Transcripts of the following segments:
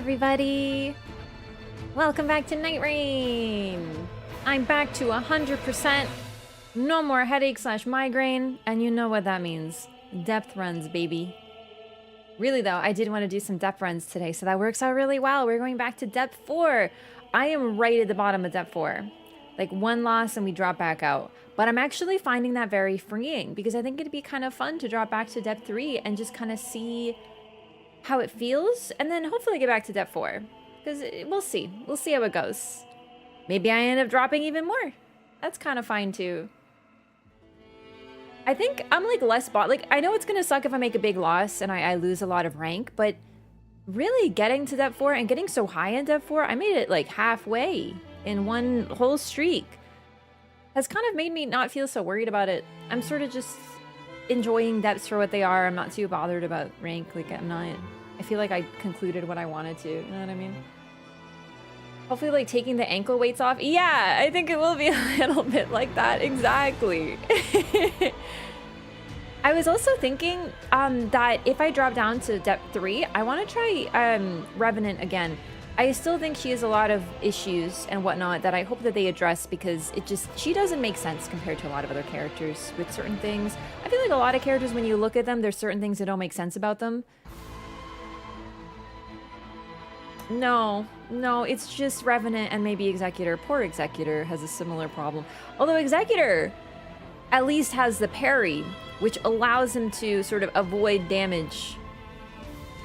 everybody! Welcome back to Nightreign! I'm back to 100%. No more headache / migraine, and you know what that means. Depth runs, baby. Really though, I did want to do some depth runs today, so that works out really well. We're going back to depth 4. I am right at the bottom of depth 4. Like one loss and we drop back out. But I'm actually finding that very freeing because I think it'd be kind of fun to drop back to depth 3 and just kind of see how it feels, and then hopefully get back to depth 4. Because we'll see. We'll see how it goes. Maybe I end up dropping even more. That's kind of fine too. I think I'm like less like I know it's gonna suck if I make a big loss and I lose a lot of rank, but really getting to depth 4 and getting so high in depth 4, I made it like halfway in one whole streak. Has kind of made me not feel so worried about it. I'm sort of just enjoying depths for what they are. I'm not too bothered about rank. Like I feel like I concluded what I wanted to, you know what I mean? Hopefully like taking the ankle weights off. Yeah, I think it will be a little bit like that, exactly. I was also thinking that if I drop down to depth 3, I want to try Revenant again. I still think she has a lot of issues and whatnot that I hope that they address, because she doesn't make sense compared to a lot of other characters with certain things. I feel like a lot of characters, when you look at them, there's certain things that don't make sense about them. No, it's just Revenant and maybe Executor. Poor Executor has a similar problem. Although Executor at least has the parry, which allows him to sort of avoid damage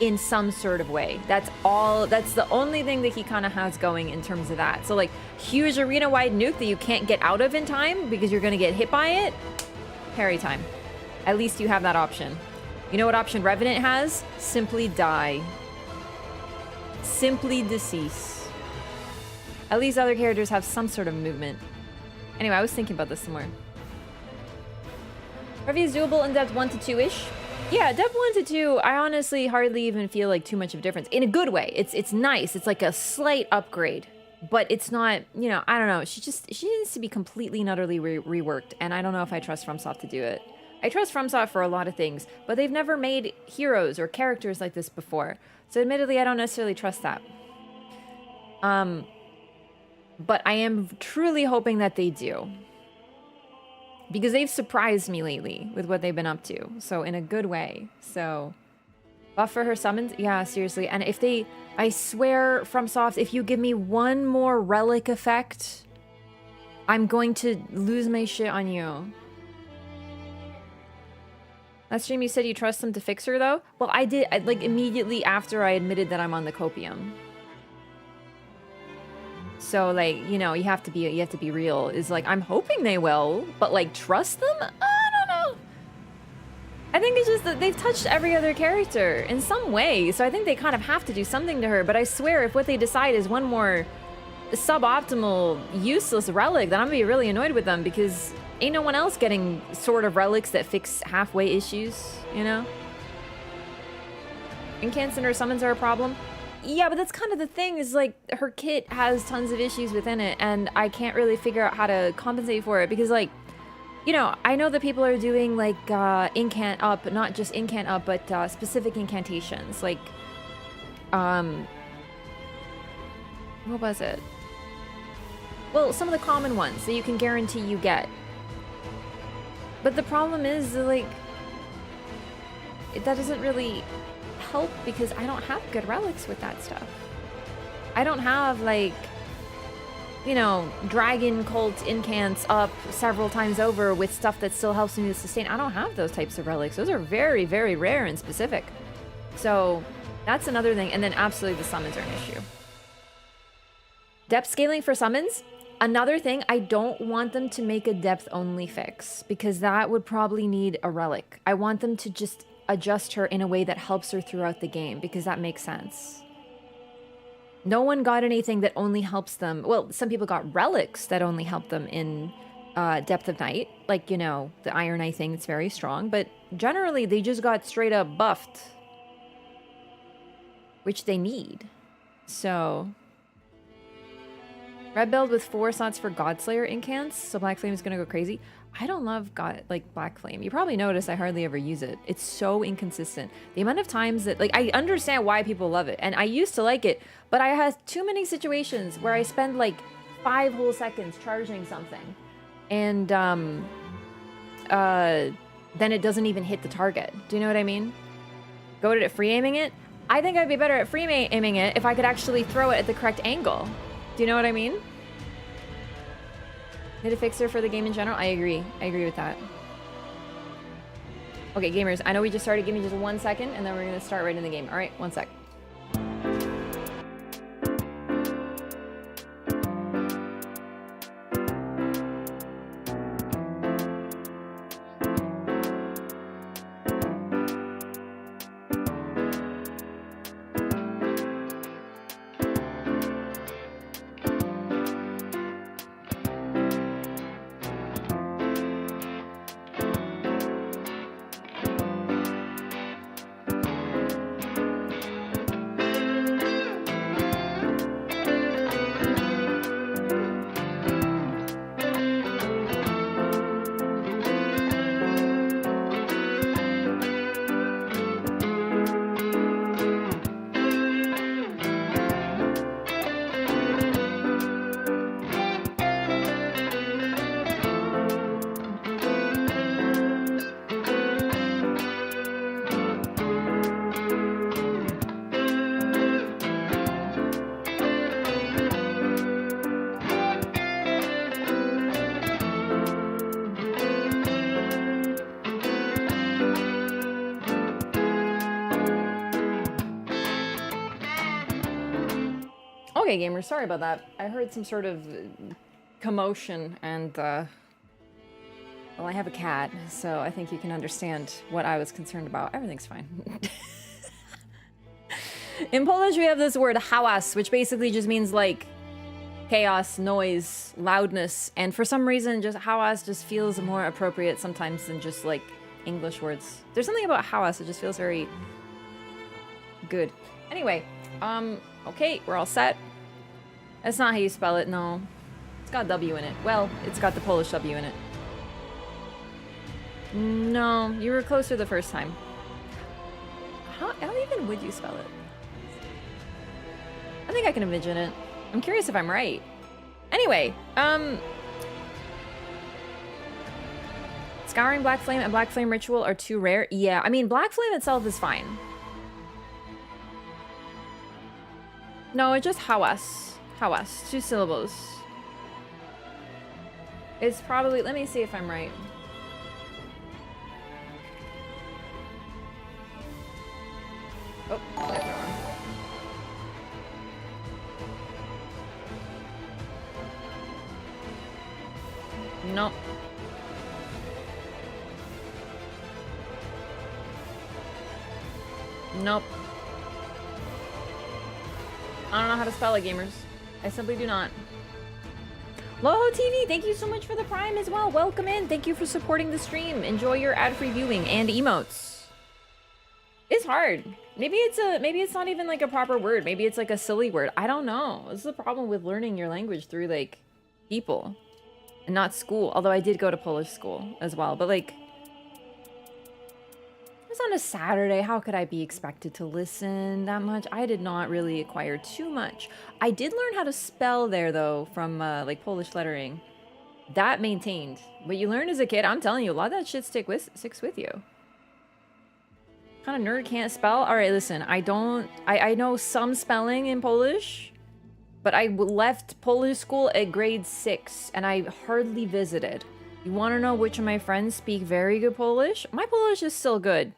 in some sort of way. That's the only thing that he kind of has going in terms of that. So like huge arena-wide nuke that you can't get out of in time because you're gonna get hit by it, parry time. At least you have that option. You know what option Revenant has? Simply die. Simply decease. At least other characters have some sort of movement. Anyway, I was thinking about this some more. Revy is doable in depth 1 to 2-ish. Yeah, depth 1 to 2, I honestly hardly even feel like too much of a difference. In a good way. It's nice. It's like a slight upgrade. But it's not, you know, I don't know. She needs to be completely and utterly reworked. And I don't know if I trust FromSoft to do it. I trust FromSoft for a lot of things, but they've never made heroes or characters like this before. So admittedly, I don't necessarily trust that. But I am truly hoping that they do. Because they've surprised me lately with what they've been up to. So in a good way. So buff for her summons? Yeah, seriously. And if they, I swear, FromSoft, if you give me one more Relic effect, I'm going to lose my shit on you. Last stream you said you trust them to fix her though? Well, I did, like immediately after I admitted that I'm on the copium. So like, you know, you have to be real. Is like, I'm hoping they will, but like trust them? I don't know. I think it's just that they've touched every other character in some way. So I think they kind of have to do something to her. But I swear if what they decide is one more suboptimal, useless relic, then I'm gonna be really annoyed with them, because ain't no one else getting sort of relics that fix halfway issues, you know? Incants and her summons are a problem. Yeah, but that's kind of the thing, is like her kit has tons of issues within it, and I can't really figure out how to compensate for it, because like, you know, I know that people are doing like incant up, not just incant up, but specific incantations, like, what was it? Well, some of the common ones that you can guarantee you get. But the problem is, like, that doesn't really help because I don't have good relics with that stuff. I don't have, like, you know, dragon cult incants up several times over with stuff that still helps me to sustain. I don't have those types of relics. Those are very, very rare and specific. So that's another thing. And then absolutely the summons are an issue. Depth scaling for summons? Another thing, I don't want them to make a depth-only fix, because that would probably need a relic. I want them to just adjust her in a way that helps her throughout the game, because that makes sense. No one got anything that only helps them. Well, some people got relics that only help them in Depth of Night. Like, you know, the Iron Eye thing, it's very strong. But generally, they just got straight up buffed. Which they need. So Red build with 4 slots for Godslayer incants, so Black Flame is gonna go crazy. I don't love like Black Flame. You probably notice I hardly ever use it. It's so inconsistent. The amount of times that, like, I understand why people love it, and I used to like it, but I had too many situations where I spend like 5 whole seconds charging something, and then it doesn't even hit the target. Do you know what I mean? Go at free aiming it. I think I'd be better at free aiming it if I could actually throw it at the correct angle. Do you know what I mean? Need a fixer for the game in general? I agree. I agree with that. Okay, gamers, I know we just started. Give me just 1 second, and then we're going to start right in the game. All right, 1 sec. Okay, gamers, sorry about that. I heard some sort of commotion and, well, I have a cat, so I think you can understand what I was concerned about. Everything's fine. In Polish, we have this word hałas, which basically just means, like, chaos, noise, loudness, and for some reason, just hałas just feels more appropriate sometimes than just, like, English words. There's something about hałas that just feels very good. Anyway, okay, we're all set. That's not how you spell it, no. It's got W in it. Well, it's got the Polish W in it. No, you were closer the first time. How even would you spell it? I think I can envision it. I'm curious if I'm right. Anyway, Scouring Black Flame and Black Flame Ritual are too rare. Yeah, I mean, Black Flame itself is fine. No, it's just hałas. Hałas, 2 syllables. It's probably, let me see if I'm right. Oh, that's wrong. Nope. Nope. I don't know how to spell it, gamers. I simply do not. Loho TV, thank you so much for the Prime as well. Welcome in. Thank you for supporting the stream. Enjoy your ad-free viewing and emotes. It's hard. Maybe it's not even like a proper word. Maybe it's like a silly word. I don't know. This is the problem with learning your language through like people and not school. Although I did go to Polish school as well, but like it was on a Saturday. How could I be expected to listen that much? I did not really acquire too much. I did learn how to spell there though from like Polish lettering. That maintained. What you learn as a kid, I'm telling you, a lot of that shit sticks with you. Kind of nerd can't spell? All right, listen, I know some spelling in Polish, but I left Polish school at grade 6 and I hardly visited. You want to know which of my friends speak very good Polish? My Polish is still good,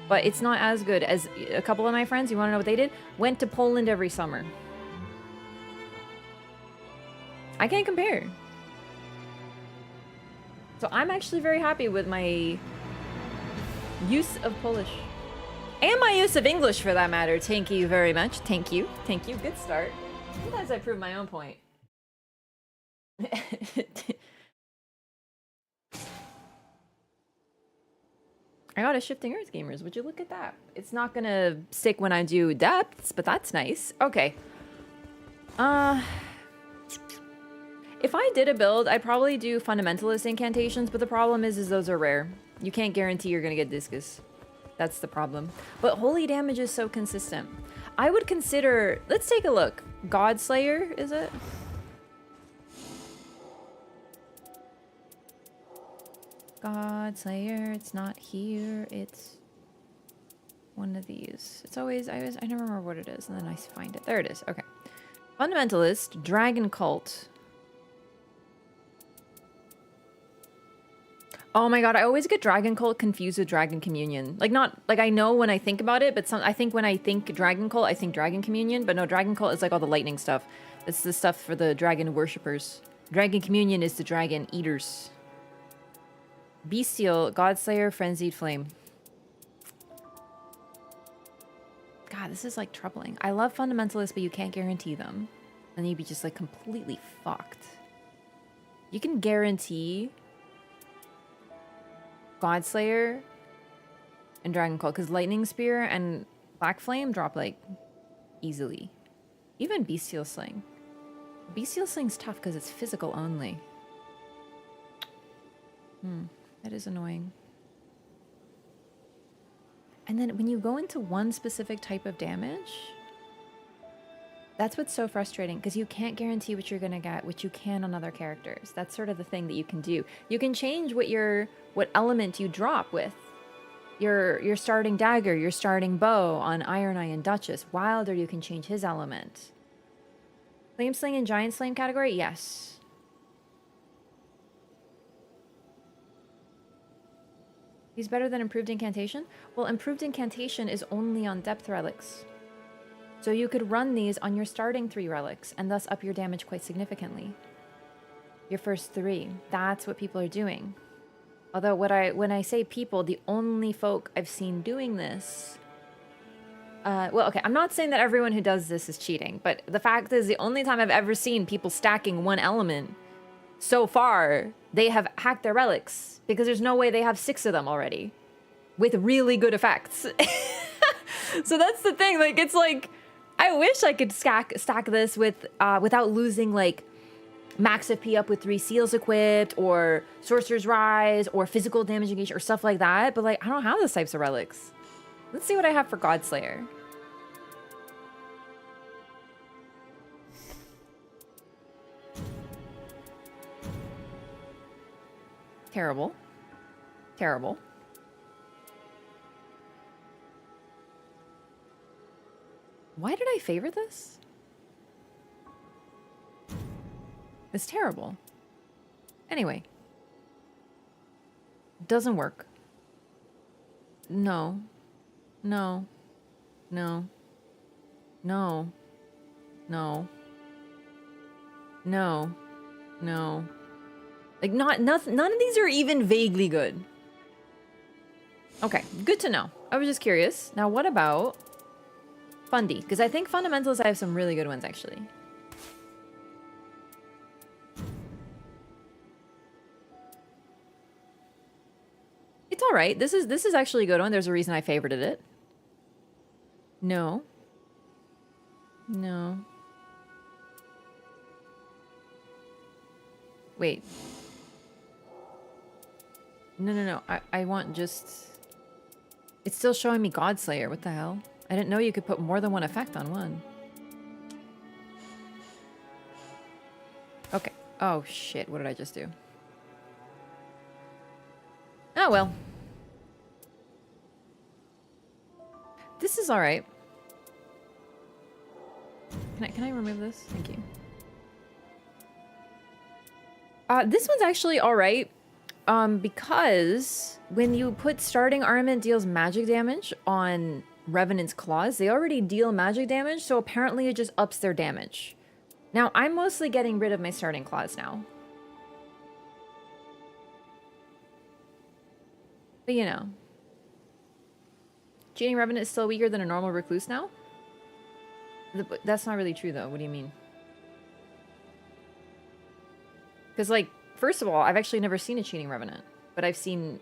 but it's not as good as a couple of my friends. You want to know what they did? Went to Poland every summer. I can't compare. So I'm actually very happy with my use of Polish. And my use of English for that matter. Thank you very much. Thank you. Thank you. Good start. Sometimes I prove my own point. I got a Shifting Earth Gamers. Would you look at that? It's not gonna stick when I do depths, but that's nice. Okay. If I did a build, I'd probably do Fundamentalist incantations, but the problem is those are rare. You can't guarantee you're gonna get Discus. That's the problem. But holy damage is so consistent. I would consider... Let's take a look. Godslayer, is it? Godslayer, it's not here. It's one of these. It's always... I never remember what it is, and then I find it. There it is. Okay. Fundamentalist, Dragon Cult. Oh my god, I always get Dragon Cult confused with Dragon Communion. Like, not... Like, I know when I think about it, but I think when I think Dragon Cult, I think Dragon Communion. But no, Dragon Cult is like all the lightning stuff. It's the stuff for the dragon worshippers. Dragon Communion is the dragon eaters. Bestial, Godslayer, Frenzied Flame. God, this is like troubling. I love Fundamentalists, but you can't guarantee them. And you'd be just like completely fucked. You can guarantee Godslayer and Dragon Cult, because Lightning Spear and Black Flame drop like easily. Even Bestial Sling. Bestial Sling's tough because it's physical only. That is annoying. And then when you go into one specific type of damage, that's what's so frustrating, because you can't guarantee what you're gonna get, which you can on other characters. That's sort of the thing that you can do. You can change what element you drop with. Your starting dagger, your starting bow on Iron Eye and Duchess. Wilder, you can change his element. Flame Sling and Giant Slaying category? Yes. He's better than Improved Incantation? Well, Improved Incantation is only on Depth Relics. So you could run these on your starting 3 relics and thus up your damage quite significantly. Your first 3. That's what people are doing. Although when I say people, the only folk I've seen doing this... well, okay, I'm not saying that everyone who does this is cheating, but the fact is the only time I've ever seen people stacking one element so far, they have hacked their relics, because there's no way they have 6 of them already with really good effects. So that's the thing, like, it's like, I wish I could stack this with without losing like max FP up with 3 seals equipped, or Sorcerer's Rise, or physical damage engagement, or stuff like that, but like, I don't have those types of relics. Let's see what I have for Godslayer. Terrible. Terrible. Why did I favorite this? It's terrible. Anyway. Doesn't work. No. No. No. No. No. No. No. Like, none of these are even vaguely good. Okay, good to know. I was just curious. Now, what about Fundy? Because I think Fundamentals, I have some really good ones, actually. It's all right. This is actually a good one. There's a reason I favorited it. No. No. Wait. No. I want just... It's still showing me Godslayer. What the hell? I didn't know you could put more than one effect on one. Okay. Oh, shit. What did I just do? Oh, well. This is alright. Can I remove this? Thank you. This one's actually alright. Because when you put starting armament deals magic damage on Revenant's claws, they already deal magic damage, so apparently it just ups their damage. Now, I'm mostly getting rid of my starting claws now. But you know. Cheating Revenant is still weaker than a normal Recluse now? That's not really true, though. What do you mean? Because, like, first of all, I've actually never seen a cheating Revenant. But I've seen...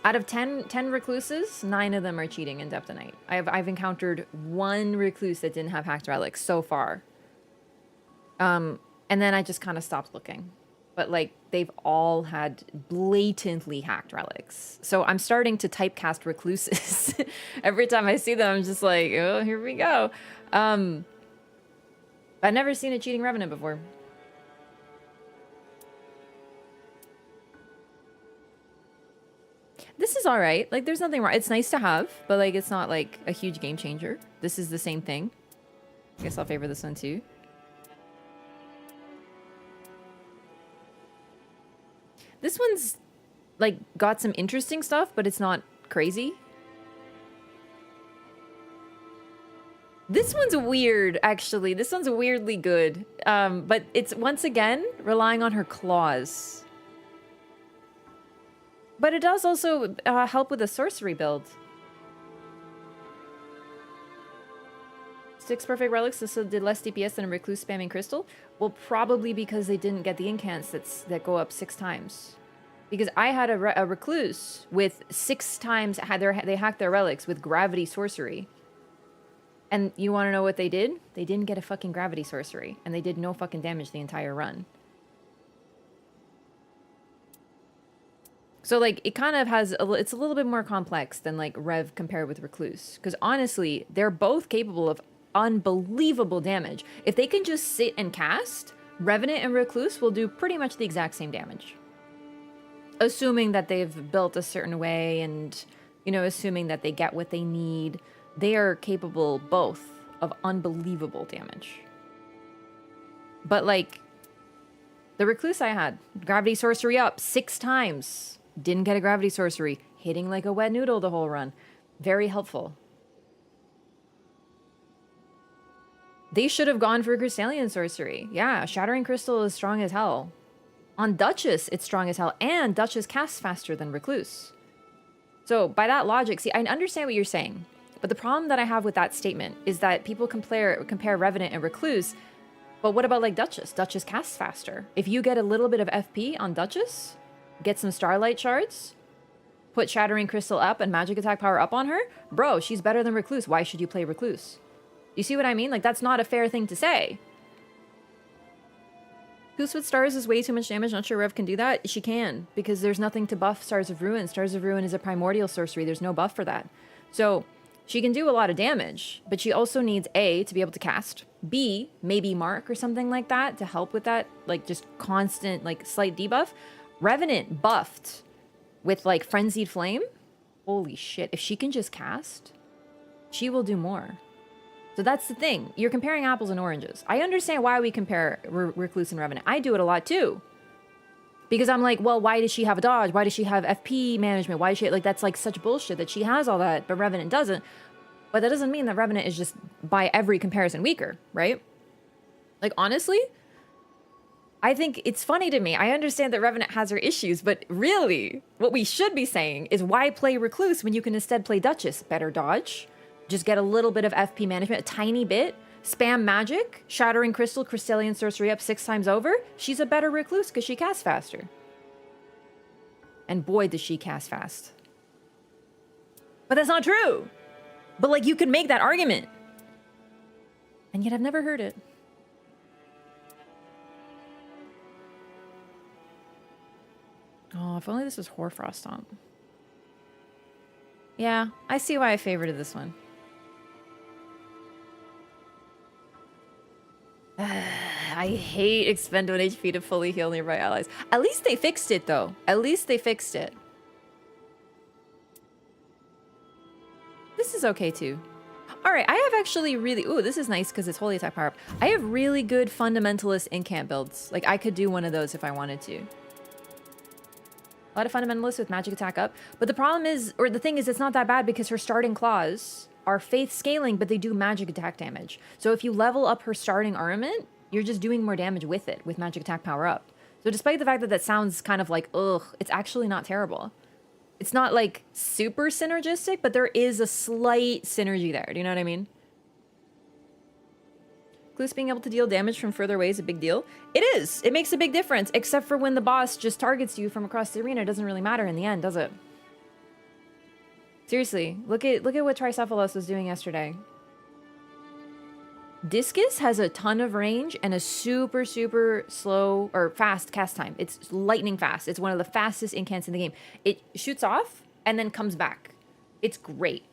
Out of 10 Recluses, 9 of them are cheating in Depth of Night. I've encountered 1 Recluse that didn't have hacked relics so far. And And then I just kind of stopped looking. But like they've all had blatantly hacked relics. So I'm starting to typecast recluses. Every time I see them, I'm just like, oh, here we go. I've never seen a cheating Revenant before. This is all right. Like, there's nothing wrong. It's nice to have, but like, it's not like a huge game changer. This is the same thing. I guess I'll favor this one too. This one's like got some interesting stuff, but it's not crazy. This one's weird, actually. This one's weirdly good. But it's once again relying on her claws. But it does also help with a sorcery build. 6 perfect relics, so did less DPS than a Recluse spamming Crystal? Well, probably because they didn't get the incants that go up 6 times. Because I had a Recluse with 6 times, they hacked their relics with Gravity Sorcery. And you want to know what they did? They didn't get a fucking Gravity Sorcery. And they did no fucking damage the entire run. So, like, it kind of has, it's a little bit more complex than, like, Rev compared with Recluse. Because, honestly, they're both capable of unbelievable damage. If they can just sit and cast, Revenant and Recluse will do pretty much the exact same damage. Assuming that they've built a certain way and, you know, assuming that they get what they need. They are capable, both, of unbelievable damage. But, like, the Recluse I had, Gravity Sorcery up 6 times. Didn't get a Gravity Sorcery. Hitting like a wet noodle the whole run. Very helpful. They should have gone for Crystallian Sorcery. Yeah, Shattering Crystal is strong as hell. On Duchess, it's strong as hell. And Duchess casts faster than Recluse. So, by that logic, see, I understand what you're saying. But the problem that I have with that statement is that people compare Revenant and Recluse. But what about, like, Duchess? Duchess casts faster. If you get a little bit of FP on Duchess, get some Starlight Shards, put Shattering Crystal up and Magic Attack Power up on her, bro, she's better than Recluse. Why should you play Recluse? You see what I mean? Like, that's not a fair thing to say. Goose with Stars is way too much damage. Not sure Rev can do that. She can, because there's nothing to buff Stars of Ruin. Stars of Ruin is a primordial sorcery. There's no buff for that. So, she can do a lot of damage, but she also needs A, to be able to cast. B, maybe Mark or something like that to help with that, like, just constant, like, slight debuff. Revenant buffed with, like, Frenzied Flame. Holy shit. If she can just cast, she will do more. So that's the thing. You're comparing apples and oranges. I understand why we compare Recluse and Revenant. I do it a lot too. Because I'm like, well, why does she have a dodge? Why does she have FP management? Why does she, like, that's like such bullshit that she has all that, but Revenant doesn't. But that doesn't mean that Revenant is just by every comparison weaker, right? Like, honestly, I think it's funny to me. I understand that Revenant has her issues, but really, what we should be saying is why play Recluse when you can instead play Duchess? Better dodge. Just get a little bit of FP management, a tiny bit. Spam magic, Shattering Crystal, Crystallian Sorcery up 6 times over. She's a better Recluse because she casts faster. And boy, does she cast fast. But that's not true. But, like, you can make that argument. And yet I've never heard it. Oh, if only this was Hoarfrost Stomp. Yeah, I see why I favorited this one. I hate expend 1 HP to fully heal nearby allies. At least they fixed it, though. At least they fixed it. This is okay, too. Alright, I have actually really... Ooh, this is nice because it's Holy Attack power-up. I have really good Fundamentalist incant builds. Like, I could do one of those if I wanted to. A lot of Fundamentalists with Magic Attack up. But the problem is... Or the thing is, it's not that bad because her starting claws are Faith scaling, but they do Magic Attack damage. So if you level up her starting armament, you're just doing more damage with it, with Magic Attack power up. So despite the fact that that sounds kind of like, ugh, it's actually not terrible. It's not, like, super synergistic, but there is a slight synergy there. Do you know what I mean? Recluse being able to deal damage from further away is a big deal. It is! It makes a big difference, except for when the boss just targets you from across the arena. It doesn't really matter in the end, does it? Seriously, look at what Tricphalos was doing yesterday. Discus has a ton of range and a super, super slow or fast cast time. It's lightning fast. It's one of the fastest incants in the game. It shoots off and then comes back. It's great.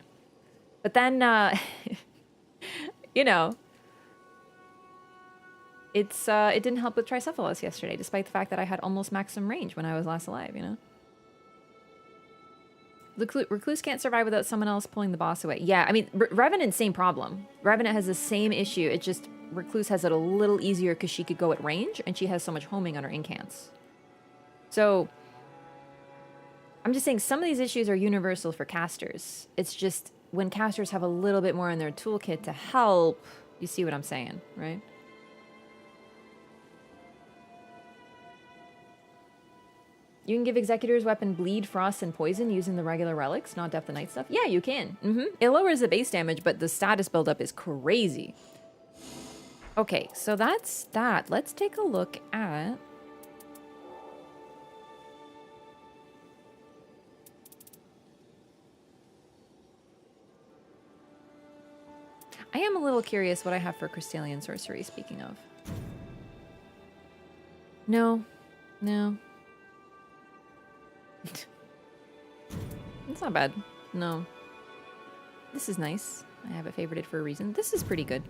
But then, you know, it didn't help with Tricphalos yesterday, despite the fact that I had almost maximum range when I was last alive, you know? Recluse can't survive without someone else pulling the boss away. Yeah, I mean, Revenant, same problem. Revenant has the same issue. It just, Recluse has it a little easier because she could go at range, and she has so much homing on her incants. So, I'm just saying some of these issues are universal for casters. It's just, when casters have a little bit more in their toolkit to help, you see what I'm saying, right? You can give Executor's Weapon bleed, frost, and poison using the regular relics, not Depth of Night stuff. Yeah, you can. It lowers the base damage, but the status buildup is crazy. Okay, so that's that. Let's take a look at... I am a little curious what I have for Crystallian Sorcery, speaking of. No. No. It's not bad. No. This is nice. I have it favorited for a reason. This is pretty good.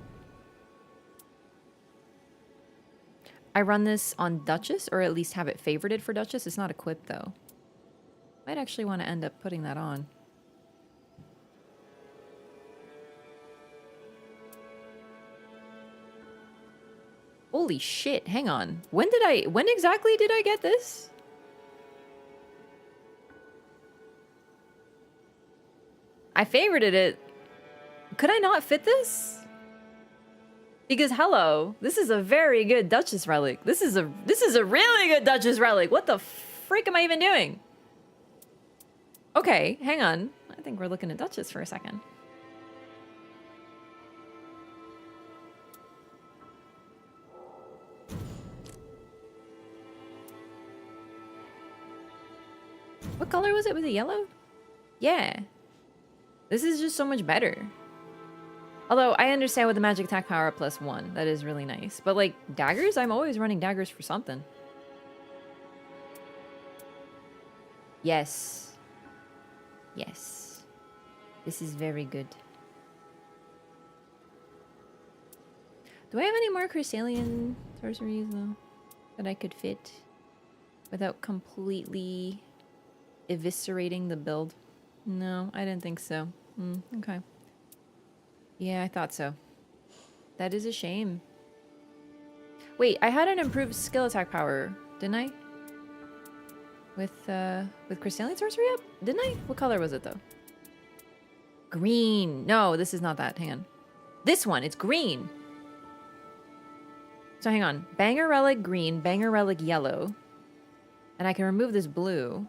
I run this on Duchess, or at least have it favorited for Duchess. It's not equipped, though. Might actually want to end up putting that on. Holy shit, hang on. When exactly did I get this? I favorited it. Could I not fit this? Because hello, this is a very good Duchess relic. This is a really good Duchess relic. What the freak am I even doing? Okay, hang on. I think we're looking at Duchess for a second. What color was it? Was it yellow? Yeah. This is just so much better. Although, I understand with the magic attack power +1. That is really nice. But, like, daggers? I'm always running daggers for something. Yes. Yes. This is very good. Do I have any more Crystallian sorceries, though? That I could fit? Without completely eviscerating the build? No, I didn't think so. Okay. Yeah, I thought so. That is a shame. Wait, I had an improved skill attack power, didn't I? With Crystallian Sorcery up? Didn't I? What color was it, though? Green. No, this is not that. Hang on. This one, it's green. So hang on. Banger Relic green, Banger Relic yellow. And I can remove this blue.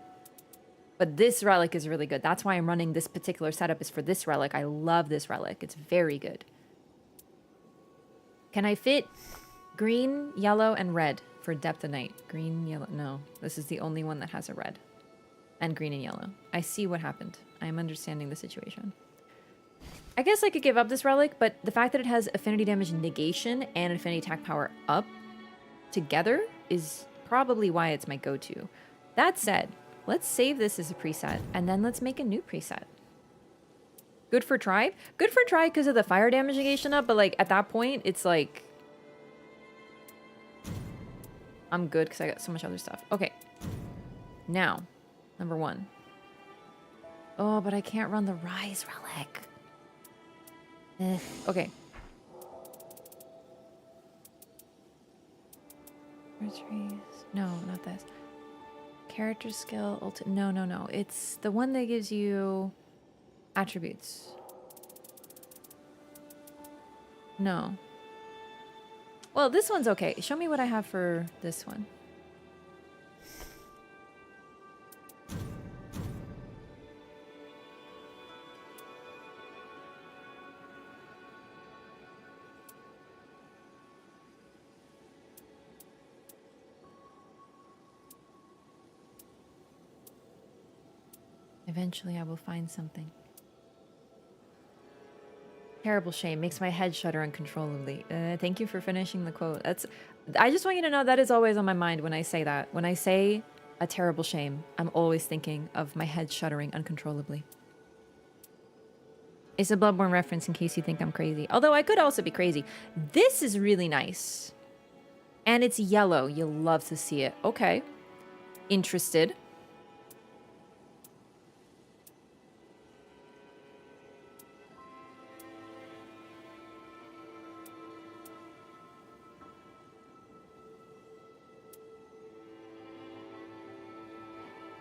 But this relic is really good. That's why I'm running this particular setup, is for this relic. I love this relic. It's very good. Can I fit green, yellow, and red for Depth of Night? Green, yellow. No, this is the only one that has a red. And green and yellow. I see what happened. I'm understanding the situation. I guess I could give up this relic, but the fact that it has affinity damage negation and affinity attack power up together is probably why it's my go-to. That said, let's save this as a preset, and then let's make a new preset. Good for Tribe? Good for Tribe because of the fire damage negation up, but like at that point, it's like... I'm good because I got so much other stuff. Okay. Now, number 1. Oh, but I can't run the Rise Relic. Okay. No, not this. Character skill, no. It's the one that gives you attributes. No. Well, this one's okay. Show me what I have for this one. Eventually I will find something. Terrible shame makes my head shudder uncontrollably. Thank you for finishing the quote. I just want you to know that is always on my mind when I say that. When I say a terrible shame, I'm always thinking of my head shuddering uncontrollably. It's a Bloodborne reference in case you think I'm crazy. Although I could also be crazy. This is really nice. And it's yellow. You'll love to see it. Okay. Interested.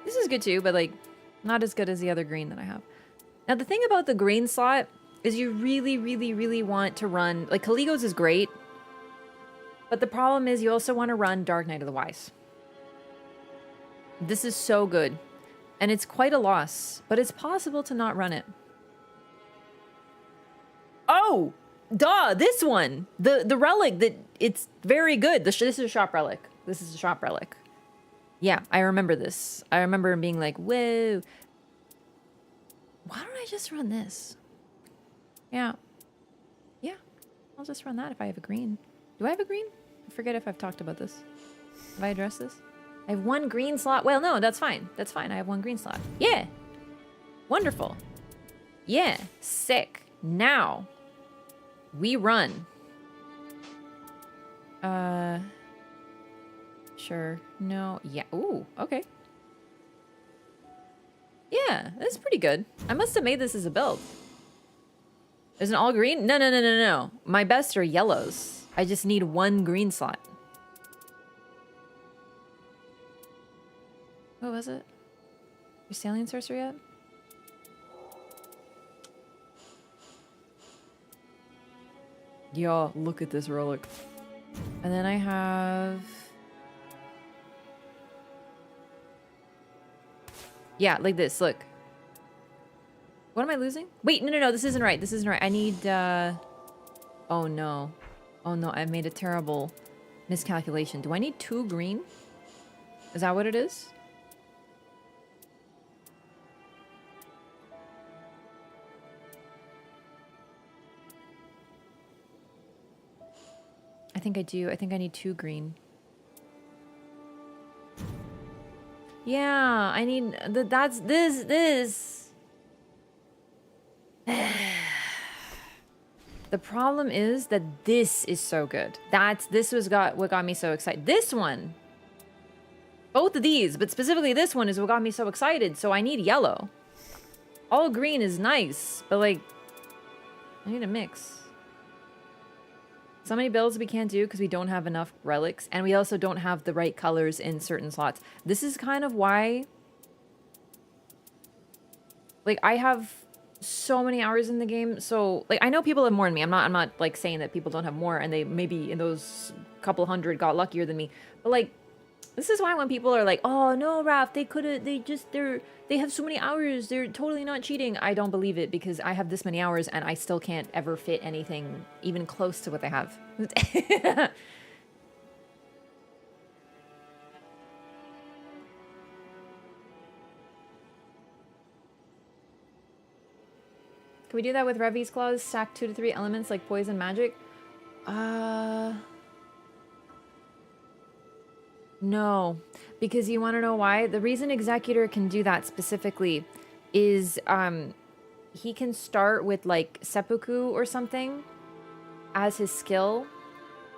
This is good too, but like not as good as the other green that I have. Now the thing about the green slot is you really, really, really want to run, like Kaligo's is great, but the problem is you also want to run Dark Knight of the Wise. This is so good, and it's quite a loss, but it's possible to not run it. Oh, duh, this one, the relic, that it's very good. This is a shop relic. This is a shop relic. Yeah, I remember this. I remember being like, whoa. Why don't I just run this? Yeah. Yeah, I'll just run that if I have a green. Do I have a green? I forget if I've talked about this. Have I addressed this? I have one green slot. Well, no, that's fine. That's fine. I have one green slot. Yeah. Wonderful. Yeah. Sick. Now, we run. Sure. No. Yeah. Ooh, okay. Yeah, that's pretty good. I must have made this as a build. There's an all green? No, no, no, no, no. My best are yellows. I just need one green slot. What was it? Your Salient Sorcerer yet? Yo, look at this relic. And then I have... Yeah, like this, look. What am I losing? Wait, no, no, no, this isn't right. This isn't right. I need, Oh, no. Oh, no, I made a terrible miscalculation. Do I need 2 green? Is that what it is? I think I do. I think I need 2 green. Yeah, I need... That's... This... The problem is that this is so good. This was what got me so excited. This one! Both of these, but specifically this one is what got me so excited, so I need yellow. All green is nice, but like... I need a mix. So many builds we can't do because we don't have enough relics, and we also don't have the right colors in certain slots. This is kind of why... Like, I have so many hours in the game, so... Like, I know people have more than me. I'm not like, saying that people don't have more, and they maybe in those couple hundred got luckier than me. But, like, this is why when people are like, oh, no, Wraff, they have so many hours, they're totally not cheating. I don't believe it, because I have this many hours, and I still can't ever fit anything even close to what they have. Can we do that with Revi's Claws? Stack 2 to 3 elements like poison, magic? No, because you want to know why? The reason Executor can do that specifically is he can start with like Seppuku or something as his skill.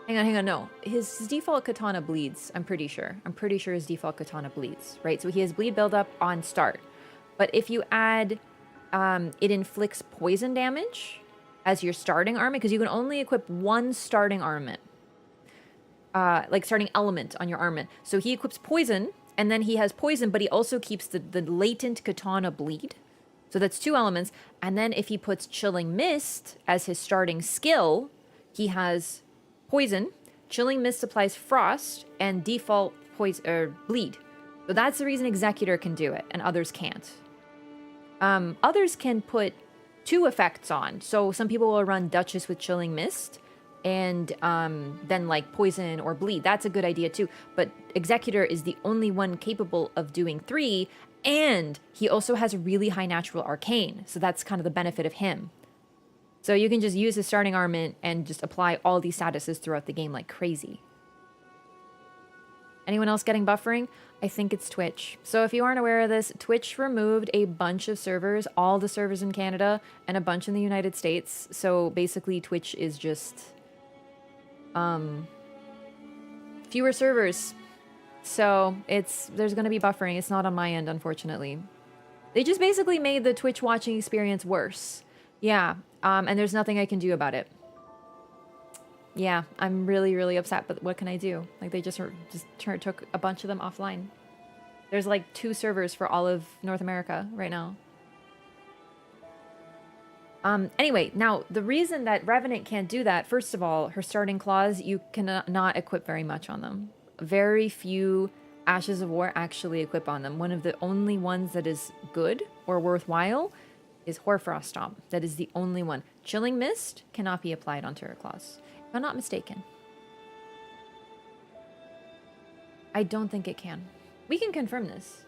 Hang on, no. His default katana bleeds, I'm pretty sure. I'm pretty sure his default katana bleeds, right? So he has bleed build up on start. But if you add, it inflicts poison damage as your starting armament, because you can only equip one starting armament. Like starting element on your armament. So he equips poison, and then he has poison, but he also keeps the latent katana bleed. So that's 2 elements. And then if he puts Chilling Mist as his starting skill, he has poison, Chilling Mist applies frost, and default poison or bleed. So that's the reason Executor can do it, and others can't. Others can put 2 effects on. So some people will run Duchess with Chilling Mist, and then like poison or bleed. That's a good idea too. But Executor is the only one capable of doing 3, and he also has a really high natural arcane. So that's kind of the benefit of him. So you can just use his starting armament and just apply all these statuses throughout the game like crazy. Anyone else getting buffering? I think it's Twitch. So if you aren't aware of this, Twitch removed a bunch of servers, all the servers in Canada and a bunch in the United States. So basically Twitch is just fewer servers. So there's going to be buffering. It's not on my end, unfortunately. They just basically made the Twitch watching experience worse. Yeah, and there's nothing I can do about it. Yeah, I'm really, really upset, but what can I do? Like, they just took a bunch of them offline. There's like 2 servers for all of North America right now. Anyway, now, the reason that Revenant can't do that, first of all, her starting claws, you cannot equip very much on them. Very few Ashes of War actually equip on them. One of the only ones that is good or worthwhile is Hoarfrost Stomp. That is the only one. Chilling Mist cannot be applied onto her claws. If I'm not mistaken. I don't think it can. We can confirm this.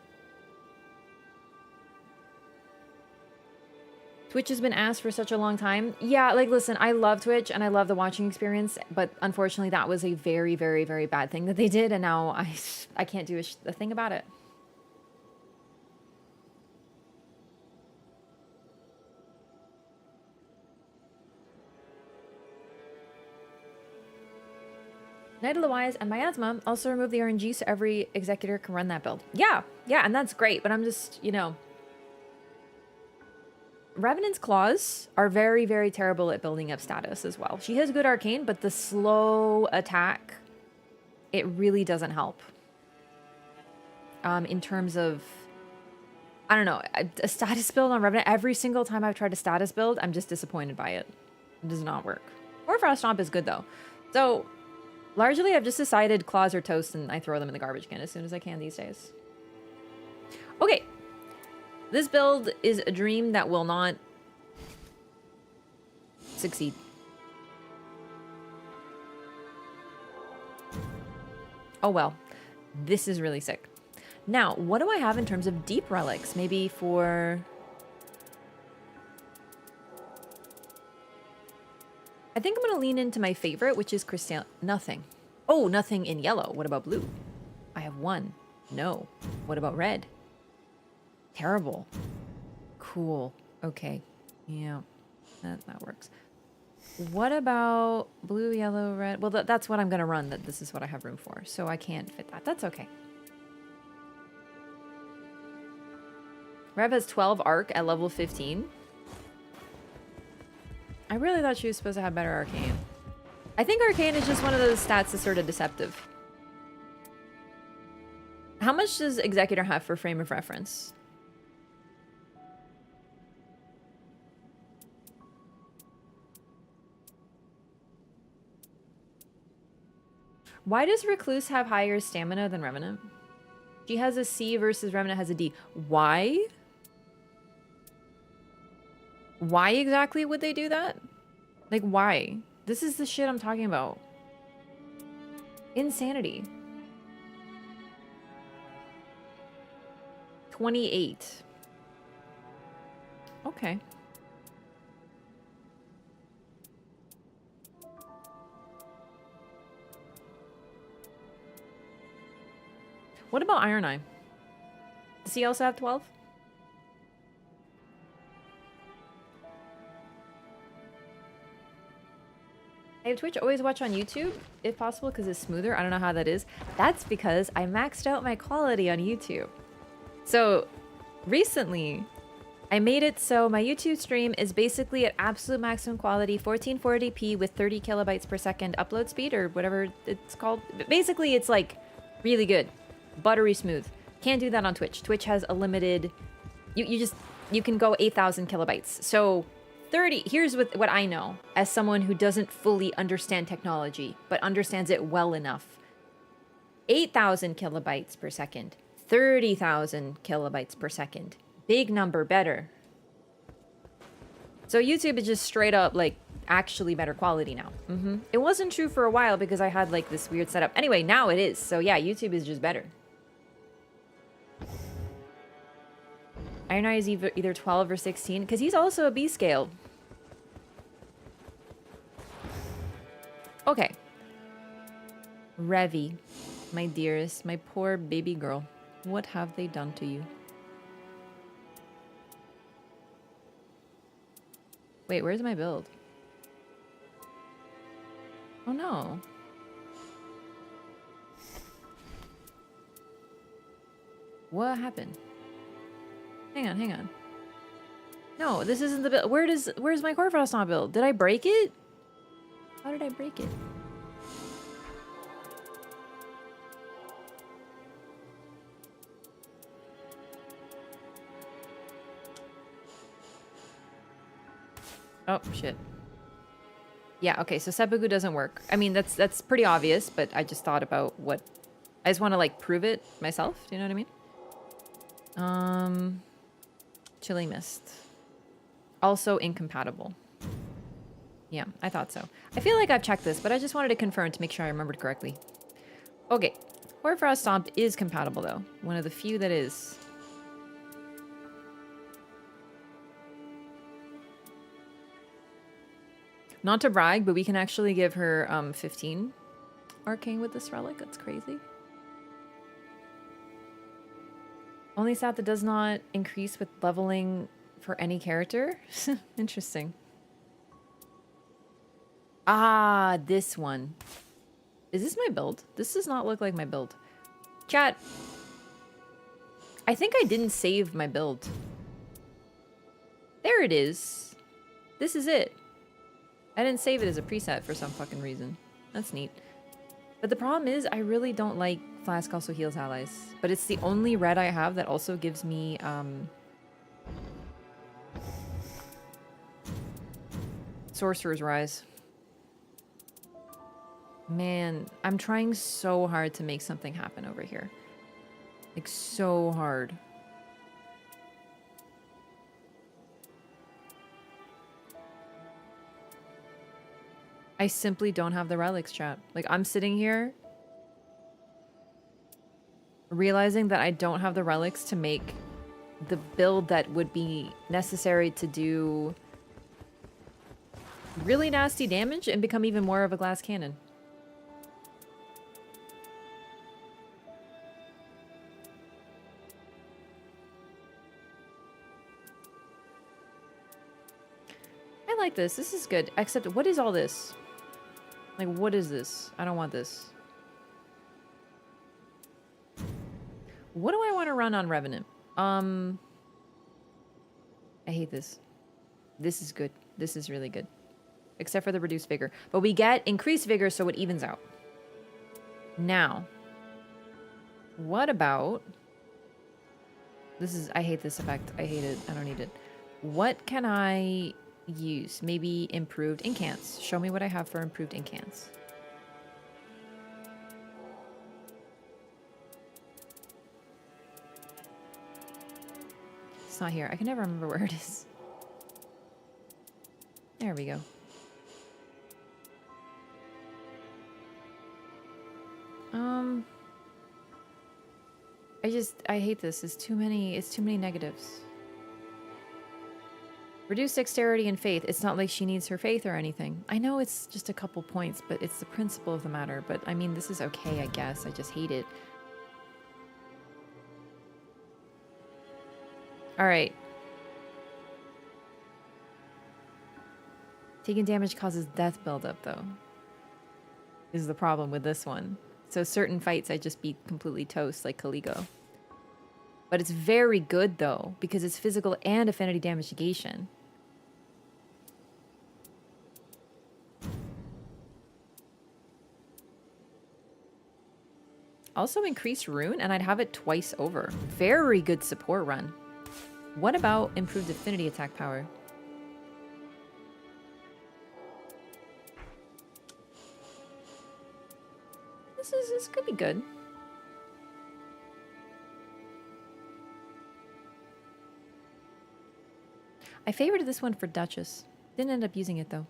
Twitch has been asked for such a long time. Yeah, like, listen, I love Twitch and I love the watching experience, but unfortunately that was a very, very, very bad thing that they did, and now I can't do a thing about it. Night of the Wise and Miasma also remove the RNG so every executor can run that build. Yeah, and that's great, but I'm just, you know... Revenant's claws are very, very terrible at building up status as well. She has good arcane, but the slow attack, it really doesn't help. In terms of, I don't know, a status build on Revenant, every single time I've tried a status build, I'm just disappointed by it. It does not work. Hoarfrost Stomp is good though. So, largely I've just decided claws are toast and I throw them in the garbage can as soon as I can these days. Okay. This build is a dream that will not succeed. Oh well, this is really sick. Now, what do I have in terms of deep relics? Maybe for... I think I'm going to lean into my favorite, which is Crystal... Nothing. Oh, nothing in yellow. What about blue? I have 1. No. What about red? Terrible. Cool. Okay. Yeah. That works. What about blue, yellow, red? Well, that's what I'm going to run. This is what I have room for. So I can't fit that. That's okay. Rev has 12 arc at level 15. I really thought she was supposed to have better arcane. I think arcane is just one of those stats that's sort of deceptive. How much does Executor have for frame of reference? Why does Recluse have higher stamina than Revenant? She has a C versus Revenant has a D. Why? Why exactly would they do that? Like, why? This is the shit I'm talking about. Insanity. 28. Okay. What about Iron Eye? Does he also have 12? I have Twitch, always watch on YouTube, if possible, because it's smoother. I don't know how that is. That's because I maxed out my quality on YouTube. So, recently, I made it so my YouTube stream is basically at absolute maximum quality, 1440p with 30 kilobytes per second upload speed, or whatever it's called. Basically, it's like really good. Buttery smooth. Can't do that on Twitch. Twitch has a limited... You can go 8,000 kilobytes. So 30... Here's what I know as someone who doesn't fully understand technology, but understands it well enough. 8,000 kilobytes per second. 30,000 kilobytes per second. Big number, better. So YouTube is just straight up, like, actually better quality now. It wasn't true for a while because I had, like, this weird setup. Anyway, now it is. So yeah, YouTube is just better. Iron Eye is either 12 or 16, because he's also a B scale. Okay. Revi, my dearest, my poor baby girl. What have they done to you? Wait, where's my build? Oh no. What happened? Hang on, hang on. No, this isn't the build. Where's my Corfrost not build? Did I break it? How did I break it? Oh, shit. Yeah, okay, so Seppuku doesn't work. I mean, that's pretty obvious, but I just thought about what... I just want to, like, prove it myself. Do you know what I mean? Chilly Mist. Also incompatible. Yeah, I thought so. I feel like I've checked this, but I just wanted to confirm to make sure I remembered correctly. Okay. Hoarfrost Stomp is compatible, though. One of the few that is. Not to brag, but we can actually give her 15 arcane with this relic. That's crazy. Only stat that does not increase with leveling for any character. Interesting. Ah, this one. Is this my build? This does not look like my build. Chat. I think I didn't save my build. There it is. This is it. I didn't save it as a preset for some fucking reason. That's neat. But the problem is, I really don't like Flask also heals allies. But it's the only red I have that also gives me, Sorcerer's Rise. Man, I'm trying so hard to make something happen over here. Like, so hard. I simply don't have the relics, chat. Like, I'm sitting here realizing that I don't have the relics to make the build that would be necessary to do really nasty damage and become even more of a glass cannon. I like this. This is good. Except, what is all this? Like, what is this? I don't want this. What do I want to run on Revenant? I hate this. This is good. This is really good. Except for the reduced vigor. But we get increased vigor, so it evens out. Now, what about... This is... I hate this effect. I hate it. I don't need it. What can I use? Maybe improved incants. Show me what I have for improved incants. It's not here. I can never remember where it is. There we go. I hate this. It's too many negatives. Reduce dexterity and faith. It's not like she needs her faith or anything. I know it's just a couple points, but it's the principle of the matter. But I mean, this is okay, I guess. I just hate it. All right. Taking damage causes death buildup, though. Is the problem with this one. So certain fights I just beat completely toast, like Caligo. But it's very good, though, because it's physical and affinity damage negation. Also increased rune, and I'd have it twice over. Very good support run. What about improved affinity attack power? This could be good. I favorited this one for Duchess. Didn't end up using it though.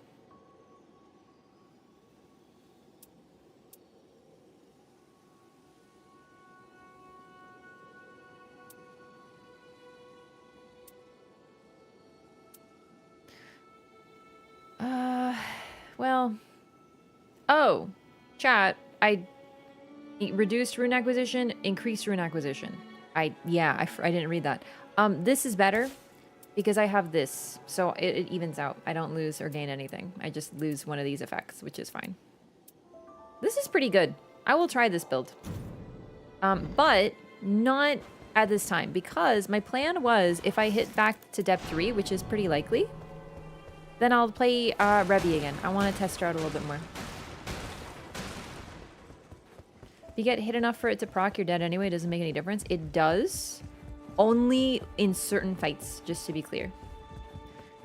Well, Oh, chat. I reduced rune acquisition, increased rune acquisition. I didn't read that. This is better because I have this, so it evens out. I don't lose or gain anything. I just lose one of these effects, which is fine. This is pretty good. I will try this build. But not at this time, because my plan was if I hit back to depth 3, which is pretty likely, then I'll play Revi again. I want to test her out a little bit more. If you get hit enough for it to proc, you're dead anyway. It doesn't make any difference. It does. Only in certain fights, just to be clear.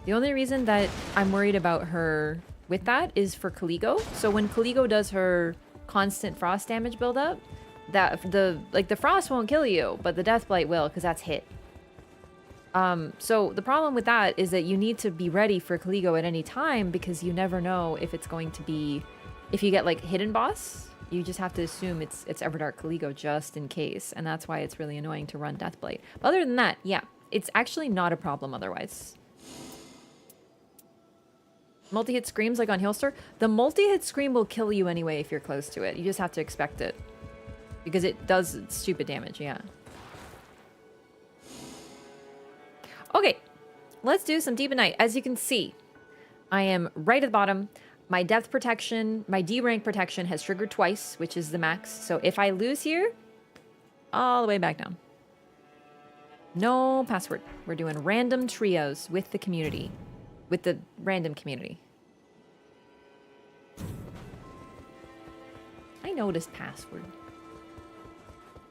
The only reason that I'm worried about her with that is for Caligo. So when Caligo does her constant frost damage buildup, the frost won't kill you, but the Deathblight will, because that's hit. So the problem with that is that you need to be ready for Caligo at any time, because you never know if it's going to be, if you get like hidden boss, you just have to assume it's Everdark Caligo just in case, and that's why it's really annoying to run Deathblight. But other than that, yeah, it's actually not a problem otherwise. Multi-hit screams like on Healster? The multi-hit scream will kill you anyway if you're close to it. You just have to expect it. Because it does stupid damage, yeah. Okay, let's do some Deep Night. As you can see, I am right at the bottom. My depth protection, my D rank protection has triggered twice, which is the max. So if I lose here, all the way back down. No password. We're doing random trios with the community. With the random community. I know this password.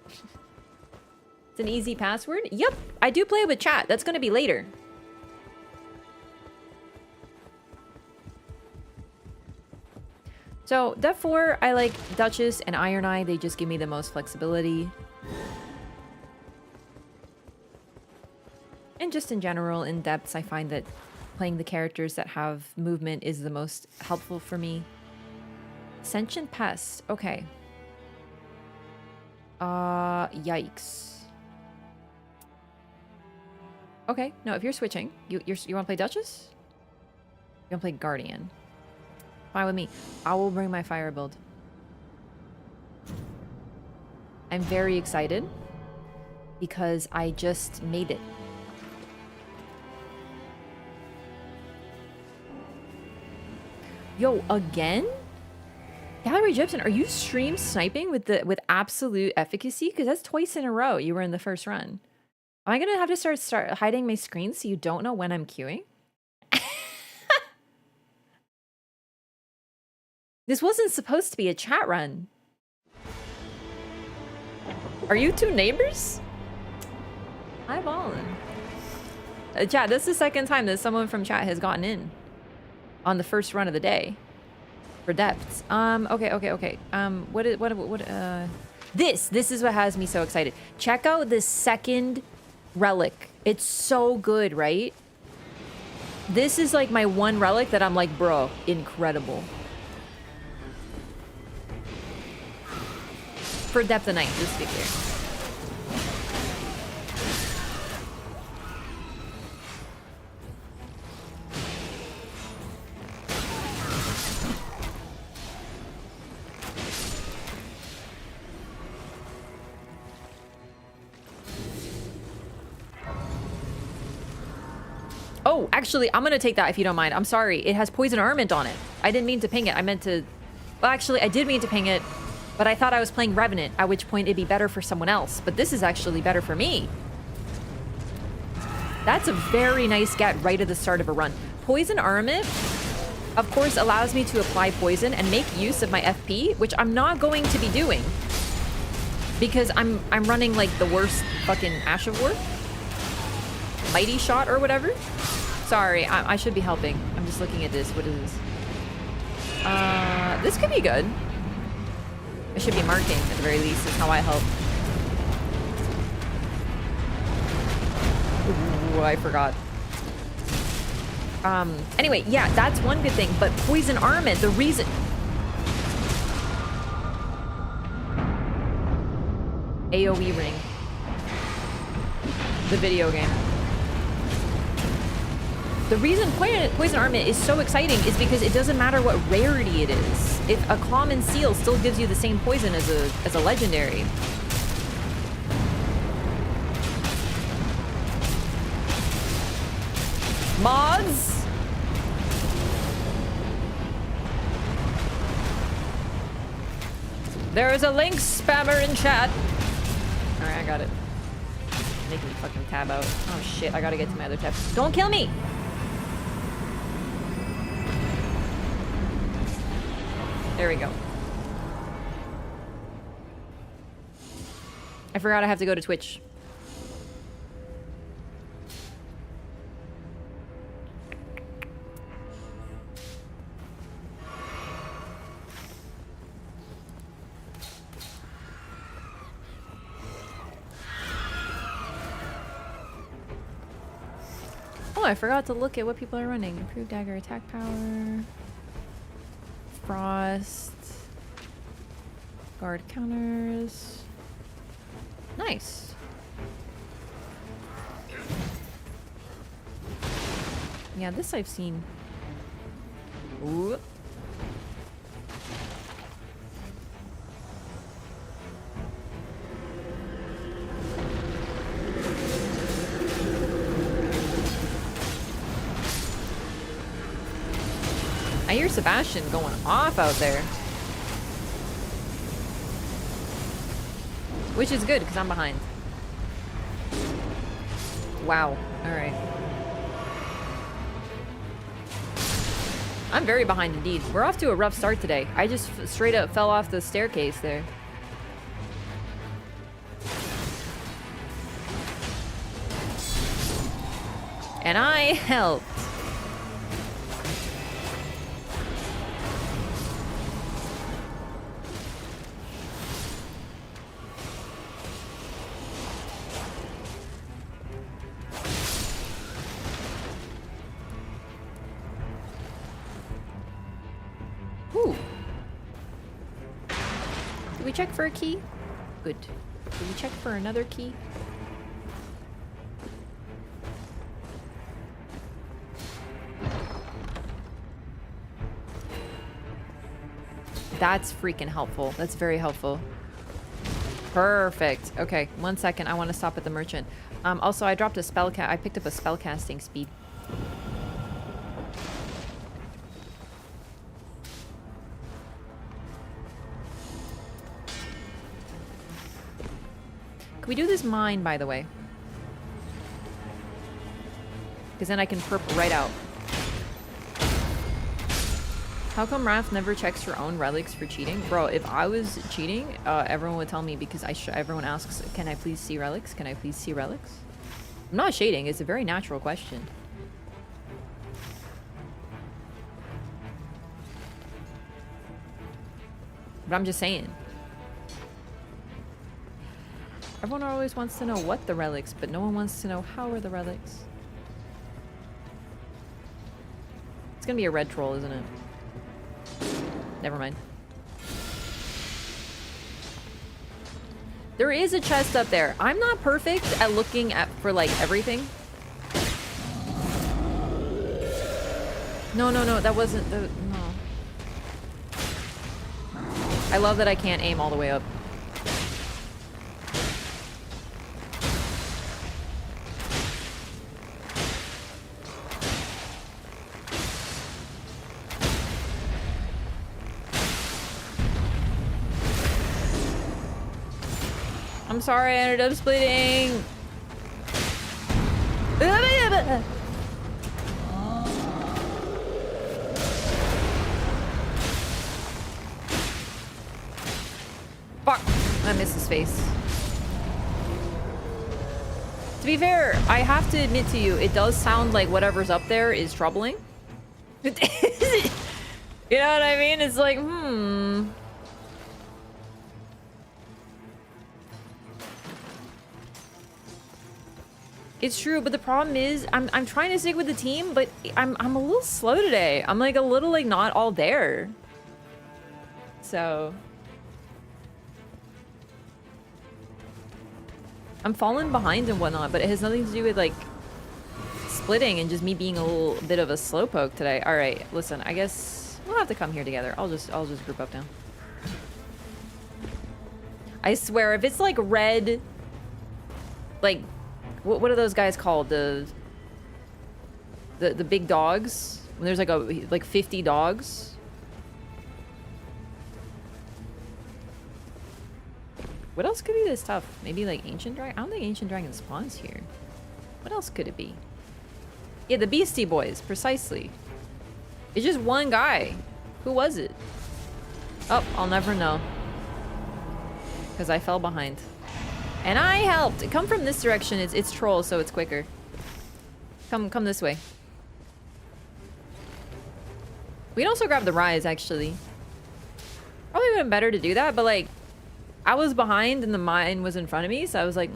It's an easy password? Yep, I do play with chat. That's going to be later. So, Depth 4, I like Duchess and Iron Eye. They just give me the most flexibility. And just in general, in depths, I find that playing the characters that have movement is the most helpful for me. Sentient Pest. Okay. Yikes. Okay, no, if you're switching, you want to play Duchess? You want to play Guardian? Fine with me. I will bring my fire build. I'm very excited because I just made it. Yo, again? Gallery Gypsum, are you stream sniping with absolute efficacy? Because that's twice in a row you were in the first run. Am I gonna have to start hiding my screen so you don't know when I'm queuing? This wasn't supposed to be a chat run. Are you two neighbors? Eyeballing. Chat, this is the second time that someone from chat has gotten in on the first run of the day for depths. Okay. This is what has me so excited. Check out the second relic. It's so good, right? This is like my one relic that I'm like, bro, incredible. For depth of night, just to be clear. Oh, actually, I'm gonna take that if you don't mind. I'm sorry. It has poison armament on it. I didn't mean to ping it. I meant to... Well, actually, I did mean to ping it, but I thought I was playing Revenant, at which point it'd be better for someone else. But this is actually better for me. That's a very nice get right at the start of a run. Poison armament, of course, allows me to apply poison and make use of my FP, which I'm not going to be doing. Because I'm running like the worst fucking Ash of War. Mighty Shot or whatever. Sorry, I should be helping. I'm just looking at this. What is this? This could be good. I should be marking at the very least, is how I help. Ooh, I forgot. Anyway, yeah, that's one good thing. But poison armament, the reason... AoE ring. The video game. The reason poison armament is so exciting is because it doesn't matter what rarity it is. If a common seal still gives you the same poison as a legendary. Mods? There is a link spammer in chat. Alright, I got it. Making me fucking tab out. Oh shit, I gotta get to my other tab. Don't kill me! There we go. I forgot I have to go to Twitch. Oh, I forgot to look at what people are running. Improved dagger attack power. Frost. Guard counters. Nice. Yeah, this I've seen. Ooh. I hear Sebastian going off out there. Which is good, because I'm behind. Wow. Alright. I'm very behind indeed. We're off to a rough start today. I just straight up fell off the staircase there. And I helped. Check for a key? Good. Did we check for another key? That's freaking helpful. That's very helpful. Perfect. Okay, 1 second. I want to stop at the merchant. Also, I dropped a spell I picked up a spell casting speed. We do this mine, by the way. Because then I can perp right out. How come Wraff never checks her own relics for cheating? Bro, if I was cheating, everyone would tell me because everyone asks, can I please see relics? Can I please see relics? I'm not shading. It's a very natural question. But I'm just saying. Everyone always wants to know what the relics, but no one wants to know how are the relics. It's gonna be a red troll, isn't it? Never mind. There is a chest up there. I'm not perfect at looking for like everything. No, that wasn't the... No. I love that I can't aim all the way up. I'm sorry, I ended up splitting. Fuck, I missed his face. To be fair, I have to admit to you, it does sound like whatever's up there is troubling. You know what I mean? It's like, It's true, but the problem is I'm trying to stick with the team, but I'm a little slow today. I'm like a little like not all there. So I'm falling behind and whatnot, but it has nothing to do with like splitting and just me being a little bit of a slowpoke today. All right, listen, I guess we'll have to come here together. I'll just group up now. I swear, if it's like red, like what are those guys called? The big dogs. When there's like 50 dogs. What else could be this tough? Maybe like Ancient Dragon? I don't think Ancient Dragon spawns here. What else could it be? Yeah, the Beastie Boys, precisely. It's just one guy. Who was it? Oh, I'll never know. Because I fell behind. And I helped! Come from this direction. It's troll, so it's quicker. Come this way. We can also grab the rise, actually. Probably would have been better to do that, but like, I was behind and the mine was in front of me, so I was like,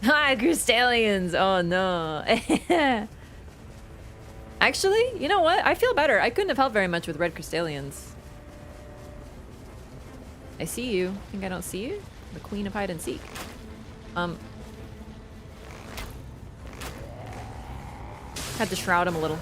Hi, Crystallians! Oh no. Actually, you know what? I feel better. I couldn't have helped very much with red Crystallians. I see you. Think I don't see you? The queen of hide and seek. Had to shroud him a little.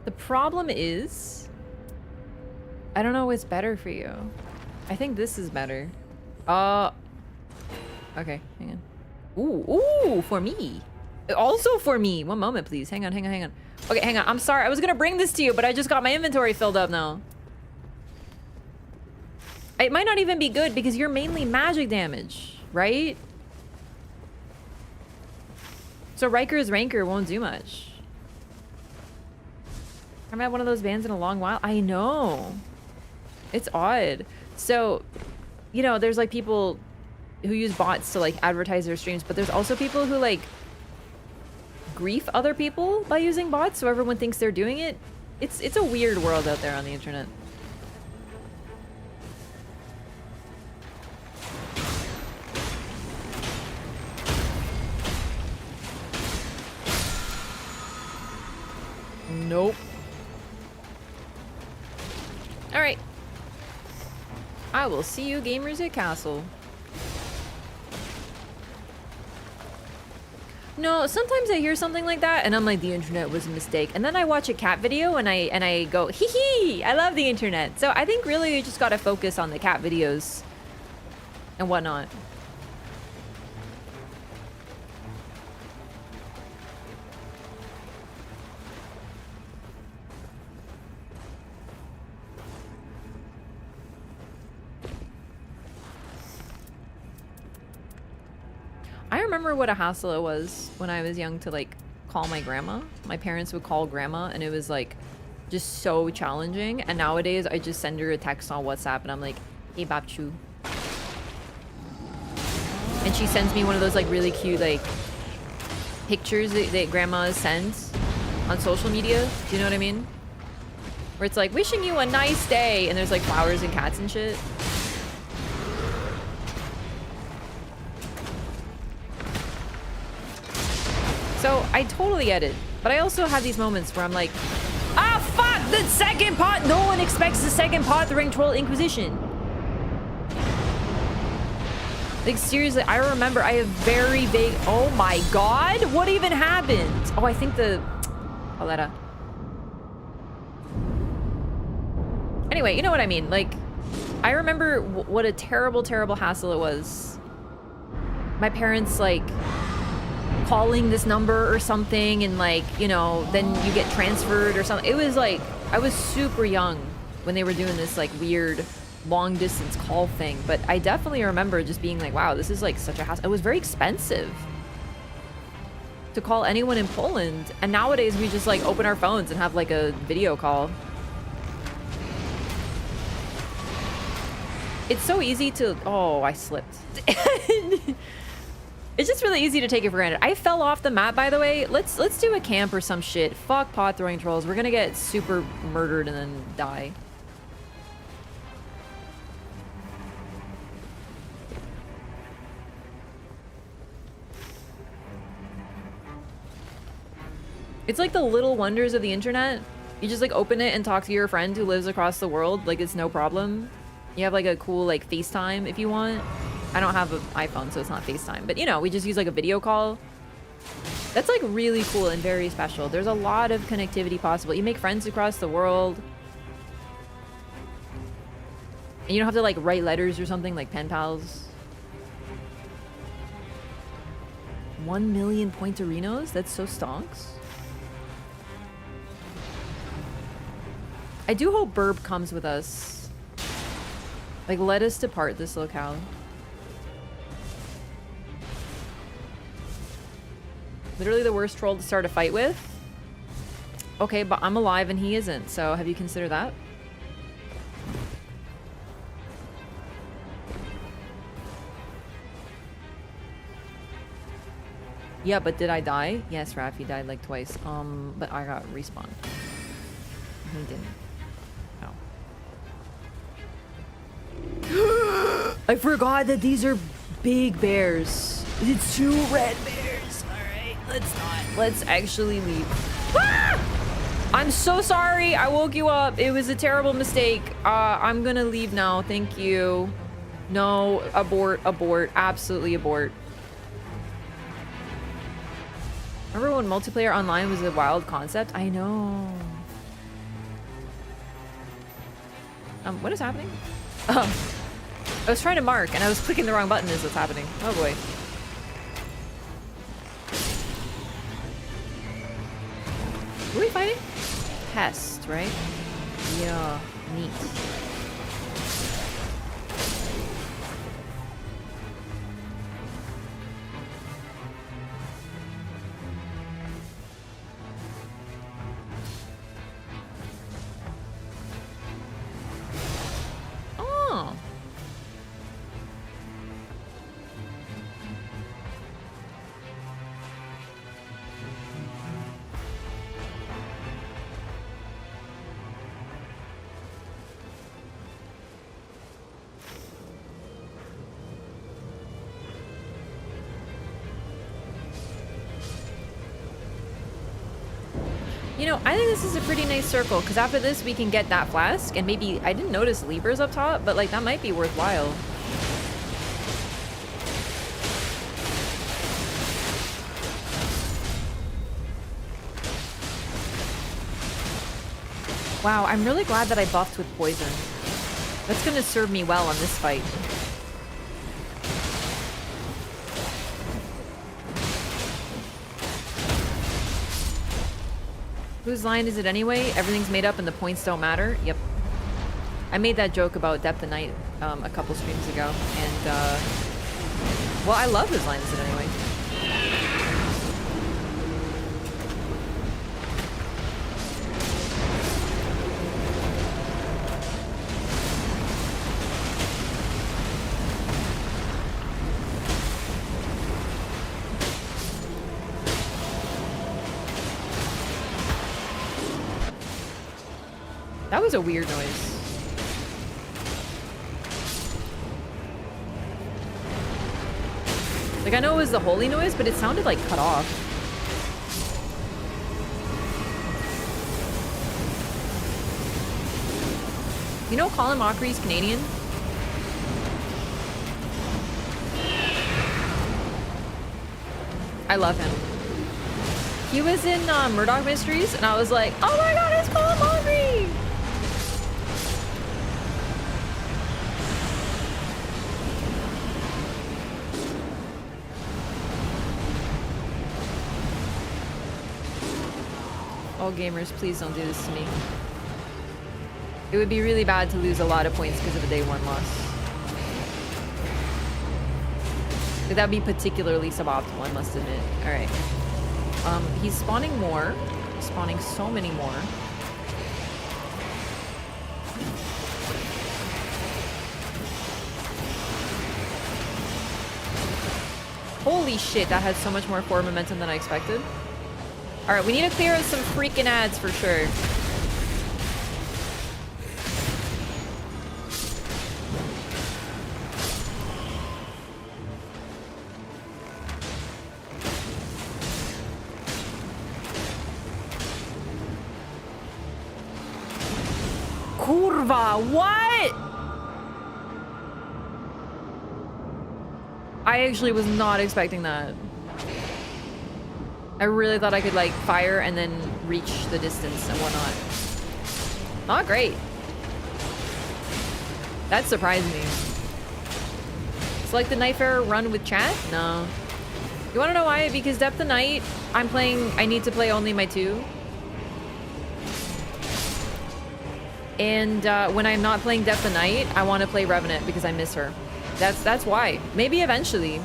The problem is, I don't know what's better for you. I think this is better. Okay, hang on. Ooh, for me. Also for me. One moment, please. Hang on. Okay, hang on. I'm sorry. I was gonna bring this to you, but I just got my inventory filled up now. It might not even be good because you're mainly magic damage, right? So Riker's Ranker won't do much. I haven't had one of those bands in a long while. I know. It's odd. So, you know, there's like people who use bots to like advertise their streams, but there's also people who like grief other people by using bots so everyone thinks they're doing it. It's a weird world out there on the internet. Nope. All right. I will see you gamers at castle. No, sometimes I hear something like that and I'm like, the internet was a mistake. And then I watch a cat video and I go, hee hee, I love the internet. So I think really you just gotta focus on the cat videos and whatnot. I remember what a hassle it was when I was young to like call my grandma. My parents would call grandma and it was like just so challenging. And nowadays I just send her a text on WhatsApp and I'm like, hey Babchu. And she sends me one of those like really cute like pictures that grandmas send on social media. Do you know what I mean? Where it's like, wishing you a nice day. And there's like flowers and cats and shit. So I totally get it, but I also have these moments where I'm like, ah, fuck, the second pot. No one expects the second pot during Troll Inquisition. Like seriously, I remember I have very vague, oh my God, what even happened? Oh, I think the Loretta. Anyway, you know what I mean? Like, I remember what a terrible, terrible hassle it was. My parents like, calling this number or something and like, you know, then you get transferred or something. It was like, I was super young when they were doing this like weird long distance call thing, but I definitely remember just being like, wow, this is like such a hassle. It was very expensive to call anyone in Poland, and nowadays we just like open our phones and have like a video call. It's so easy to, oh, I slipped. It's just really easy to take it for granted. I fell off the map, by the way. Let's do a camp or some shit. Fuck pot throwing trolls. We're gonna get super murdered and then die. It's like the little wonders of the internet. You just like open it and talk to your friend who lives across the world. Like it's no problem. You have like a cool like FaceTime if you want. I don't have an iPhone, so it's not FaceTime. But you know, we just use like a video call. That's like really cool and very special. There's a lot of connectivity possible. You make friends across the world. And you don't have to like write letters or something like pen pals. 1 million pointerinos? That's so stonks. I do hope Burb comes with us. Like, let us depart this locale. Literally the worst troll to start a fight with. Okay, but I'm alive and he isn't, so have you considered that? Yeah, but did I die? Yes, Wraff, you died like twice. But I got respawned. He didn't. Oh. I forgot that these are big bears. It's 2 red bears. Alright, let's not. Let's actually leave. Ah! I'm so sorry. I woke you up. It was a terrible mistake. I'm gonna leave now. Thank you. No, abort, abort. Absolutely abort. Remember when multiplayer online was a wild concept? I know. What is happening? I was trying to mark and I was clicking the wrong button is what's happening. Oh boy. Who are we fighting? Pest, right? Yeah, neat. Oh. You know, I think this is a pretty nice circle, because after this we can get that flask, and maybe, I didn't notice levers up top, but like that might be worthwhile. Wow, I'm really glad that I buffed with poison. That's gonna serve me well on this fight. Whose line is it anyway? Everything's made up and the points don't matter? Yep. I made that joke about Depth of Night a couple streams ago, and well, I love whose line is it anyway. That was a weird noise. Like, I know it was the holy noise, but it sounded like cut off. You know Colin Mockery's Canadian? I love him. He was in Murdoch Mysteries, and I was like, oh my god, it's Colin Mockery! Oh, gamers, please don't do this to me. It would be really bad to lose a lot of points because of a day 1 loss. Like, that'd be particularly suboptimal, I must admit. Alright. He's spawning more. He's spawning so many more. Holy shit, that had so much more forward momentum than I expected. Alright, we need to clear out some freaking ads for sure. Kurva, what? I actually was not expecting that. I really thought I could like fire and then reach the distance and whatnot. Not great. That surprised me. Select the Night Farer run with chat? No. You wanna know why? Because Depth of Night, I need to play only my 2. And when I'm not playing Depth of Night, I want to play Revenant because I miss her. That's why. Maybe eventually.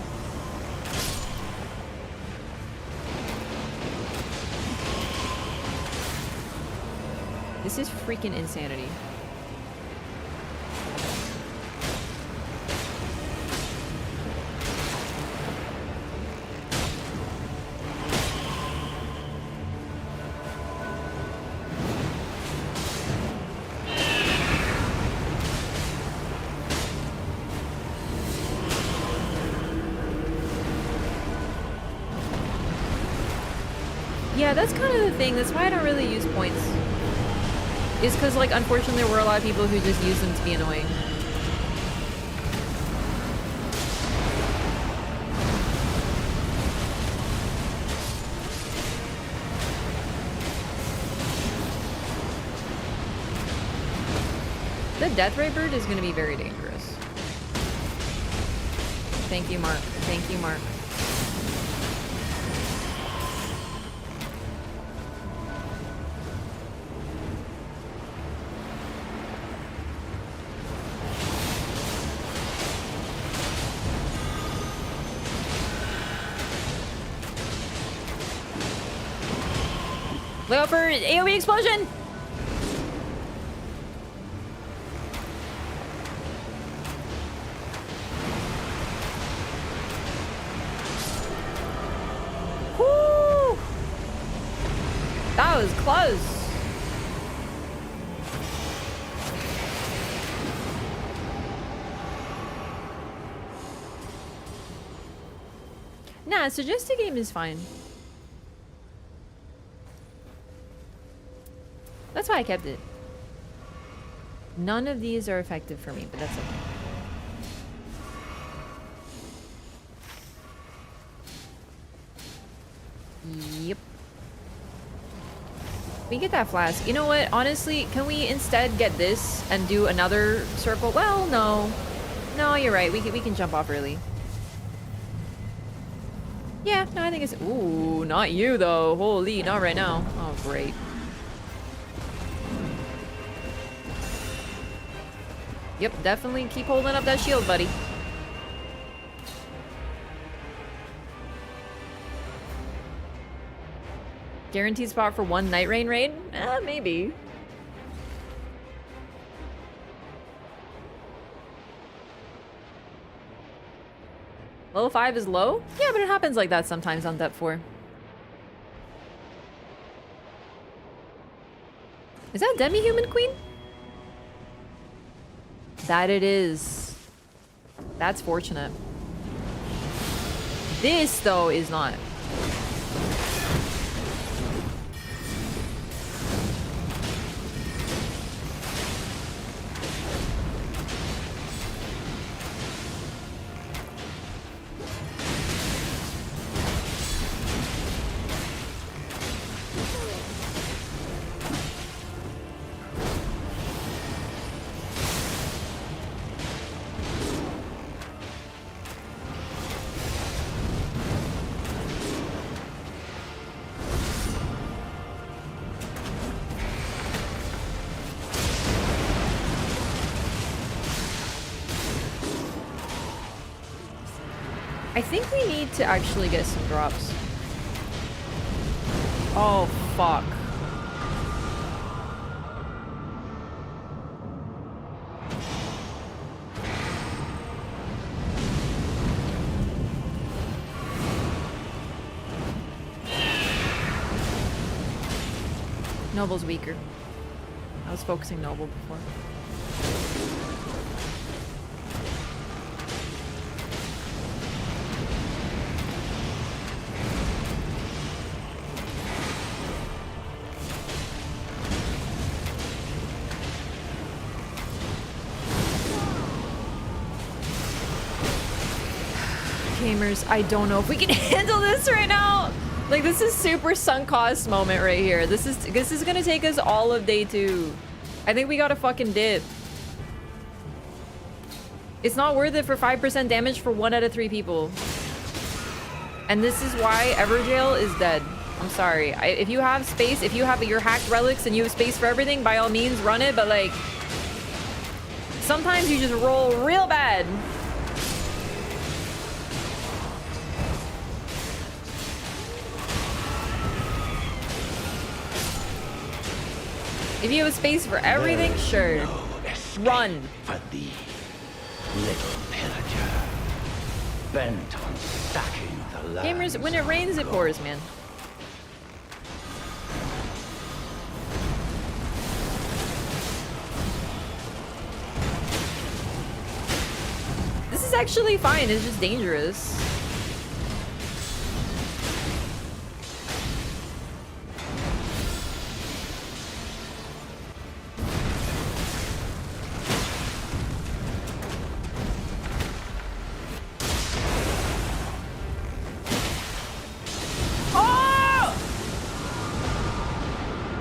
This is freaking insanity. Yeah, that's kind of the thing. That's why I don't really use points. Is because, like, unfortunately, there were a lot of people who just use them to be annoying. The Death Ray Bird is going to be very dangerous. Thank you, Mark. Thank you, Mark. Look out for AoE explosion! Whoo! That was close. Nah, suggested game is fine. That's why I kept it. None of these are effective for me, but that's okay. Yep. We get that flask. You know what? Honestly, can we instead get this and do another circle? Well, no. No, you're right. We can jump off early. Yeah, no, I think it's... Ooh, not you, though. Holy, not right now. Oh, great. Yep, definitely keep holding up that shield, buddy. Guaranteed spot for one Nightreign raid? Maybe. Level 5 is low? Yeah, but it happens like that sometimes on Depth 4. Is that Demi-Human Queen? That it is. That's fortunate. This, though, is not. I think we need to actually get some drops. Oh, fuck. Noble's weaker. I was focusing Noble before. gamers, I don't know if we can handle this right now. Like, this is super sunk cost moment right here. This is gonna take us all of day 2. I think we gotta fucking dip. It's not worth it for 5% damage for 1 out of 3 people. And this is why Everjail is dead. I'm sorry. If you have space, if you have your hacked relics and you have space for everything, by all means run it, but like, sometimes you just roll real bad. If you have space for everything, sure. Run. For thee, little pillager, bent on stacking the land. Gamers, when it rains, it pours, man. This is actually fine. It's just dangerous.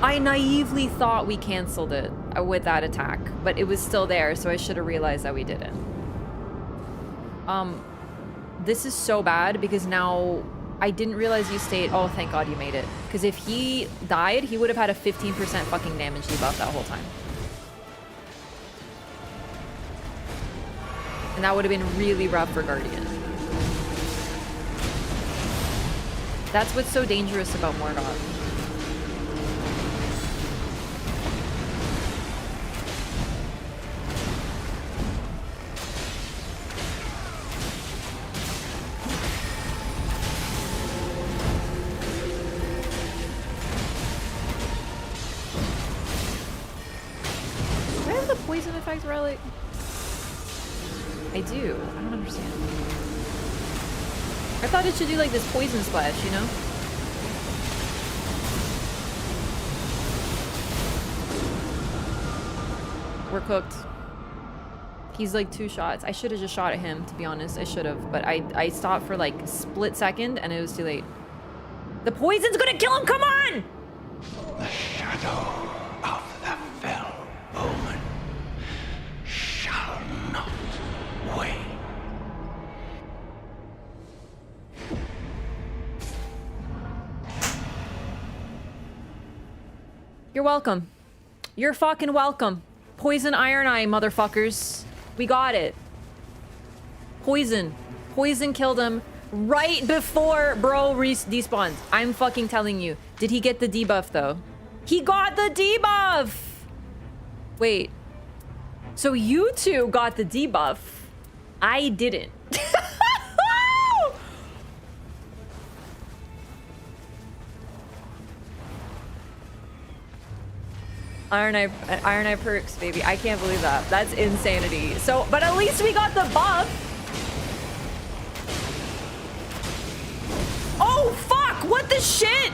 I naively thought we canceled it with that attack, but it was still there, so I should have realized that we didn't. This is so bad because now I didn't realize you stayed. Oh, thank God you made it. Because if he died, he would have had a 15% fucking damage debuff that whole time. And that would have been really rough for Guardian. That's what's so dangerous about Morgoth. Poison effect relic? I do. I don't understand. I thought it should do like this poison splash, you know? We're cooked. He's like 2 shots. I should have just shot at him, to be honest. I should have, but I stopped for like a split second and it was too late. The poison's gonna kill him! Come on! The shadow of the fell omen shall not wane. You're welcome. You're fucking welcome. Poison Iron Eye, motherfuckers. We got it. Poison. Poison killed him right before bro despawned. I'm fucking telling you. Did he get the debuff though? He got the debuff! Wait. So you two got the debuff. I didn't. Iron Eye perks, baby. I can't believe that. That's insanity. So, but at least we got the buff. Oh, fuck! What the shit?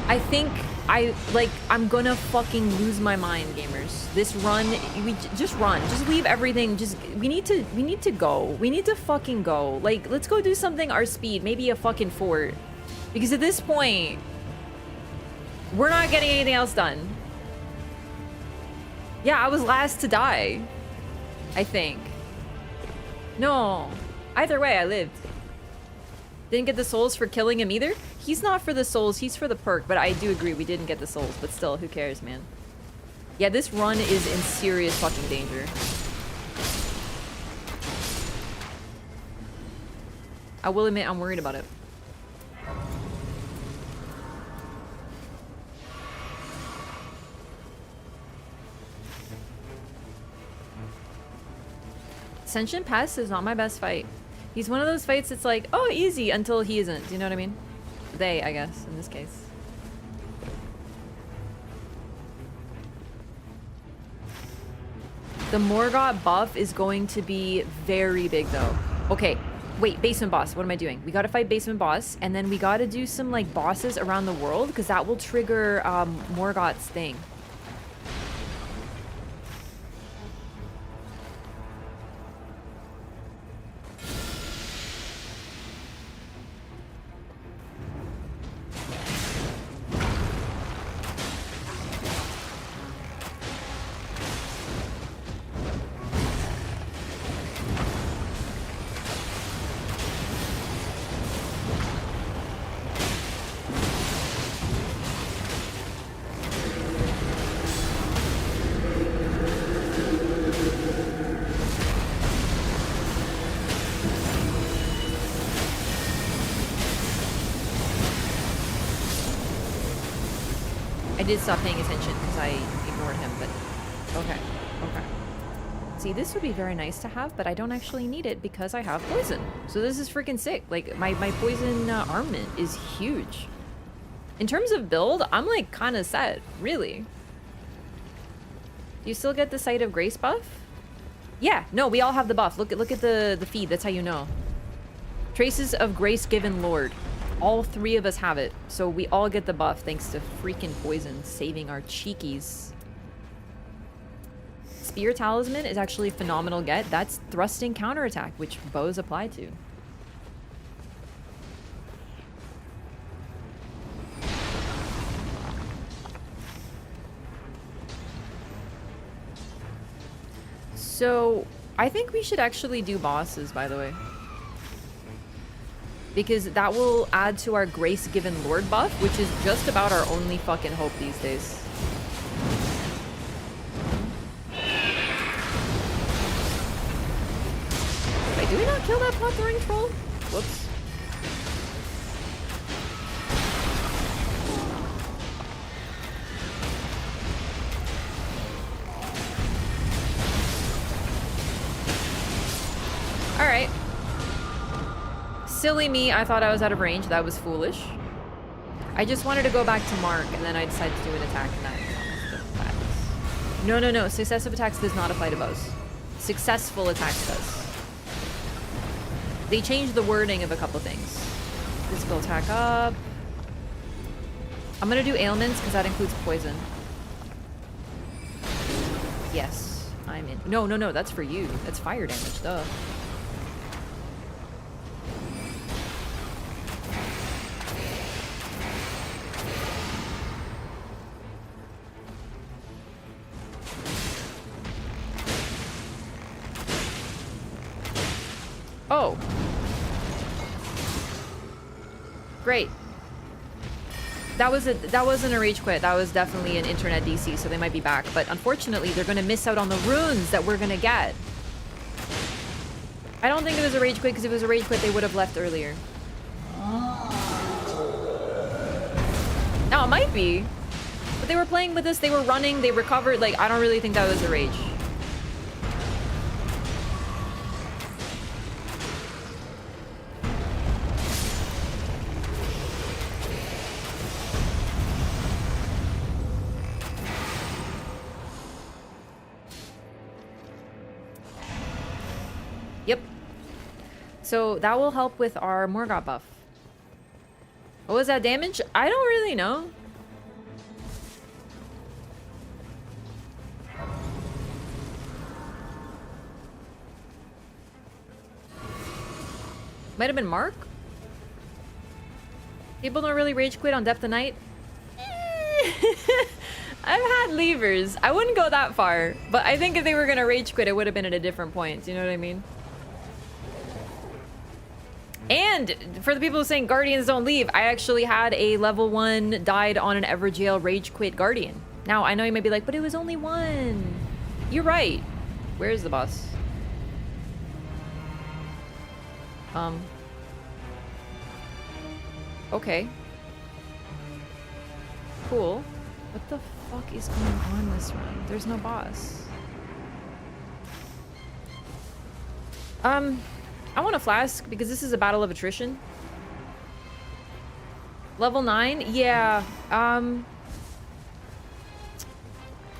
I think I'm gonna fucking lose my mind, gamers. This run, just run. Just leave everything. We need to go. We need to fucking go. Like, let's go do something our speed. Maybe a fucking fort. Because at this point, we're not getting anything else done. Yeah, I was last to die. I think. No. Either way, I lived. Didn't get the souls for killing him either? He's not for the souls, he's for the perk. But I do agree, we didn't get the souls. But still, who cares, man? Yeah, this run is in serious fucking danger. I will admit, I'm worried about it. Sentient Pest is not my best fight. He's one of those fights that's like, oh, easy, until he isn't. Do you know what I mean? They, I guess, in this case. The Morgoth buff is going to be very big, though. Okay, wait, basement boss. What am I doing? We gotta fight basement boss, and then we gotta do some, like, bosses around the world, because that will trigger Morgoth's thing. I did stop paying attention because I ignored him, but okay. Okay. See, this would be very nice to have, but I don't actually need it because I have poison. So this is freaking sick. Like, my poison armament is huge. In terms of build, I'm like kind of set, really. Do you still get the Sight of Grace buff? Yeah, no, we all have the buff. Look at the feed, that's how you know. Traces of Grace given Lord. All 3 of us have it. So we all get the buff thanks to freaking poison saving our cheekies. Spear Talisman is actually a phenomenal get. That's thrusting counterattack, which bows apply to. So, I think we should actually do bosses, by the way. Because that will add to our Grace Given Lord buff, which is just about our only fucking hope these days. Wait, did we not kill that plot throwing troll? Whoops. Alright. Silly me, I thought I was out of range. That was foolish. I just wanted to go back to Mark, and then I decided to do an attack, and that No. Successive attacks does not apply to bows. Successful attacks does. They changed the wording of a couple things. Physical attack up. I'm gonna do ailments, because that includes poison. Yes, I'm in. No, that's for you. That's fire damage, duh. Oh. Great. That wasn't a rage quit. That was definitely an internet DC, so they might be back. But unfortunately, they're gonna miss out on the runes that we're gonna get. I don't think it was a rage quit, because if it was a rage quit, they would have left earlier. No, it might be. But they were playing with us, they were running, they recovered. Like, I don't really think that was a rage. Yep. So that will help with our Morgott buff. What was that damage? I don't really know. Might have been Mark? People don't really rage quit on Depth of Night? I've had levers. I wouldn't go that far. But I think if they were going to rage quit, it would have been at a different point. You know what I mean? And for the people who are saying Guardians don't leave, I actually had a level 1 died on an Everjail rage quit Guardian. Now, I know you may be like, but it was only 1. You're right. Where is the boss? Okay. Cool. What the fuck is going on this run? There's no boss. I want a flask because this is a battle of attrition. Level 9? Yeah.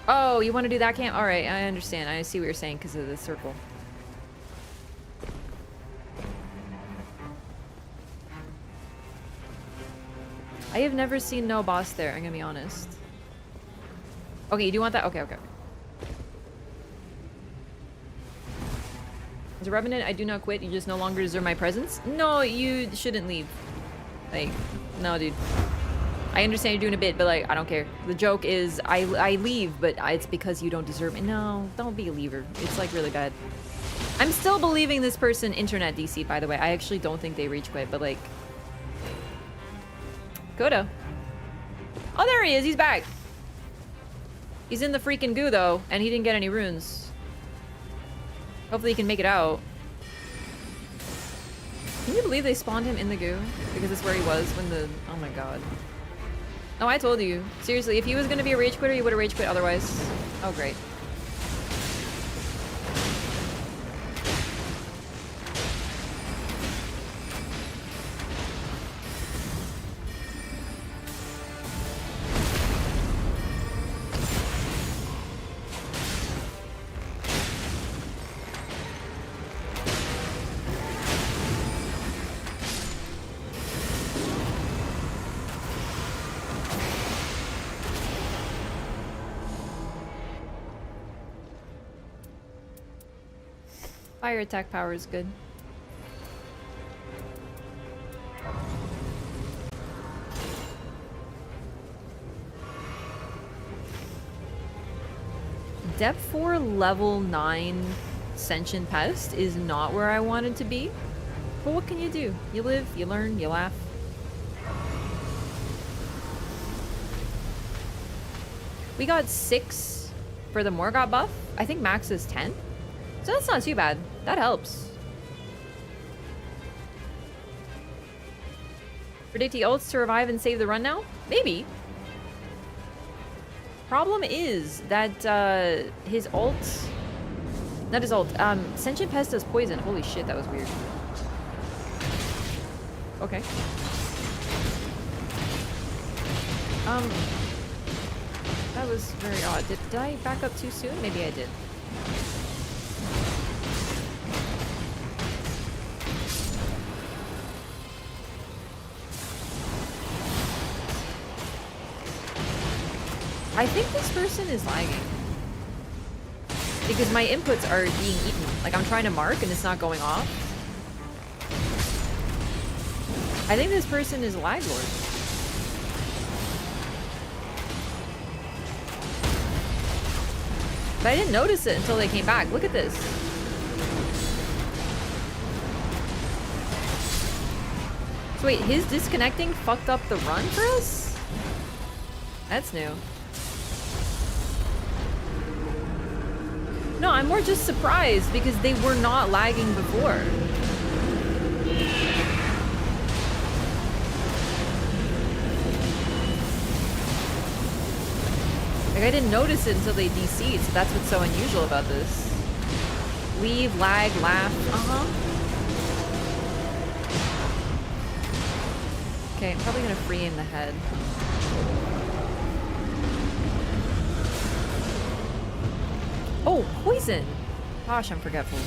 Oh, you want to do that camp? Alright, I understand. I see what you're saying because of the circle. I have never seen no boss there, I'm gonna be honest. Okay, you do want that? Okay. As a Revenant, I do not quit. You just no longer deserve my presence. No, you shouldn't leave. Like, no, dude. I understand you're doing a bit, but like, I don't care. The joke is, I leave, but it's because you don't deserve me. No, don't be a leaver. It's like really bad. I'm still believing this person internet DC'd, by the way. I actually don't think they rage quit, but like... Coulda. Oh, there he is. He's back. He's in the freaking goo, though, and he didn't get any runes. Hopefully he can make it out. Can you believe they spawned him in the goo? Because it's where he was when the... Oh my god. No, I told you. Seriously, if he was gonna be a rage quitter, he would have rage quit otherwise. Oh, great. Fire attack power is good. Depth 4 level 9 Sentient Pest is not where I wanted to be. But what can you do? You live, you learn, you laugh. We got 6 for the Morgott buff. I think max is 10. So that's not too bad. That helps. Predict he ults to revive and save the run now? Maybe. Problem is that his ult... Not his ult. Sentient Pest does poison. Holy shit, that was weird. Okay. That was very odd. Did I back up too soon? Maybe I did. I think this person is lagging. Because my inputs are being eaten. Like, I'm trying to mark and it's not going off. I think this person is a lag lord. But I didn't notice it until they came back. Look at this. So wait, his disconnecting fucked up the run for us? That's new. No, I'm more just surprised because they were not lagging before. Like, I didn't notice it until they DC'd, so that's what's so unusual about this. Leave, lag, laugh. Okay, I'm probably gonna free aim the head. Oh, poison! Gosh, I'm forgetful.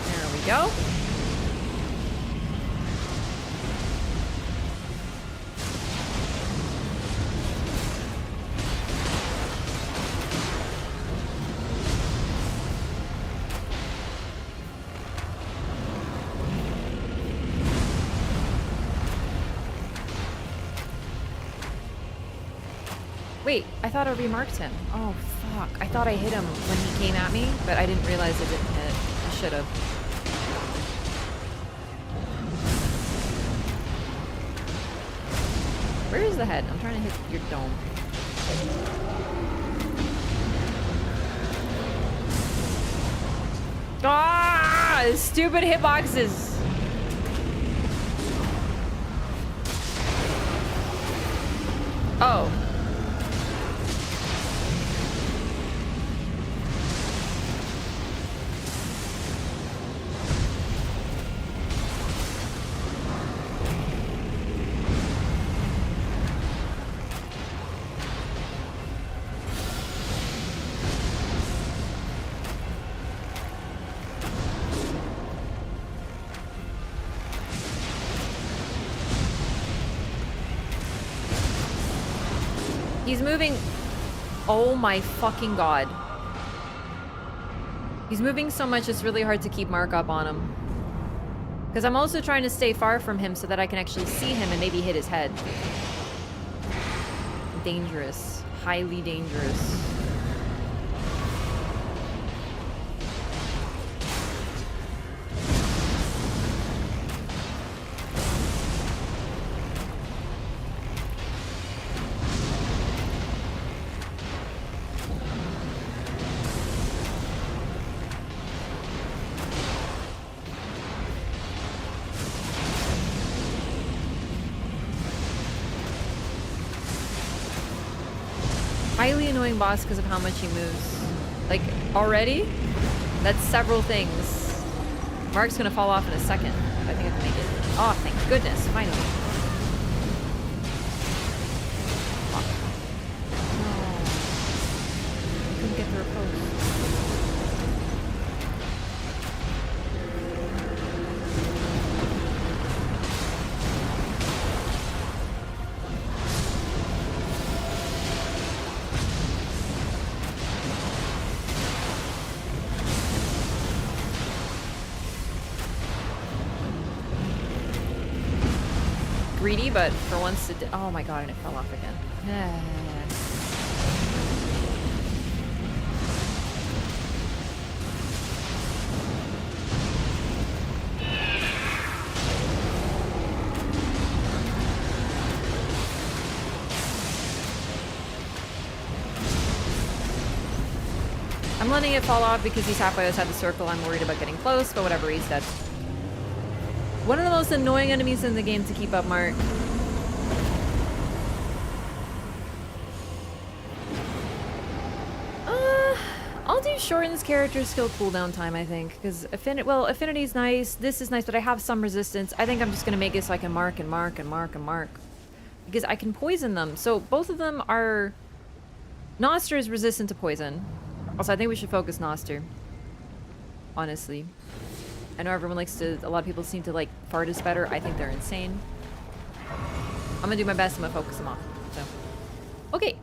There we go. Wait, I thought I remarked him. Oh, fuck. I thought I hit him when he came at me, but I didn't realize I didn't hit. I should have. Where is the head? I'm trying to hit your dome. Ah! Stupid hitboxes! Oh. He's moving. Oh my fucking god. He's moving so much, it's really hard to keep mark up on him. Because I'm also trying to stay far from him so that I can actually see him and maybe hit his head. Dangerous. Highly dangerous. Highly annoying boss because of how much he moves. Like, already? That's several things. Mark's gonna fall off in a second. I think I can make it. Oh, thank goodness, finally. Oh. No. I couldn't get through a post. Greedy, but for once it did. Oh my god, and it fell off again. I'm letting it fall off because he's halfway outside the circle. I'm worried about getting close, but whatever, he's dead. One of the most annoying enemies in the game to keep up, Mark. I'll do shortens character skill cooldown time, I think. Because Affinity's nice, this is nice, but I have some resistance. I think I'm just going to make it so I can mark and mark and mark and mark. Because I can poison them. So both of them are... Noster is resistant to poison. Also, I think we should focus Noster. Honestly. I know everyone likes to, a lot of people seem to like Fartis better. I think they're insane. I'm gonna do my best. I'm gonna focus them off. So, okay.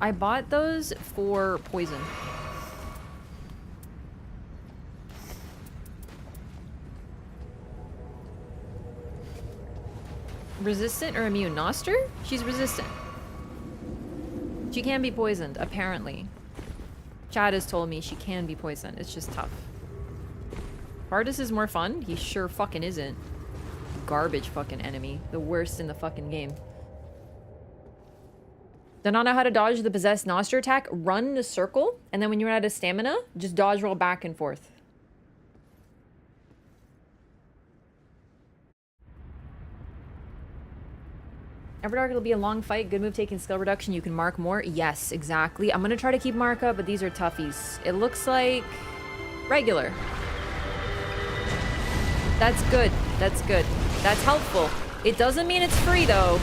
I bought those for poison. Resistant or immune? Noster? She's resistant. She can be poisoned, apparently. Chad has told me she can be poisoned. It's just tough. Fartis is more fun? He sure fucking isn't. Garbage fucking enemy. The worst in the fucking game. Do not know how to dodge the possessed Noster attack? Run the circle, and then when you're out of stamina, just dodge roll back and forth. Everdark, it'll be a long fight. Good move taking skill reduction. You can mark more. Yes, exactly. I'm going to try to keep mark up, but these are toughies. It looks like regular. That's good. That's good. That's helpful. It doesn't mean it's free, though.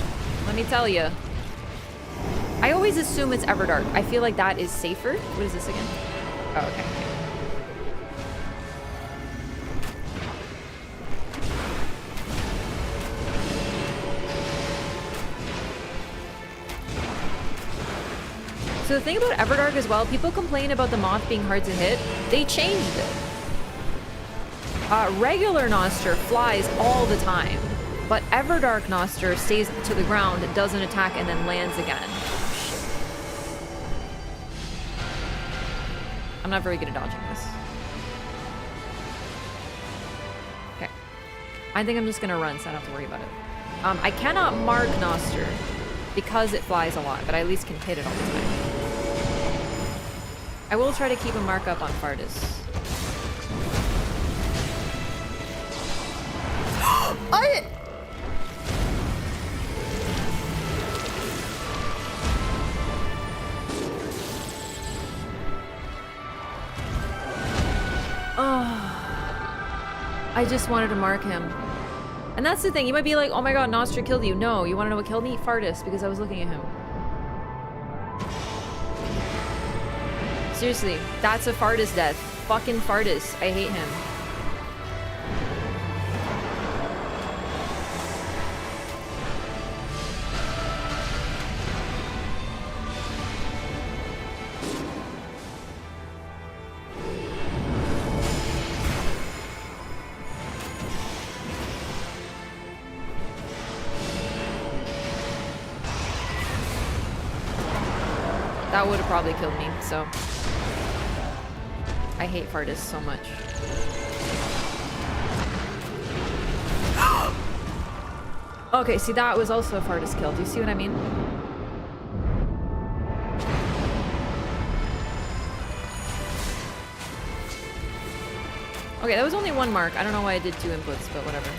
Let me tell you. I always assume it's Everdark. I feel like that is safer. What is this again? Oh, okay. So the thing about Everdark as well, people complain about the moth being hard to hit. They changed it. Regular Noster flies all the time, but Everdark Noster stays to the ground, doesn't attack, and then lands again. I'm not very good at dodging this. Okay. I think I'm just gonna run, so I don't have to worry about it. I cannot mark Noster because it flies a lot, but I at least can hit it all the time. I will try to keep a mark up on Fartis. I just wanted to mark him. And that's the thing. You might be like, oh my god, Nostra killed you. No, you want to know what killed me? Fartis, because I was looking at him. Seriously, that's a Fartis death. Fucking Fartis. I hate him. That would have probably killed me, so... I hate Fartis so much. Okay, see, that was also a Fartis kill. Do you see what I mean? Okay, that was only one mark. I don't know why I did 2 inputs, but whatever.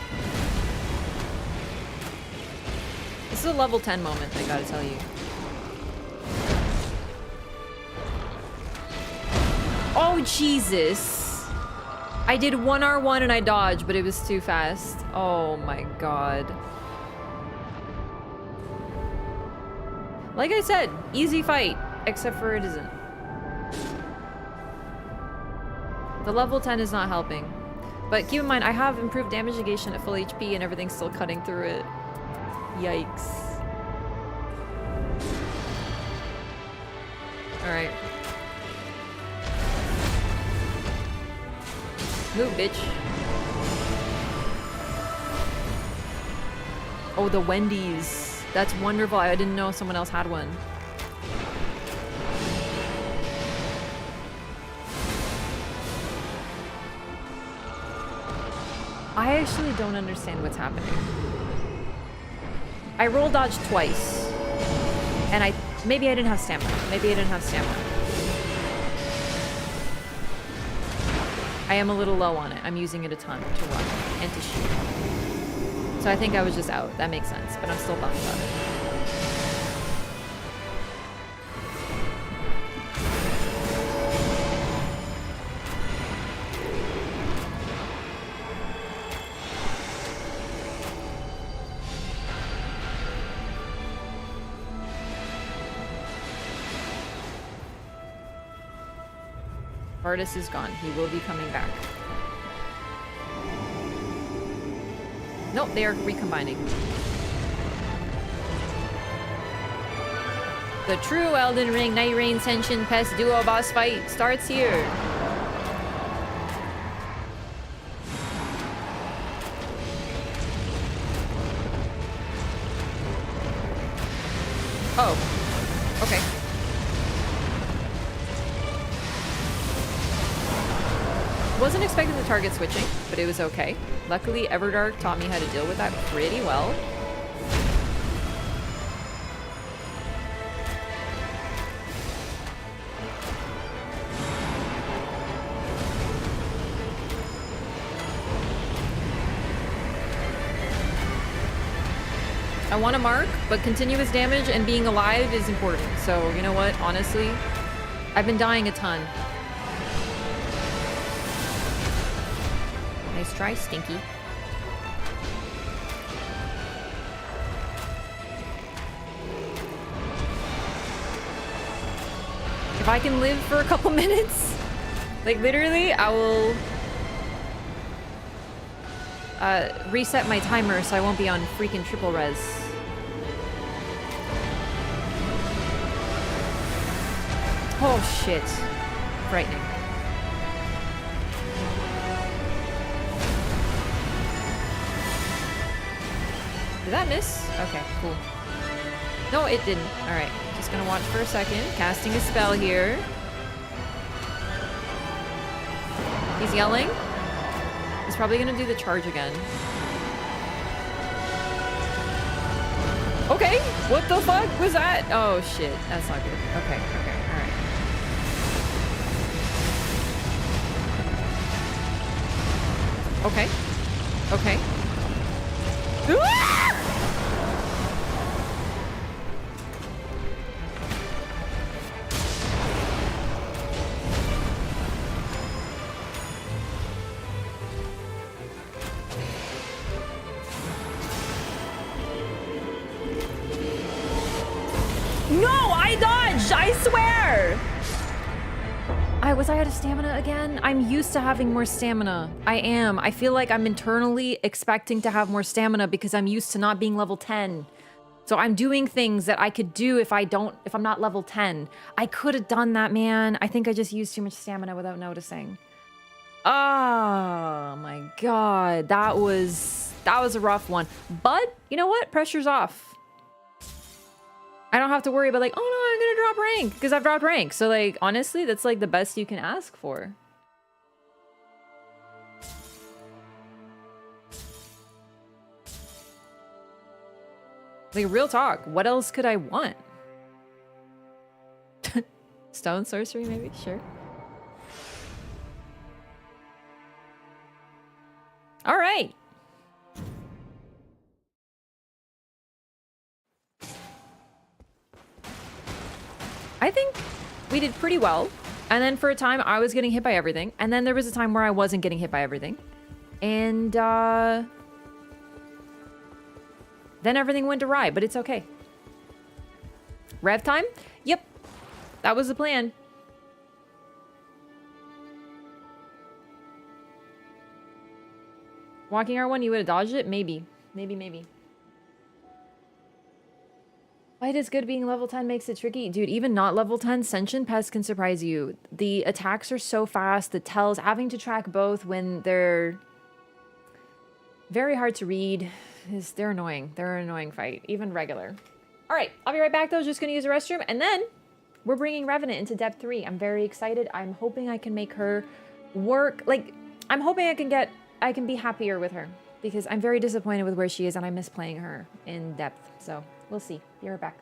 This is a level 10 moment, I gotta tell you. Oh, Jesus. I did 1 R1 and I dodged, but it was too fast. Oh my god. Like I said, easy fight, except for it isn't. The level 10 is not helping. But keep in mind, I have improved damage negation at full HP and everything's still cutting through it. Yikes. Alright. Move, bitch. Oh, the Wendy's. That's wonderful. I didn't know someone else had one. I actually don't understand what's happening. I roll dodged twice. And maybe I didn't have stamina. Maybe I didn't have stamina. I am a little low on it. I'm using it a ton to run and to shoot. So I think I was just out. That makes sense, but I'm still bummed about it. Artist is gone. He will be coming back. Nope, they are recombining. The true Elden Ring Nightreign Sentient Pest duo boss fight starts here. Oh, okay. Wasn't expecting the target switching, but it was okay. Luckily, Everdark taught me how to deal with that pretty well. I want to mark, but continuous damage and being alive is important. So, you know what? Honestly, I've been dying a ton. Nice try, Stinky. If I can live for a couple minutes, like literally, I will reset my timer so I won't be on freaking triple res. Oh shit. Frightening. Did that miss? Okay, cool. No, it didn't. Alright, just gonna watch for a second. Casting a spell here. He's yelling. He's probably gonna do the charge again. Okay, what the fuck was that? Oh shit, that's not good. Okay, alright. Okay. Okay. No, I dodged! I swear! Was I out of stamina again? I'm used to having more stamina. I am. I feel like I'm internally expecting to have more stamina because I'm used to not being level 10. So I'm doing things that I could do if I'm not level 10. I could have done that, man. I think I just used too much stamina without noticing. Oh my god. That was a rough one. But you know what? Pressure's off. I don't have to worry about like, oh no, I'm gonna drop rank because I've dropped rank. So like, honestly, that's like the best you can ask for. Like, real talk, what else could I want? Stone sorcery, maybe? Sure. All right. I think we did pretty well. And then for a time, I was getting hit by everything. And then there was a time where I wasn't getting hit by everything. And then everything went awry, but it's okay. Rev time? Yep. That was the plan. Walking R1, you would have dodged it? Maybe. Maybe. Why does good being level 10 makes it tricky? Dude, even not level 10, Sentient Pest can surprise you. The attacks are so fast, the tells, having to track both when they're very hard to read. They're annoying. They're an annoying fight, even regular. All right, I'll be right back though. Just gonna use the restroom. And then we're bringing Revenant into depth 3. I'm very excited. I'm hoping I can make her work. Like, I'm hoping I can be happier with her because I'm very disappointed with where she is and I miss playing her in depth. So we'll see. Be right back.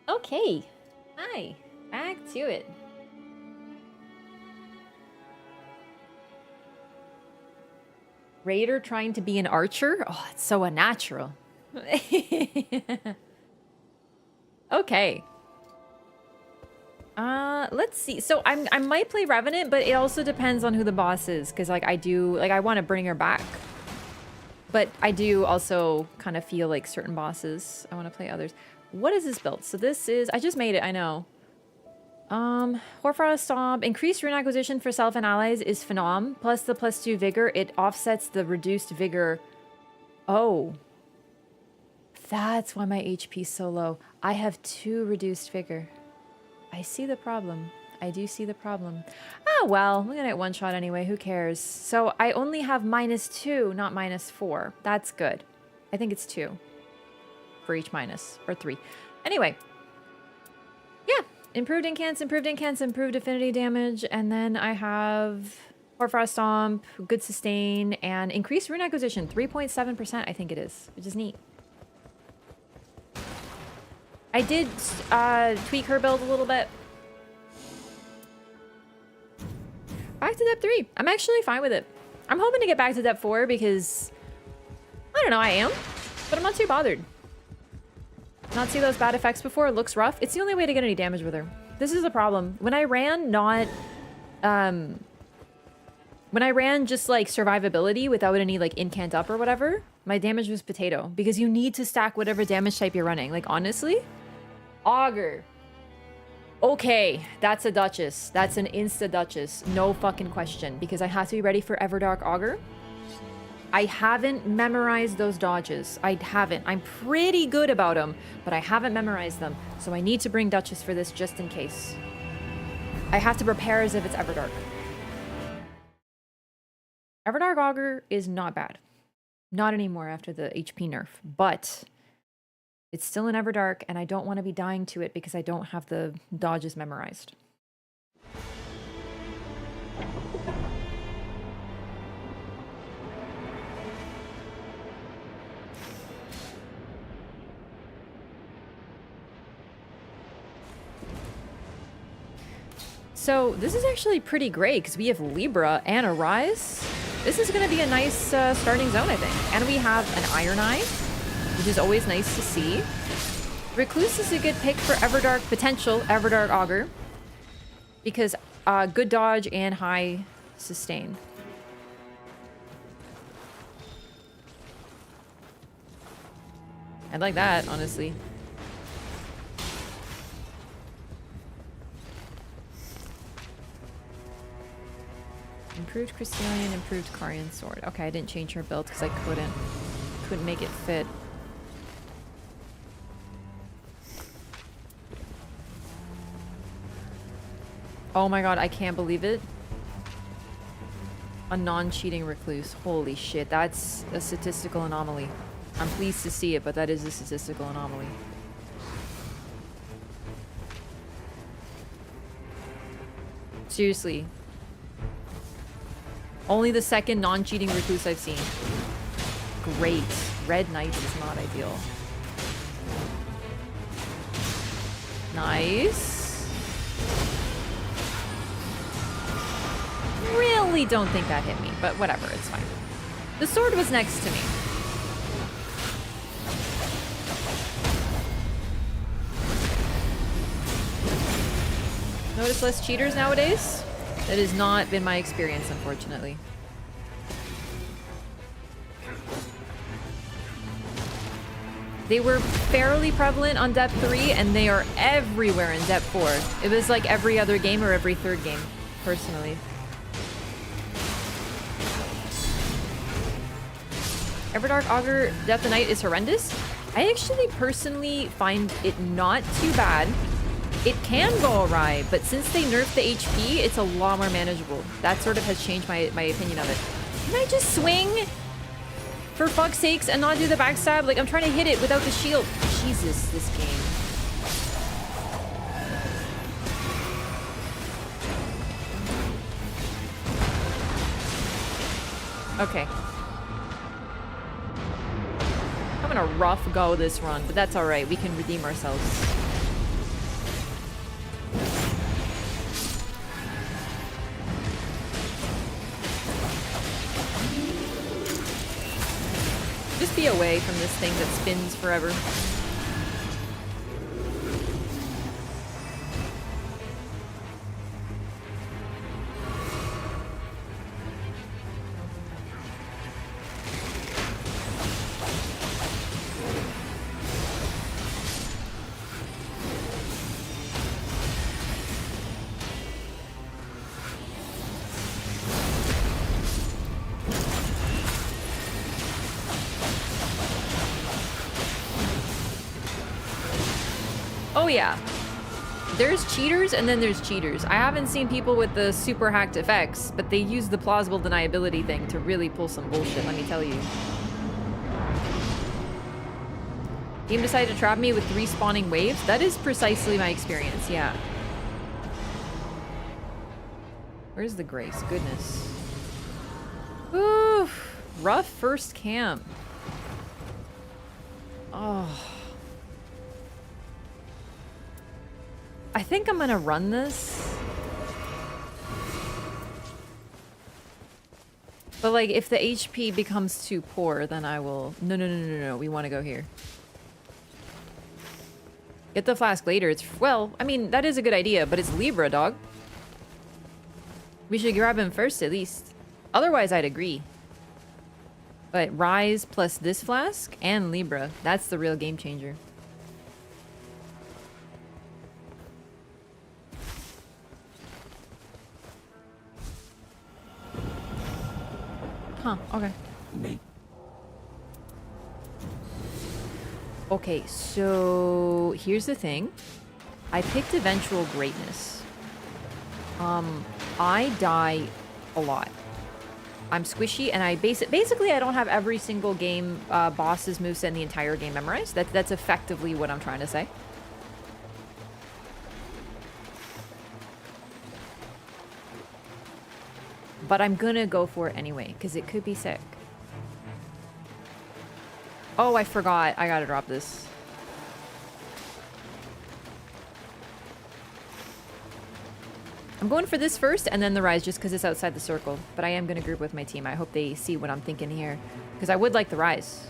Okay. Hi. Back to it. Raider trying to be an archer? Oh, it's so unnatural. Okay. Let's see. So I might play Revenant, but it also depends on who the boss is, because like I want to bring her back. But I do also kind of feel like certain bosses, I want to play others. What is this build? So this is, I just made it, I know. Horfrost Stomp. Increased rune acquisition for self and allies is phenom. Plus the +2 vigor. It offsets the reduced vigor. Oh. That's why my HP's so low. I have 2 reduced vigor. I see the problem. I do see the problem. Oh, well, we're gonna get one shot anyway. Who cares? So I only have -2, not -4. That's good. I think it's 2 for each minus, or 3. Anyway. Yeah. Improved incants, improved affinity damage, and then I have Hoarfrost Stomp, good sustain, and increased rune acquisition, 3.7% I think it is, which is neat. I did tweak her build a little bit. Back to depth 3. I'm actually fine with it. I'm hoping to get back to depth 4 because, I don't know, I am, but I'm not too bothered. Not see those bad effects before. It looks rough. It's the only way to get any damage with her. This is the problem. When I ran just like survivability without any like incant up or whatever, my damage was potato because you need to stack whatever damage type you're running. Like honestly, Augur. Okay, that's a Duchess. That's an insta Duchess. No fucking question because I have to be ready for Everdark Augur. I haven't memorized those dodges. I haven't. I'm pretty good about them, but I haven't memorized them. So I need to bring Duchess for this just in case. I have to prepare as if it's Everdark. Everdark Augur is not bad. Not anymore after the HP nerf, but it's still in Everdark and I don't want to be dying to it because I don't have the dodges memorized. So this is actually pretty great because we have Libra and a Rise. This is going to be a nice starting zone, I think. And we have an Iron Eye, which is always nice to see. Recluse is a good pick for Everdark, potential Everdark Augur. Because good dodge and high sustain. I'd like that, honestly. Improved Crystallian, improved Carian Sword. Okay, I didn't change her build because I couldn't make it fit. Oh my god, I can't believe it. A non-cheating Recluse. Holy shit, that's a statistical anomaly. I'm pleased to see it, but that is a statistical anomaly. Seriously. Only the second non-cheating Recluse I've seen. Great. Red Knight is not ideal. Nice. Really don't think that hit me, but whatever, it's fine. The sword was next to me. Notice less cheaters nowadays? That has not been my experience, unfortunately. They were fairly prevalent on depth 3, and they are everywhere in depth 4. It was like every other game or every third game, personally. Everdark Augur Death of Night is horrendous. I actually personally find it not too bad. It can go awry, but since they nerfed the HP, it's a lot more manageable. That sort of has changed my opinion of it. Can I just swing? For fuck's sakes, and not do the backstab? Like, I'm trying to hit it without the shield. Jesus, this game. Okay. I'm gonna rough go this run, but that's alright. We can redeem ourselves. Just be away from this thing that spins forever. Oh yeah. There's cheaters and then there's cheaters. I haven't seen people with the super hacked effects, but they use the plausible deniability thing to really pull some bullshit, let me tell you. Game decided to trap me with 3 spawning waves. That is precisely my experience, yeah. Where's the grace? Goodness. Oof. Rough first camp. Oh. I think I'm gonna run this. But like, if the HP becomes too poor, then I will... No. We want to go here. Get the flask later. It's... Well, I mean, that is a good idea, but it's Libra, dog. We should grab him first, at least. Otherwise, I'd agree. But Rise plus this flask and Libra. That's the real game changer. Huh, okay. Okay, so here's the thing. I picked Eventual Greatness. I die a lot. I'm squishy, and I basically I don't have every single game boss's moveset in the entire game memorized. That's effectively what I'm trying to say. But I'm gonna go for it anyway, because it could be sick. Oh, I forgot. I gotta drop this. I'm going for this first, and then the Rise, just because it's outside the circle. But I am gonna group with my team. I hope they see what I'm thinking here. Because I would like the Rise.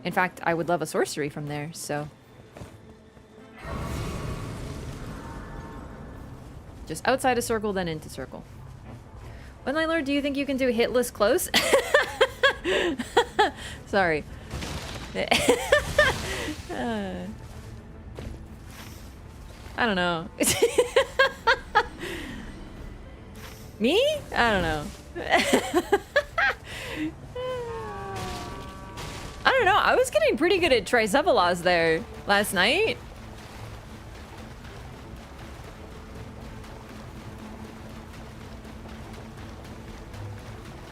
In fact, I would love a sorcery from there, so... Just outside a circle, then into circle. But my lord, do you think you can do hitless close? Sorry. I don't know. Me? I don't know. I don't know. I was getting pretty good at Tricphalos there last night.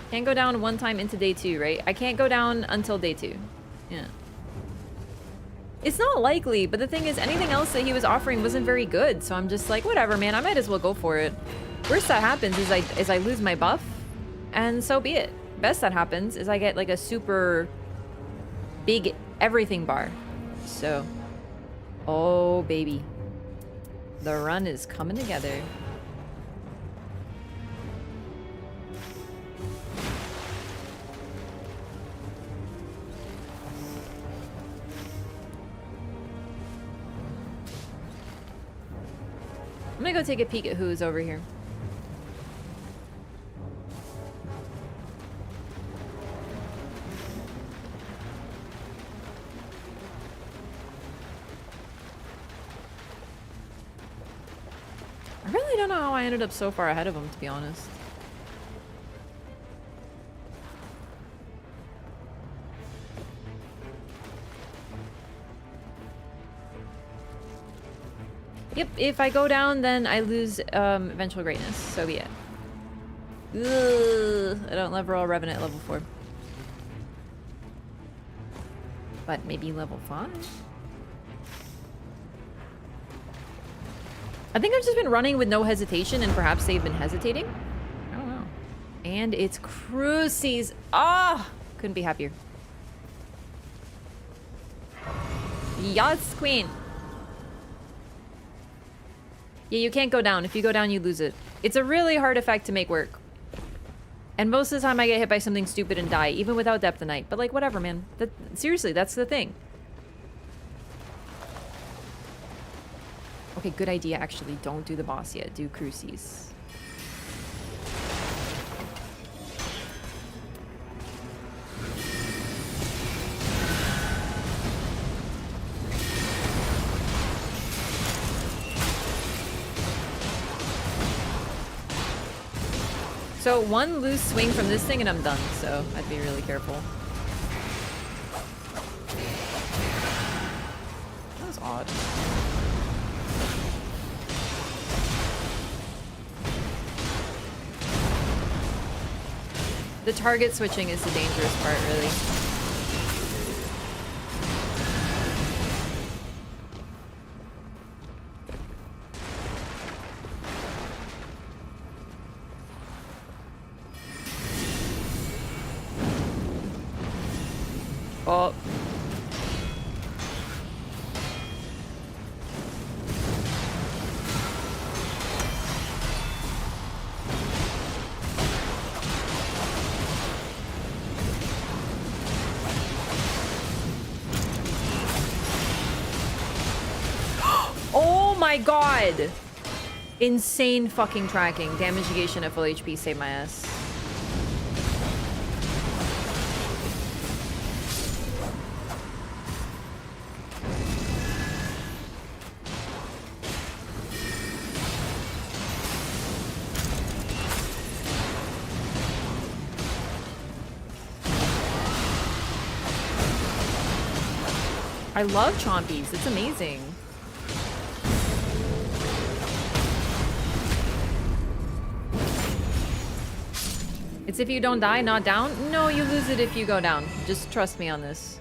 Can't go down one time into day 2, right? I can't go down until day 2. Yeah. It's not likely, but the thing is, anything else that he was offering wasn't very good, so I'm just like, whatever, man. I might as well go for it. Worst that happens is I lose my buff, and so be it. Best that happens is I get like a super big everything bar. So, oh baby, the run is coming together. I'm gonna go take a peek at who's over here. I really don't know how I ended up so far ahead of him, to be honest. Yep, if I go down, then I lose Eventual Greatness, so be it. Ugh, I don't level Revenant at level 4. But maybe level 5? I think I've just been running with no hesitation, and perhaps they've been hesitating? I don't know. And it's Cruces. Ah! Couldn't be happier. Yes, queen! Yeah, you can't go down. If you go down, you lose it. It's a really hard effect to make work. And most of the time I get hit by something stupid and die, even without Depth of Night. But like, whatever, man. Seriously, that's the thing. Okay, good idea, actually. Don't do the boss yet. Do Cruces. So one loose swing from this thing and I'm done, so I'd be really careful. That was odd. The target switching is the dangerous part, really. Oh. Oh my god! Insane fucking tracking. Damage negation at full HP. Save my ass. I love Chompies. It's amazing. It's if you don't die, not down? No, you lose it if you go down. Just trust me on this.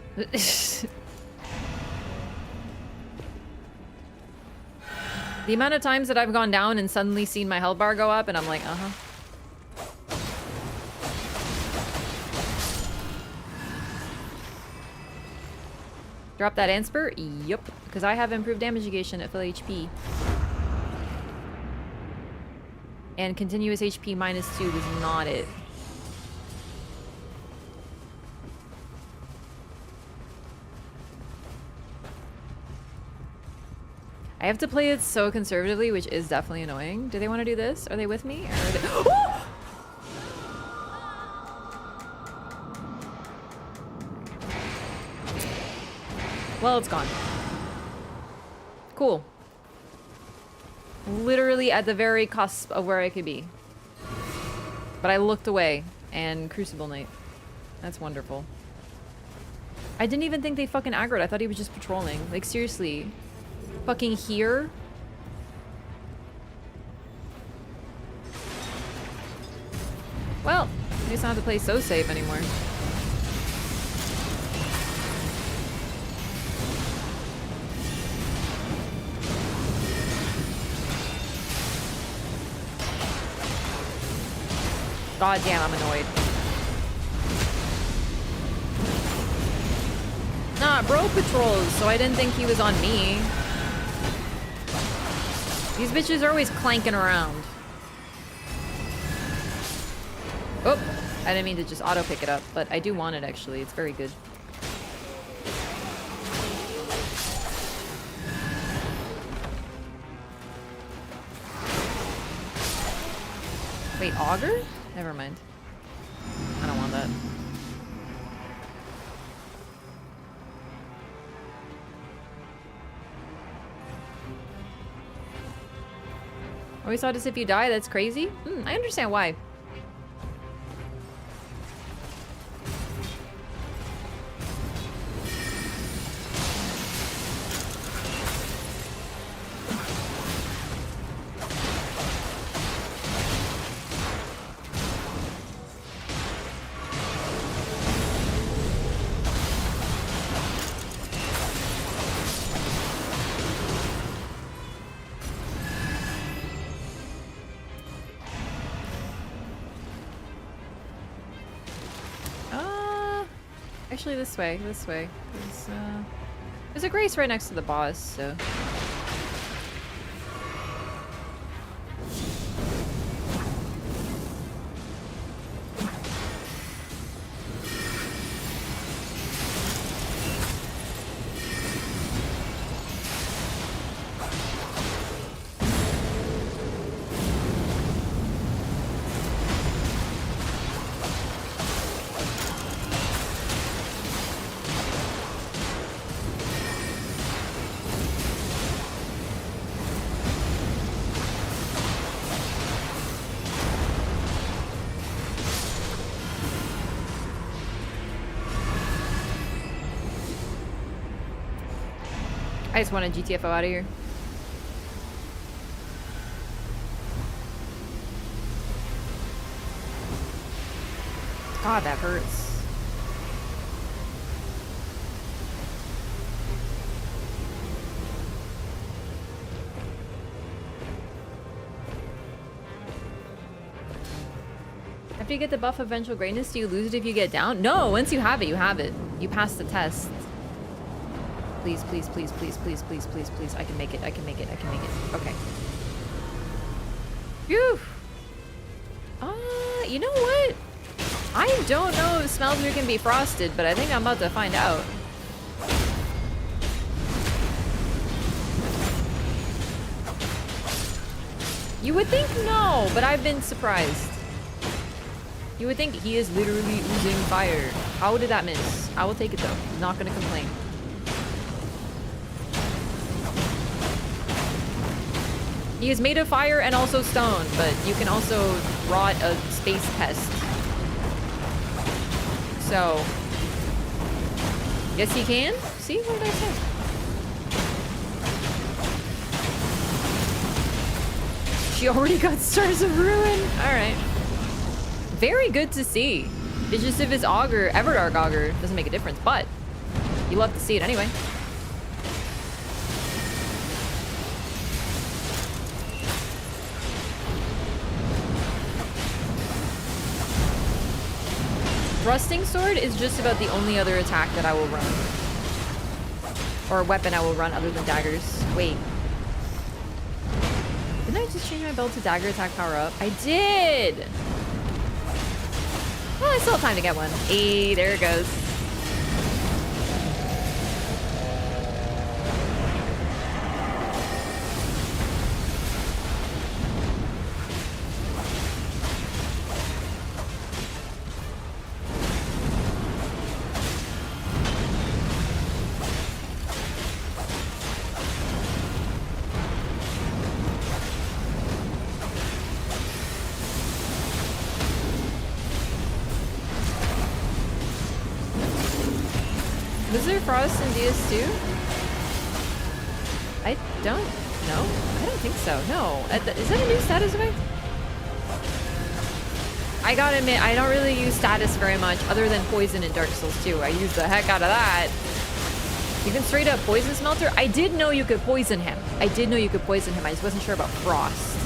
The amount of times that I've gone down and suddenly seen my health bar go up and I'm like, uh-huh. Drop that Anspur? Yup. Because I have improved damage negation at full HP. And continuous HP -2 is not it. I have to play it so conservatively, which is definitely annoying. Do they want to do this? Are they with me? Or are they... Oh! Well, it's gone. Cool. Literally at the very cusp of where I could be. But I looked away, and Crucible Knight. That's wonderful. I didn't even think they fucking aggroed. I thought he was just patrolling. Like, seriously. Fucking here? Well, I guess I don't have to play so safe anymore. God damn, I'm annoyed. Nah, bro patrols, so I didn't think he was on me. These bitches are always clanking around. Oh, I didn't mean to just auto pick it up, but I do want it actually. It's very good. Wait, auger? Never mind. I don't want that. Always thought as if you die, that's crazy? I understand why. Actually, this way, this way. There's a grace right next to the boss, so... I just wanted GTFO out of here. God, that hurts. After you get the buff of Vengeful Greatness, do you lose it if you get down? No, once you have it, you have it. You pass the test. Please, please, please, please, please, please, please, please. I can make it, I can make it, I can make it. Okay. Phew. You know what? I don't know if Smelter can be frosted, but I think I'm about to find out. You would think no, but I've been surprised. You would think he is literally oozing fire. How did that miss? I will take it though. I'm not gonna complain. He is made of fire and also stone, but you can also rot a space pest. So, yes he can? See, what did I say? She already got Stars of Ruin. All right. Very good to see. It's just if it's Augur, Everdark Augur, doesn't make a difference, but you love to see it anyway. Thrusting Sword is just about the only other attack that I will run. Or weapon I will run other than daggers. Wait. Didn't I just change my build to dagger attack power up? I did! Well, I still have time to get one. Hey, there it goes. Frost in DS2? I don't know. I don't think so. No. Is that a new status effect? I gotta admit, I don't really use status very much other than poison in Dark Souls 2. I use the heck out of that. You can straight up poison Smelter. I did know you could poison him. I did know you could poison him. I just wasn't sure about Frost.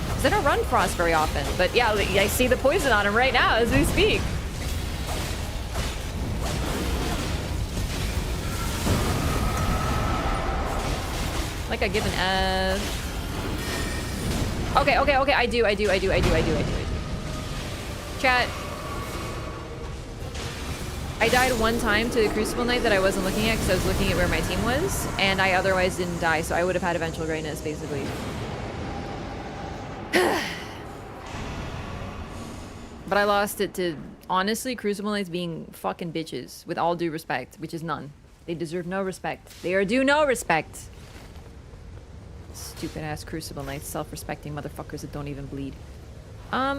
Because I don't run Frost very often. But yeah, I see the poison on him right now as we speak. Like I give an F. Okay, I do. Chat. I died one time to the Crucible Knight that I wasn't looking at because I was looking at where my team was, and I otherwise didn't die, so I would have had eventual greatness, basically. But I lost it to, honestly, Crucible Knights being fucking bitches, with all due respect, which is none. They deserve no respect. They are due no respect. Stupid ass Crucible Knights, self-respecting motherfuckers that don't even bleed. I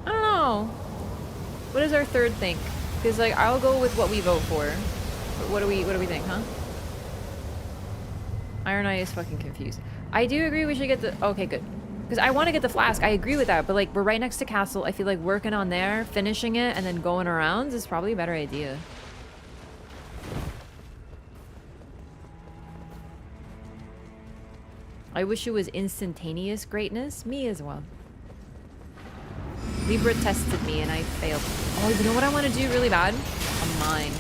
don't know. What does our third think? Because like I'll go with what we vote for. But what do we think, huh? Iron Eye is fucking confused. I do agree we should get the okay, good. Because I want to get the flask. I agree with that, but like we're right next to Castle. I feel like working on there, finishing it, and then going around is probably a better idea. I wish it was instantaneous greatness. Me as well. Libra tested me and I failed. Oh, you know what I want to do really bad? A mine.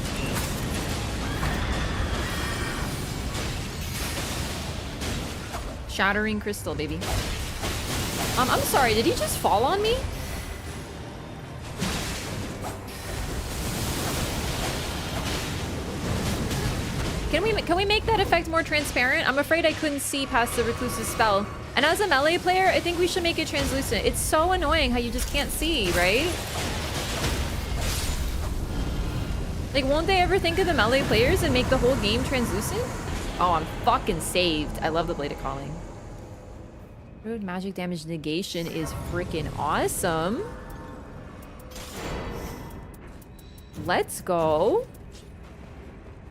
Shattering crystal, baby. I'm sorry, did he just fall on me? Can we make that effect more transparent? I'm afraid I couldn't see past the Recluse's spell. And as a melee player, I think we should make it translucent. It's so annoying how you just can't see, right? Like, won't they ever think of the melee players and make the whole game translucent? Oh, I'm fucking saved. I love the Bladed Calling. Road magic damage negation is freaking awesome. Let's go.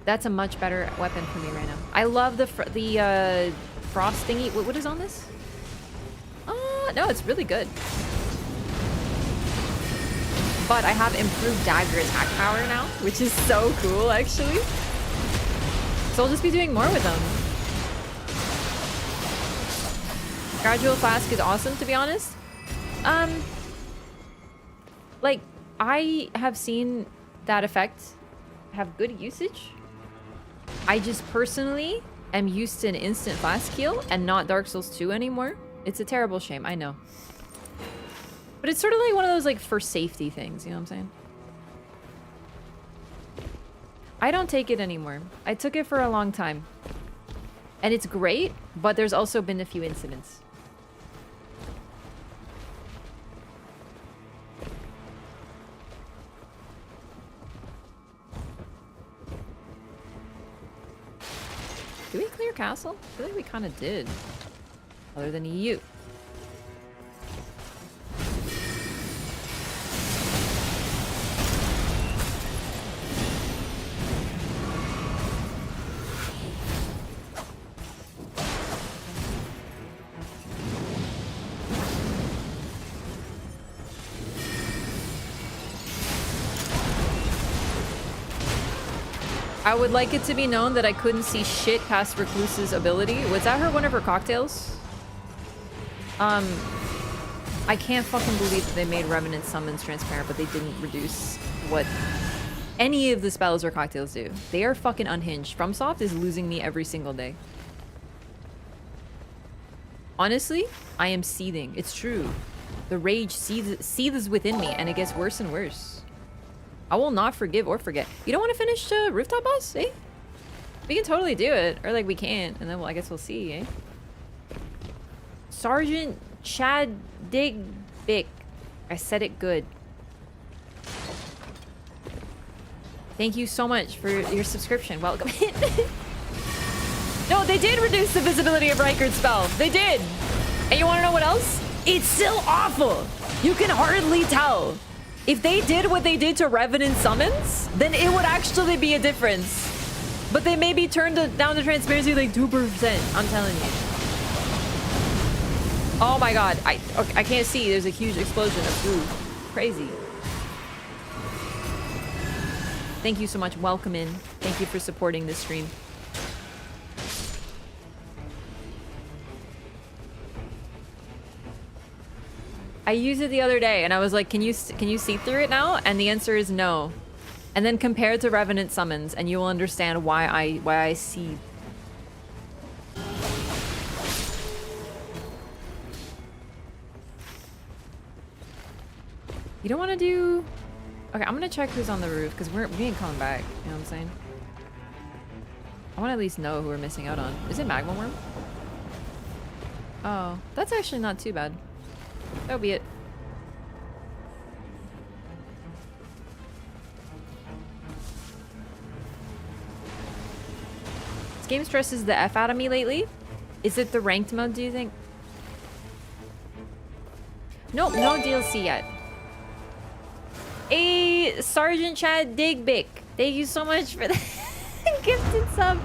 That's a much better weapon for me right now. I love the frost thingy. What is on this? No, it's really good. But I have improved dagger attack power now, which is so cool, actually. So I'll just be doing more with them. Gradual Flask is awesome, to be honest. Like, I have seen that effect have good usage. I just personally am used to an instant flask heal and not Dark Souls 2 anymore. It's a terrible shame, I know. But it's sort of like one of those like for safety things, you know what I'm saying? I don't take it anymore. I took it for a long time. And it's great, but there's also been a few incidents. Did we clear castle? I feel like we kind of did. Other than you. I would like it to be known that I couldn't see shit past Recluse's ability. Was that one of her cocktails? I can't fucking believe that they made Revenant summons transparent, but they didn't reduce what any of the spells or cocktails do. They are fucking unhinged. FromSoft is losing me every single day. Honestly, I am seething. It's true. The rage seethes within me, and it gets worse and worse. I will not forgive or forget. You don't want to finish Rooftop boss, eh? We can totally do it. Or like we can. And then I guess we'll see, eh? Sergeant Chad Digbick. I said it good. Thank you so much for your subscription. Welcome. No, they did reduce the visibility of Rykard's spell. They did. And you want to know what else? It's still awful. You can hardly tell. If they did what they did to Revenant summons, then it would actually be a difference. But they maybe turned down the transparency like 2%. I'm telling you. Oh my god. I can't see. There's a huge explosion of goo. Crazy. Thank you so much. Welcome in. Thank you for supporting this stream. I used it the other day and I was like, can you see through it now? And the answer is no. And then compare it to Revenant summons and you will understand why I see. You don't want to do... Okay, I'm gonna check who's on the roof because we ain't coming back. You know what I'm saying? I want to at least know who we're missing out on. Is it Magma Worm? Oh, that's actually not too bad. That'll be it. This game stresses the F out of me lately. Is it the ranked mode, do you think? Nope, no DLC yet. Hey, Sergeant Chad Digbick. Thank you so much for the gifted sub.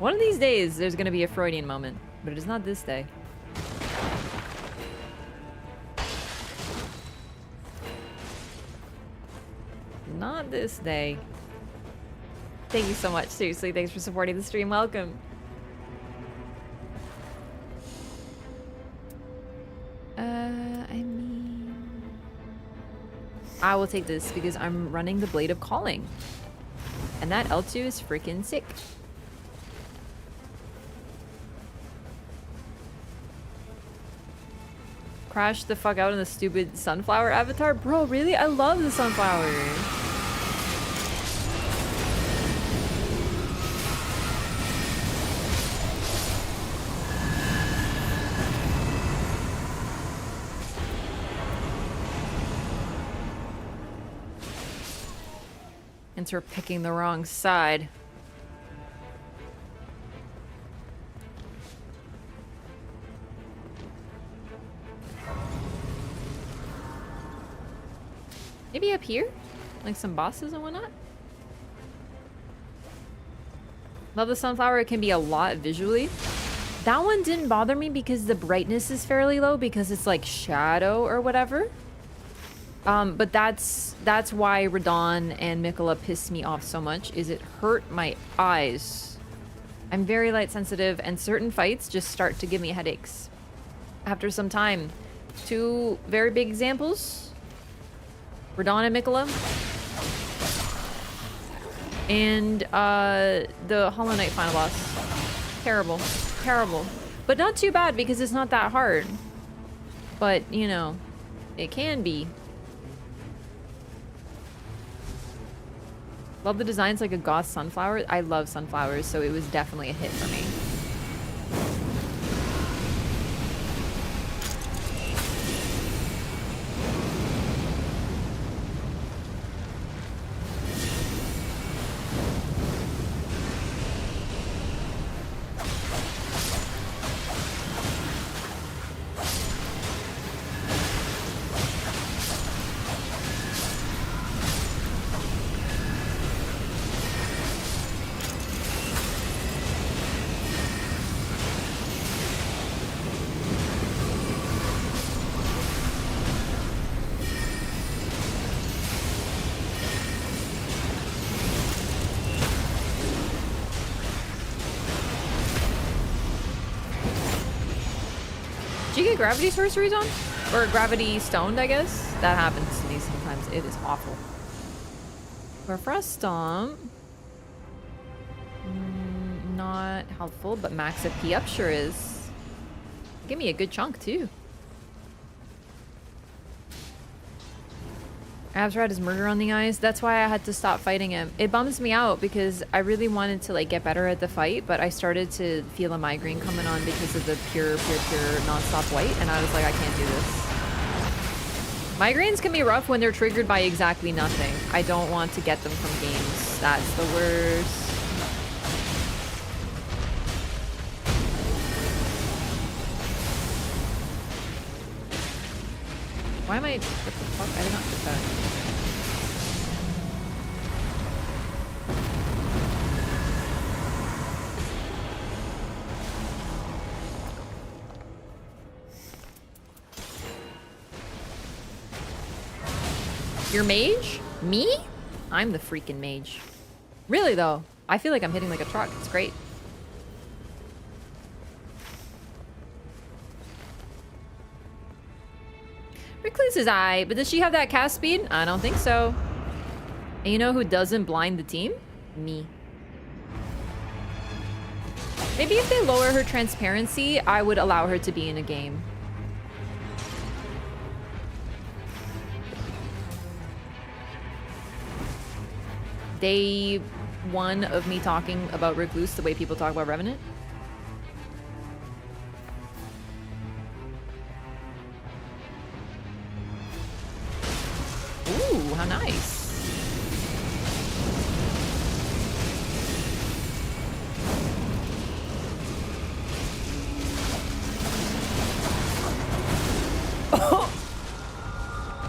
One of these days, there's gonna be a Freudian moment, but it is not this day. Not this day. Thank you so much. Seriously, thanks for supporting the stream. Welcome. I mean... I will take this because I'm running the Blade of Calling. And that L2 is freaking sick. Crash the fuck out in the stupid sunflower avatar? Bro, really? I love the sunflower. Enter picking the wrong side. Maybe up here? Like some bosses and whatnot? Love the sunflower. It can be a lot visually. That one didn't bother me because the brightness is fairly low because it's like shadow or whatever. But that's why Radon and Mikola pissed me off so much, is it hurt my eyes. I'm very light sensitive and certain fights just start to give me headaches after some time. Two very big examples. Radon and Mikola. And the Hollow Knight final boss. Terrible. Terrible. But not too bad because it's not that hard. But, you know, it can be. Love the designs like a goth sunflower. I love sunflowers, so it was definitely a hit for me. Gravity sorceries on? Or gravity stoned, I guess? That happens to me sometimes. It is awful. For Frost Stomp. Not helpful, but max AP up sure is. Give me a good chunk too. Absrat is murder on the eyes. That's why I had to stop fighting him. It bums me out because I really wanted to like get better at the fight, but I started to feel a migraine coming on because of the pure non-stop white, and I was like, I can't do this. Migraines can be rough when they're triggered by exactly nothing. I don't want to get them from games. That's the worst. Why am I... What the fuck? I did not get that. Your mage? Me? I'm the freaking mage. Really though, I feel like I'm hitting like a truck. It's great. Recluse is aight, but does she have that cast speed? I don't think so. And you know who doesn't blind the team? Me. Maybe if they lower her transparency, I would allow her to be in a game. Day one of me talking about Recluse the way people talk about Revenant. Ooh, how nice.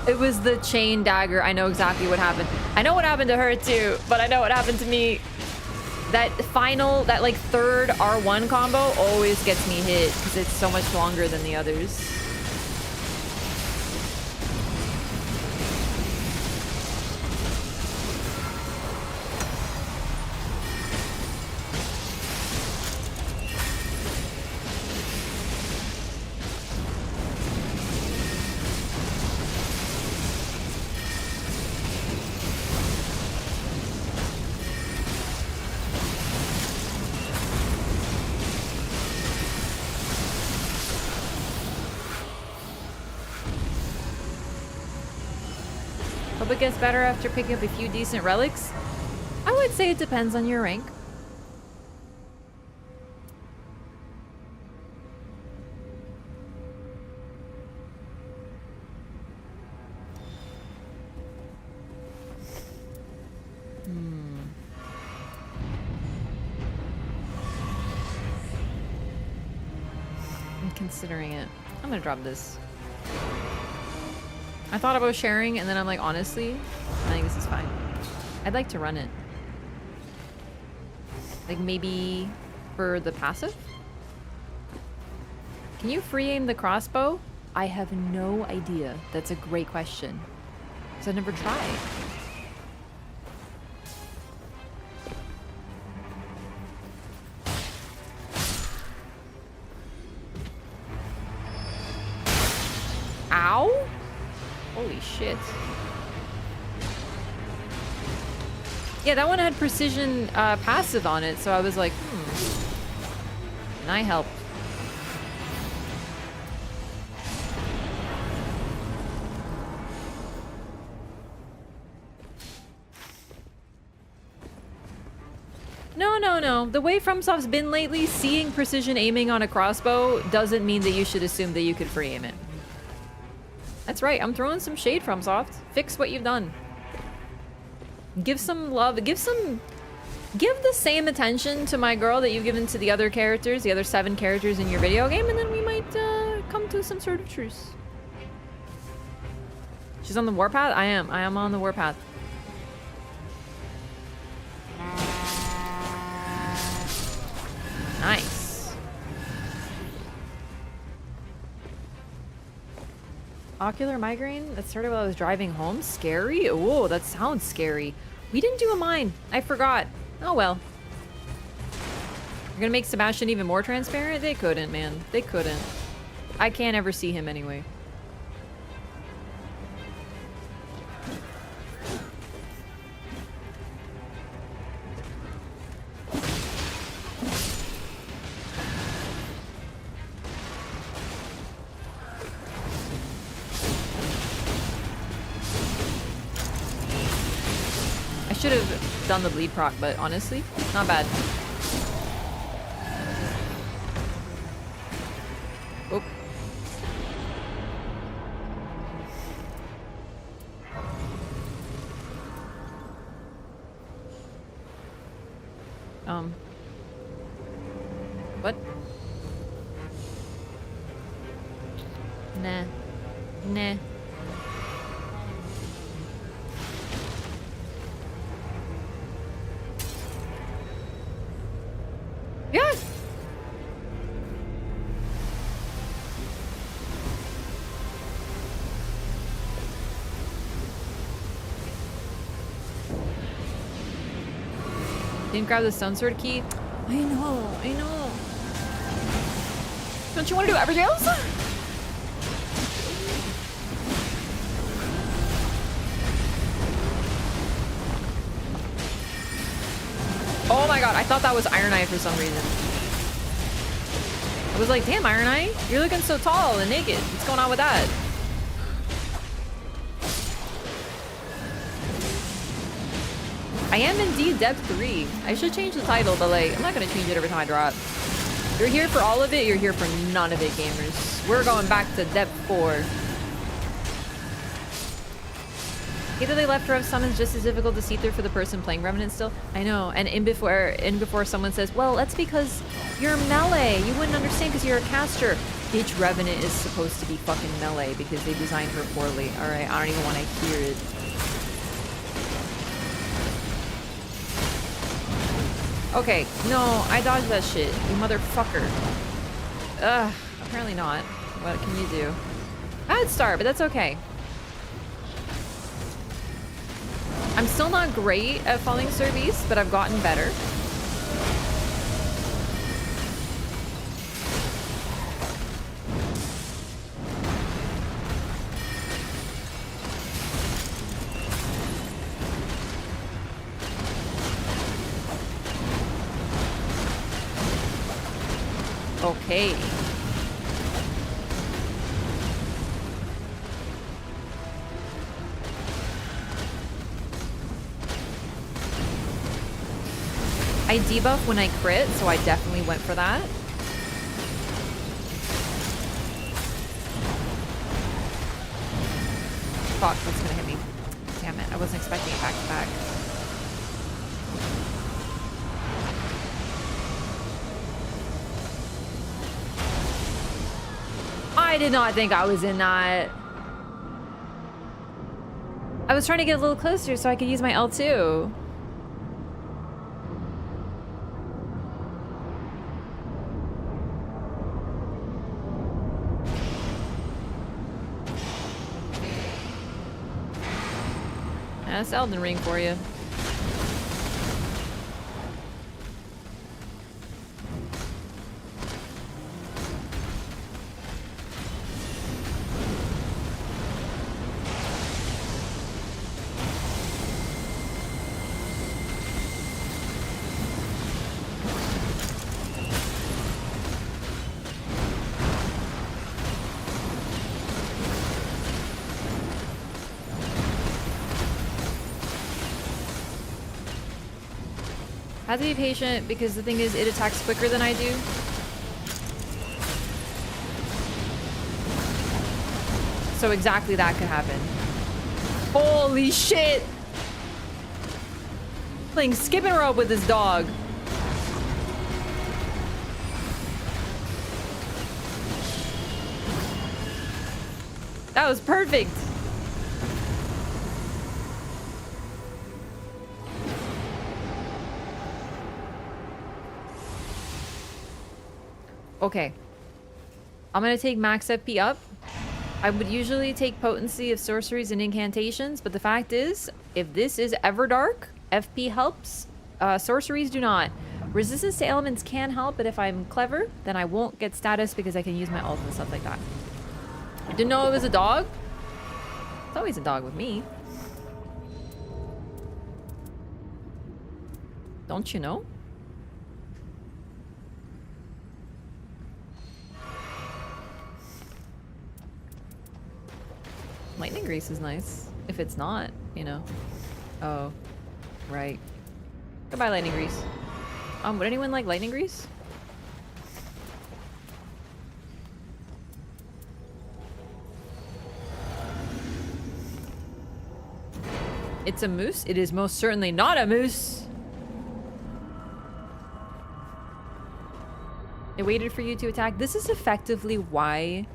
It was the chain dagger. I know exactly what happened. I know what happened to her too, but I know what happened to me. That final, that like third R1 combo always gets me hit because it's so much longer than the others. Hope it gets better after picking up a few decent relics. I would say it depends on your rank. I'm considering it. I'm gonna drop this. I thought about sharing, and then I'm like, honestly, I think this is fine. I'd like to run it. Like maybe for the passive? Can you free aim the crossbow? I have no idea. That's a great question. Because I've never tried. Ow? Holy shit. Yeah, that one had precision passive on it, so I was like, Can I help? No. The way FromSoft's been lately, seeing precision aiming on a crossbow doesn't mean that you should assume that you could free aim it. That's right, I'm throwing some shade, FromSoft. Fix what you've done. Give some love, give the same attention to my girl that you've given to the other characters, the other 7 characters in your video game, and then we might come to some sort of truce. She's on the warpath? I am on the warpath. Nice. Ocular migraine? That started while I was driving home? Scary? Oh, that sounds scary. We didn't do a mine. I forgot. Oh well. You're gonna make Sebastian even more transparent? They couldn't, man. They couldn't. I can't ever see him anyway. Should have done the bleed proc, but honestly, not bad. Oh. What? Nah. Nah. Yes! Didn't grab the stone sword key? I know. Don't you want to do everything else? Oh my god, I thought that was Iron Eye for some reason. I was like, damn, Iron Eye, you're looking so tall and naked. What's going on with that? I am indeed depth 3. I should change the title, but like, I'm not gonna change it every time I drop. You're here for all of it, you're here for none of it, gamers. We're going back to depth 4. Either they left Rev summons just as difficult to see through for the person playing Revenant still. I know, and in before someone says, well, that's because you're melee. You wouldn't understand because you're a caster. Bitch, Revenant is supposed to be fucking melee because they designed her poorly. Alright, I don't even want to hear it. Okay, no, I dodged that shit, you motherfucker. Ugh, apparently not. What can you do? Bad start, but that's okay. I'm still not great at falling service, but I've gotten better. Okay. I debuff when I crit, so I definitely went for that. Fuck, that's gonna hit me. Damn it, I wasn't expecting it back to back. I did not think I was in that. I was trying to get a little closer so I could use my L2. ass Elden Ring for you. I have to be patient because the thing is, it attacks quicker than I do. So exactly that could happen. Holy shit! Playing skip and rope with this dog. That was perfect. Okay. I'm gonna take max FP up. I would usually take potency of sorceries and incantations, but the fact is, if this is Everdark, FP helps. Sorceries do not. Resistance to elements can help, but if I'm clever, then I won't get status because I can use my ult and stuff like that. I didn't know it was a dog. It's always a dog with me. Don't you know? Lightning grease is nice. If it's not, you know. Oh, right. Goodbye, lightning grease. Would anyone like lightning grease? It's a moose? It is most certainly not a moose. It waited for you to attack. This is effectively why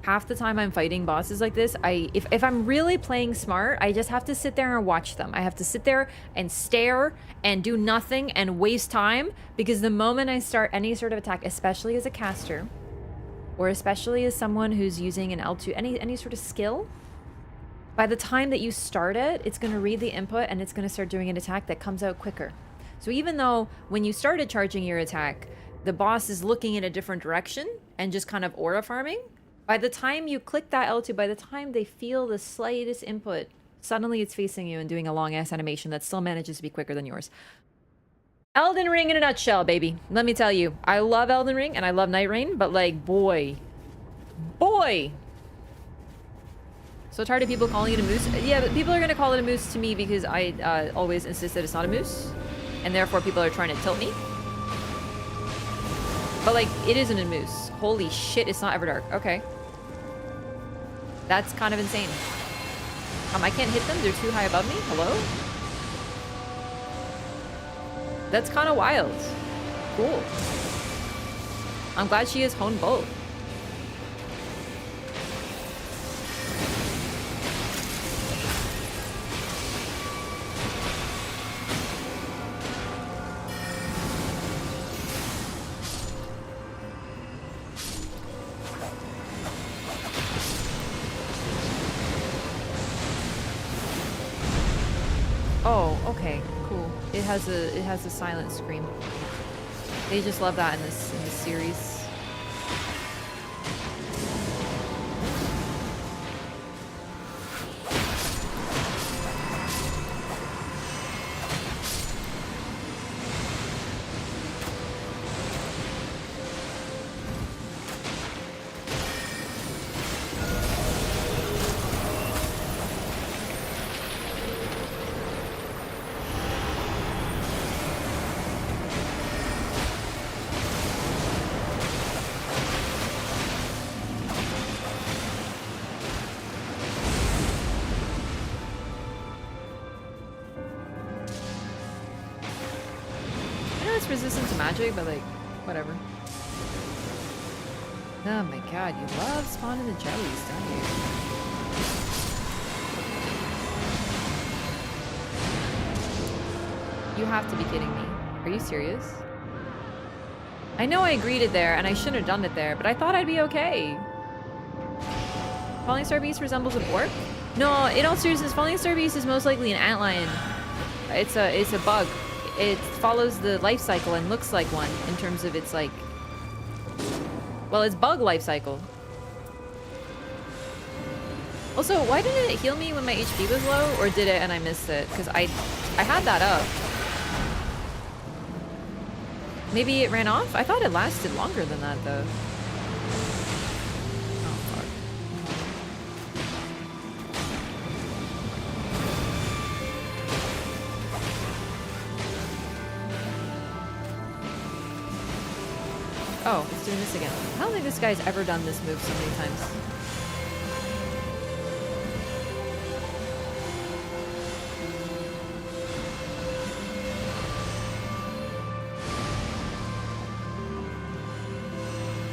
half the time I'm fighting bosses like this, if I'm really playing smart, I just have to sit there and watch them. I have to sit there and stare and do nothing and waste time, because the moment I start any sort of attack, especially as a caster, or especially as someone who's using an L2, any sort of skill, by the time that you start it, it's going to read the input and it's going to start doing an attack that comes out quicker. So even though when you started charging your attack, the boss is looking in a different direction and just kind of aura farming, by the time you click that L2, by the time they feel the slightest input, suddenly it's facing you and doing a long-ass animation that still manages to be quicker than yours. Elden Ring in a nutshell, baby. Let me tell you, I love Elden Ring and I love Nightreign, but like, boy. So tired of people calling it a moose. Yeah, but people are going to call it a moose to me because I always insist that it's not a moose. And therefore people are trying to tilt me. But like, it isn't a moose. Holy shit, it's not Everdark. Okay. That's kind of insane. I can't hit them? They're too high above me? Hello? That's kind of wild. Cool. I'm glad she has honed both. Oh, okay, cool. It has a silent scream. They just love that in this series. Resistant to magic, but like, whatever. Oh my god, you love spawning the jellies, don't you? You have to be kidding me. Are you serious? I know I agreed it there, and I shouldn't have done it there, but I thought I'd be okay. Falling Star Beast resembles a bork? No, in all seriousness, Falling Star Beast is most likely an antlion. It's a bug. It follows the life cycle and looks like one in terms of its like, well, it's bug life cycle. Also, why didn't it heal me when my HP was low, or did it and I missed it? Because I had that up. Maybe it ran off? I thought it lasted longer than that, though. Oh, fuck. Oh, it's doing this again. I don't think this guy's ever done this move so many times.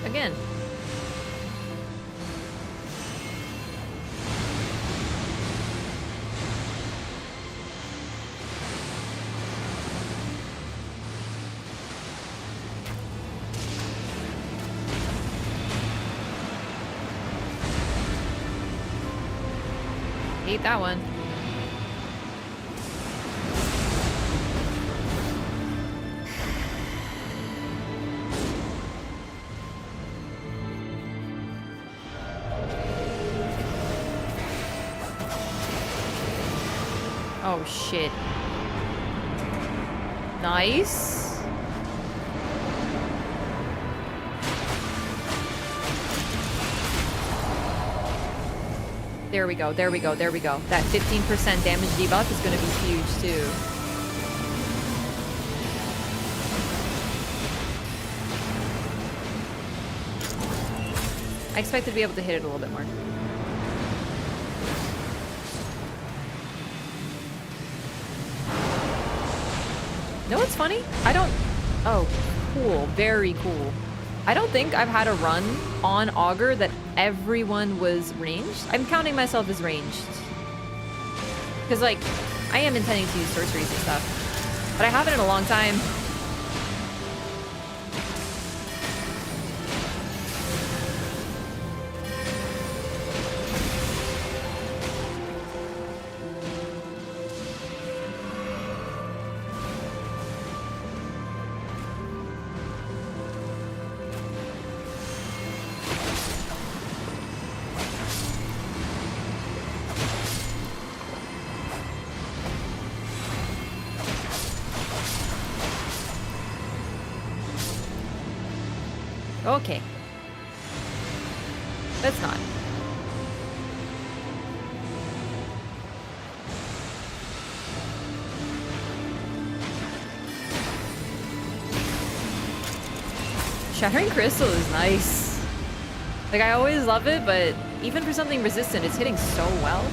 Again. Hate that one. Oh shit. Nice. There we go, there we go, there we go. That 15% damage debuff is going to be huge too. I expected to be able to hit it a little bit more. You know what's funny? I don't... Oh, cool. Very cool. I don't think I've had a run on Augur that everyone was ranged. I'm counting myself as ranged. Because, like, I am intending to use sorceries and stuff. But I haven't in a long time. Okay. Let's not. Shattering Crystal is nice. Like, I always love it, but even for something resistant, it's hitting so well.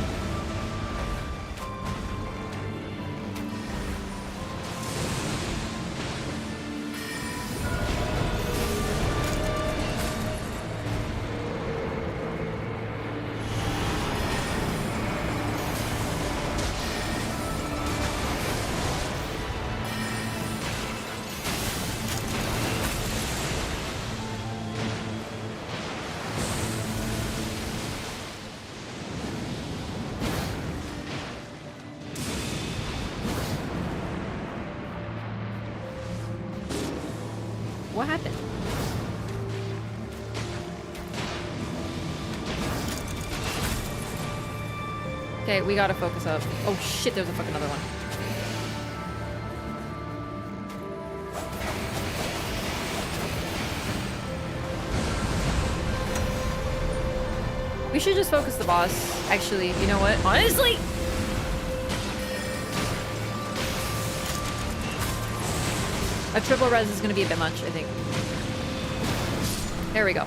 What happened? Okay, we gotta focus up. Oh shit, there's a fucking other one. We should just focus the boss. Actually, you know what? Honestly! A triple res is gonna be a bit much, I think. There we go.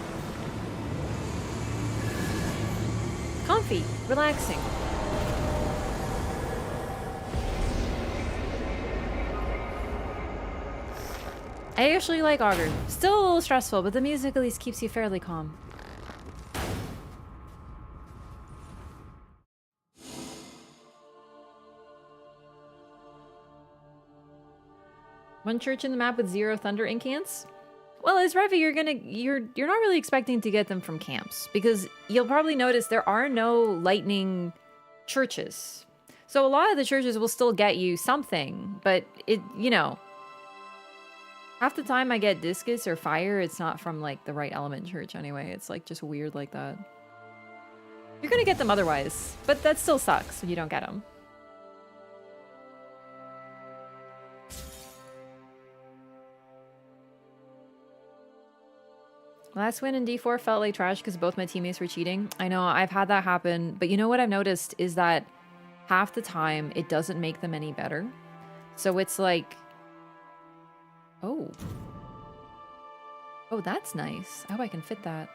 Comfy, relaxing. I actually like Augur. Still a little stressful, but the music at least keeps you fairly calm. One church in the map with 0 thunder incants? Well, as Revi, you're not really expecting to get them from camps, because you'll probably notice there are no lightning churches. So a lot of the churches will still get you something, but it, you know, half the time I get discus or fire, it's not from like the right element church anyway. It's like just weird like that. You're gonna get them otherwise, but that still sucks when you don't get them. Last win in D4 felt like trash because both my teammates were cheating. I know, I've had that happen, but you know what I've noticed is that half the time it doesn't make them any better. So it's like, oh. Oh, that's nice. I hope I can fit that.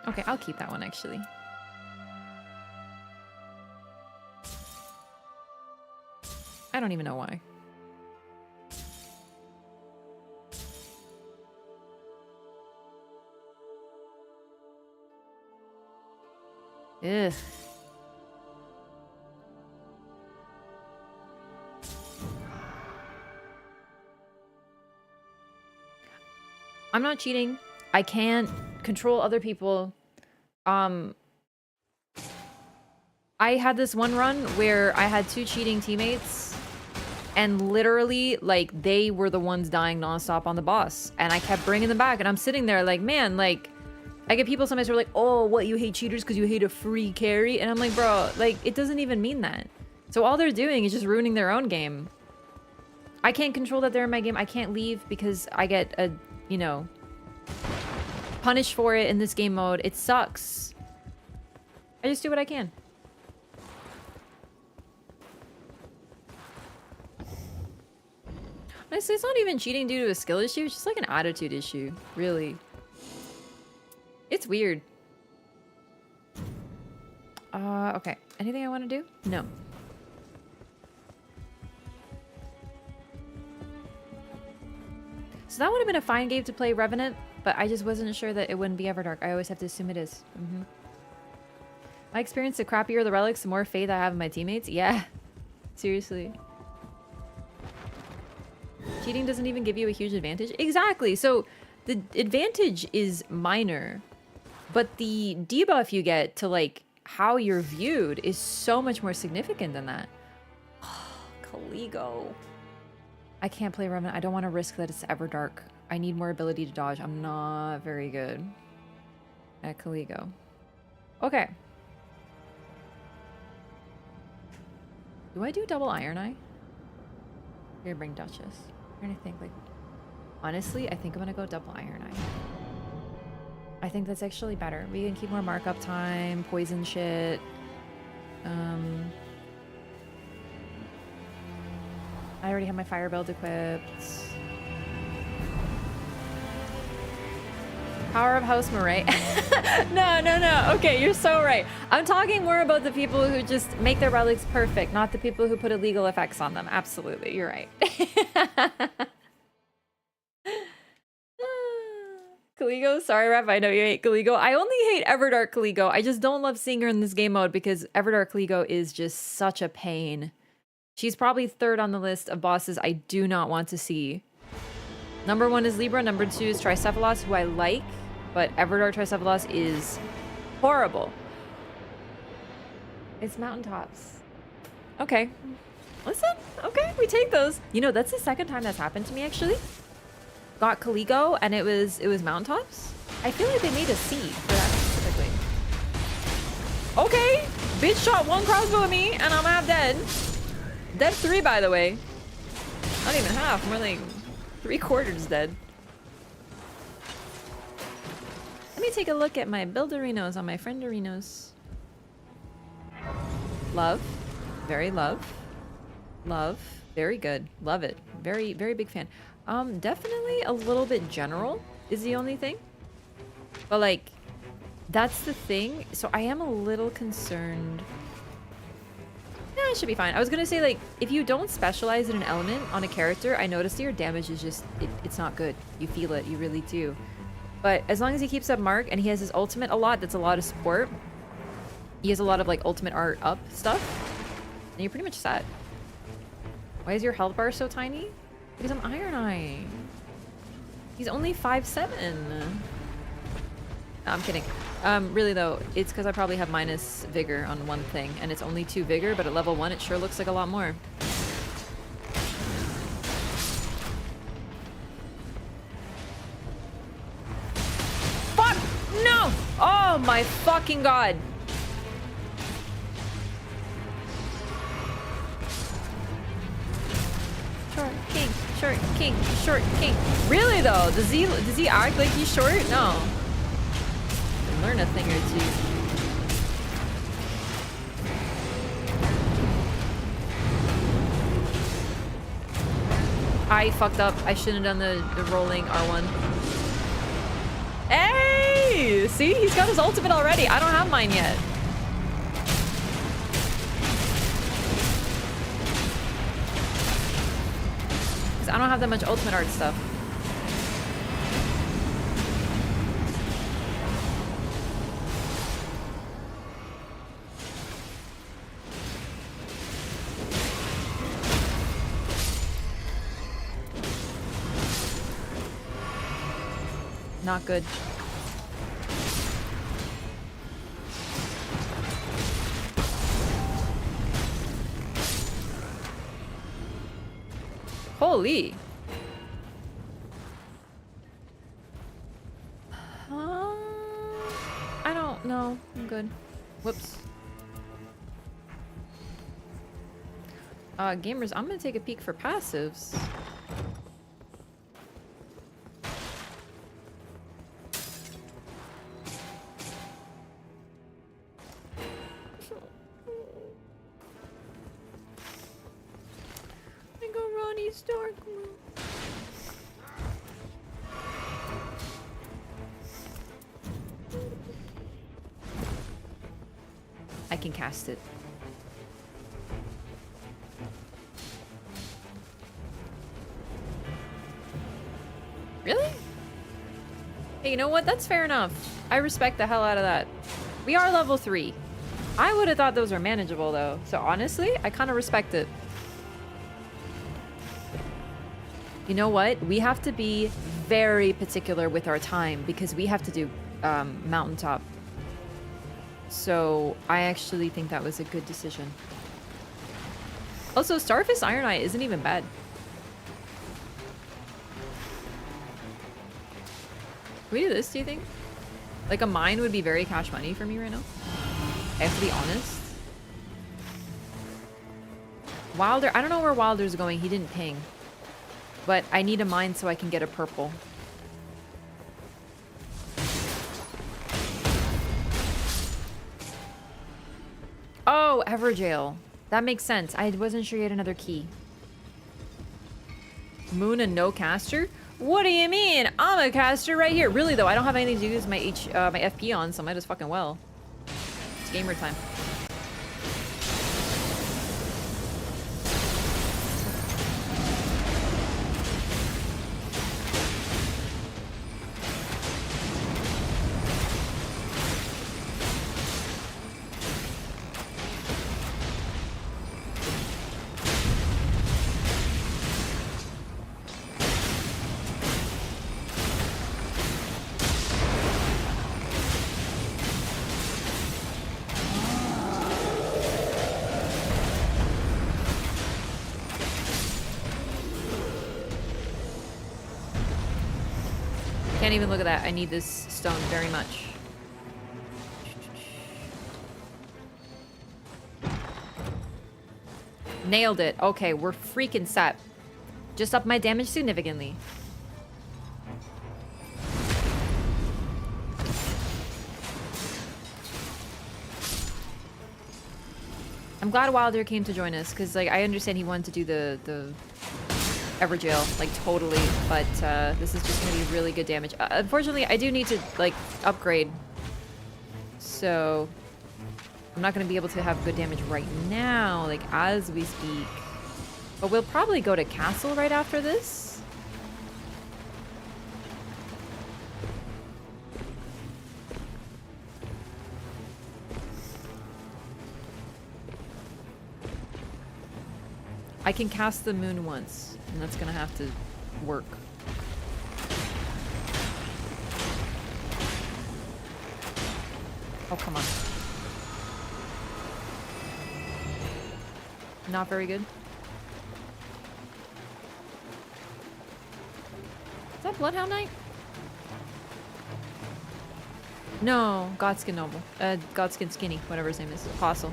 Okay, I'll keep that one actually. I don't even know why. Ugh. I'm not cheating. I can't control other people. I had this one run where I had 2 cheating teammates and literally like they were the ones dying nonstop on the boss and I kept bringing them back and I'm sitting there like, man, like I get people sometimes who are like, oh, what, you hate cheaters because you hate a free carry? And I'm like, bro, like, it doesn't even mean that. So all they're doing is just ruining their own game. I can't control that they're in my game. I can't leave because I get a, you know, punished for it in this game mode. It sucks. I just do what I can. Honestly, it's not even cheating due to a skill issue. It's just like an attitude issue, really. It's weird. Okay. Anything I want to do? No. So that would have been a fine game to play Revenant, but I just wasn't sure that it wouldn't be Everdark. I always have to assume it is. My experience, the crappier the relics, the more faith I have in my teammates. Yeah. Seriously. Cheating doesn't even give you a huge advantage. Exactly. So the advantage is minor. But the debuff you get to, like, how you're viewed is so much more significant than that. Oh, Caligo. I can't play Revenant. I don't want to risk that it's Everdark. I need more ability to dodge. I'm not very good at Caligo. Okay. Do I do double Iron Eye? Here, bring Duchess. I'm trying to think, like... Honestly, I think I'm gonna go double Iron Eye. I think that's actually better. We can keep more markup time, poison shit. I already have my fire build equipped. Power of House Murray. No. Okay, you're so right. I'm talking more about the people who just make their relics perfect, not the people who put illegal effects on them. Absolutely, you're right. Caligo, sorry Rev, I know you hate Caligo. I only hate Everdark Caligo. I just don't love seeing her in this game mode because Everdark Caligo is just such a pain. She's probably 3rd on the list of bosses I do not want to see. Number 1 is Libra, number 2 is Tricphalos, who I like, but Everdark Tricphalos is horrible. It's mountaintops. Okay. Listen, okay, we take those. You know, that's the 2nd time that's happened to me actually. Got Caligo and it was mountaintops. I feel like they made a C for that specifically. Okay, bitch shot 1 crossbow at me and I'm half dead. Dead 3, by the way. Not even half, more like 3/4 dead. Let me take a look at my builderinos on my frienderinos. Love, very love, love, very good, love it, very big fan. Definitely a little bit general is the only thing. But like, that's the thing. So I am a little concerned. Yeah, it should be fine. I was gonna say, like, if you don't specialize in an element on a character, I noticed your damage is just, it's not good. You feel it, you really do. But as long as he keeps up Mark and he has his ultimate a lot, that's a lot of support. He has a lot of like ultimate art up stuff. And you're pretty much set. Why is your health bar so tiny? Because I'm Iron Eye. He's only 5'7". No, I'm kidding. Really though, it's because I probably have minus vigor on one thing, and it's only 2 vigor, but at level 1 it sure looks like a lot more. Fuck! No! Oh my fucking god! Short king, short king, short king. Really though? Does he act like he's short? No. Learn a thing or two. I fucked up. I shouldn't have done the rolling R1. Hey! See? He's got his ultimate already. I don't have mine yet. Because I don't have that much ultimate art stuff. Not good. Holy. I don't know. I'm good. Whoops. Gamers, I'm gonna take a peek for passives. I can cast it. Really? Hey, you know what? That's fair enough. I respect the hell out of that. We are level 3. I would have thought those were manageable though. So honestly, I kind of respect it. You know what? We have to be very particular with our time because we have to do mountaintop. So I actually think that was a good decision. Also, Starfist Ironite isn't even bad. Can we do this, do you think? Like a mine would be very cash money for me right now. I have to be honest. Wilder, I don't know where Wilder's going. He didn't ping. But I need a mine so I can get a purple. Oh, Everjail. That makes sense. I wasn't sure you had another key. Moon and no caster? What do you mean? I'm a caster right here. Really though, I don't have anything to use my my FP on, so I might as fucking well. It's gamer time. Can't even look at that. I need this stone very much. Nailed it. Okay, we're freaking set. Just up my damage significantly. I'm glad Wilder came to join us because, like, I understand he wanted to do the Everjail, like, totally, but this is just gonna be really good damage. Unfortunately, I do need to, like, upgrade, so I'm not gonna be able to have good damage right now, like, as we speak. But we'll probably go to Castle right after this. I can cast the moon once, and that's gonna have to work. Oh, come on. Not very good. Is that Bloodhound Knight? No, Godskin Noble. Godskin Skinny, whatever his name is. Apostle.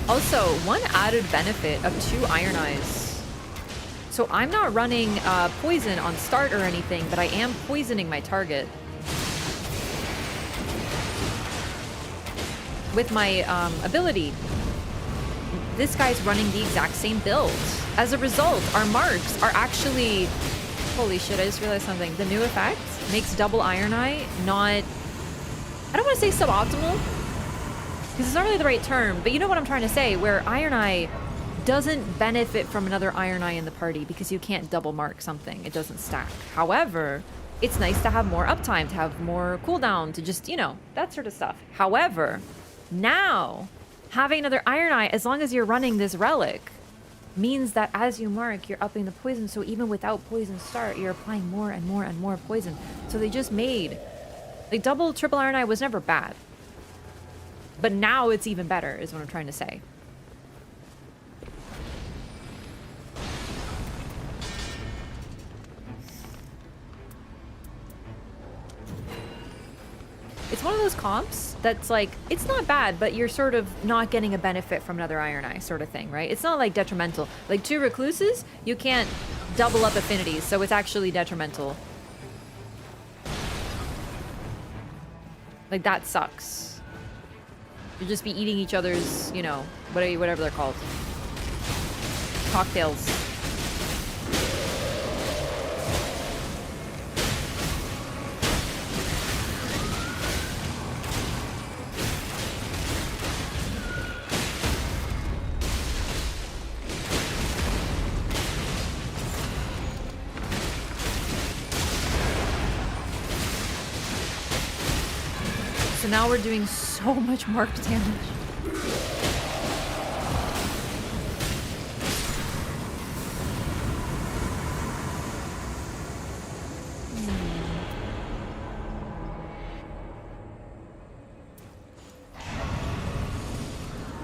Also, one added benefit of 2 Iron Eyes. So I'm not running poison on start or anything, but I am poisoning my target. With my ability. This guy's running the exact same build. As a result, our marks are actually... Holy shit, I just realized something. The new effect makes double Iron Eye not... I don't want to say suboptimal, because it's not really the right term, but you know what I'm trying to say, where Iron Eye doesn't benefit from another Iron Eye in the party because you can't double mark something. It doesn't stack. However, it's nice to have more uptime, to have more cooldown, to just, you know, that sort of stuff. However, now, having another Iron Eye, as long as you're running this Relic, means that as you mark, you're upping the poison. So even without poison start, you're applying more and more and more poison. So they just made... Like, double, triple Iron Eye was never bad. But now it's even better, is what I'm trying to say. It's one of those comps that's like, it's not bad, but you're sort of not getting a benefit from another Iron Eye sort of thing, right? It's not like detrimental. Like 2 Recluses, you can't double up affinities, so it's actually detrimental. Like, that sucks. You'll just be eating each other's, you know, whatever they're called. Cocktails. So now we're doing so much marked damage.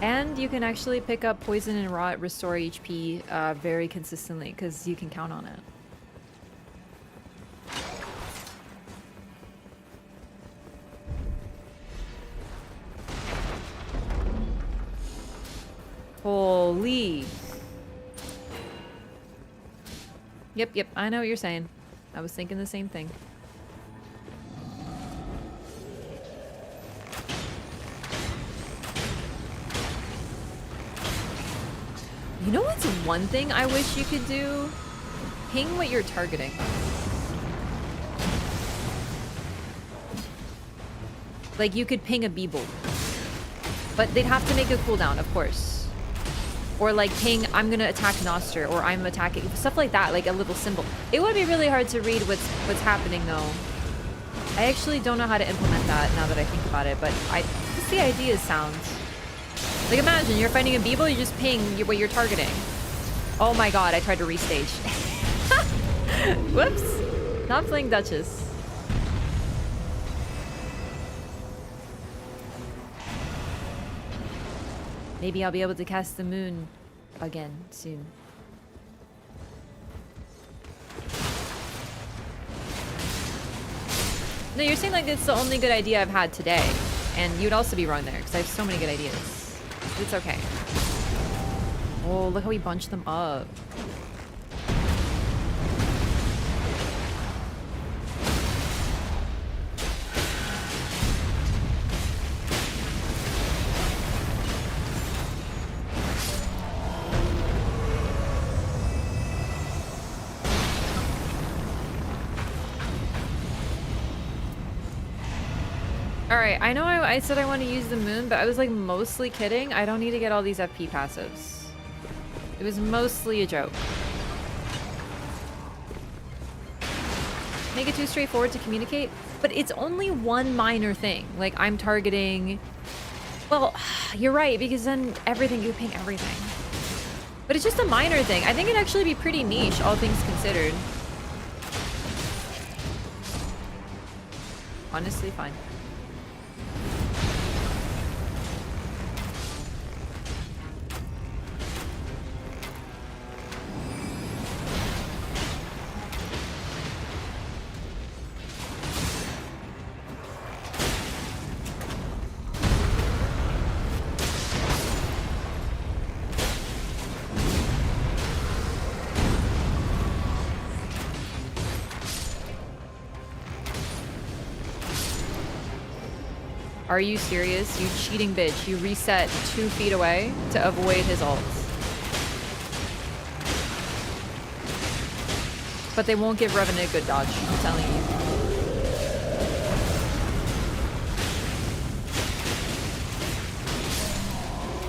And you can actually pick up poison and rot, restore HP very consistently because you can count on it. Holy. Yep, I know what you're saying. I was thinking the same thing. You know what's one thing I wish you could do? Ping what you're targeting. Like, you could ping a Beeble. But they'd have to make a cooldown, of course. Or like ping, I'm gonna attack Noster, or I'm attacking, stuff like that, like a little symbol. It would be really hard to read what's happening though. I actually don't know how to implement that now that I think about it, but just the idea is sound. Like imagine you're fighting a Beeble, you just ping what you're targeting. Oh my god, I tried to restage. Whoops, not playing Duchess. Maybe I'll be able to cast the moon again soon. No, you're saying like it's the only good idea I've had today. And you'd also be wrong there, because I have so many good ideas. It's okay. Oh, look how we bunched them up. Alright, I know I said I want to use the moon, but I was like mostly kidding. I don't need to get all these FP passives. It was mostly a joke. make it too straightforward to communicate, but it's only one minor thing. Like, I'm targeting... Well, you're right, because then everything, you ping everything. But it's just a minor thing. I think it'd actually be pretty niche, all things considered. Honestly, fine. Are you serious? You cheating bitch. You reset 2 feet away to avoid his ults. But they won't give Revenant a good dodge, I'm telling you.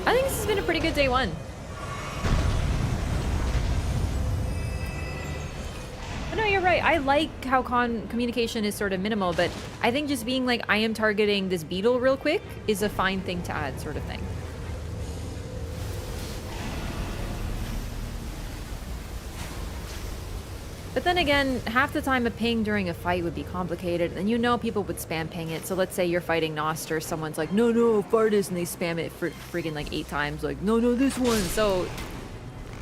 I think this has been a pretty good day 1. No, you're right. I like how communication is sort of minimal, but I think just being like, I am targeting this beetle real quick is a fine thing to add, sort of thing. But then again, half the time a ping during a fight would be complicated, and you know people would spam ping it. So let's say you're fighting Noster, someone's like, no, Fartis, and they spam it for freaking like 8 times, like, no, this one. So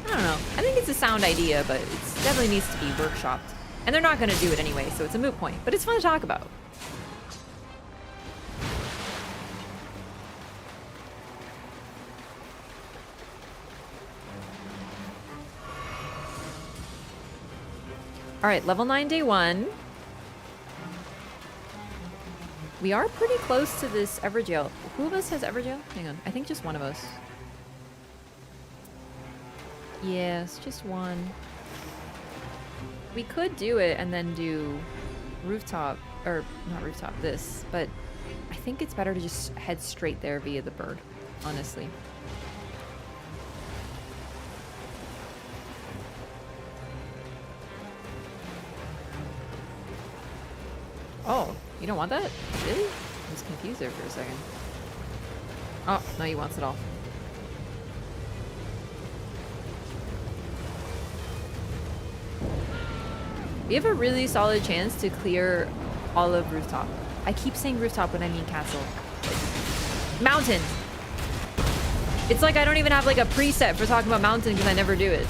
I don't know. I think it's a sound idea, but it definitely needs to be workshopped. And they're not going to do it anyway, so it's a moot point. But it's fun to talk about. Alright, level 9 day 1. We are pretty close to this Everjail. Who of us has Everjail? Hang on. I think just one of us. Yes, just one. We could do it and then do Rooftop, or not Rooftop, this, but I think it's better to just head straight there via the bird, honestly. Oh, you don't want that? Really? I was confused there for a second. Oh, no, he wants it all. We have a really solid chance to clear all of Rooftop. I keep saying Rooftop when I mean castle. Mountain! It's like I don't even have like a preset for talking about mountain because I never do it.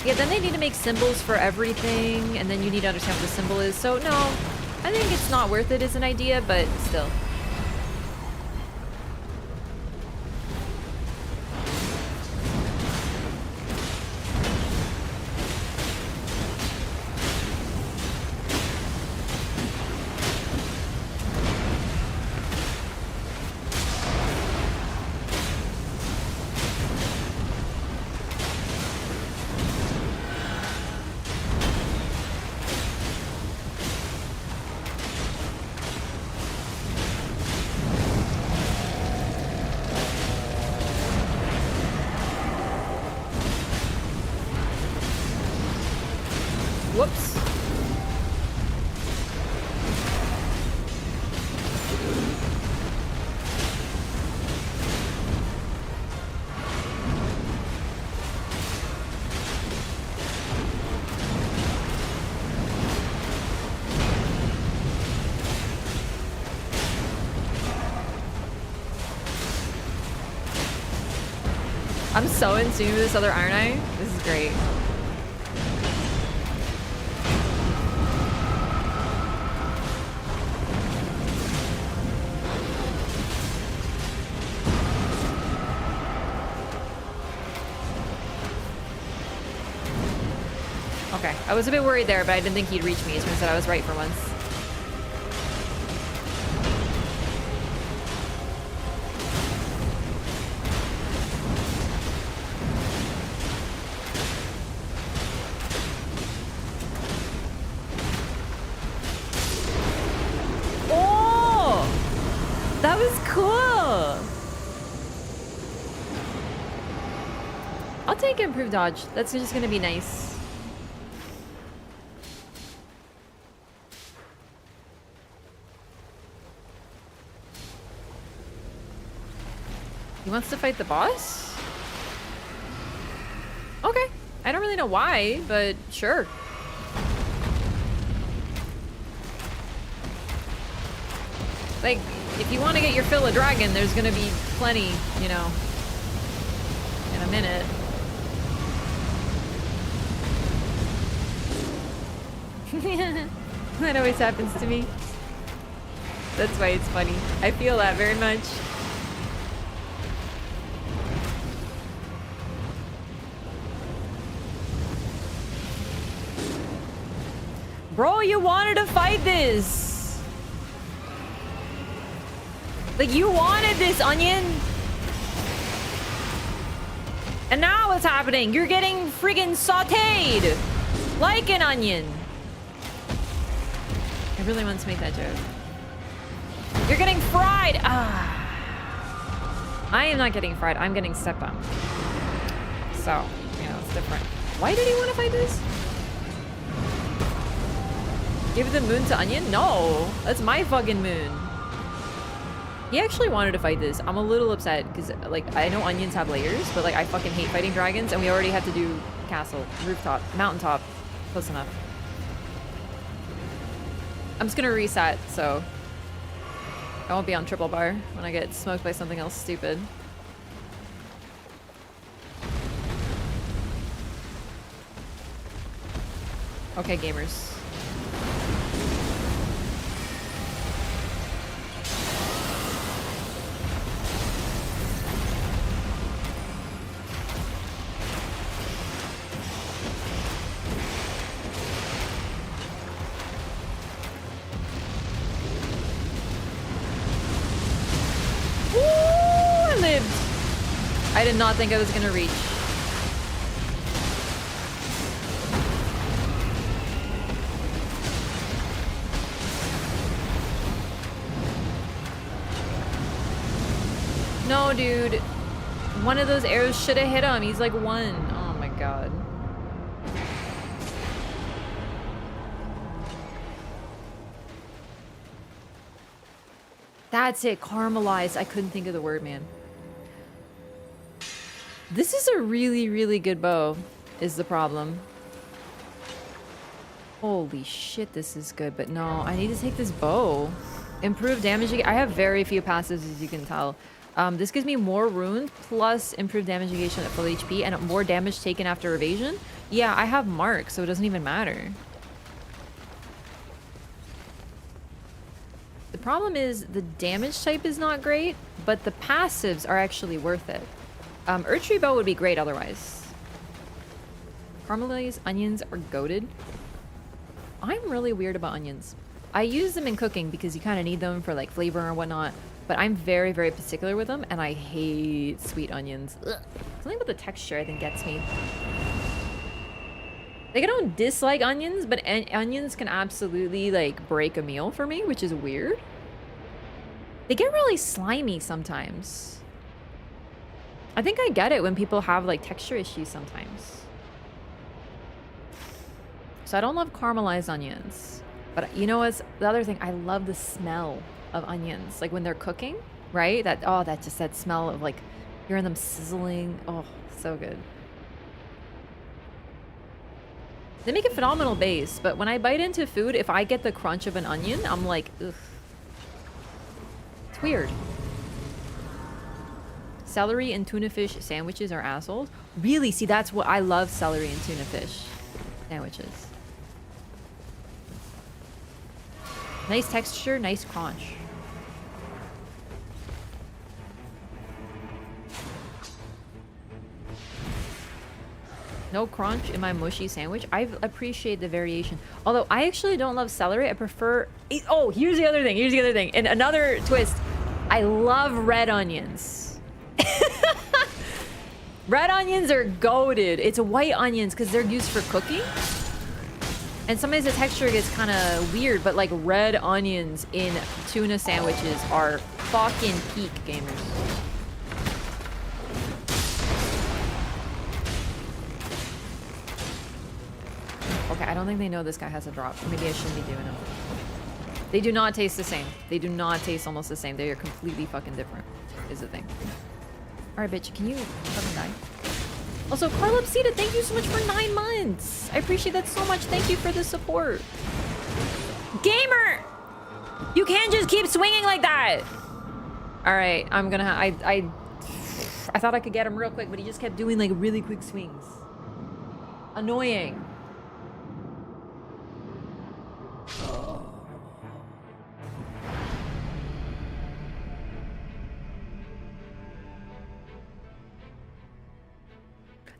Yeah, then they need to make symbols for everything, and then you need to understand what the symbol is. So no, I think it's not worth it as an idea, but still. Whoops. I'm so in tune with this other Iron Eye. This is great. Okay, I was a bit worried there, but I didn't think he'd reach me. It turns out I was right for once. Oh! That was cool! I'll take improved dodge. That's just gonna be nice. He wants to fight the boss? Okay. I don't really know why, but sure. Like, if you want to get your fill of dragon, there's gonna be plenty, you know, in a minute. That always happens to me. That's why it's funny. I feel that very much. Bro, you wanted to fight this! Like, you wanted this, Onion! And now what's happening? You're getting friggin' sauteed! Like an onion! I really want to make that joke. You're getting fried! Ah. I am not getting fried, I'm getting stepped on. So, you know, it's different. Why did he want to fight this? Give the moon to Onion? No! That's my fucking moon. He actually wanted to fight this. I'm a little upset because, like, I know onions have layers, but, like, I fucking hate fighting dragons, and we already have to do castle, rooftop, mountaintop. Close enough. I'm just gonna reset, so I won't be on triple bar when I get smoked by something else stupid. Okay, gamers. I did not think I was gonna reach. No, dude. One of those arrows should have hit him. He's like one. Oh my god. That's it. Caramelized. I couldn't think of the word, man. This is a really, really good bow, is the problem. Holy shit, this is good, but no, I need to take this bow. Improved damage. I have very few passives, as you can tell. This gives me more runes, plus improved damage negation at full HP, and more damage taken after evasion. Yeah, I have mark, so it doesn't even matter. The problem is the damage type is not great, but the passives are actually worth it. Earthtree bow would be great otherwise. Caramelized onions are goated. I'm really weird about onions. I use them in cooking because you kind of need them for like flavor or whatnot, but I'm very, very particular with them, and I hate sweet onions. Ugh. Something about the texture I think gets me. Like, I don't dislike onions, but onions can absolutely like break a meal for me, which is weird. They get really slimy sometimes. I think I get it when people have like texture issues sometimes. So I don't love caramelized onions. But you know what's the other thing? I love the smell of onions. Like when they're cooking, right? That smell of like hearing them sizzling. Oh, so good. They make a phenomenal base, but when I bite into food, if I get the crunch of an onion, I'm like, ugh. It's weird. Celery and tuna fish sandwiches are assholes. Really? See, that's what I love, celery and tuna fish sandwiches. Nice texture, nice crunch. No crunch in my mushy sandwich. I appreciate the variation. Although I actually don't love celery. I prefer... Oh, here's the other thing. Here's the other thing. And another twist. I love red onions. Red onions are goated. It's white onions because they're used for cooking. And sometimes the texture gets kind of weird, but like red onions in tuna sandwiches are fucking peak, gamers. Okay, I don't think they know this guy has a drop. Maybe I shouldn't be doing them. They do not taste the same. They do not taste almost the same. They are completely fucking different, is the thing. Alright, bitch, can you fucking die? Also, Carla Psita, thank you so much for 9 months. I appreciate that so much. Thank you for the support. Gamer! You can't just keep swinging like that! Alright, I'm gonna I thought I could get him real quick, but he just kept doing like really quick swings. Annoying.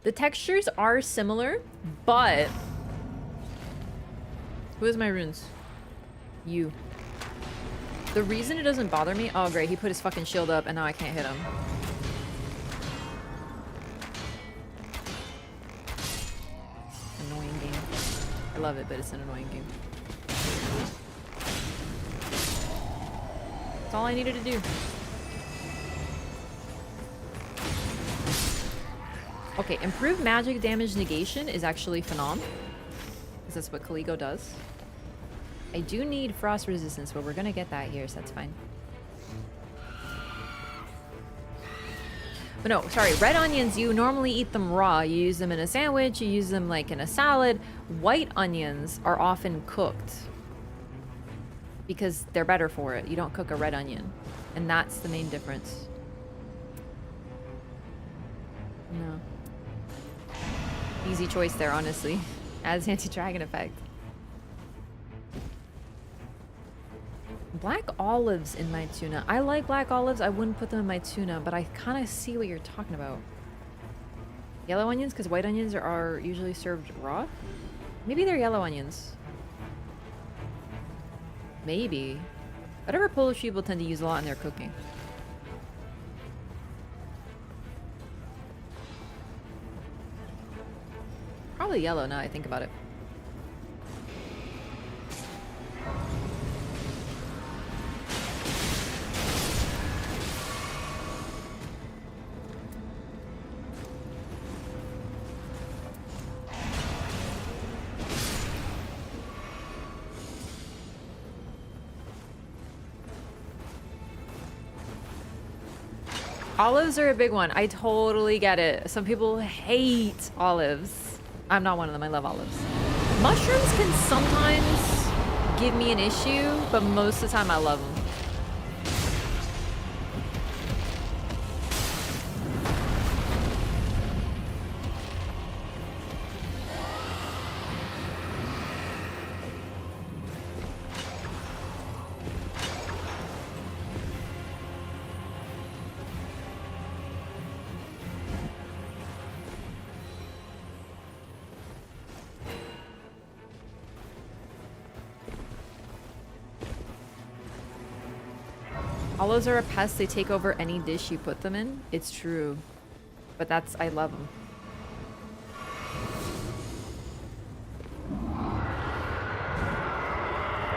The textures are similar, but... Who has my runes? You. The reason it doesn't bother me... Oh, great. He put his fucking shield up, and now I can't hit him. Annoying game. I love it, but it's an annoying game. That's all I needed to do. Okay, improved magic damage negation is actually phenomenal. Because that's what Caligo does. I do need frost resistance, but we're gonna get that here, so that's fine. But no, sorry, red onions, you normally eat them raw. You use them in a sandwich, you use them like in a salad. White onions are often cooked. Because they're better for it. You don't cook a red onion. And that's the main difference. No. Easy choice there, honestly. Adds anti-dragon effect. Black olives in my tuna. I like black olives. I wouldn't put them in my tuna, but I kind of see what you're talking about. Yellow onions, because white onions are usually served raw? Maybe they're yellow onions. Maybe. Whatever Polish people tend to use a lot in their cooking. Probably yellow now I think about it. Olives are a big one. I totally get it. Some people hate olives. I'm not one of them. I love olives. Mushrooms can sometimes give me an issue, but most of the time I love them. Olives are a pest. They take over any dish you put them in. It's true. But that's... I love them.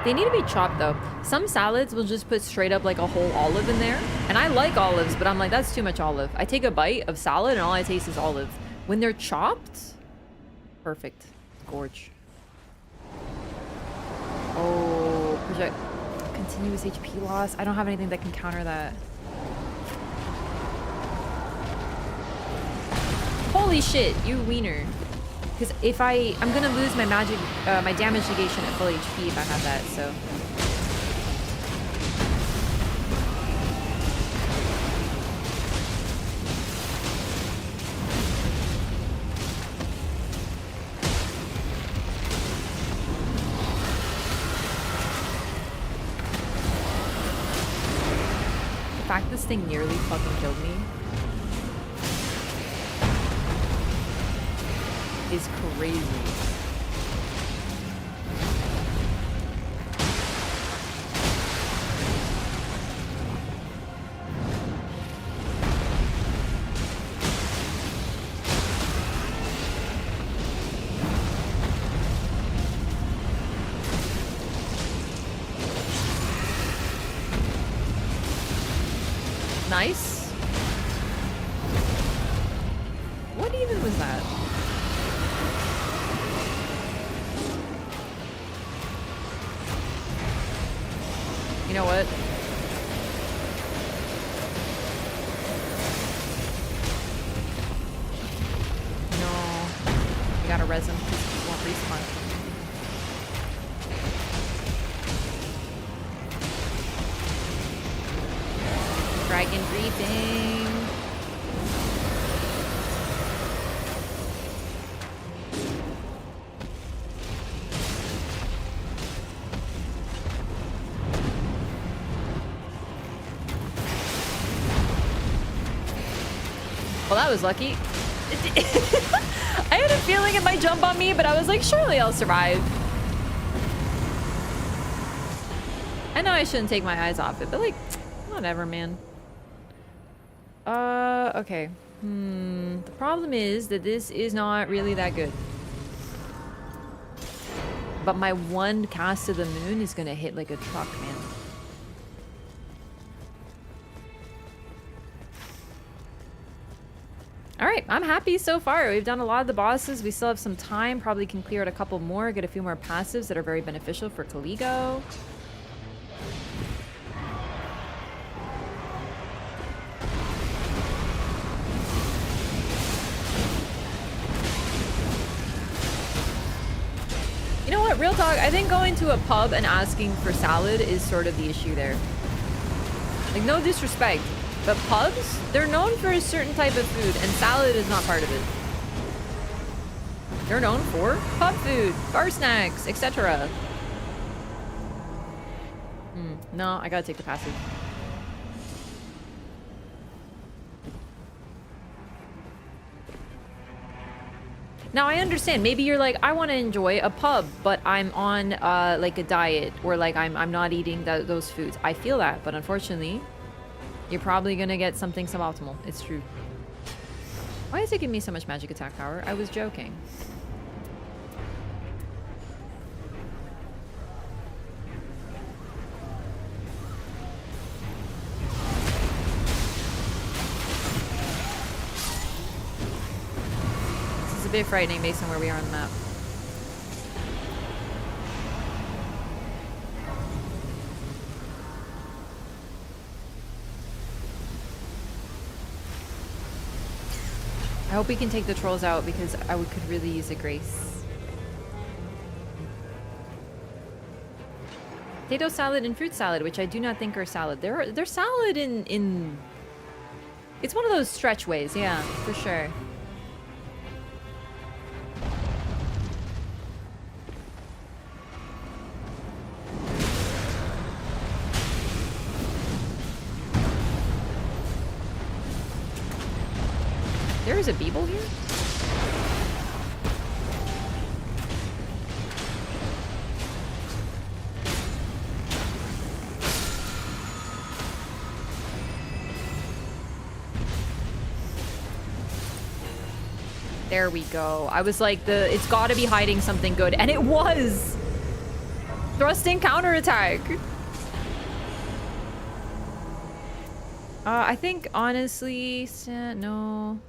They need to be chopped, though. Some salads will just put straight up, like, a whole olive in there. And I like olives, but I'm like, that's too much olive. I take a bite of salad, and all I taste is olive. When they're chopped... Perfect. Gorge. Oh, project... Continuous HP loss. I don't have anything that can counter that. Holy shit, you wiener. Because if I'm gonna lose my magic, my damage negation at full HP if I have that, so. The fact this thing nearly fucking killed me is crazy. Nice. What even was that? You know what? No. We gotta res him because he won't respawn. Dragon breathing. Well, that was lucky. I had a feeling it might jump on me, but I was like, surely I'll survive. I know I shouldn't take my eyes off it, but like, whatever, man. Okay. The problem is that this is not really that good. But my one cast of the moon is gonna hit like a truck, man. Alright, I'm happy so far. We've done a lot of the bosses. We still have some time. Probably can clear out a couple more. Get a few more passives that are very beneficial for Caligo. You know what, real talk, I think going to a pub and asking for salad is sort of the issue there. Like, no disrespect, but pubs, they're known for a certain type of food, and salad is not part of it. They're known for pub food, bar snacks, etc. No, I gotta take the passive. Now, I understand. Maybe you're like, I want to enjoy a pub, but I'm on like a diet, or like I'm not eating those foods. I feel that, but unfortunately, you're probably gonna get something suboptimal. It's true. Why is it giving me so much magic attack power? I was joking. A bit frightening based on where we are on the map. I hope we can take the trolls out because I could really use a grace. Potato salad and fruit salad, which I do not think are salad. They're salad in it's one of those stretch ways, yeah, for sure. There is a Beeble here? There we go. I was like, it's gotta be hiding something good, and it was! Thrusting counterattack! I think, honestly, no.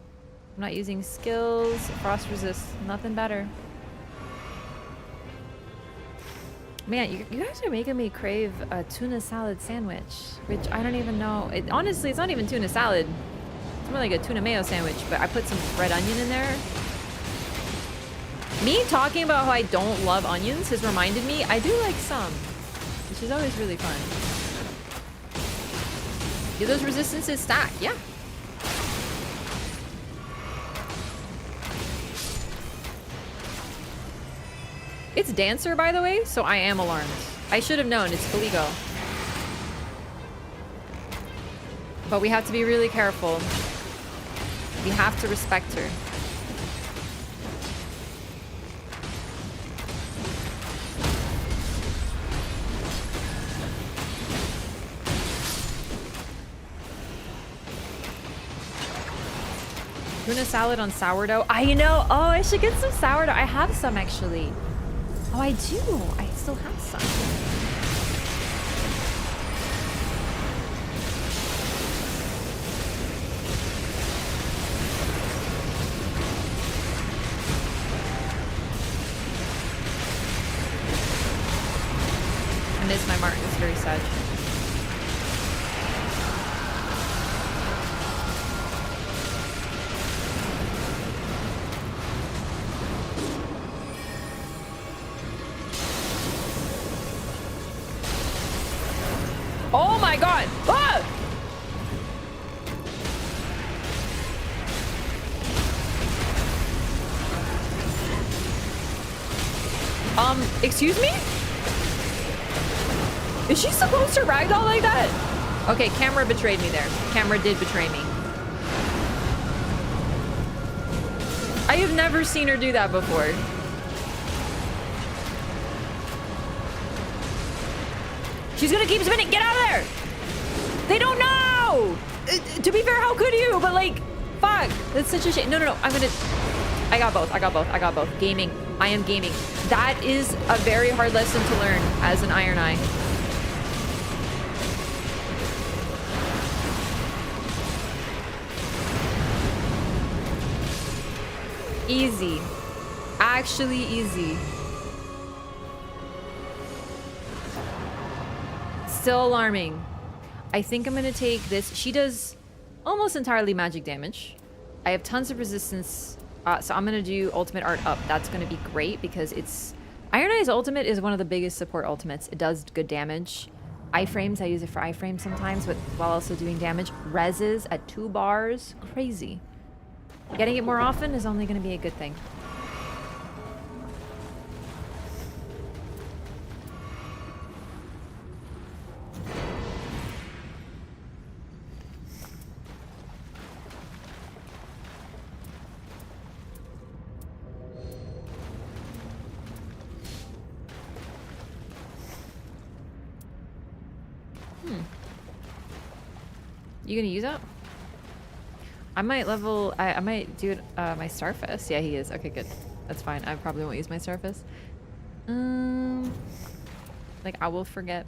I'm not using skills. Frost resist. Nothing better. Man, you guys are making me crave a tuna salad sandwich, which I don't even know. Honestly, it's not even tuna salad. It's more like a tuna mayo sandwich, but I put some red onion in there. Me talking about how I don't love onions has reminded me I do like some, which is always really fun. Do those resistances stack? Yeah. It's Dancer, by the way, so I am alarmed. I should have known. It's Caligo. But we have to be really careful. We have to respect her. Tuna salad on sourdough. I know. Oh, I should get some sourdough. I have some, actually. Oh, I do. I still have some. I missed my mark. It's very sad. Excuse me? Is she supposed to ragdoll like that? Okay, camera betrayed me there. Camera did betray me. I have never seen her do that before. She's gonna keep spinning. Get out of there! They don't know! To be fair, how could you? But like, fuck. That's such a shame. No, no, no. I got both. I got both. I got both. Gaming. I am gaming. That is a very hard lesson to learn as an Iron Eye. Easy. Actually easy. Still alarming. I think I'm gonna take this. She does almost entirely magic damage. I have tons of resistance. So I'm gonna do ultimate art up. That's gonna be great because it's... Iron Eye's ultimate is one of the biggest support ultimates. It does good damage. Iframes, I use it for iframes sometimes, but while also doing damage. Reses at 2 bars. Crazy. Getting it more often is only gonna be a good thing. You gonna use it? I might level... I might do it, my Starfist. Yeah, he is. Okay, good. That's fine. I probably won't use my Starfist. Like, I will forget.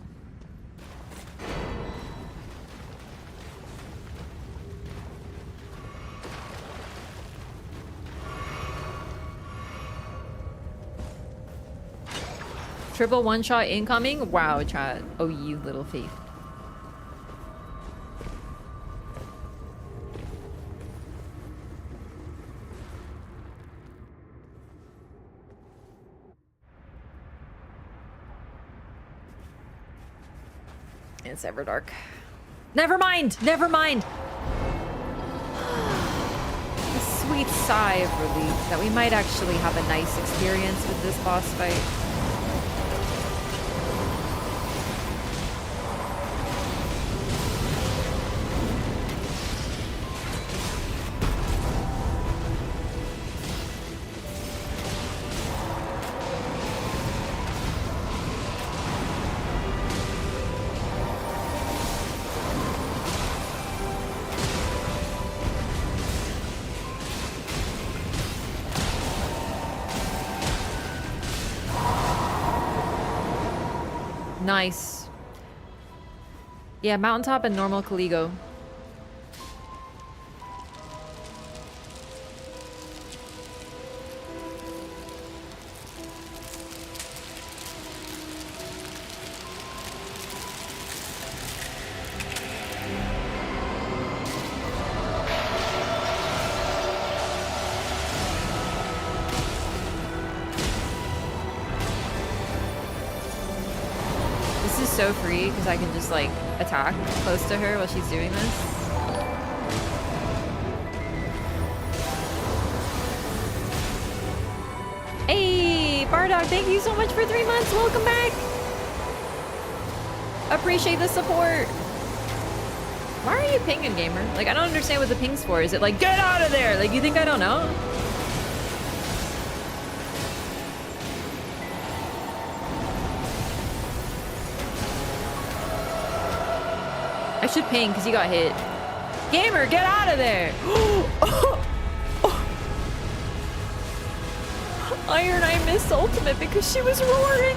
Triple one-shot incoming? Wow, chat. Oh, you little thief. It's Everdark. Never mind! Never mind! A sweet sigh of relief that we might actually have a nice experience with this boss fight. Nice. Yeah, Mountaintop and normal Caligo. So free because I can just like attack close to her while she's doing this. Hey, Bardog, thank you so much for 3 months. Welcome back. Appreciate the support. Why are you pinging, gamer? Like, I don't understand what the ping's for. Is it like, get out of there? Like, you think I don't know? I should ping because he got hit. Gamer, get out of there! Iron Eye missed ultimate because she was roaring.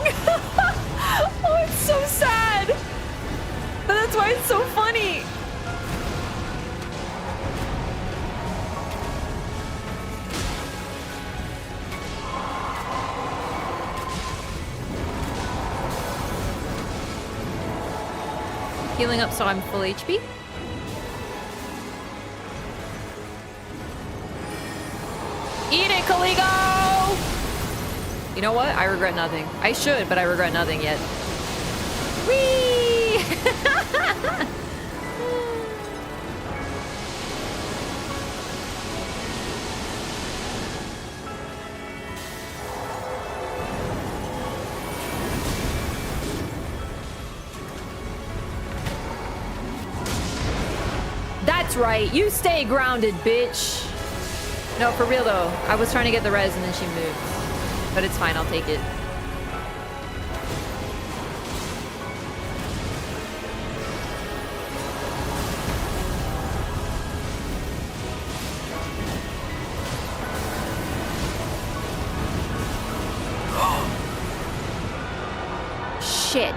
Oh, it's so sad. But that's why it's so funny. Healing up so I'm full HP. Eat it, Caligo! You know what? I regret nothing. I should, but I regret nothing yet. Whee! right. You stay grounded, bitch. No, for real though. I was trying to get the res and then she moved. But it's fine, I'll take it. Shit.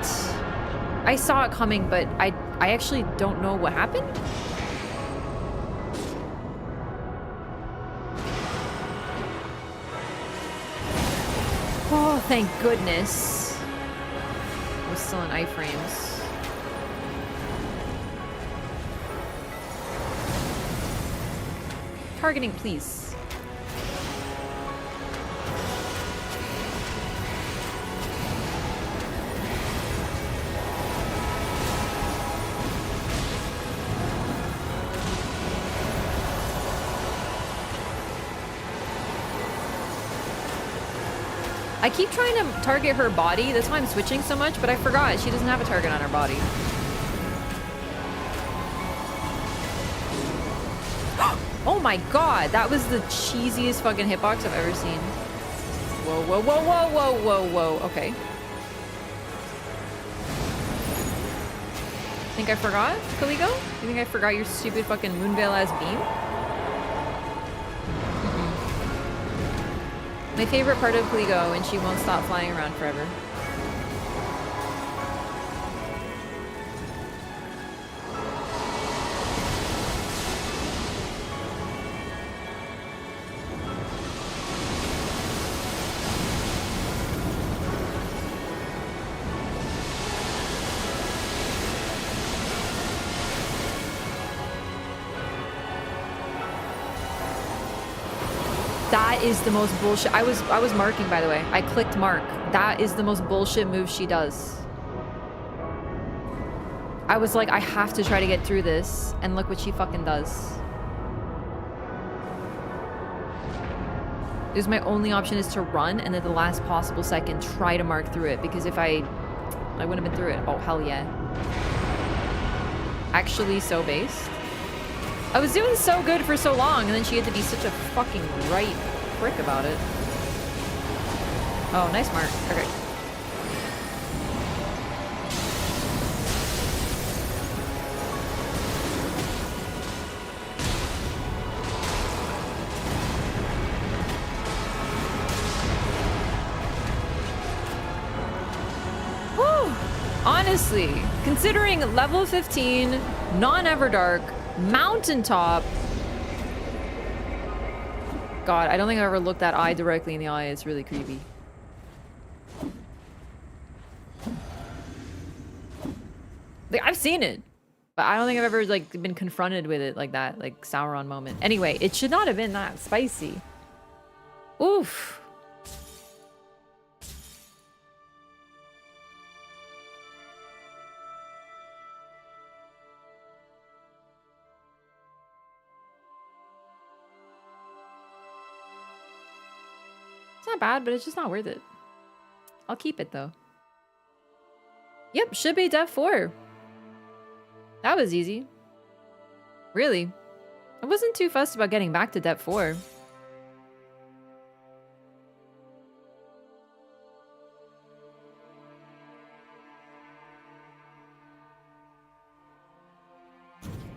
I saw it coming, but I actually don't know what happened. Oh, thank goodness. I was still in iframes. Targeting, please. I keep trying to target her body. That's why I'm switching so much, but I forgot. She doesn't have a target on her body. Oh my god, that was the cheesiest fucking hitbox I've ever seen. Whoa, whoa, whoa, whoa, whoa, whoa, whoa. Okay. Think I forgot, Kaligo? You think I forgot your stupid fucking Moonveil-ass beam? My favorite part of Kaligo, and she won't stop flying around forever. That is the most bullshit. I was marking, by the way. I clicked mark. That is the most bullshit move she does. I was like, I have to try to get through this, and look what she fucking does. Because my only option is to run, and at the last possible second, try to mark through it, because if I wouldn't have been through it. Oh, hell yeah. Actually so based. I was doing so good for so long, and then she had to be such a fucking right prick about it. Oh, nice mark. Okay. Whew. Honestly, considering level 15, non-Everdark, mountaintop. God, I don't think I've ever looked that eye directly in the eye. It's really creepy. Like, I've seen it, but I don't think I've ever like been confronted with it like that, like Sauron moment. Anyway, it should not have been that spicy. Oof. It's not bad, but it's just not worth it. I'll keep it though. Yep, should be Def 4. That was easy. Really. I wasn't too fussed about getting back to Dep 4.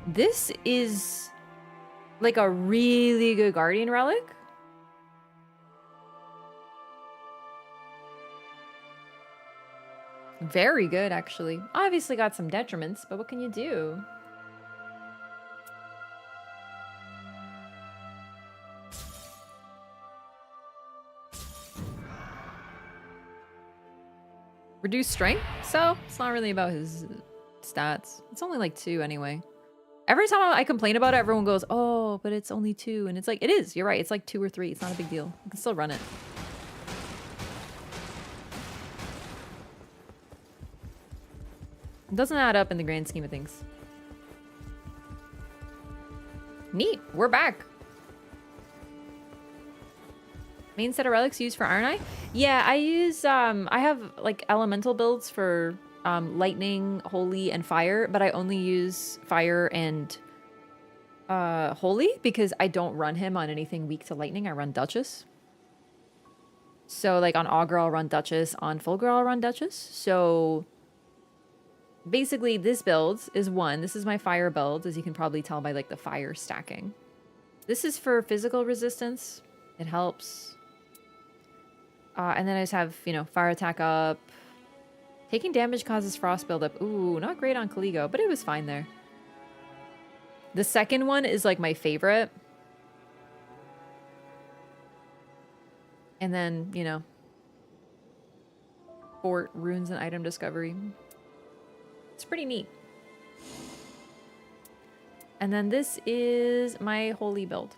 This is like a really good Guardian Relic. Very good, actually. Obviously got some detriments, but what can you do? Reduced strength? So, it's not really about his stats. It's only like 2 anyway. Every time I complain about it, everyone goes, oh, but it's only 2. And it's like, it is. You're right. It's like 2 or 3. It's not a big deal. You can still run it. It doesn't add up in the grand scheme of things. Neat. We're back. Main set of relics used for Iron Eye? Yeah, I use, I have like elemental builds for lightning, holy, and fire, but I only use fire and Holy, because I don't run him on anything weak to lightning. I run Duchess. So, like, on Augur, I'll run Duchess. On Fulgur, I'll run Duchess. So, basically, this build is one. This is my fire build, as you can probably tell by, like, the fire stacking. This is for physical resistance. It helps. And then I just have, you know, fire attack up. Taking damage causes frost buildup. Ooh, not great on Caligo, but it was fine there. The second one is, like, my favorite. And then, you know, fort, runes, and item discovery. It's pretty neat. And then this is my holy build.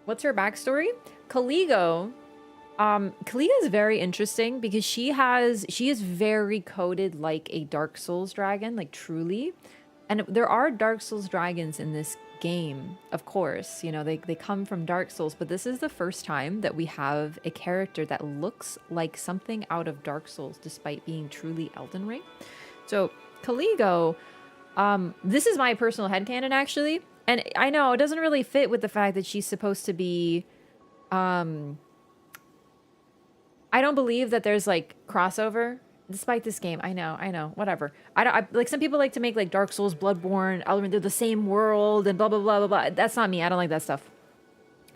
What's her backstory? Caligo. Caligo is very interesting because she is very coded like a Dark Souls dragon, like truly. And there are Dark Souls dragons in this game, of course. You know, they come from Dark Souls, but this is the first time that we have a character that looks like something out of Dark Souls despite being truly Elden Ring. So, Caligo, this is my personal headcanon, actually. And I know it doesn't really fit with the fact that she's supposed to be... I don't believe that there's, like, crossover despite this game. I know, whatever. Like, some people like to make, like, Dark Souls, Bloodborne, Elden Ring, they're the same world and blah, blah, blah, blah, blah. That's not me. I don't like that stuff.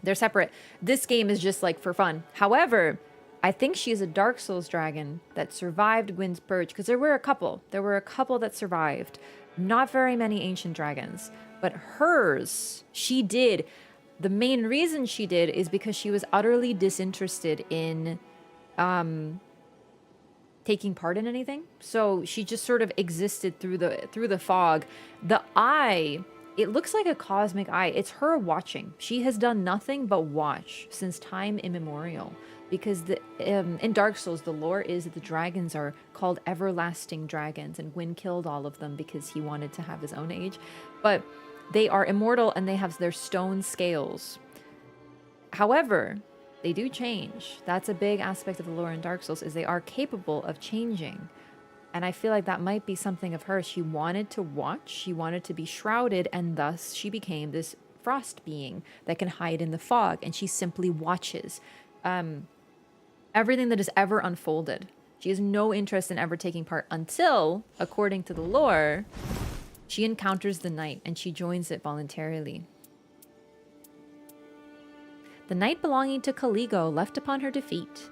They're separate. This game is just, like, for fun. However, I think she's a Dark Souls dragon that survived Gwyn's Purge, because there were a couple. There were a couple that survived. Not very many ancient dragons. But hers, she did. The main reason she did is because she was utterly disinterested in taking part in anything. So she just sort of existed through the fog. The eye, it looks like a cosmic eye. It's her watching. She has done nothing but watch since time immemorial. Because in Dark Souls, the lore is that the dragons are called everlasting dragons, and Gwyn killed all of them because he wanted to have his own age. But they are immortal and they have their stone scales. However, they do change. That's a big aspect of the lore in Dark Souls, is they are capable of changing. And I feel like that might be something of her. She wanted to watch, she wanted to be shrouded, and thus she became this frost being that can hide in the fog, and she simply watches everything that is ever unfolded. She has no interest in ever taking part until, according to the lore, she encounters the night and she joins it voluntarily. The night belonging to Caligo left upon her defeat.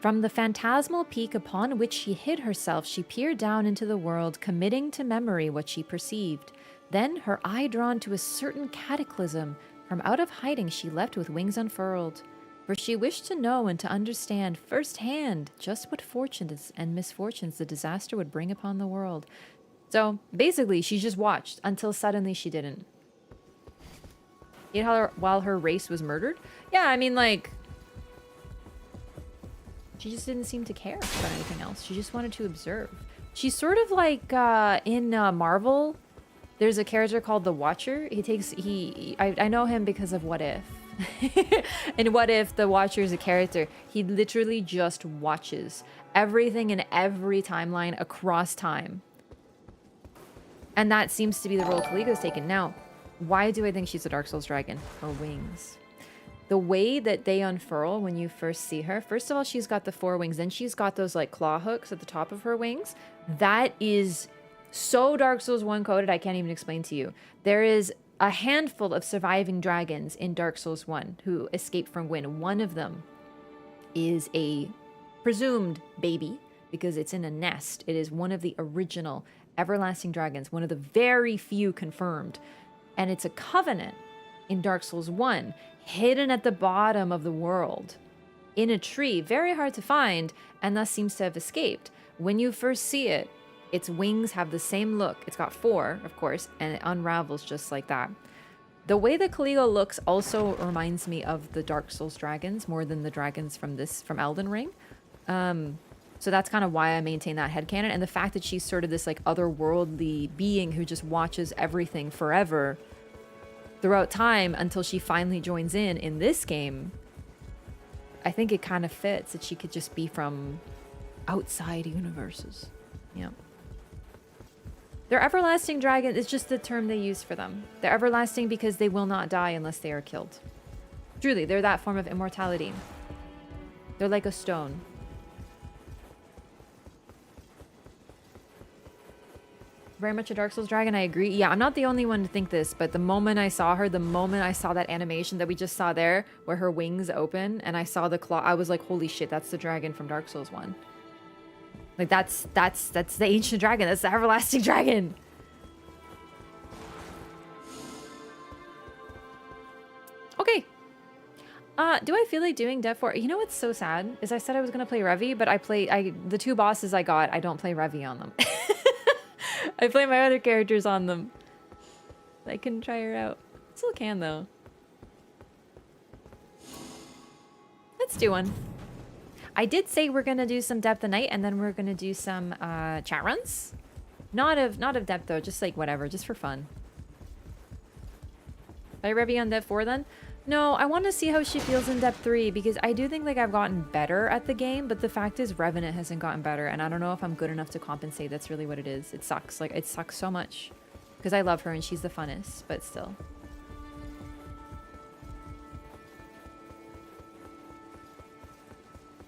From the phantasmal peak upon which she hid herself, she peered down into the world, committing to memory what she perceived. Then, her eye drawn to a certain cataclysm, from out of hiding she leapt with wings unfurled. For she wished to know and to understand firsthand just what fortunes and misfortunes the disaster would bring upon the world. So, basically, she just watched until suddenly she didn't. While her race was murdered? Yeah, I mean, like... She just didn't seem to care about anything else. She just wanted to observe. She's sort of like, in Marvel, there's a character called the Watcher. I know him because of What If. And What If, the Watcher is a character. He literally just watches everything in every timeline across time. And that seems to be the role Caligo's taken. Now, why do I think she's a Dark Souls dragon? Her wings. The way that they unfurl when you first see her, first of all, she's got the 4 wings. Then she's got those, like, claw hooks at the top of her wings. That is so Dark Souls 1 coded, I can't even explain to you. There is a handful of surviving dragons in Dark Souls 1 who escaped from Gwyn. One of them is a presumed baby because it's in a nest. It is one of the original everlasting dragons, one of the very few confirmed. And it's a covenant in Dark Souls 1, hidden at the bottom of the world in a tree, very hard to find, and thus seems to have escaped. When you first see it, its wings have the same look. It's got 4, of course, and it unravels just like that. The way that Caligo looks also reminds me of the Dark Souls dragons more than the dragons from Elden Ring. So that's kind of why I maintain that headcanon. And the fact that she's sort of this, like, otherworldly being who just watches everything forever throughout time until she finally joins in this game. I think it kind of fits that she could just be from outside universes. Yeah. They're everlasting dragon. It's just the term they use for them. They're everlasting because they will not die unless they are killed. Truly, they're that form of immortality. They're like a stone. Very much a Dark Souls dragon, I agree. Yeah, I'm not the only one to think this, but the moment I saw her, the moment I saw that animation that we just saw there, where her wings open, and I saw the claw, I was like, holy shit, that's the dragon from Dark Souls 1. Like, that's the ancient dragon. That's the everlasting dragon. Okay. Do I feel like doing Dev 4? You know what's so sad? Is I said I was going to play Revi, but the two bosses I got, I don't play Revi on them. I play my other characters on them. I can try her out. Still can, though. Let's do one. I did say we're gonna do some depth of night, and then we're gonna do some chat runs. Not of depth though, just like whatever, just for fun. Play Revi on depth 4 then? No, I want to see how she feels in depth 3 because I do think like I've gotten better at the game, but the fact is Revenant hasn't gotten better, and I don't know if I'm good enough to compensate. That's really what it is. It sucks. Like it sucks so much because I love her and she's the funnest, but still.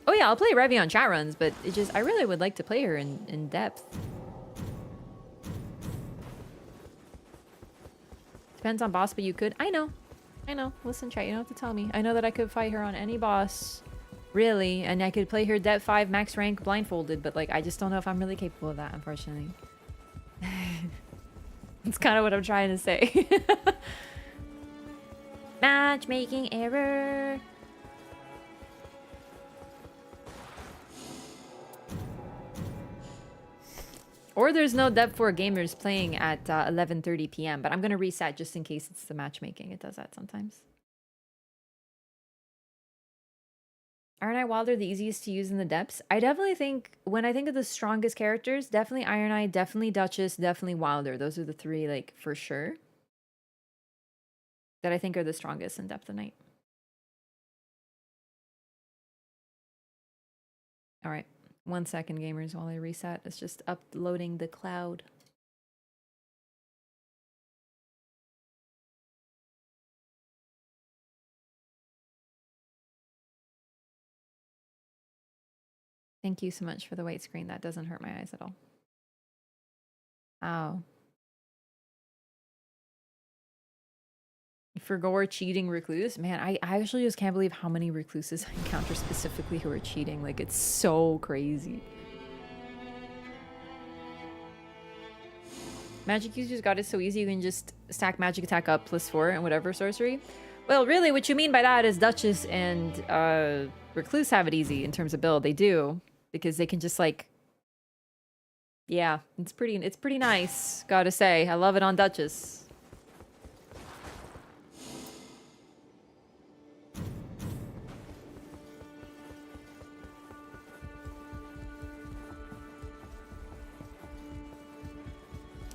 Oh yeah, I'll play Revi on chat runs, but it just I really would like to play her in depth. Depends on boss, but you could. I know. Listen, chat, you don't have to tell me. I know that I could fight her on any boss, really, and I could play her depth 5 max rank blindfolded, but like I just don't know if I'm really capable of that, unfortunately. That's kind of what I'm trying to say. Matchmaking error. Or there's no depth 4 gamers playing at 11:30 p.m. But I'm going to reset just in case it's the matchmaking. It does that sometimes. Iron Eye Wilder the easiest to use in the depths? I definitely think, when I think of the strongest characters, definitely Iron Eye, definitely Duchess, definitely Wilder. Those are the three, like, for sure, that I think are the strongest in Depth of Night. All right. 1 second, gamers, while I reset. It's just uploading the cloud. Thank you so much for the white screen. That doesn't hurt my eyes at all. Ow. For gore cheating Recluse? Man, I actually just can't believe how many Recluses I encounter specifically who are cheating. Like, it's so crazy. Magic users got it so easy you can just stack magic attack up +4 and whatever sorcery. Well, really, what you mean by that is Duchess and Recluse have it easy in terms of build. They do, because they can just like, yeah, it's pretty nice, gotta say. I love it on Duchess.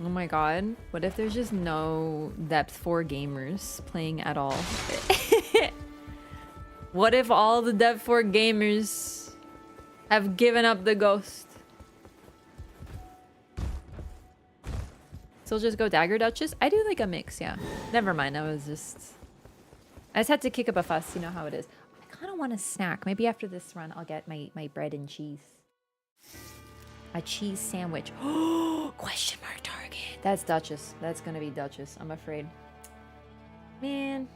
Oh my god, what if there's just no depth 4 gamers playing at all? What if all the depth 4 gamers have given up the ghost? So just go Dagger Duchess? I do like a mix, yeah. Never mind, I just had to kick up a fuss, you know how it is. I kind of want a snack. Maybe after this run I'll get my bread and cheese. A cheese sandwich. Oh, question mark target. That's Duchess. That's gonna be Duchess, I'm afraid. Man.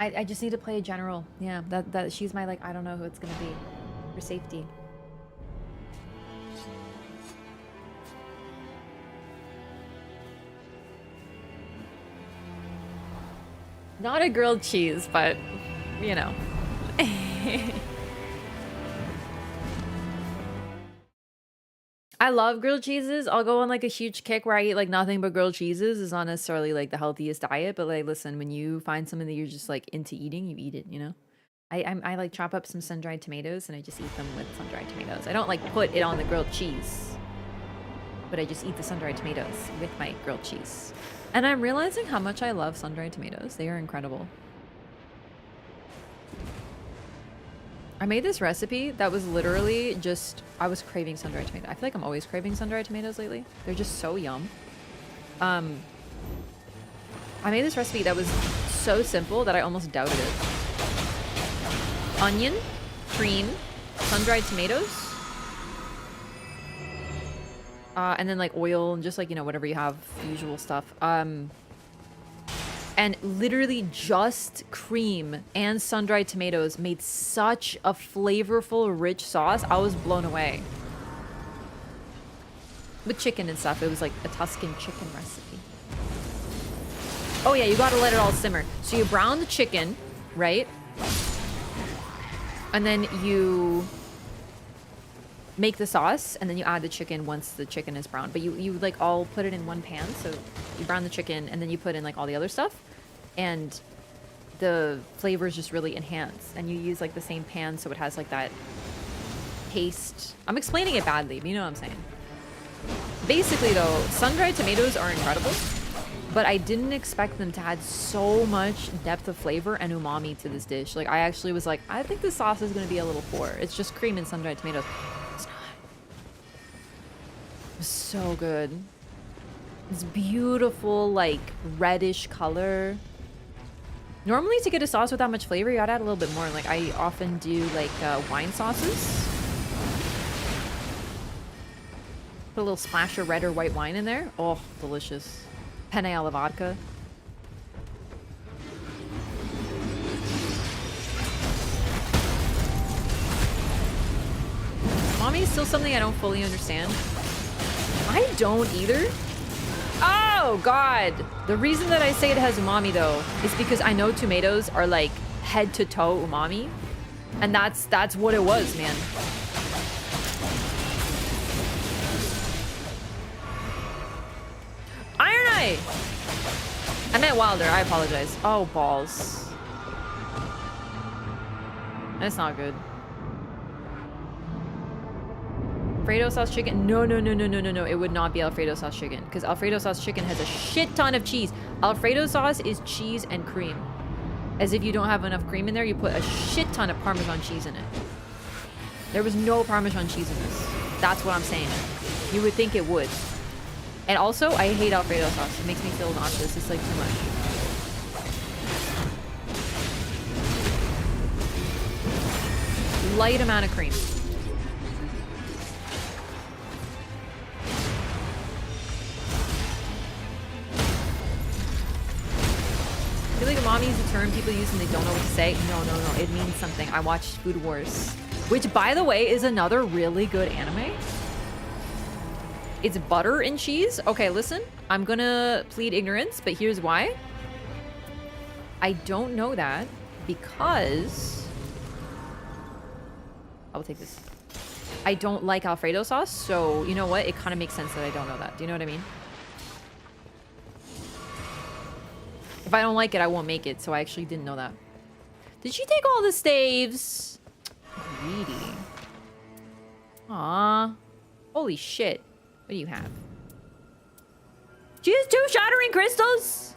I just need to play a general. Yeah, that she's my, like, I don't know who it's gonna be for safety. Not a grilled cheese, but, you know. I love grilled cheeses. I'll go on like a huge kick where I eat like nothing but grilled cheeses. It's not necessarily like the healthiest diet, but like, listen, when you find something that you're just like into eating, you eat it, you know? I like chop up some sun-dried tomatoes and I just eat them with sun-dried tomatoes. I don't like put it on the grilled cheese. but I just eat the sun-dried tomatoes with my grilled cheese. And I'm realizing how much I love sun-dried tomatoes. They are incredible. I made this recipe that was literally just, I was craving sun-dried tomatoes. I feel like I'm always craving sun-dried tomatoes lately. They're just so yum. I made this recipe that was so simple that I almost doubted it. Onion, cream, sun-dried tomatoes, and then like oil and just like, you know, whatever you have, usual stuff. And literally just cream and sun-dried tomatoes made such a flavorful, rich sauce. I was blown away. With chicken and stuff. It was like a Tuscan chicken recipe. Oh yeah, you gotta let it all simmer. So you brown the chicken, right? And then you make the sauce, and then you add the chicken once the chicken is browned. But you like all put it in one pan. So you brown the chicken, and then you put in like all the other stuff. And the flavors just really enhance. And you use like the same pan, so it has like that taste. I'm explaining it badly, but you know what I'm saying. Basically though, sun-dried tomatoes are incredible, but I didn't expect them to add so much depth of flavor and umami to this dish. Like I actually was like, I think the sauce is gonna be a little poor. It's just cream and sun-dried tomatoes. It's not. It was so good. This beautiful like reddish color. Normally to get a sauce with that much flavor, you gotta add a little bit more. Like I often do like wine sauces. Put a little splash of red or white wine in there. Oh, delicious. Penne alla vodka. Umami is still something I don't fully understand. I don't either. Oh, God. The reason that I say it has umami, though, is because I know tomatoes are, like, head to toe umami. And that's what it was, man. Iron Eye! I meant Wilder. I apologize. Oh, balls. That's not good. Alfredo sauce chicken? No. It would not be Alfredo sauce chicken, because Alfredo sauce chicken has a shit ton of cheese. Alfredo sauce is cheese and cream. As if you don't have enough cream in there, you put a shit ton of Parmesan cheese in it. There was no Parmesan cheese in this. That's what I'm saying. You would think it would. And also, I hate Alfredo sauce. It makes me feel nauseous. It's like too much. Light amount of cream. I feel like umami is a term people use and they don't know what to say. No. It means something. I watched Food Wars, which, by the way, is another really good anime. It's butter and cheese. Okay, listen. I'm gonna plead ignorance, but here's why. I don't know that because... I will take this. I don't like Alfredo sauce, so you know what? It kind of makes sense that I don't know that. Do you know what I mean? If I don't like it, I won't make it, so I actually didn't know that. Did she take all the staves? Greedy. Aww. Holy shit. What do you have? She has 2 shattering crystals?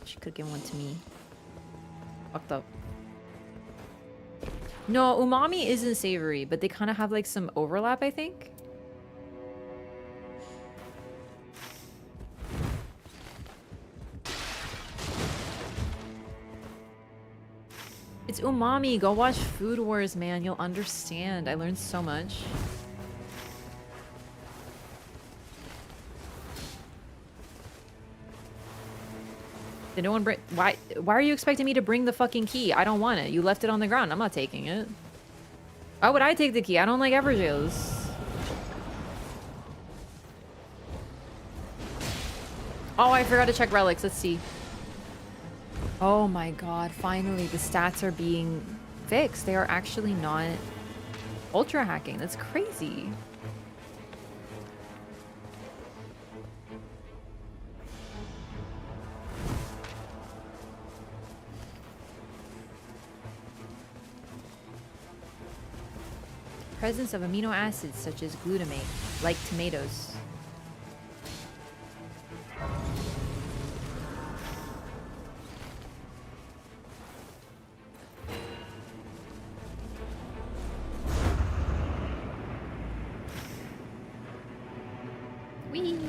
She could give one to me. Fucked up. No, umami isn't savory, but they kind of have like some overlap, I think. It's umami. Go watch Food Wars, man. You'll understand. I learned so much. Did no one bring... Why are you expecting me to bring the fucking key? I don't want it. You left it on the ground. I'm not taking it. Why would I take the key? I don't like Everjails. Oh, I forgot to check relics. Let's see. Oh my god. Finally, the stats are being fixed. They are actually not ultra hacking. That's crazy. Presence of amino acids such as glutamate, like tomatoes. Whee!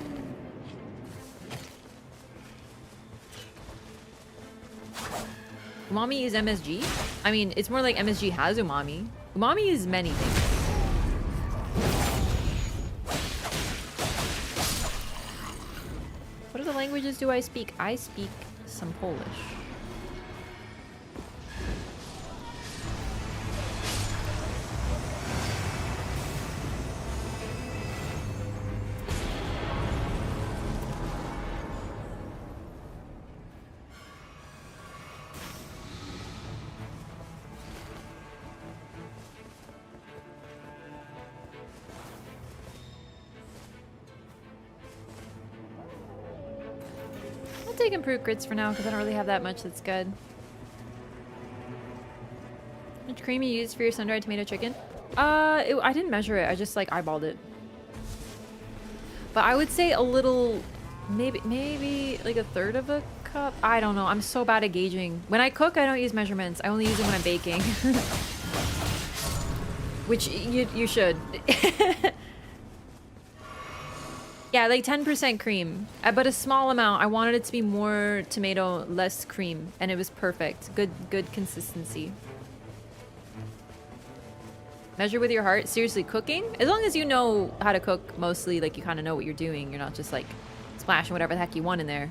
Umami is MSG? I mean, it's more like MSG has umami. Umami is many things. What other languages do I speak? I speak some Polish. Take improved grits for now because I don't really have that much that's good. Which cream you use for your sun-dried tomato chicken? I didn't measure it. I just like eyeballed it. But I would say a little, maybe like a third of a cup. I don't know. I'm so bad at gauging. When I cook, I don't use measurements. I only use them when I'm baking. Which you should. Yeah, like 10% cream, but a small amount. I wanted it to be more tomato, less cream, and it was perfect. Good consistency. Measure with your heart. Seriously, cooking? As long as you know how to cook mostly, like you kind of know what you're doing. You're not just like splashing whatever the heck you want in there.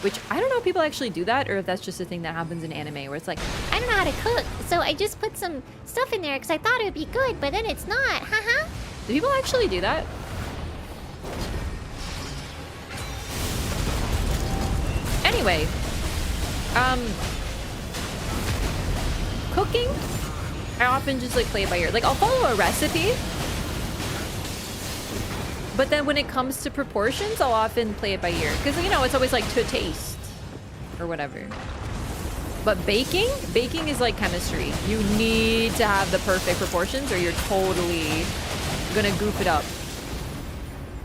Which, I don't know if people actually do that, or if that's just a thing that happens in anime, where it's like, I don't know how to cook, so I just put some stuff in there because I thought it would be good, but then it's not. Haha. Do people actually do that? Anyway, cooking, I often just like play it by ear. Like I'll follow a recipe, but then when it comes to proportions, I'll often play it by ear. Because, you know, it's always like to taste or whatever. But baking is like chemistry. You need to have the perfect proportions or you're totally gonna goof it up.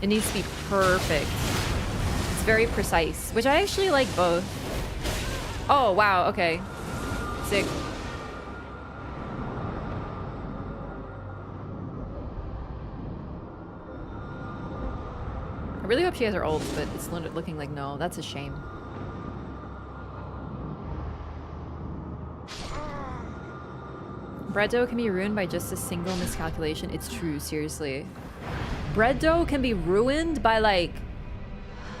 It needs to be perfect. Very precise, which I actually like both. Oh, wow, okay. Sick. I really hope she has her ult, but it's looking like no. That's a shame. Bread dough can be ruined by just a single miscalculation. It's true, seriously. Bread dough can be ruined by like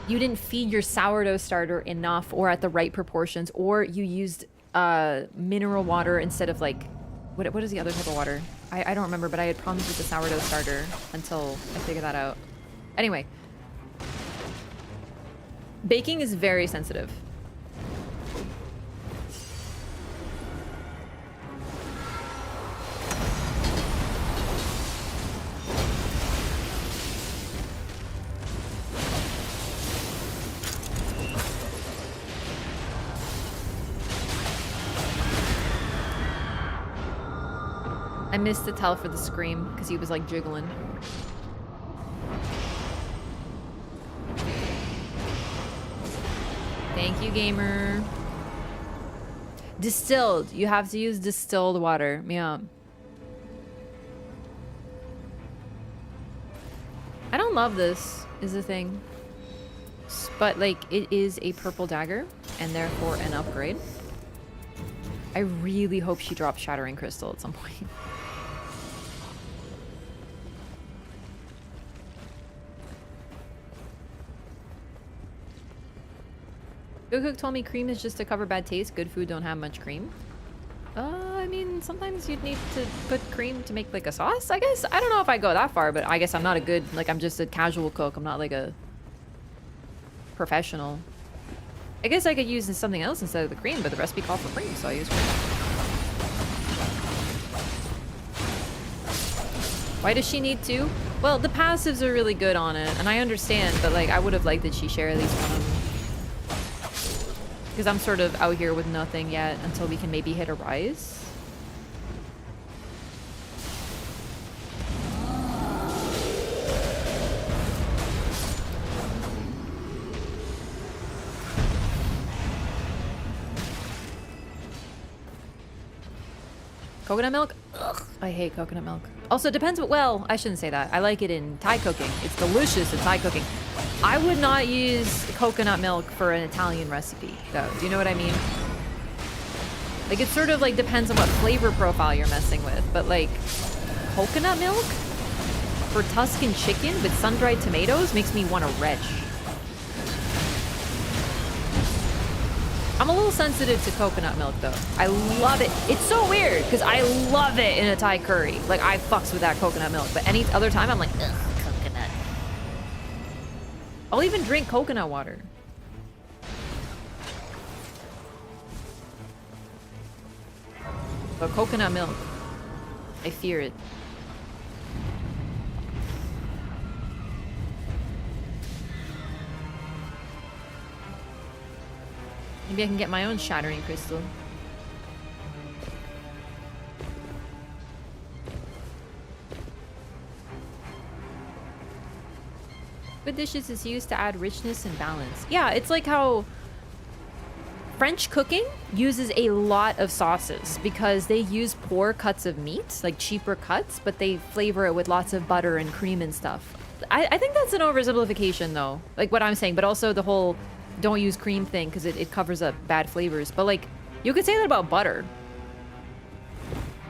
you didn't feed your sourdough starter enough or at the right proportions, or you used mineral water instead of like, what is the other type of water? I don't remember, but I had problems with the sourdough starter until I figured that out. Anyway. Baking is very sensitive. I missed the tell for the scream because he was like jiggling. Thank you, gamer. Distilled. You have to use distilled water. Yeah. I don't love this, is the thing. But like, it is a purple dagger and therefore an upgrade. I really hope she drops Shattering Crystal at some point. Good Cook told me cream is just to cover bad taste. Good food don't have much cream. I mean, sometimes you'd need to put cream to make like a sauce, I guess. I don't know if I go that far, but I guess I'm not a good, like I'm just a casual cook. I'm not like a professional. I guess I could use something else instead of the cream, but the recipe called for cream, so I use cream. Why does she need to? Well, the passives are really good on it, and I understand, but like I would have liked that she share at least one of them. Because I'm sort of out here with nothing yet until we can maybe hit a rise. Coconut milk? Ugh, I hate coconut milk. Also, it depends what, well, I shouldn't say that. I like it in Thai cooking. It's delicious in Thai cooking. I would not use coconut milk for an Italian recipe, though. Do you know what I mean? Like, it sort of, like, depends on what flavor profile you're messing with. But, like, coconut milk for Tuscan chicken with sun-dried tomatoes makes me want to retch. I'm a little sensitive to coconut milk, though. I love it. It's so weird, because I love it in a Thai curry. Like, I fucks with that coconut milk. But any other time, I'm like, ugh, coconut. I'll even drink coconut water. But coconut milk, I fear it. Maybe I can get my own shattering crystal. Good dishes is used to add richness and balance. Yeah, it's like how French cooking uses a lot of sauces because they use poor cuts of meat, like cheaper cuts, but they flavor it with lots of butter and cream and stuff. I think that's an oversimplification though, like what I'm saying, but also the whole don't use cream thing because it covers up bad flavors. But like, you could say that about butter.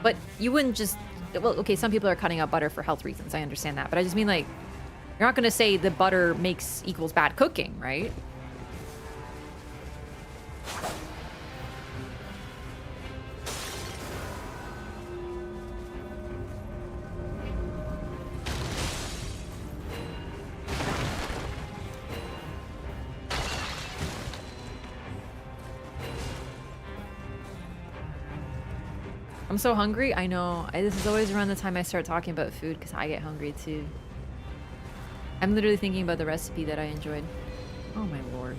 But you wouldn't just, well, okay, some people are cutting out butter for health reasons. I understand that. But I just mean like, you're not going to say the butter makes equals bad cooking, right? I'm so hungry. I know. This is always around the time I start talking about food because I get hungry too. I'm literally thinking about the recipe that I enjoyed. Oh my lord.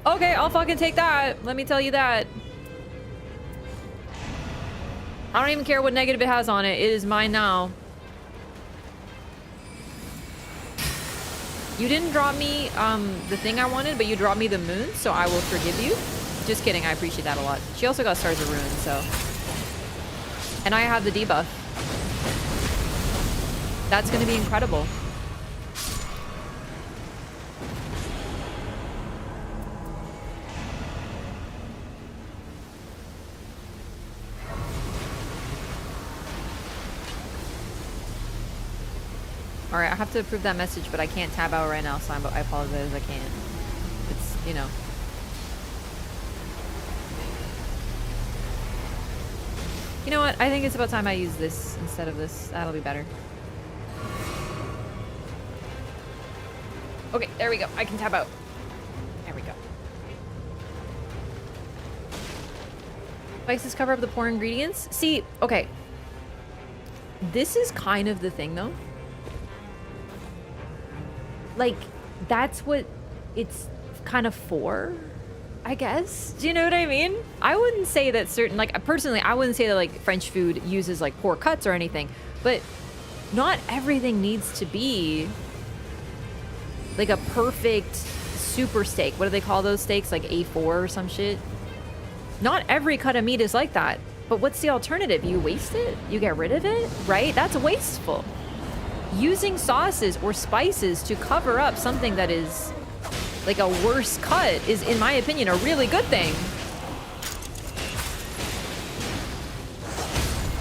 Okay, I'll fucking take that. Let me tell you that. I don't even care what negative it has on it. It is mine now. You didn't drop me the thing I wanted, but you dropped me the moon, so I will forgive you. Just kidding. I appreciate that a lot. She also got Stars of Ruin, so... And I have the debuff. That's going to be incredible. Alright, I have to approve that message, but I can't tab out right now, so I apologize. I can't. It's, you know. You know what? I think it's about time I use this instead of this. That'll be better. Okay, there we go. I can tab out. There we go. Spices cover up the poor ingredients. See, okay. This is kind of the thing, though. Like, that's what it's kind of for, I guess. Do you know what I mean? I wouldn't say that certain, like, personally, I wouldn't say that, like, French food uses, like, poor cuts or anything. But not everything needs to be, like, a perfect super steak. What do they call those steaks? Like, A4 or some shit? Not every cut of meat is like that. But what's the alternative? You waste it? You get rid of it? Right? That's wasteful. Using sauces or spices to cover up something that is like a worse cut is, in my opinion, a really good thing.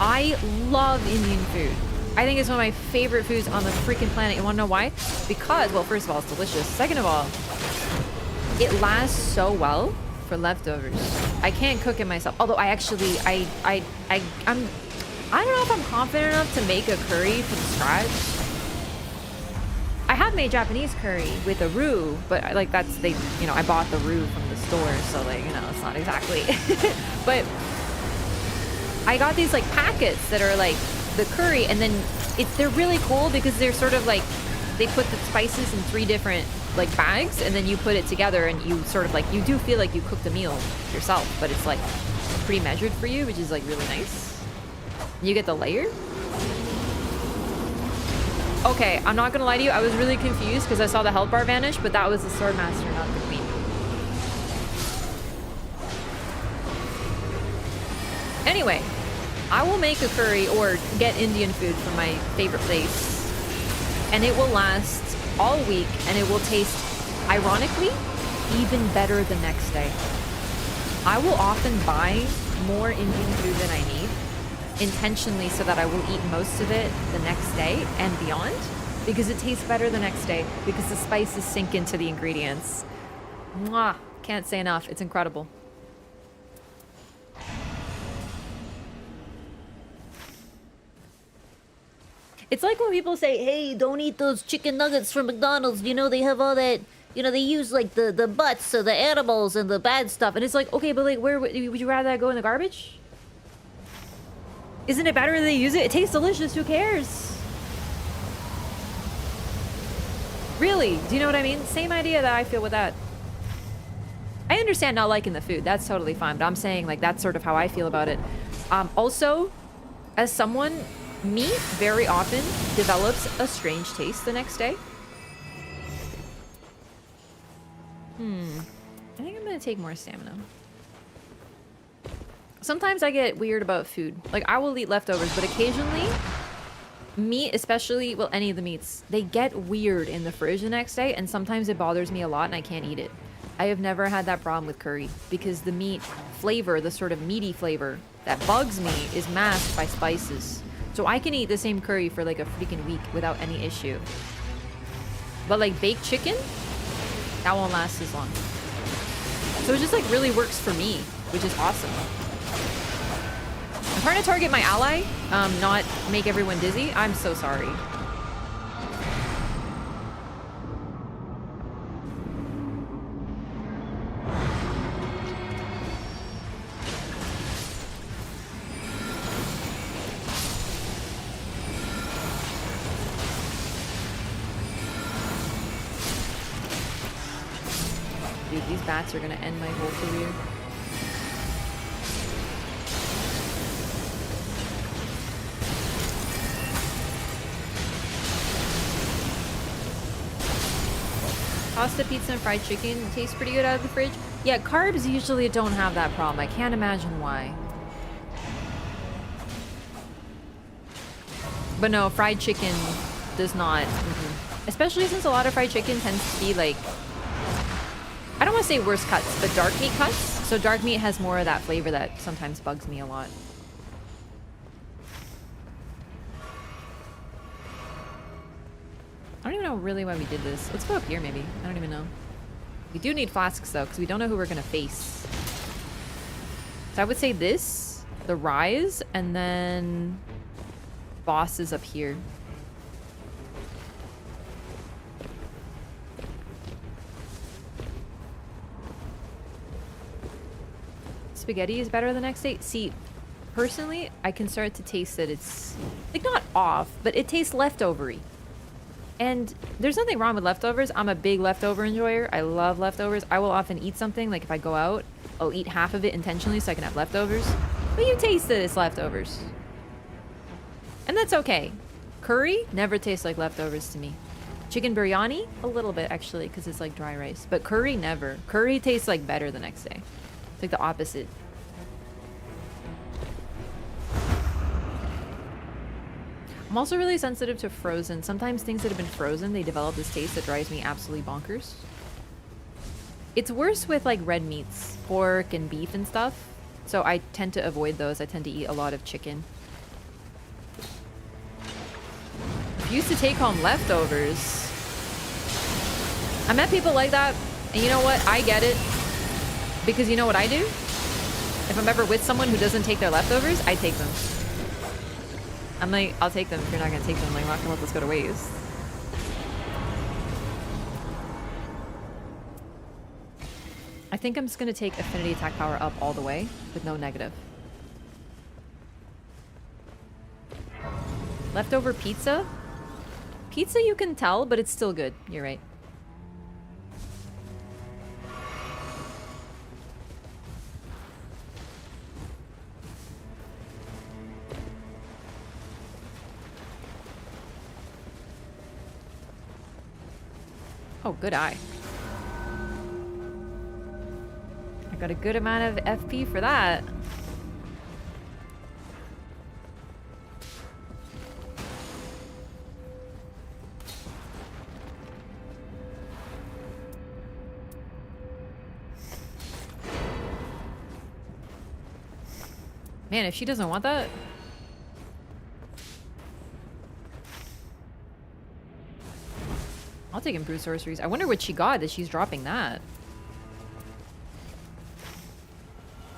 I love Indian food. I think it's one of my favorite foods on the freaking planet. You wanna know why? Because, well, first of all, it's delicious. Second of all, it lasts so well for leftovers. I can't cook it myself. Although I actually, I don't know if I'm confident enough to make a curry from scratch. I have made Japanese curry with a roux, but like that's, they, you know, I bought the roux from the store, so like, you know, it's not exactly. But I got these like packets that are like the curry, and then they're really cool because they're sort of like, they put the spices in 3 different like bags, and then you put it together, and you sort of like, you do feel like you cooked a meal yourself, but it's like pre-measured for you, which is like really nice. You get the layer. Okay, I'm not gonna lie to you, I was really confused because I saw the health bar vanish, but that was the sword master, not the queen. Anyway, I will make a curry or get Indian food from my favorite place, and it will last all week, and it will taste, ironically, even better the next day. I will often buy more Indian food than I need, intentionally, so that I will eat most of it the next day and beyond, because it tastes better the next day, because the spices sink into the ingredients. Mwah! Can't say enough. It's incredible. It's like when people say, hey, don't eat those chicken nuggets from McDonald's. You know, they have all that, you know, they use like the butts of the animals and the bad stuff. And it's like, okay, but like, where would you rather that go in the garbage? Isn't it better that they use it? It tastes delicious. Who cares? Really? Do you know what I mean? Same idea that I feel with that. I understand not liking the food. That's totally fine. But I'm saying like that's sort of how I feel about it. Also, as someone... meat very often develops a strange taste the next day. I think I'm gonna take more stamina. Sometimes I get weird about food. Like, I will eat leftovers, but occasionally, meat, especially, well, any of the meats, they get weird in the fridge the next day, and sometimes it bothers me a lot and I can't eat it. I have never had that problem with curry, because the meat flavor, the sort of meaty flavor that bugs me, is masked by spices. So I can eat the same curry for like a freaking week without any issue. But like baked chicken, that won't last as long. So it just like really works for me, which is awesome. I'm trying to target my ally, not make everyone dizzy. I'm so sorry. Dude, these bats are gonna end my whole career. Pasta, pizza, and fried chicken taste pretty good out of the fridge. Yeah, carbs usually don't have that problem. I can't imagine why. But no, fried chicken does not. Especially since a lot of fried chicken tends to be like, I don't want to say worse cuts, but dark meat cuts. So dark meat has more of that flavor that sometimes bugs me a lot. I don't even know really why we did this. Let's go up here maybe. I don't even know. We do need flasks though, because we don't know who we're going to face. So I would say this, the rise, and then boss is up here. Spaghetti is better the next day. See, personally, I can start to taste that it's like not off, but it tastes leftovery. And there's nothing wrong with leftovers. I'm a big leftover enjoyer. I love leftovers. I will often eat something, like if I go out, I'll eat half of it intentionally so I can have leftovers. But you taste that it's leftovers. And that's okay. Curry never tastes like leftovers to me. Chicken biryani, a little bit actually, because it's like dry rice. But curry, never. Curry tastes like better the next day. It's like the opposite. I'm also really sensitive to frozen. Sometimes things that have been frozen, they develop this taste that drives me absolutely bonkers. It's worse with like red meats, pork and beef and stuff. So I tend to avoid those. I tend to eat a lot of chicken. I used to take home leftovers. I met people like that, and you know what? I get it. Because you know what I do? If I'm ever with someone who doesn't take their leftovers, I take them. I'm like, I'll take them if you're not gonna take them. Like, I'm not gonna let this go to waste. I think I'm just gonna take affinity attack power up all the way with no negative. Leftover pizza? Pizza you can tell, but it's still good. You're right. Oh, good eye. I got a good amount of FP for that. Man, if she doesn't want that... I'll take improved sorceries. I wonder what she got that she's dropping that.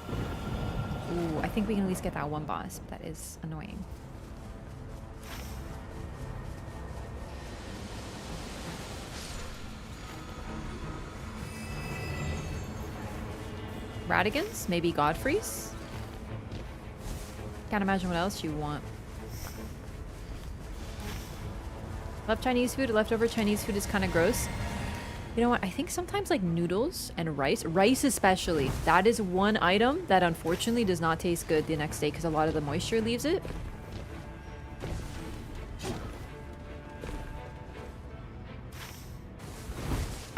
Ooh, I think we can at least get that one boss. That is annoying. Radigans? Maybe Godfrey's? Can't imagine what else you want. Love Chinese food. Leftover Chinese food is kind of gross. You know what? I think sometimes like noodles and rice especially, that is one item that unfortunately does not taste good the next day because a lot of the moisture leaves it.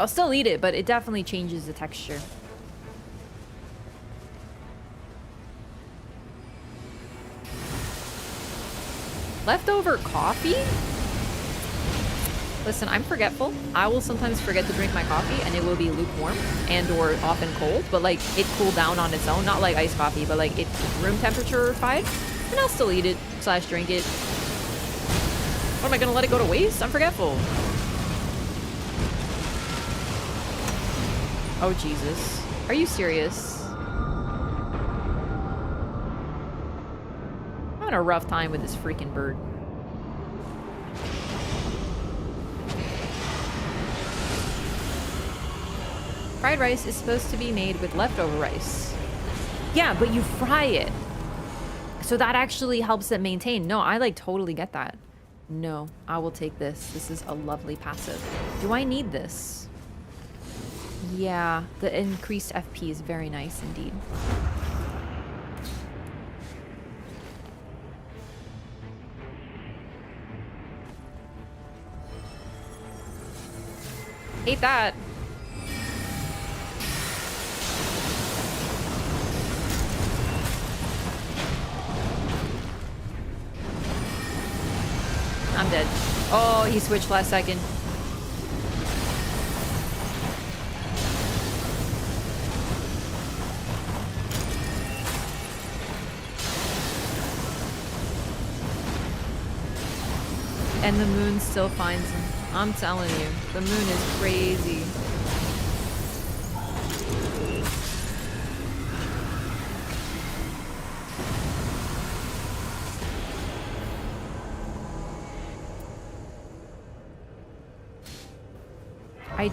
I'll still eat it, but it definitely changes the texture. Leftover coffee? Listen, I'm forgetful. I will sometimes forget to drink my coffee and it will be lukewarm and or often cold, but like it cooled down on its own. Not like iced coffee, but like it's room temperature fine. And I'll still eat it / drink it. What, am I gonna let it go to waste? I'm forgetful. Oh, Jesus. Are you serious? I'm having a rough time with this freaking bird. Fried rice is supposed to be made with leftover rice. Yeah, but you fry it. So that actually helps it maintain. No, I like totally get that. No, I will take this. This is a lovely passive. Do I need this? Yeah, the increased FP is very nice indeed. Ate that. I'm dead. Oh, he switched last second. And the moon still finds him. I'm telling you, the moon is crazy. I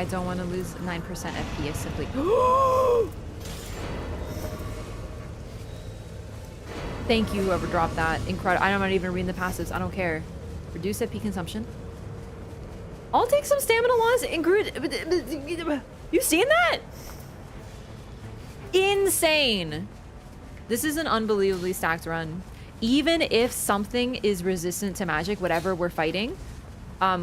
don't want to lose 9% FPS simply. Thank you, whoever dropped that. Incredible. I'm not even reading the passives. I don't care. Reduce FP consumption. I'll take some stamina loss. You seen that? Insane. This is an unbelievably stacked run. Even if something is resistant to magic, whatever we're fighting,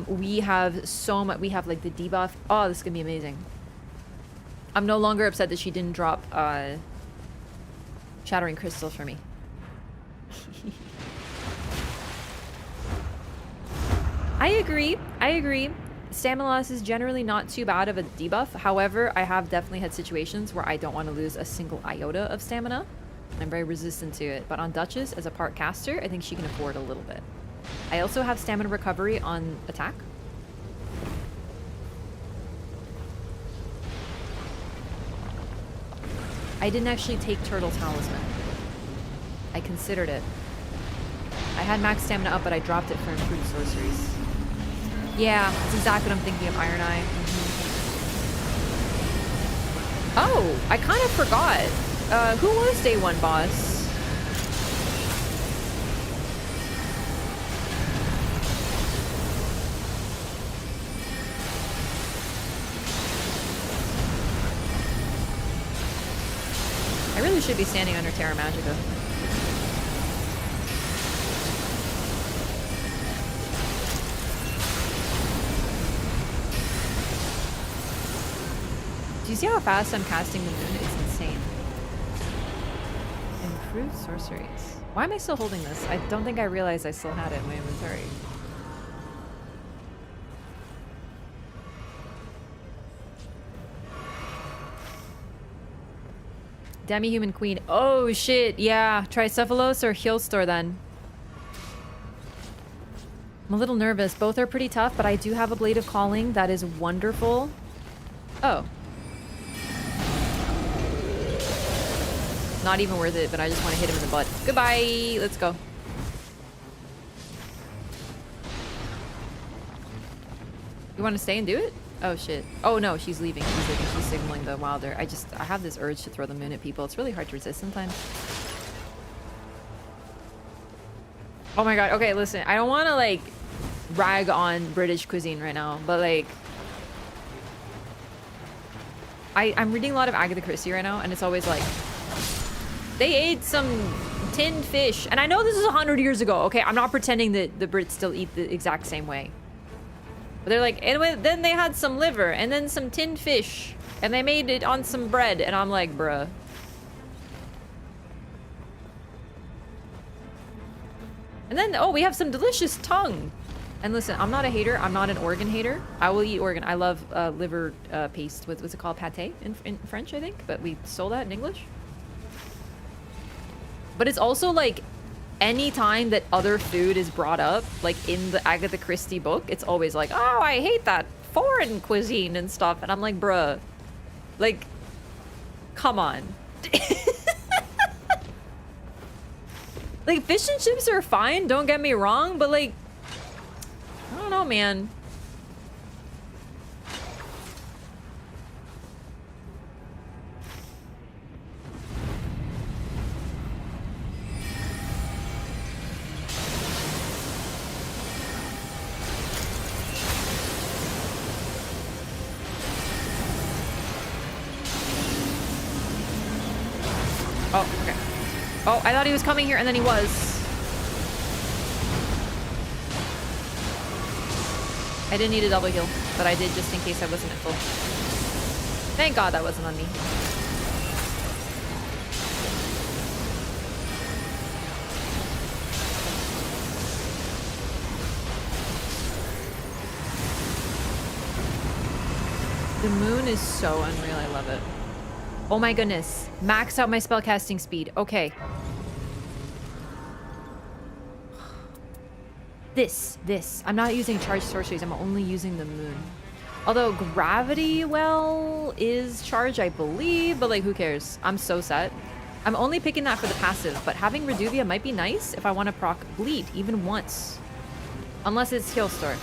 we have so much. We have like the debuff. Oh, this is gonna be amazing. I'm no longer upset that she didn't drop Shattering Crystal for me. I agree. Stamina loss is generally not too bad of a debuff. However, I have definitely had situations where I don't want to lose a single iota of stamina. I'm very resistant to it. But on Duchess, as a part caster, I think she can afford a little bit. I also have stamina recovery on attack. I didn't actually take Turtle Talisman. I considered it. I had max stamina up, but I dropped it for improved sorceries. Yeah, that's exactly what I'm thinking of, Iron Eye. Oh, I kind of forgot. Who was day 1 boss? I really should be standing under Terra Magica. Do you see how fast I'm casting the moon? It's insane. Improved sorceries. Why am I still holding this? I don't think I realized I still had it in my inventory. Demi-human queen. Oh shit, yeah. Tricphalos or Healstore then. I'm a little nervous. Both are pretty tough, but I do have a Blade of Calling. That is wonderful. Oh. Not even worth it, but I just want to hit him in the butt. Goodbye! Let's go. You want to stay and do it? Oh shit. Oh no, she's leaving. She's leaving. She's signaling the Wilder. I have this urge to throw the moon at people. It's really hard to resist sometimes. Oh my god. Okay, listen. I don't want to like rag on British cuisine right now, but like I'm reading a lot of Agatha Christie right now, and it's always like they ate some tinned fish. And I know this is 100 years ago. Okay, I'm not pretending that the Brits still eat the exact same way. But they're like, and then they had some liver and then some tinned fish and they made it on some bread. And I'm like, bruh. And then, oh, we have some delicious tongue. And listen, I'm not a hater. I'm not an organ hater. I will eat organ. I love liver paste. What's it called? Pâté in French, I think. But we stole that in English. But it's also like, any time that other food is brought up, like in the Agatha Christie book, it's always like, oh, I hate that foreign cuisine and stuff. And I'm like, bruh, like, come on. Like, fish and chips are fine, don't get me wrong, but like, I don't know, man. Oh, okay. Oh, I thought he was coming here, and then he was. I didn't need a double heal, but I did just in case I wasn't at full. Thank God that wasn't on me. The moon is so unreal. I love it. Oh my goodness. Max out my spellcasting speed. Okay. This. I'm not using charged sorceries. I'm only using the moon. Although gravity well is charged, I believe, but like who cares? I'm so set. I'm only picking that for the passive, but having Reduvia might be nice if I want to proc bleed even once. Unless it's Healstore.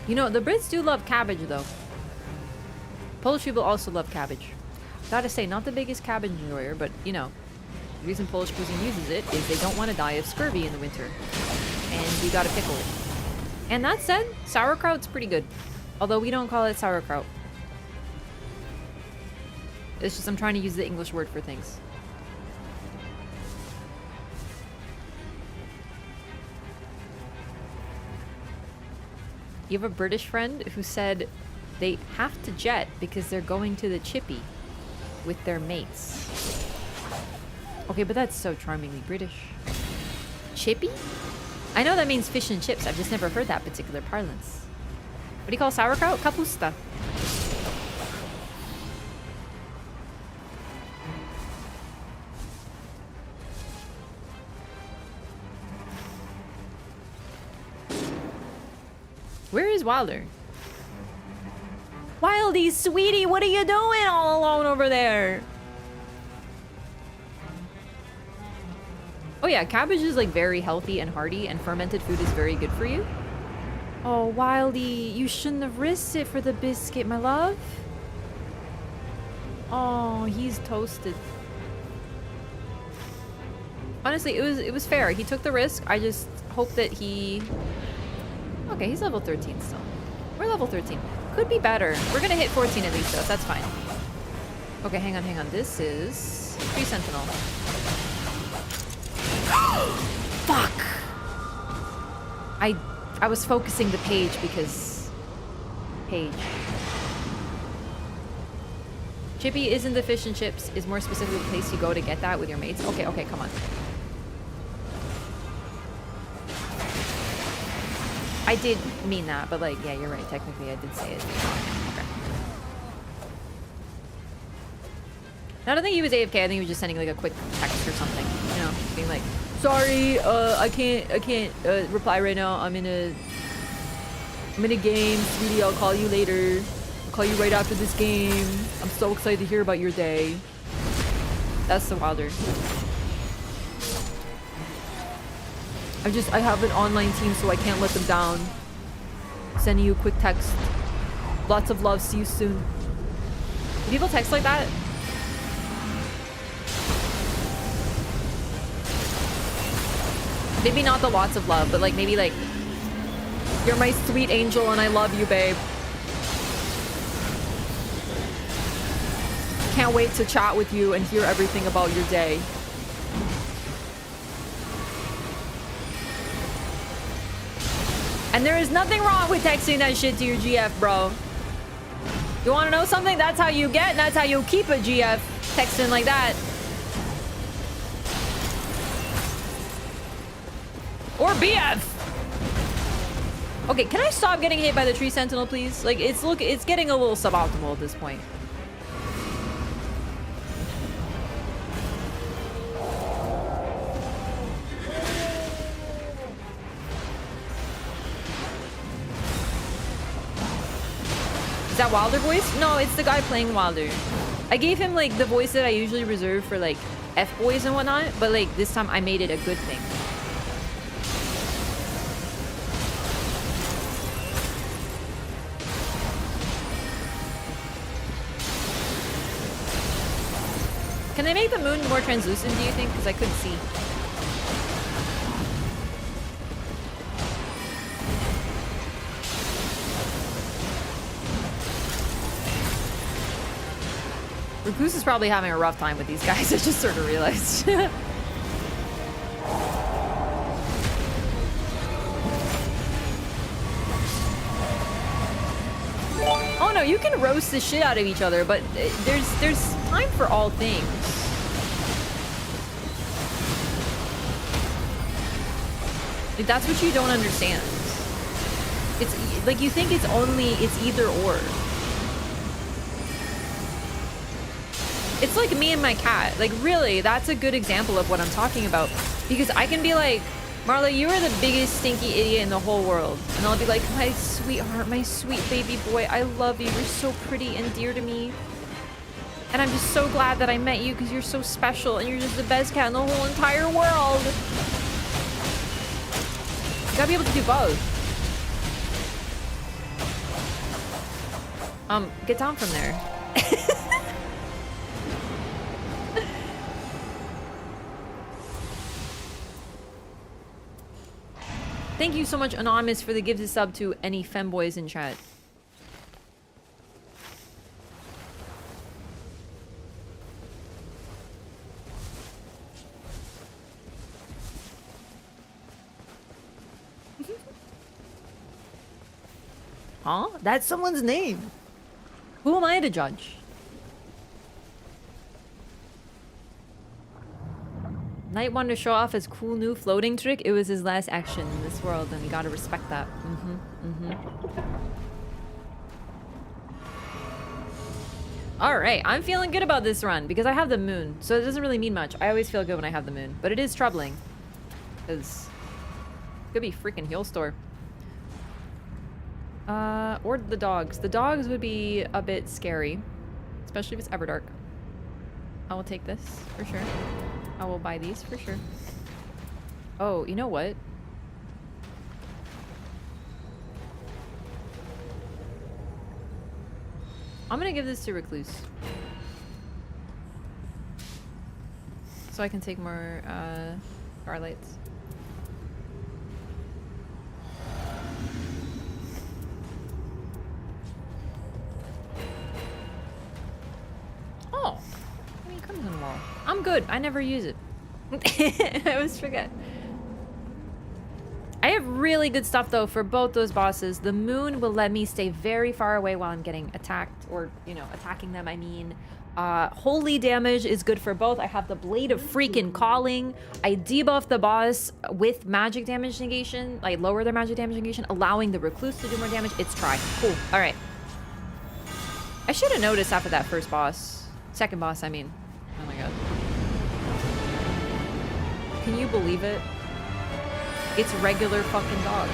You know, the Brits do love cabbage, though. Polish people also love cabbage. Gotta say, not the biggest cabbage enjoyer, but, you know, the reason Polish cuisine uses it is they don't want to die of scurvy in the winter. And you gotta pickle it. And that said, sauerkraut's pretty good. Although we don't call it sauerkraut. It's just I'm trying to use the English word for things. You have a British friend who said they have to jet because they're going to the chippy with their mates. Okay, but that's so charmingly British. Chippy? I know that means fish and chips. I've just never heard that particular parlance. What do you call sauerkraut? Kapusta. Where is Wilder? Wildy, sweetie, what are you doing all alone over there? Oh yeah, cabbage is like very healthy and hearty, and fermented food is very good for you. Oh, Wildy, you shouldn't have risked it for the biscuit, my love. Oh, he's toasted. Honestly, it was fair. He took the risk. I just hope that he... Okay, he's level 13 still. We're level 13. Could be better. We're gonna hit 14 at least, though. That's fine. Okay, hang on. This is... Tree Sentinel. Fuck! I was focusing the page because... Page. Chippy isn't the fish and chips. Is more specifically the place you go to get that with your mates. Okay, come on. I did mean that, but like, yeah, you're right. Technically, I did say it. Okay. I don't think he was AFK. I think he was just sending like a quick text or something. You know, being like, "Sorry, I can't reply right now. I'm in a game, sweetie. I'll call you later. I'll call you right after this game. I'm so excited to hear about your day." That's the Wilder. I have an online team, so I can't let them down. Sending you a quick text. Lots of love. See you soon. Do people text like that? Maybe not the lots of love, but like maybe like, "You're my sweet angel and I love you, babe. Can't wait to chat with you and hear everything about your day." And there is nothing wrong with texting that shit to your GF, bro. You want to know something? That's how you get and that's how you keep a GF, texting like that. Or BF. Okay, can I stop getting hit by the tree sentinel, please? Like, it's getting a little suboptimal at this point. Is that Wilder voice? No, it's the guy playing Wilder. I gave him like the voice that I usually reserve for like F-boys and whatnot, but like this time I made it a good thing. Can they make the moon more translucent, do you think? Because I couldn't see. Recluse is probably having a rough time with these guys. I just sort of realized. Oh no, you can roast the shit out of each other, but there's time for all things. Like, that's what you don't understand. It's like you think it's either or. It's like me and my cat. Like, really, that's a good example of what I'm talking about. Because I can be like, "Marla, you are the biggest stinky idiot in the whole world." And I'll be like, "My sweetheart, my sweet baby boy, I love you. You're so pretty and dear to me. And I'm just so glad that I met you because you're so special and you're just the best cat in the whole entire world." You gotta be able to do both. Get down from there. Thank you so much, Anonymous, for the gifted sub to any femboys in chat. Huh? That's someone's name. Who am I to judge? Knight wanted to show off his cool new floating trick. It was his last action in this world, and you gotta respect that. Alright, I'm feeling good about this run because I have the moon, so it doesn't really mean much. I always feel good when I have the moon, but it is troubling. Because it could be freaking heal store. Or the dogs. The dogs would be a bit scary, especially if it's Everdark. I will take this for sure. I will buy these for sure. Oh, you know what? I'm gonna give this to Recluse. So I can take more, Starlights. Oh! I mean, Crimson Wall. I'm good. I never use it. I always forget. I have really good stuff, though, for both those bosses. The moon will let me stay very far away while I'm getting attacked. Or, you know, attacking them, I mean. Holy damage is good for both. I have the Blade of freaking Calling. I debuff the boss with magic damage negation. I lower their magic damage negation, allowing the Recluse to do more damage. It's try. Cool. All right. I should have noticed after that first boss. Second boss, I mean. Oh my god. Can you believe it? It's regular fucking dog.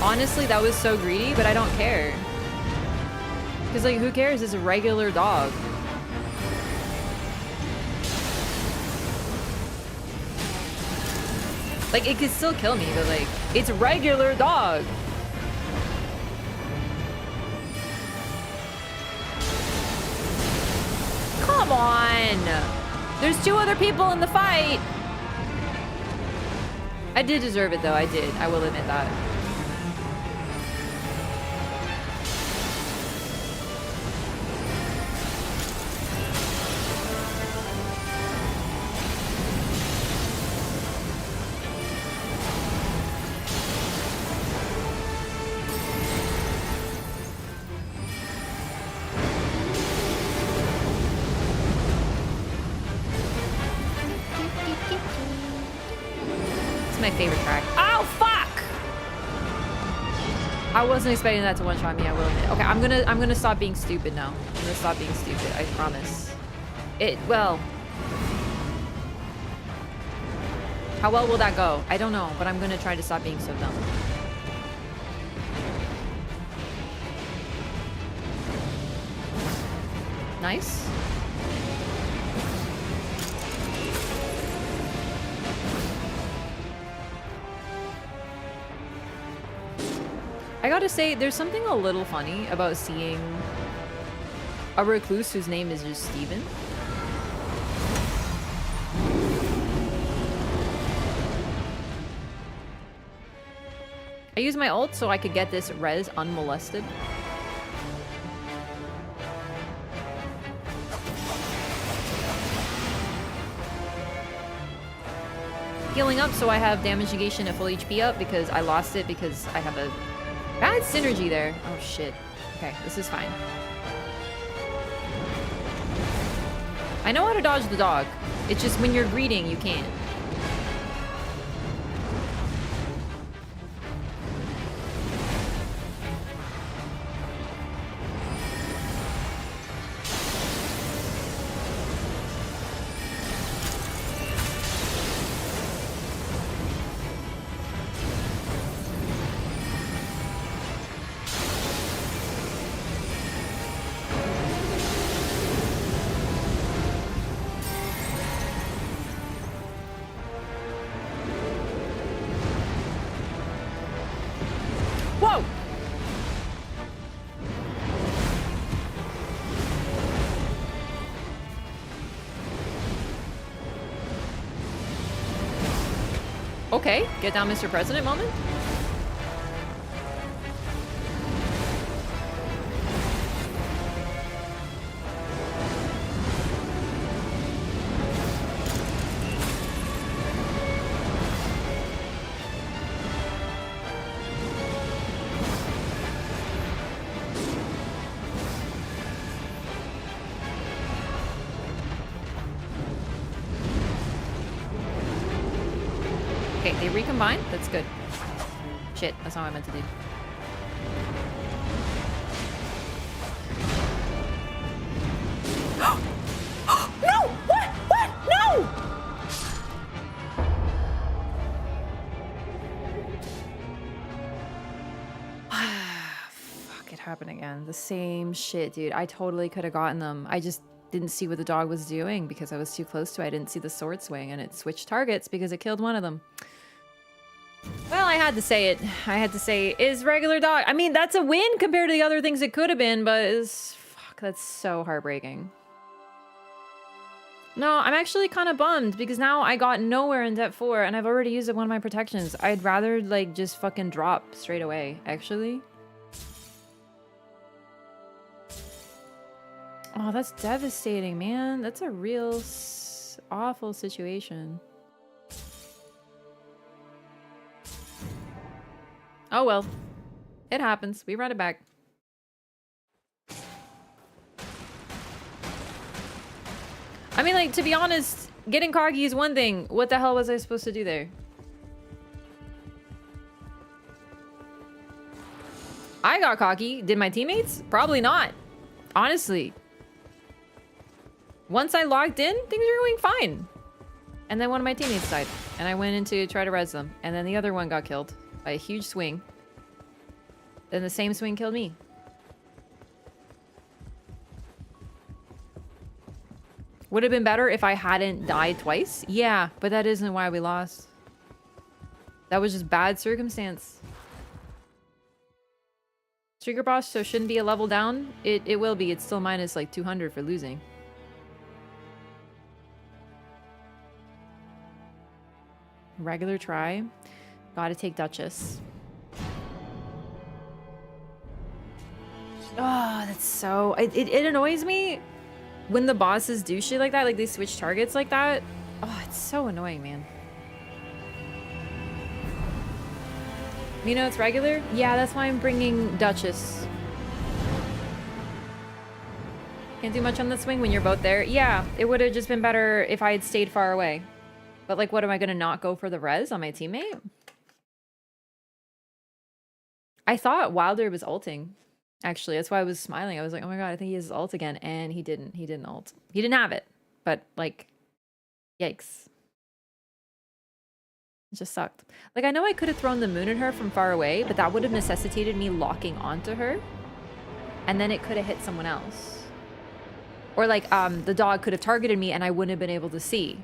Honestly, that was so greedy, but I don't care. Because, like, who cares? It's a regular dog. Like, it could still kill me, but, like, it's regular dog. Come on! There's 2 other people in the fight! I did deserve it, though. I did. I will admit that. My favorite track. Oh fuck! I wasn't expecting that to one-shot me, I will admit. Okay, I'm gonna stop being stupid now. I'm gonna stop being stupid, I promise. Well. How well will that go? I don't know, but I'm gonna try to stop being so dumb. Nice. I gotta say, there's something a little funny about seeing a recluse whose name is just Steven. I used my ult so I could get this res unmolested. Healing up so I have damage negation at full HP up because I lost it because I have a bad synergy there. Oh shit. Okay, this is fine. I know how to dodge the dog. It's just when you're greeting, you can't. Okay, get down Mr. President moment. Okay, they recombine. That's good. Shit, that's not what I meant to do. No! What? What? No! Fuck, it happened again. The same shit, dude. I totally could have gotten them. I just didn't see what the dog was doing because I was too close to it. I didn't see the sword swing and it switched targets because it killed one of them. Well, I had to say it. I had to say, is regular dog... I mean, that's a win compared to the other things it could have been, but is... Fuck, that's so heartbreaking. No, I'm actually kind of bummed because now I got nowhere in Depth 4 and I've already used up one of my protections. I'd rather, like, just fucking drop straight away, actually. Oh, that's devastating, man. That's a real awful situation. Oh well. It happens. We run it back. I mean, like, to be honest, getting cocky is one thing. What the hell was I supposed to do there? I got cocky. Did my teammates? Probably not. Honestly. Once I logged in, things were going fine. And then one of my teammates died. And I went in to try to res them. And then the other one got killed by a huge swing. Then the same swing killed me. Would have been better if I hadn't died twice? Yeah, but that isn't why we lost. That was just bad circumstance. Trigger boss, so shouldn't be a level down. It will be. It's still minus like 200 for losing. Regular try. Gotta take Duchess. Oh, that's so... It annoys me when the bosses do shit like that. Like, they switch targets like that. Oh, it's so annoying, man. You know, it's regular? Yeah, that's why I'm bringing Duchess. Can't do much on the swing when you're both there. Yeah, it would have just been better if I had stayed far away. But, like, what, am I going to not go for the res on my teammate? I thought Wilder was ulting. Actually, that's why I was smiling. I was like, oh my god, I think he has his ult again. And he didn't. He didn't ult. He didn't have it. But, like, yikes. It just sucked. Like, I know I could have thrown the moon at her from far away, but that would have necessitated me locking onto her. And then it could have hit someone else. Or, like, the dog could have targeted me and I wouldn't have been able to see.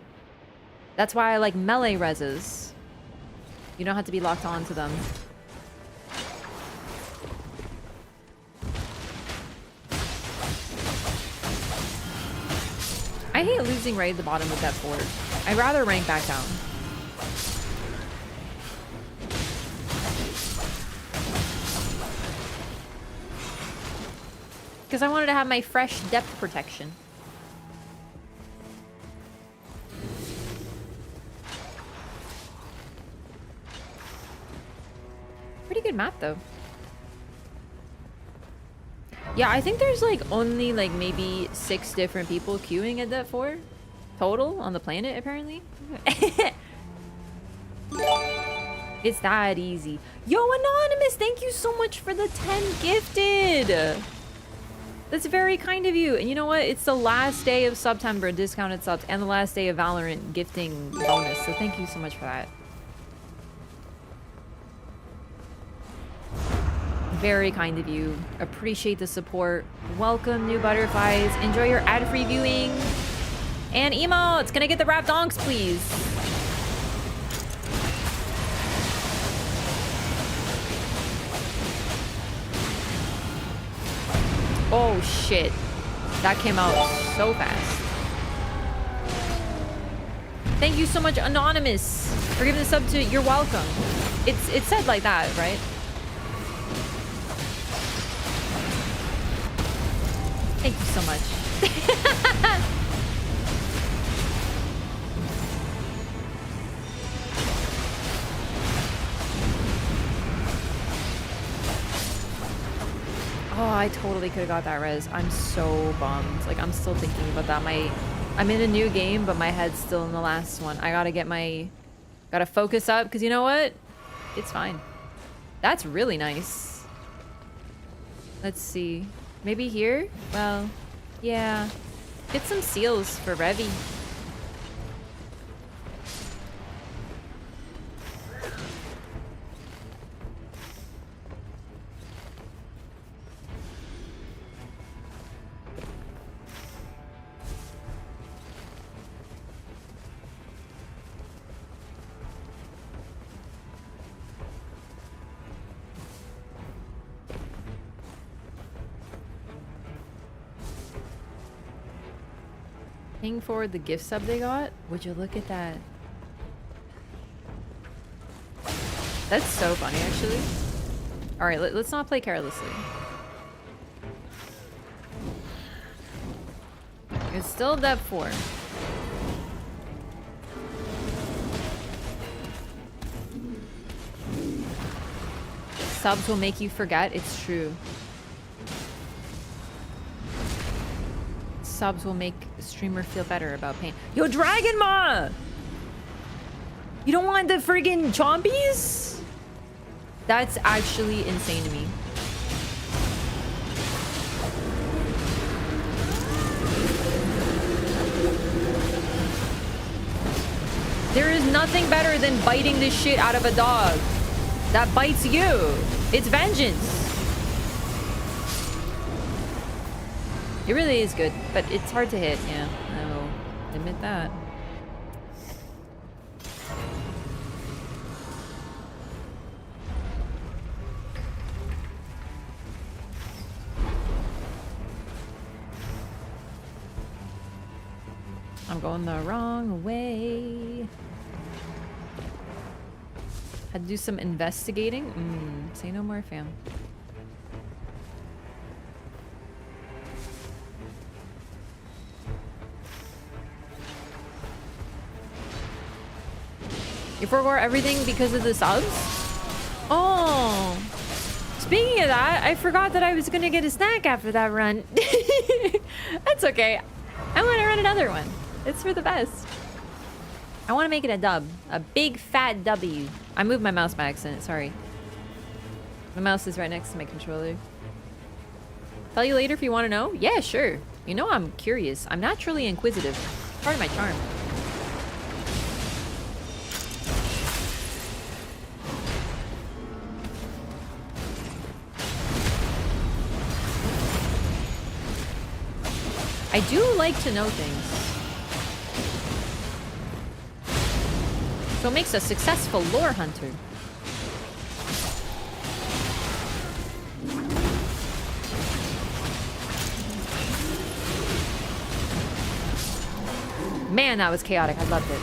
That's why I like melee reses. You don't have to be locked onto them. I hate losing right at the bottom of that board. I'd rather rank back down. Because I wanted to have my fresh depth protection. Pretty good map, though. Yeah, I think there's like only like maybe 6 different people queuing at that 4 total on the planet, apparently. It's that easy. Yo, Anonymous, thank you so much for the 10 gifted. That's very kind of you. And you know what? It's the last day of September discounted subs and the last day of Valorant gifting bonus. So thank you so much for that. Very kind of you. Appreciate the support. Welcome, new butterflies. Enjoy your ad-free viewing. And emotes. Can I get the rap donks, please? Oh, shit. That came out so fast. Thank you so much, Anonymous, for giving the sub to You're Welcome. It's said like that, right? Thank you so much. Oh, I totally could have got that res. I'm so bummed. Like, I'm still thinking about that. I'm in a new game, but my head's still in the last one. I gotta get my... Gotta focus up, because you know what? It's fine. That's really nice. Let's see. Maybe here? Well, yeah. Get some seals for Revi. Paying forward the gift sub they got? Would you look at that? That's so funny, actually. Alright, let's not play carelessly. It's still depth 4. Subs will make you forget. It's true. subs will make the streamer feel better about pain. Yo, Dragon Ma! You don't want the friggin' chompies? That's actually insane to me. There is nothing better than biting the shit out of a dog that bites you. It's vengeance. It really is good, but it's hard to hit. Yeah, I will admit that. I'm going the wrong way. Had to do some investigating. Say no more, fam. You forgot everything because of the subs? Oh. Speaking of that, I forgot that I was gonna get a snack after that run. That's okay. I want to run another one. It's for the best. I want to make it a dub. A big fat W. I moved my mouse by accident, sorry. My mouse is right next to my controller. Tell you later if you want to know? Yeah, sure. You know I'm curious. I'm naturally inquisitive. Part of my charm. I do like to know things. So it makes a successful lore hunter. Man, that was chaotic. I loved it.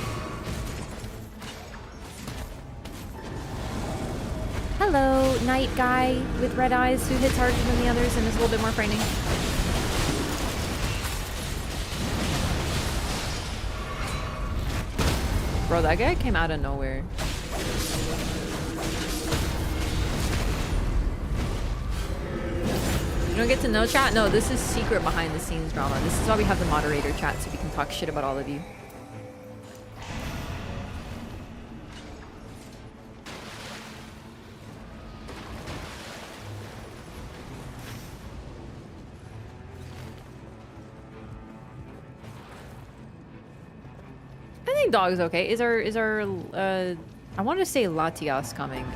Hello, night guy with red eyes who hits harder than the others and is a little bit more frightening. Bro, that guy came out of nowhere. You don't get to know chat? No, this is secret behind the scenes drama. This is why we have the moderator chat, so we can talk shit about all of you. I think dog's okay. Is our I want to say Latias coming.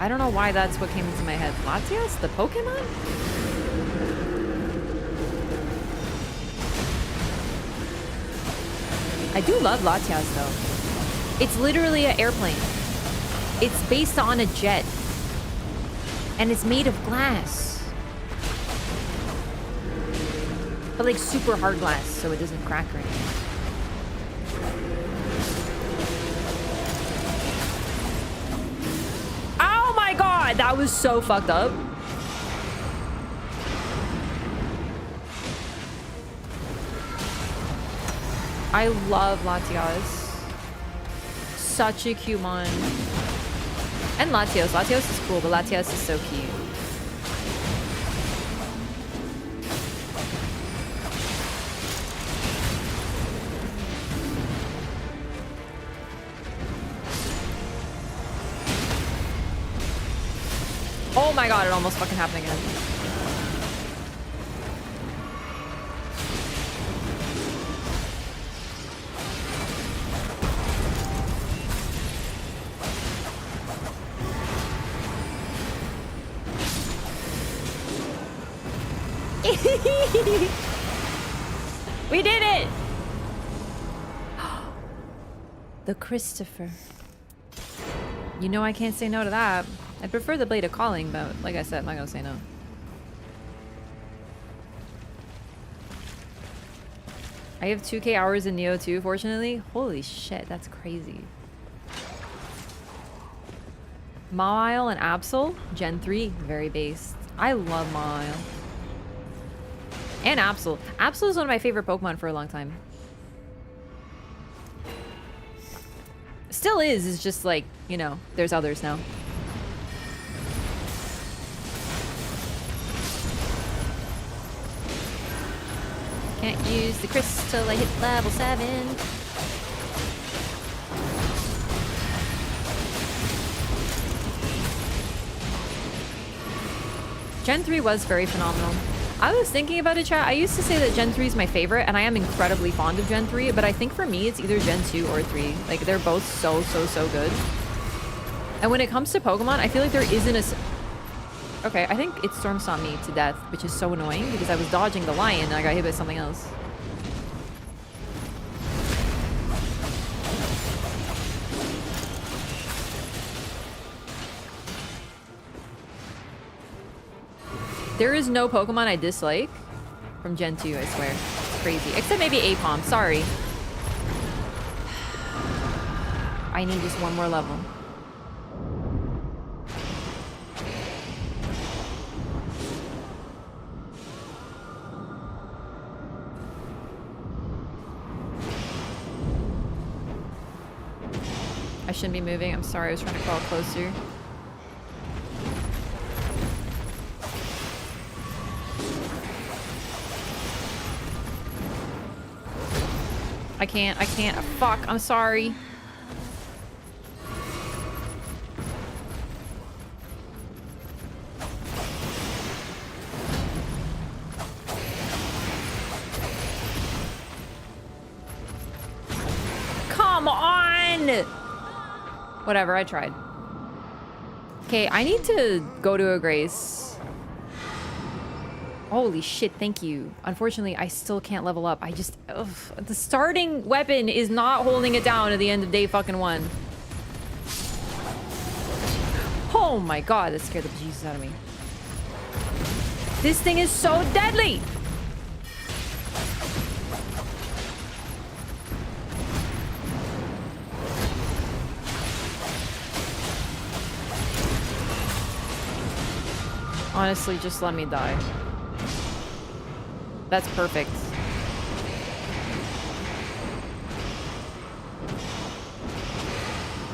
I don't know why that's what came into my head. Latias, the Pokemon? I do love Latias though. It's literally an airplane. It's based on a jet. And it's made of glass. But like super hard glass so it doesn't crack or anything. Oh my god, that was so fucked up. I love Latias. Such a cute mon. And Latios. Latios is cool, but Latias is so cute. Oh my god, it almost fucking happened again. We did it! The Christopher. You know I can't say no to that. I prefer the Blade of Calling, but like I said, I'm not gonna say no. I have 2k hours in Neo 2, fortunately. Holy shit, that's crazy. Mawile and Absol, Gen 3, very based. I love Mawile. And Absol. Absol is one of my favorite Pokemon for a long time. Still is, it's just like, you know, there's others now. Can't use the crystal, I hit level 7. Gen 3 was very phenomenal. I was thinking about it, chat. I used to say that Gen 3 is my favorite, and I am incredibly fond of Gen 3, but I think for me, it's either Gen 2 or 3. Like, they're both so good. And when it comes to Pokemon, I feel like there isn't a... Okay, I think it Storm Saw me to death, which is so annoying because I was dodging the lion and I got hit by something else. There is no Pokemon I dislike from Gen 2, I swear. It's crazy. Except maybe Apom, sorry. I need just one more level. I shouldn't be moving. I'm sorry. I was trying to crawl closer. I can't. Fuck. I'm sorry. Come on! Whatever, I tried. Okay, I need to go to a Grace. Holy shit, thank you. Unfortunately, I still can't level up. I just... Ugh, the starting weapon is not holding it down at the end of day fucking 1. Oh my god, that scared the bejesus out of me. This thing is so deadly! Honestly, just let me die. That's perfect.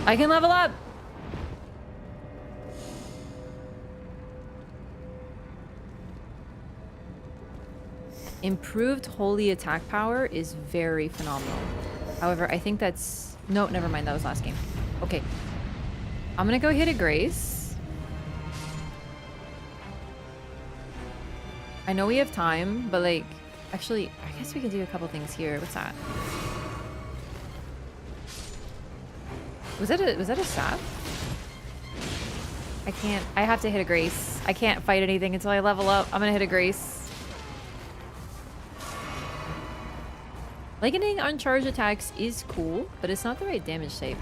I can level up! Improved holy attack power is very phenomenal. However, I think that's... No, never mind. That was last game. Okay. I'm gonna go hit a Grace. I know we have time, but like... Actually, I guess we can do a couple things here. What's that? Was that a sap? I can't... I have to hit a Grace. I can't fight anything until I level up. I'm gonna hit a Grace. Lightning on charge attacks is cool, but it's not the right damage type.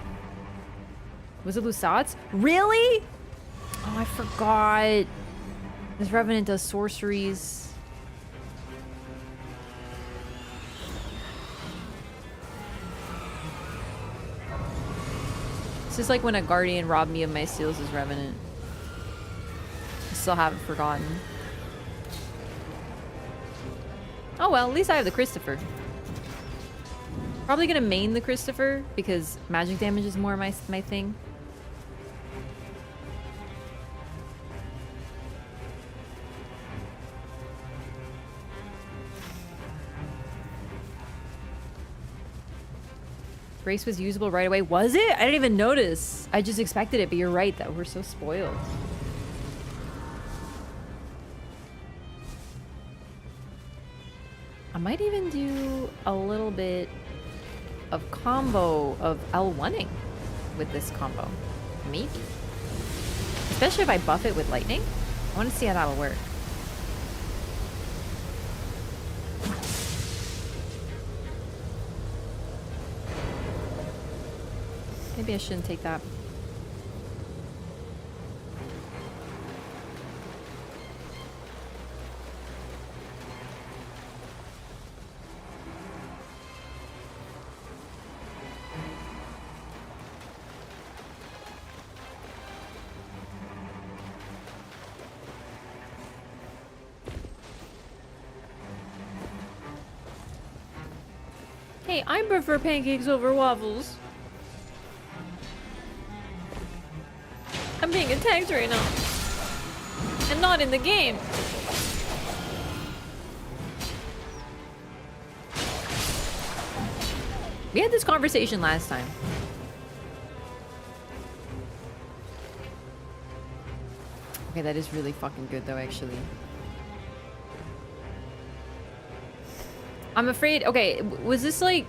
Was it Lusat's? Really? Oh, I forgot. This Revenant does sorceries. This is like when a Guardian robbed me of my seals as Revenant. I still haven't forgotten. Oh well, at least I have the Christopher. Probably gonna main the Christopher because magic damage is more my thing. Grace was usable right away. Was it? I didn't even notice. I just expected it, but you're right that we're so spoiled. I might even do a little bit of combo of L1ing with this combo. Maybe. Especially if I buff it with lightning. I want to see how that'll work. Maybe I shouldn't take that. Hey, I prefer pancakes over waffles. I'm being attacked right now. And not in the game. We had this conversation last time. Okay, that is really fucking good though, actually. I'm afraid... Okay, was this like...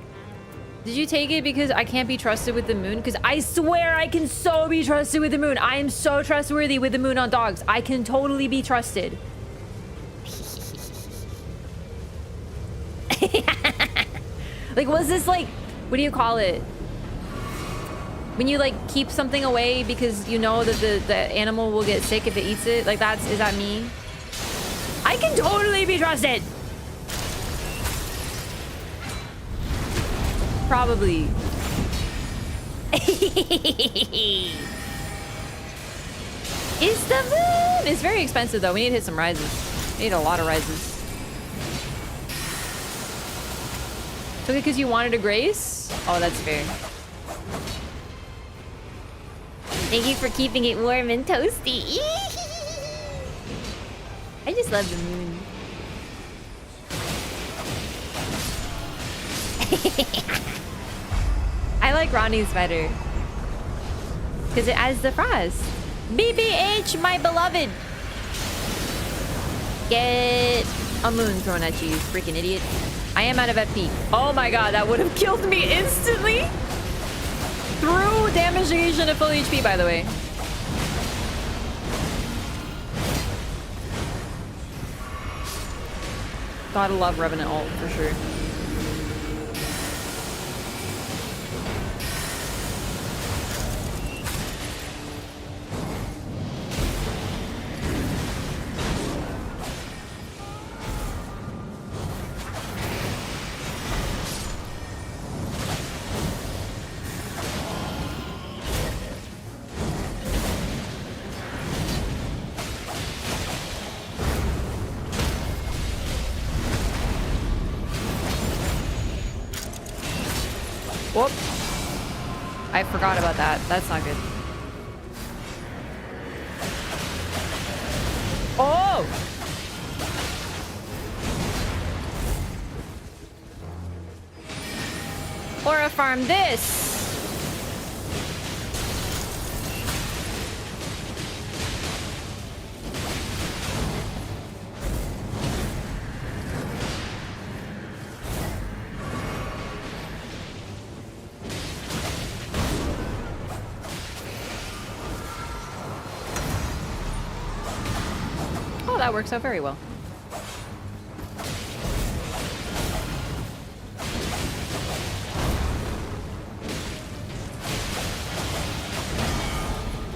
Did you take it because I can't be trusted with the moon? Because I swear I can so be trusted with the moon. I am so trustworthy with the moon on dogs. I can totally be trusted. Like, was this like... What do you call it? When you like keep something away because you know that the animal will get sick if it eats it? Like that's... Is that me? I can totally be trusted! Probably. Is the moon? It's very expensive though. We need to hit some rises. We need a lot of rises. Took it because you wanted a grace? Oh, that's fair. Thank you for keeping it warm and toasty. I just love the moon. I like Ronnie's better. Because it adds the frost. BBH, my beloved! Get a moon thrown at you, you freaking idiot. I am out of FP. Oh my god, that would have killed me instantly! Through damage negation at full HP, by the way. Gotta love Revenant ult, for sure. Whoop. I forgot about that. That's not good. Oh! Aura farm this! That works out very well.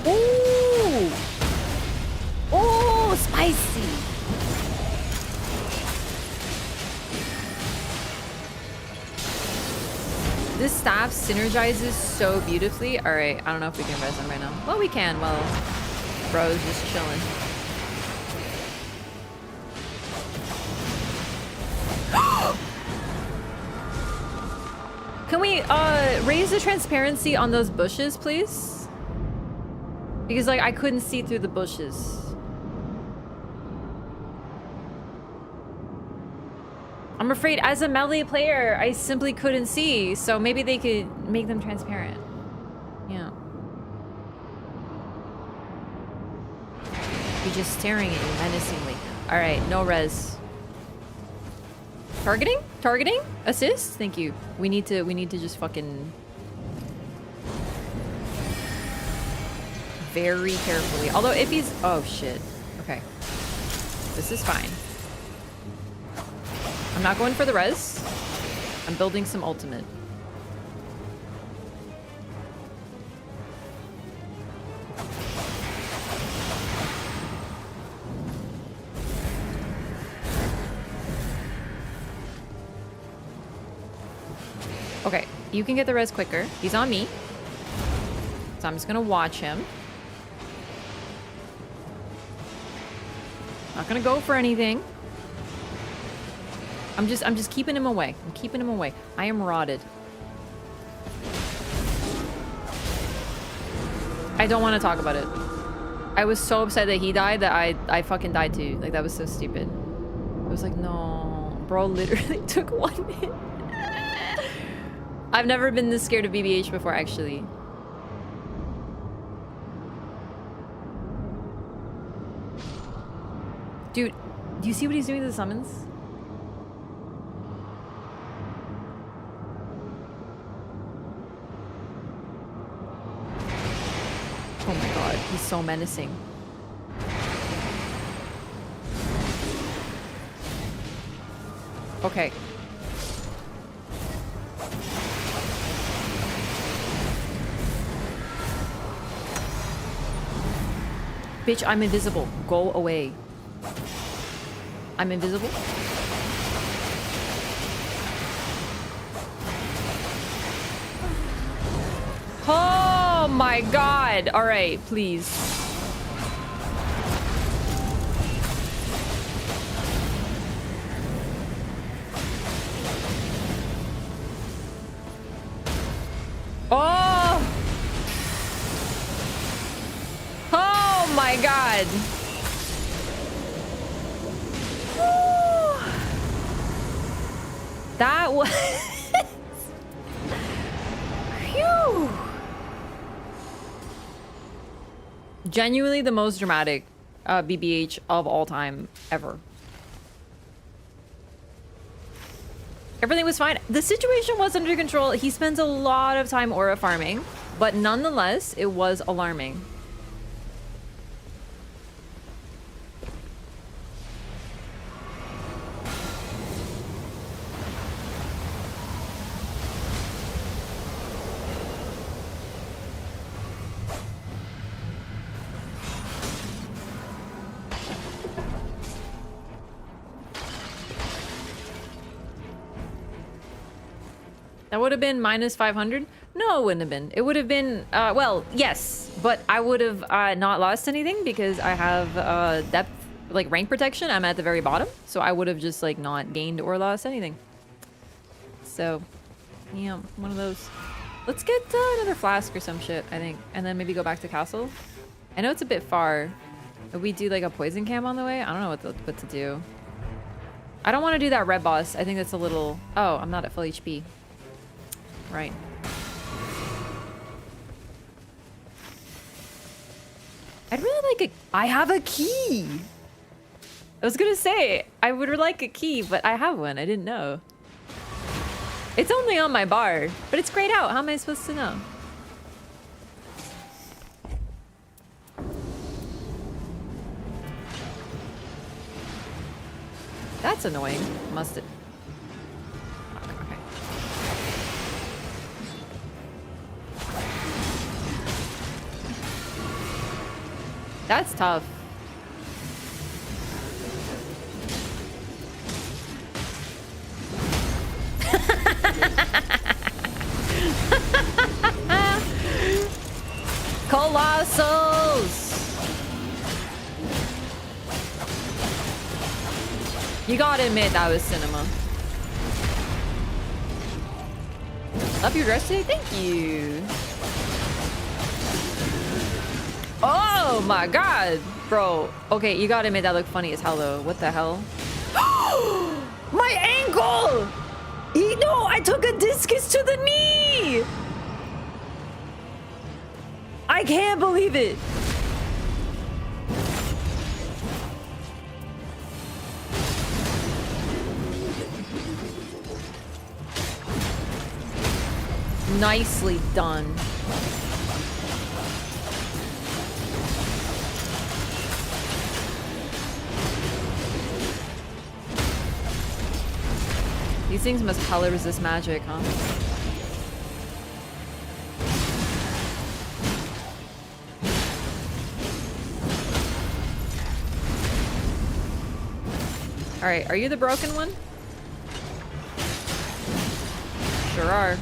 Ooh! Oh, spicy! This staff synergizes so beautifully. All right, I don't know if we can res him right now. Well, we can. Well, bro's just chilling. Can we raise the transparency on those bushes, please? Because like I couldn't see through the bushes. I'm afraid as a melee player, I simply couldn't see. So maybe they could make them transparent. Yeah. You're just staring at you menacingly. All right, no res. Targeting? Targeting? Assist? Thank you. We need to just fucking very carefully. Although if he's... Oh, shit. Okay. This is fine. I'm not going for the res. I'm building some ultimate. Okay, you can get the res quicker. He's on me. So I'm just gonna watch him. Not gonna go for anything. I'm just keeping him away. I'm keeping him away. I am rotted. I don't want to talk about it. I was so upset that he died that I fucking died too. Like that was so stupid. I was like, no, bro literally took one hit. I've never been this scared of BBH before, actually. Dude, do you see what he's doing to the summons? Oh my god, he's so menacing. Okay. Bitch, I'm invisible. Go away. I'm invisible. Oh my god. All right, please. Oh! Oh my god. That was... Phew. Genuinely the most dramatic BBH of all time ever. Everything was fine. The situation was under control. He spends a lot of time aura farming, but nonetheless, it was alarming. That would have been minus 500? No, it wouldn't have been. It would have been, well, yes, but I would have not lost anything because I have depth, like rank protection. I'm at the very bottom, so I would have just like not gained or lost anything. So, yeah, one of those. Let's get another flask or some shit, I think, and then maybe go back to castle. I know it's a bit far. If we do like a poison cam on the way, I don't know what to do. I don't want to do that red boss. I think that's a little... Oh, I'm not at full HP. Right. I'd really like a... I have a key! I was gonna say, I would like a key, but I have one. I didn't know. It's only on my bar, but it's grayed out. How am I supposed to know? That's annoying. Must it... That's tough. Colossals! You gotta admit that was cinema. Love your dress today? Thank you. Oh my god, bro. Okay, you gotta admit that looked funny as hell though. What the hell? My ankle! No, I took a discus to the knee! I can't believe it. Nicely done. These things must color resist magic, huh? Alright, are you the broken one? Sure are.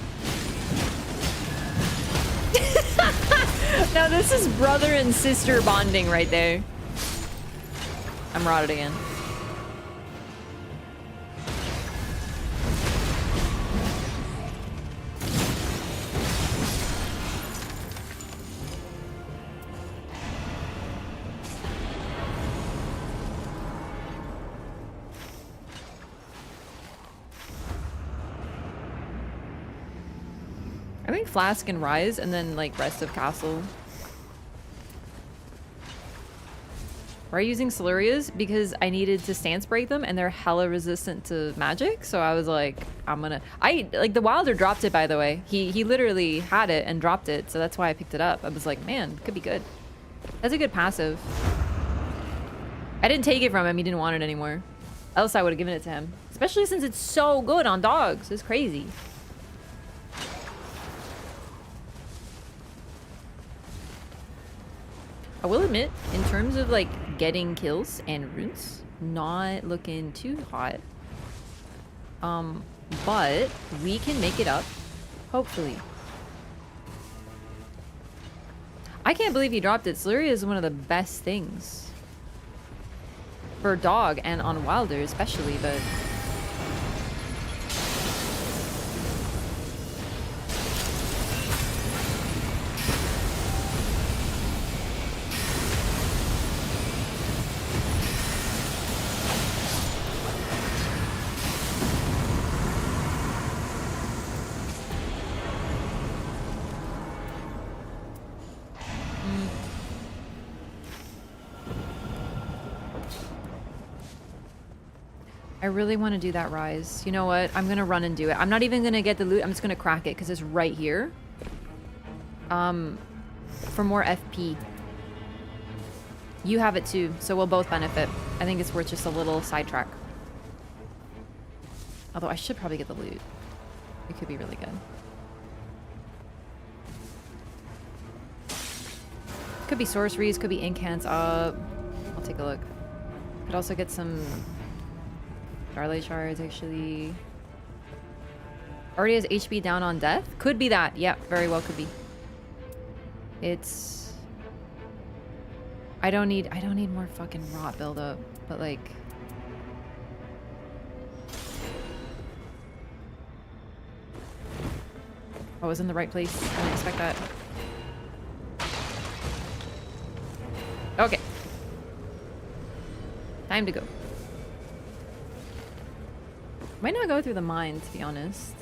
Now this is brother and sister bonding right there. I'm rotted again. going Flask and Rise and then like rest of Castle. Why are you using Silurias? Because I needed to stance break them and they're hella resistant to magic. So I was like, like the Wilder dropped it, by the way. He literally had it and dropped it. So that's why I picked it up. I was like, man, it could be good. That's a good passive. I didn't take it from him. He didn't want it anymore. Else I would have given it to him. Especially since it's so good on dogs. It's crazy. I will admit, in terms of like getting kills and runes, not looking too hot. But we can make it up, hopefully. I can't believe he dropped it. Slurry is one of the best things for dog and on Wilder especially, but I really want to do that Rise. You know what? I'm gonna run and do it. I'm not even gonna get the loot. I'm just gonna crack it because it's right here. For more FP. You have it too, so we'll both benefit. I think it's worth just a little sidetrack. Although I should probably get the loot. It could be really good. Could be sorceries, could be incants. I'll take a look. Could also get some Starlight Shards, actually. Already has HP down on death? Could be that. Yeah, very well could be. It's... I don't need more fucking rot buildup, but like... I was in the right place. I didn't expect that. Okay. Time to go. Might not go through the mine, to be honest.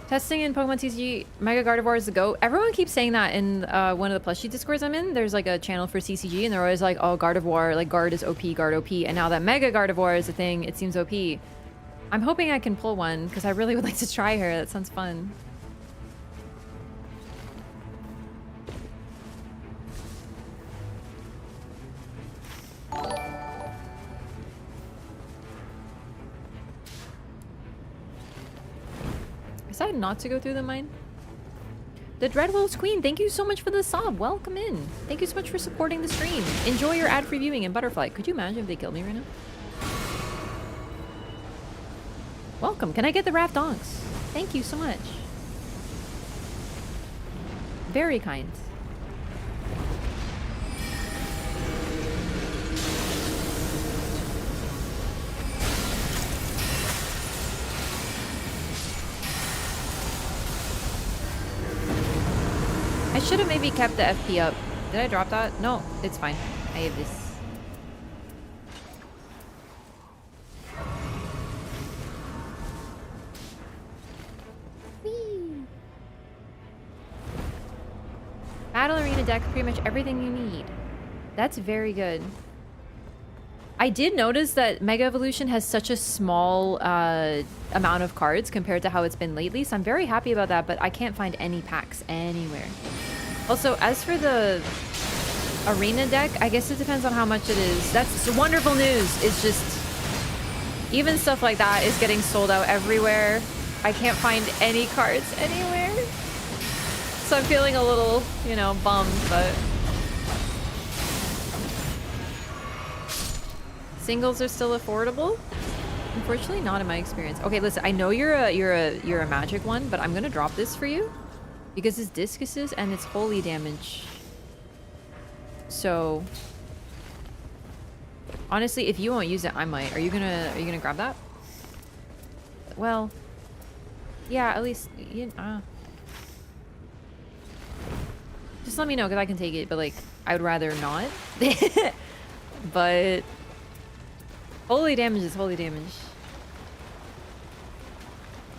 Testing in Pokemon TCG, Mega Gardevoir is the GOAT. Everyone keeps saying that in one of the plushie Discords I'm in. There's like a channel for CCG and they're always like, oh, Gardevoir, like Guard is OP, Guard OP. And now that Mega Gardevoir is a thing, it seems OP. I'm hoping I can pull one because I really would like to try her. That sounds fun. I decided not to go through the mine. The Dreadwolf's Queen, thank you so much for the sub. Welcome in. Thank you so much for supporting the stream. Enjoy your ad-free viewing in Butterfly. Could you imagine if they killed me right now? Welcome. Can I get the Wraff donks? Thank you so much. Very kind. I should have maybe kept the FP up. Did I drop that? No, it's fine. I have this. Whee! Battle Arena deck, pretty much everything you need. That's very good. I did notice that Mega Evolution has such a small amount of cards compared to how it's been lately, so I'm very happy about that, but I can't find any packs anywhere. Also, as for the arena deck, I guess it depends on how much it is. That's wonderful news. It's just, even stuff like that is getting sold out everywhere. I can't find any cards anywhere. So I'm feeling a little, you know, bummed, but... Singles are still affordable? Unfortunately, not in my experience. Okay, listen, I know you're a magic one, but I'm gonna drop this for you because it's discuses and it's holy damage. So honestly, if you won't use it, I might. Are you gonna grab that? Well, yeah, at least just let me know because I can take it, but like I would rather not. But holy damage is holy damage.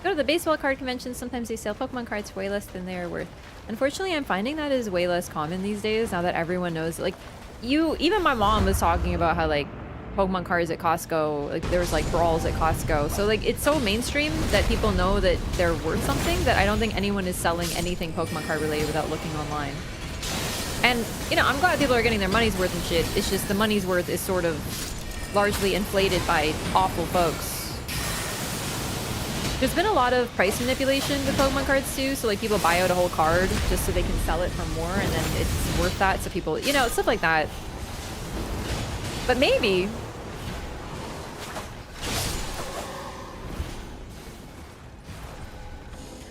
Go to the baseball card convention. Sometimes they sell Pokemon cards way less than they are worth. Unfortunately, I'm finding that is way less common these days now that everyone knows. Like, even my mom was talking about how, like, Pokemon cards at Costco, like, there was, like, brawls at Costco. So, like, it's so mainstream that people know that they're worth something that I don't think anyone is selling anything Pokemon card related without looking online. And, you know, I'm glad people are getting their money's worth and shit. It's just the money's worth is sort of largely inflated by awful folks. There's been a lot of price manipulation with Pokemon cards too, so like people buy out a whole card just so they can sell it for more and then it's worth that, so people, you know, stuff like that. But maybe...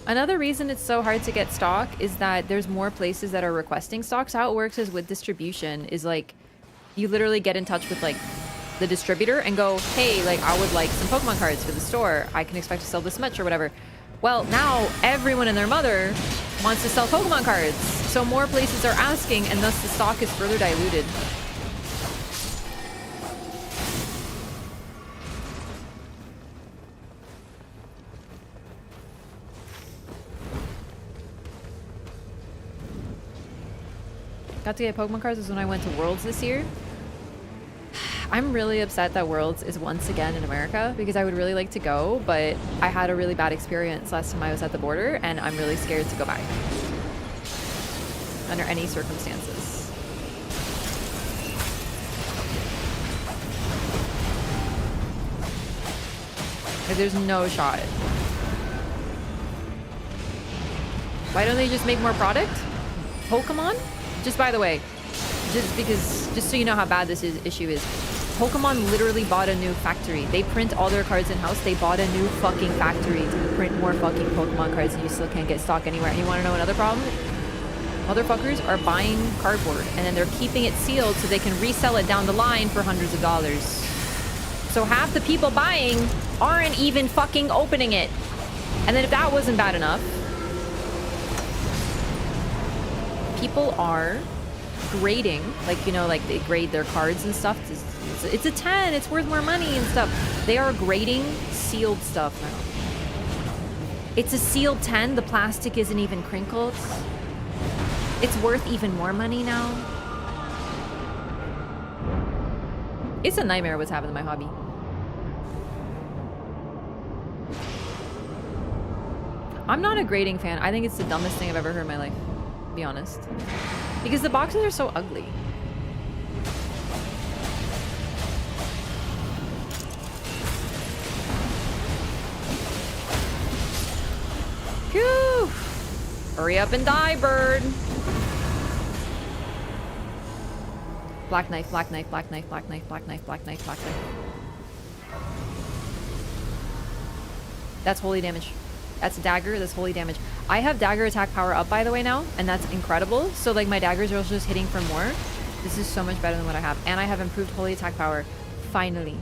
Another reason it's so hard to get stock is that there's more places that are requesting stock. So how it works is with distribution is like, you literally get in touch with like the distributor and go, hey, like I would like some Pokemon cards for the store. I can expect to sell this much or whatever. Well, now everyone and their mother wants to sell Pokemon cards. So more places are asking and thus the stock is further diluted. Got to get Pokemon cards was when I went to Worlds this year. I'm really upset that Worlds is once again in America because I would really like to go, but I had a really bad experience last time I was at the border and I'm really scared to go back under any circumstances. Like, there's no shot. Why don't they just make more product? Pokemon? Just by the way, just so you know how bad this issue is, Pokemon literally bought a new factory. They print all their cards in-house. They bought a new fucking factory to print more fucking Pokemon cards and you still can't get stock anywhere. And you want to know another problem? Motherfuckers are buying cardboard and then they're keeping it sealed so they can resell it down the line for hundreds of dollars. So half the people buying aren't even fucking opening it. And then if that wasn't bad enough, people are grading, like, you know, like they grade their cards and stuff. It's a 10, it's worth more money and stuff. They are grading sealed stuff now. It's a sealed 10, the plastic isn't even crinkled. It's worth even more money now. It's a nightmare what's happened to my hobby. I'm not a grading fan. I think it's the dumbest thing I've ever heard in my life, to be honest. Because the boxes are so ugly. Phew! Hurry up and die, bird! Black knife, black knife, black knife, black knife, black knife, black knife, black knife. That's holy damage. That's a dagger, that's holy damage. I have dagger attack power up, by the way, now, and that's incredible. So, like, my daggers are also just hitting for more. This is so much better than what I have. And I have improved holy attack power. Finally.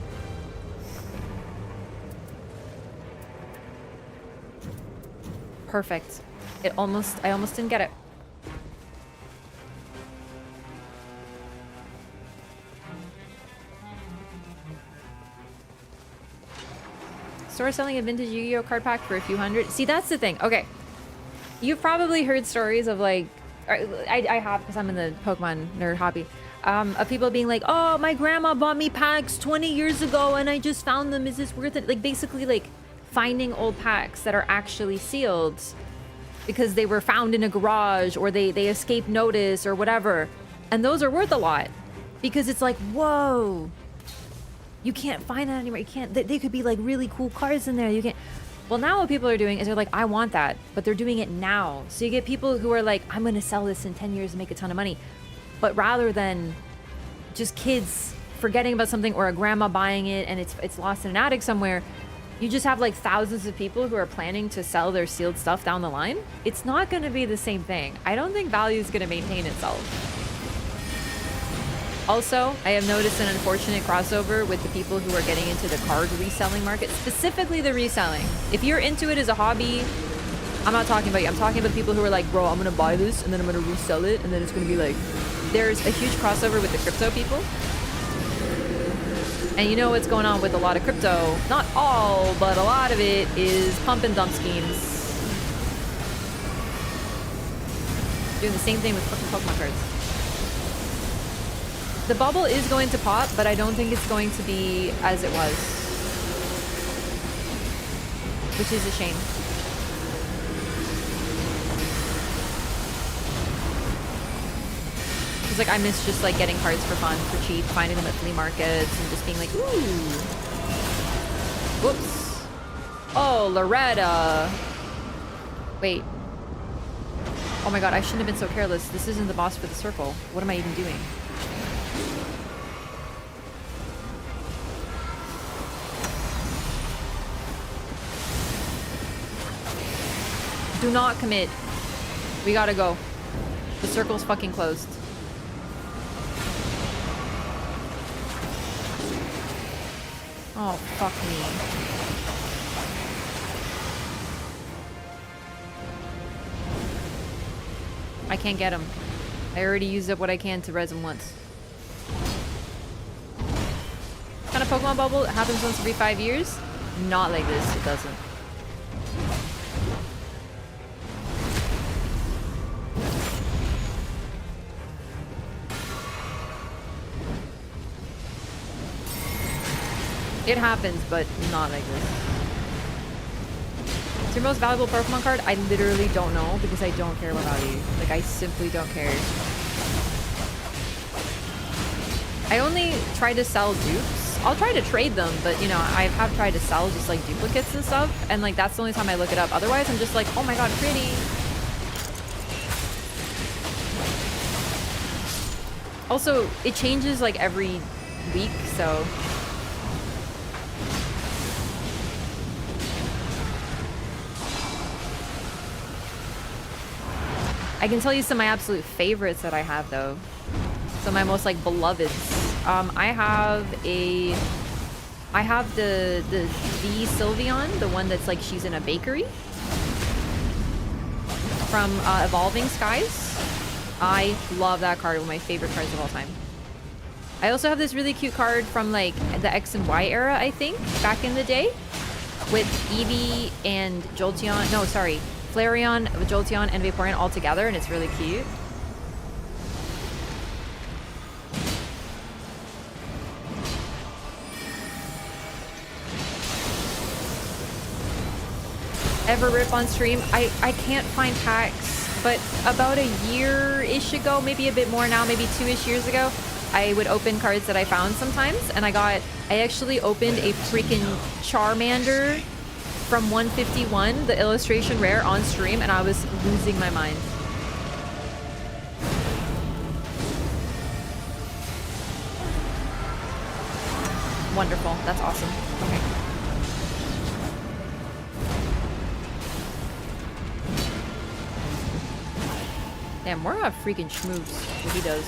Perfect. I almost didn't get it. Store selling a vintage Yu-Gi-Oh card pack for a few hundred. See, that's the thing. Okay. You've probably heard stories of like, I have because I'm in the Pokemon nerd hobby, of people being like, oh, my grandma bought me packs 20 years ago and I just found them. Is this worth it? Like basically like finding old packs that are actually sealed because they were found in a garage or they escaped notice or whatever. And those are worth a lot because it's like, whoa. You can't find that anymore. You can't. They could be like really cool cards in there. You can't. Well, now what people are doing is they're like, I want that, but they're doing it now. So you get people who are like, I'm going to sell this in 10 years and make a ton of money. But rather than just kids forgetting about something or a grandma buying it and it's lost in an attic somewhere, you just have like thousands of people who are planning to sell their sealed stuff down the line. It's not going to be the same thing. I don't think value is going to maintain itself. Also, I have noticed an unfortunate crossover with the people who are getting into the card reselling market, specifically the reselling. If you're into it as a hobby, I'm not talking about you. I'm talking about people who are like, bro, I'm going to buy this and then I'm going to resell it. And then it's going to be like, there's a huge crossover with the crypto people. And you know what's going on with a lot of crypto. Not all, but a lot of it is pump and dump schemes. Doing the same thing with fucking Pokemon cards. The bubble is going to pop, but I don't think it's going to be as it was. Which is a shame. Because like I miss just like getting cards for fun, for cheap, finding them at flea markets and just being like, ooh. Whoops. Oh, Loretta. Wait. Oh my god, I shouldn't have been so careless. This isn't the boss for the circle. What am I even doing? Do not commit. We gotta go. The circle's fucking closed. Oh, fuck me. I can't get him. I already used up what I can to res him once. Kind of Pokemon bubble, it happens once every 5 years. Not like this, it doesn't. It happens, but not like this. It's your most valuable Pokemon card? I literally don't know because I don't care about value. Like, I simply don't care. I only try to sell dupes. I'll try to trade them, but, you know, I have tried to sell just, like, duplicates and stuff. And, like, that's the only time I look it up. Otherwise, I'm just like, oh my god, pretty. Also, it changes, like, every week, so... I can tell you some of my absolute favorites that I have, though. Some of my most, like, beloveds. I have the V Sylveon, the one that's, like, she's in a bakery. From Evolving Skies. I love that card. One of my favorite cards of all time. I also have this really cute card from, like, the X and Y era, I think, back in the day. With Eevee and Jolteon. No, sorry. Flareon, Jolteon, and Vaporeon all together, and it's really cute. Ever rip on stream? I can't find packs, but about a year-ish ago, maybe a bit more now, maybe 2-ish years ago, I would open cards that I found sometimes, and I actually opened a freaking Charmander from 151, the illustration rare, on stream, and I was losing my mind. Wonderful. That's awesome. Okay. Damn, we're a freaking schmooze. What he does.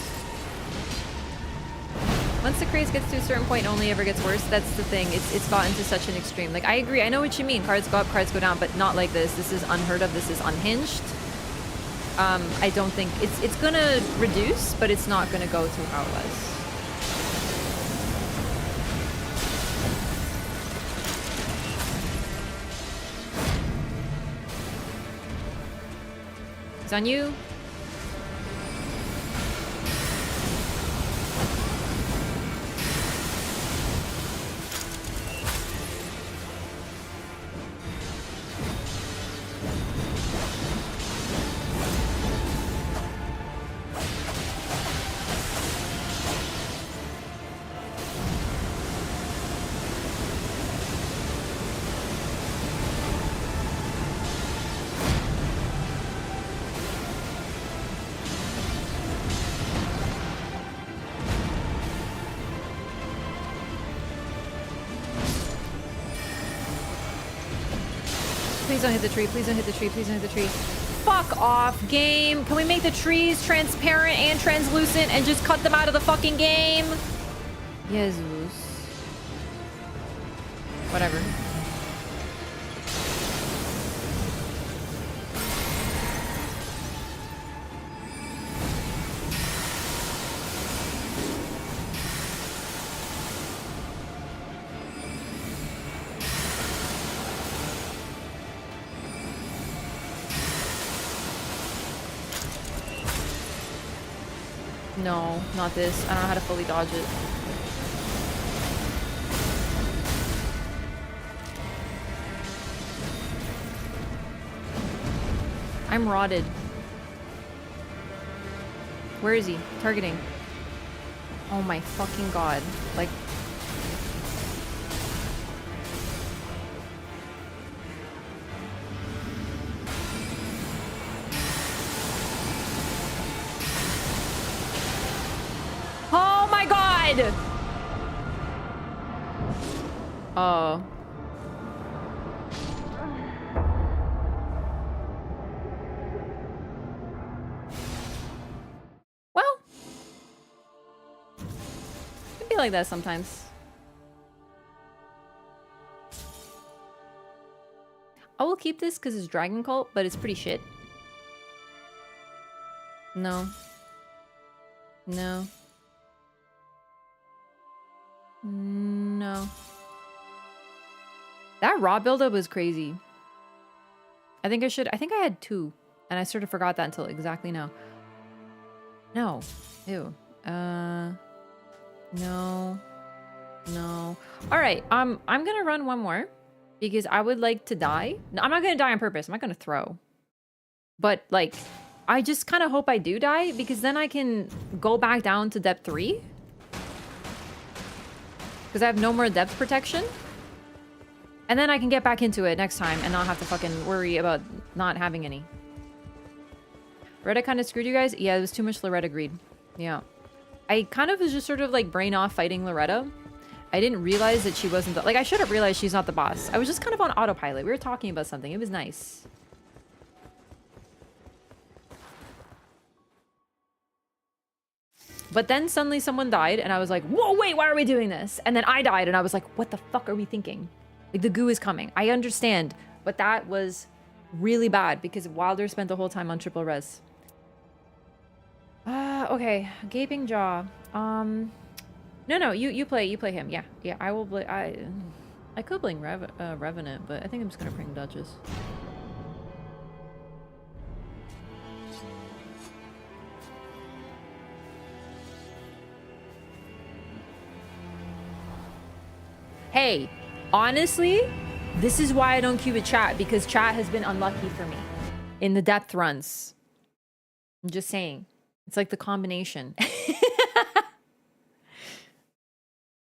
Once the craze gets to a certain point, it only ever gets worse. That's the thing. It's gotten to such an extreme. Like, I agree. I know what you mean. Cards go up, cards go down, but not like this. This is unheard of. This is unhinged. I don't think... It's gonna reduce, but it's not gonna go to how it was. It's on you. Please don't hit the tree. Please don't hit the tree. Please don't hit the tree. Fuck off, game. Can we make the trees transparent and translucent and just cut them out of the fucking game? Jesus. Whatever. No, not this. I don't know how to fully dodge it. I'm rotted. Where is he? Targeting. Oh my fucking god. Like... Oh my god! Oh. Well. It can be like that sometimes. I will keep this because it's Dragon Cult, but it's pretty shit. No. No. No. That raw buildup was crazy. I think I had 2. And I sort of forgot that until exactly now. No. Ew. No. No. Alright, I'm gonna run one more. Because I would like to die. No, I'm not gonna die on purpose. I'm not gonna throw. But, like, I just kind of hope I do die. Because then I can go back down to depth 3. Because I have no more depth protection. And then I can get back into it next time and not have to fucking worry about not having any. Loretta kind of screwed you guys? Yeah, it was too much Loretta greed. Yeah. I kind of was just sort of like brain off fighting Loretta. I didn't realize that she wasn't the... Like, I should have realized she's not the boss. I was just kind of on autopilot. We were talking about something. It was nice. But then suddenly someone died and I was like, whoa, wait, why are we doing this? And then I died and I was like, what the fuck are we thinking? Like, the goo is coming. I understand. But that was really bad because Wilder spent the whole time on triple res. Okay. Gaping Jaw. No, you play him. Yeah, I will play. I could bring Revenant, but I think I'm just gonna bring Duchess. Hey, honestly, this is why I don't queue with chat, because chat has been unlucky for me in the depth runs. I'm just saying. It's like the combination.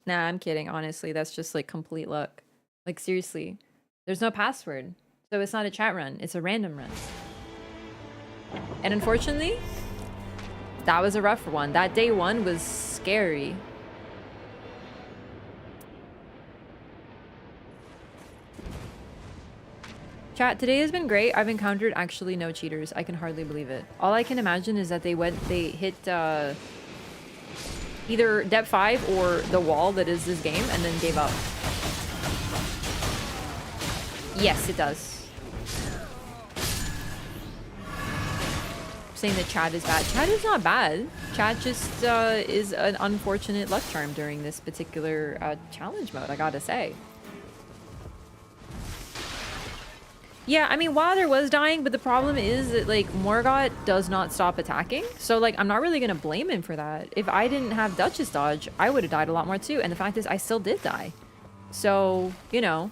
Nah, I'm kidding. Honestly, that's just like complete luck. Like, seriously. There's no password. So it's not a chat run. It's a random run. And unfortunately, that was a rough one. That day 1 was scary. Chat, today has been great. I've encountered actually no cheaters. I can hardly believe it. All I can imagine is that they hit either depth 5 or the wall that is this game and then gave up. Yes, it does. Saying that chat is bad. Chat is not bad. Chat just is an unfortunate luck charm during this particular challenge mode, I gotta say. Yeah, I mean, Wilder was dying, but the problem is that, like, Morgott does not stop attacking. So, like, I'm not really gonna blame him for that. If I didn't have Duchess dodge, I would have died a lot more too. And the fact is, I still did die. So, you know,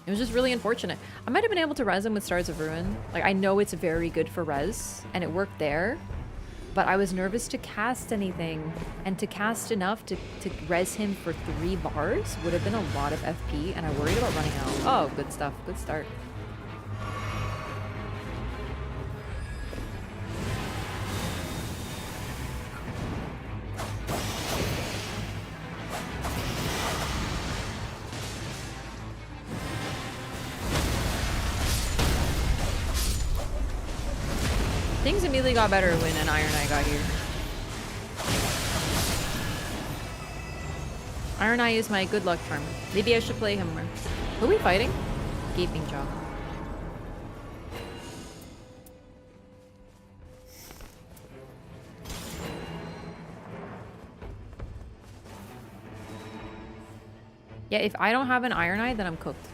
it was just really unfortunate. I might have been able to res him with Stars of Ruin. Like, I know it's very good for res, and it worked there. But I was nervous to cast anything. And to cast enough to res him for 3 bars would have been a lot of FP, and I worried about running out. Oh, good stuff. Good start. Things immediately got better when an Iron Eye got here. Iron Eye is my good luck charm. Maybe I should play him more. Who are we fighting? Gaping Jaw. Yeah, if I don't have an Iron Eye, then I'm cooked.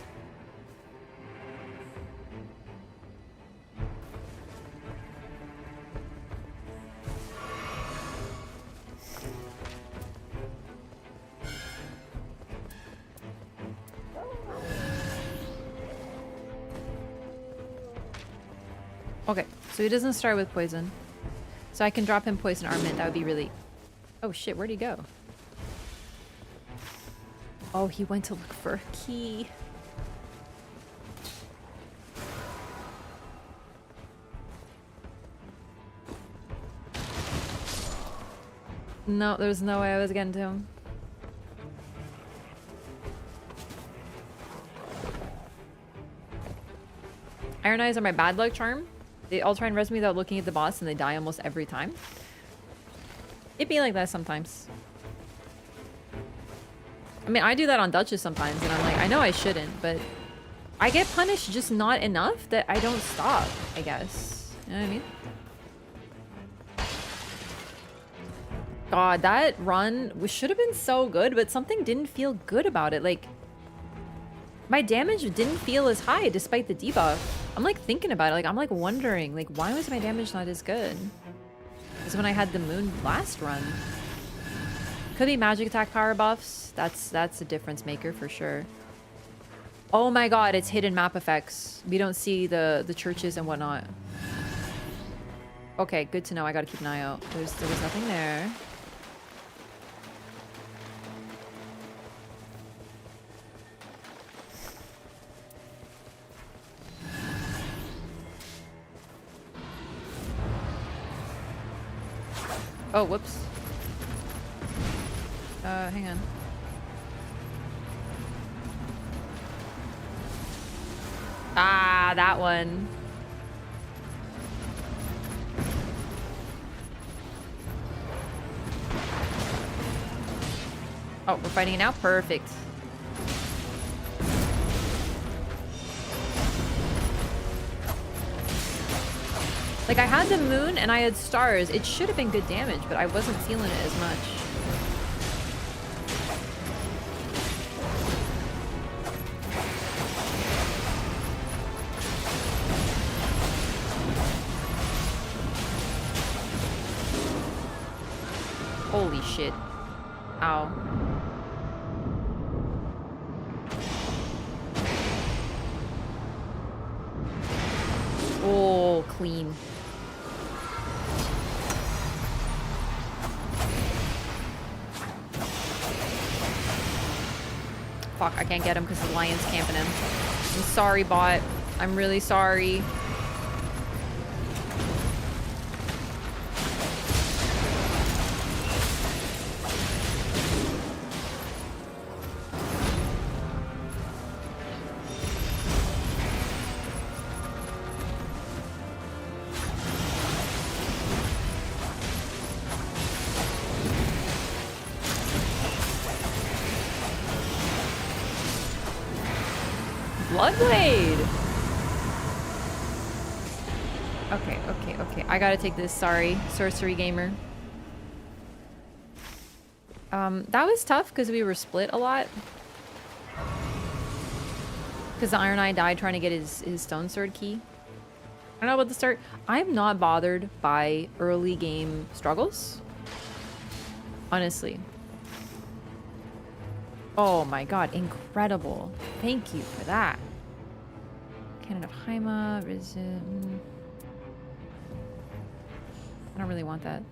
Okay, so he doesn't start with poison. So I can drop him poison armament. That would be really... Oh shit, where'd he go? Oh, he went to look for a key. No, there's no way I was getting to him. Iron Eyes are my bad luck charm. They all try and res me without looking at the boss and they die almost every time. It be like that sometimes. I mean, I do that on Duchess sometimes and I'm like, I know I shouldn't, but I get punished just not enough that I don't stop, I guess. You know what I mean? God, that run should have been so good, but something didn't feel good about it. Like, my damage didn't feel as high despite the debuff. I'm like thinking about it, like I'm like wondering, like why was my damage not as good? Because when I had the moon last run. Could be magic attack power buffs. That's a difference maker for sure. Oh my god, it's hidden map effects. We don't see the churches and whatnot. Okay, good to know. I gotta keep an eye out. There was nothing there. Oh, whoops. Hang on. Ah, that one. Oh, we're fighting it now? Perfect. Like, I had the moon and I had stars. It should have been good damage, but I wasn't feeling it as much. Holy shit. Ow. Oh, clean. Fuck, I can't get him because the lion's camping him. I'm sorry, bot. I'm really sorry. Bloodblade! Okay. I gotta take this, sorry. Sorcery gamer. That was tough because we were split a lot. Because the Iron Eye died trying to get his Stone Sword key. I don't know about the start. I'm not bothered by early game struggles. Honestly. Oh my god, incredible. Thank you for that. Cannon of Haima, Risen. I don't really want that.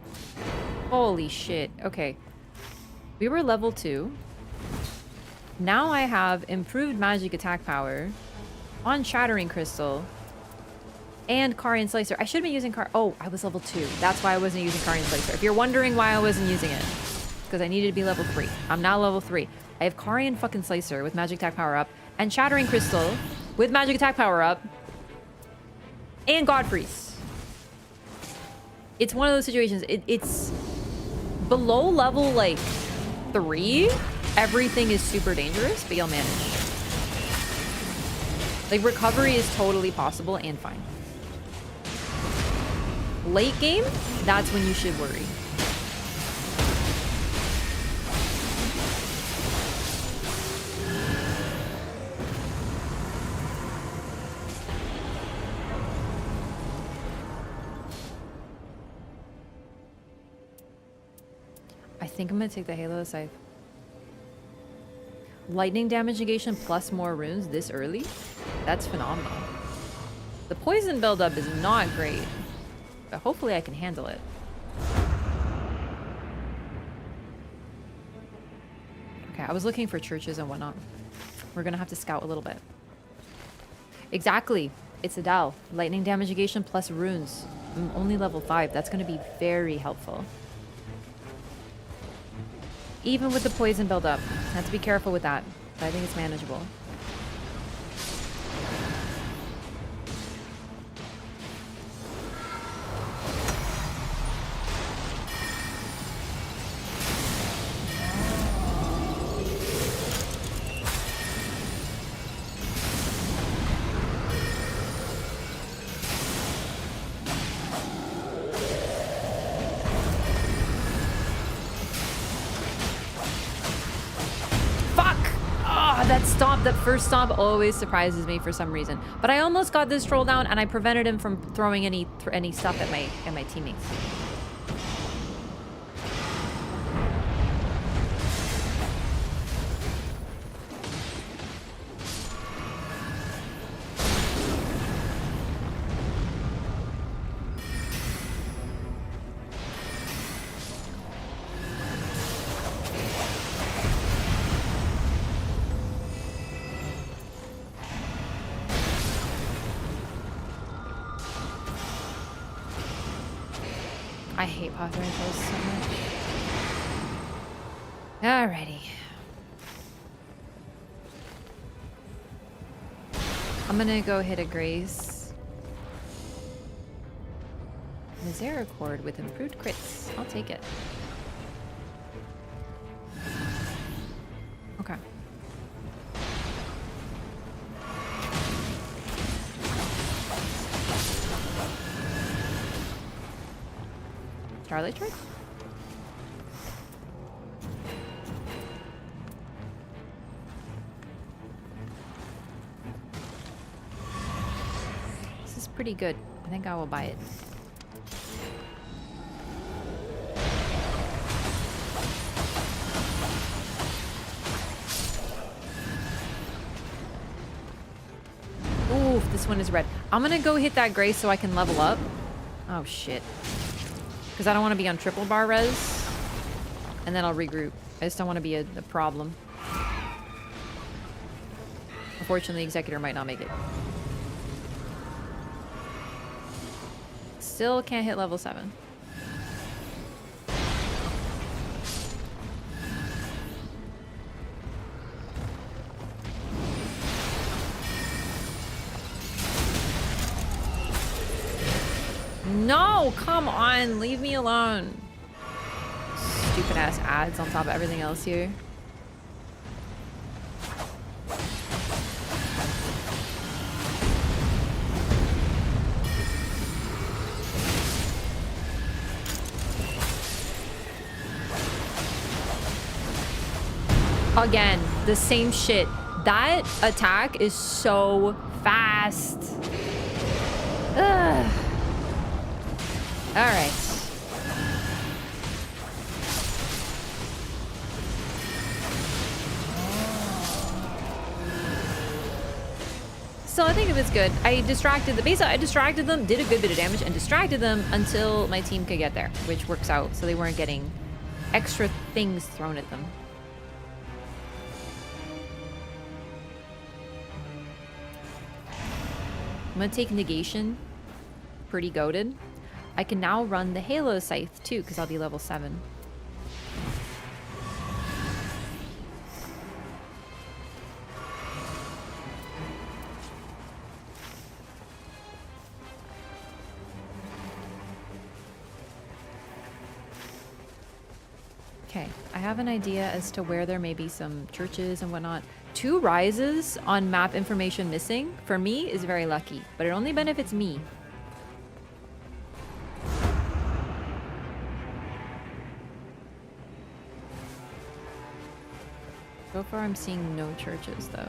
Holy shit. Okay. We were level 2. Now I have improved magic attack power on Shattering Crystal and Carian Slicer. I should have been using Oh, I was level 2. That's why I wasn't using Carian Slicer. If you're wondering why I wasn't using it, because I needed to be level 3. I'm now level 3. I have Carian fucking Slicer with magic attack power up and Shattering Crystal with magic attack power up and God Freeze. It's one of those situations. It's below level like 3. Everything is super dangerous, but you'll manage. Like, recovery is totally possible and fine. Late game, that's when you should worry. I think I'm gonna take the Halo Scythe. Lightning damage negation plus more runes this early? That's phenomenal. The poison buildup is not great, but hopefully I can handle it. Okay, I was looking for churches and whatnot. We're gonna have to scout a little bit. Exactly. It's Adele. Lightning damage negation plus runes. I'm only level 5. That's gonna be very helpful. Even with the poison buildup. Have to be careful with that. But I think it's manageable. That first stomp always surprises me for some reason. But I almost got this troll down and I prevented him from throwing any stuff at my teammates. I hate Pathway Trolls so much. Alrighty. I'm gonna go hit a Grace. Misericord with improved crits. I'll take it. Okay. Starlight Strike? This is pretty good. I think I will buy it. Ooh, this one is red. I'm gonna go hit that Grace so I can level up. Oh shit. Because I don't want to be on triple bar res. And then I'll regroup. I just don't want to be a problem. Unfortunately, Executor might not make it. Still can't hit level 7. No, come on, leave me alone. Stupid ass ads on top of everything else here. Again, the same shit. That attack is so fast. Ugh. All right. So I think it was good. I distracted them. Basically, I distracted them, did a good bit of damage, and distracted them until my team could get there, which works out. So they weren't getting extra things thrown at them. I'm gonna take negation. Pretty goated. I can now run the Halo Scythe too, because I'll be level 7. Okay, I have an idea as to where there may be some churches and whatnot. 2 rises on map information missing, for me, is very lucky, but it only benefits me. So far, I'm seeing no churches, though.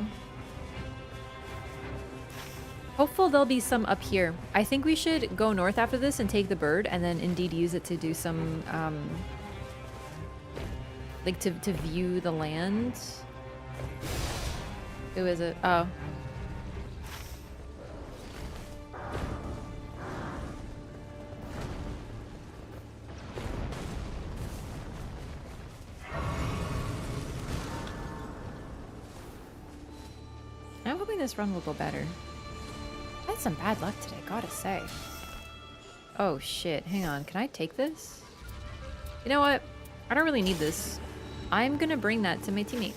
Hopeful there'll be some up here. I think we should go north after this and take the bird, and then indeed use it to do some, like, to view the land. Who is it? Oh. this run will go better. I had some bad luck today, gotta say. Oh shit, hang on. Can I take this? You know what? I don't really need this. I'm gonna bring that to my teammate.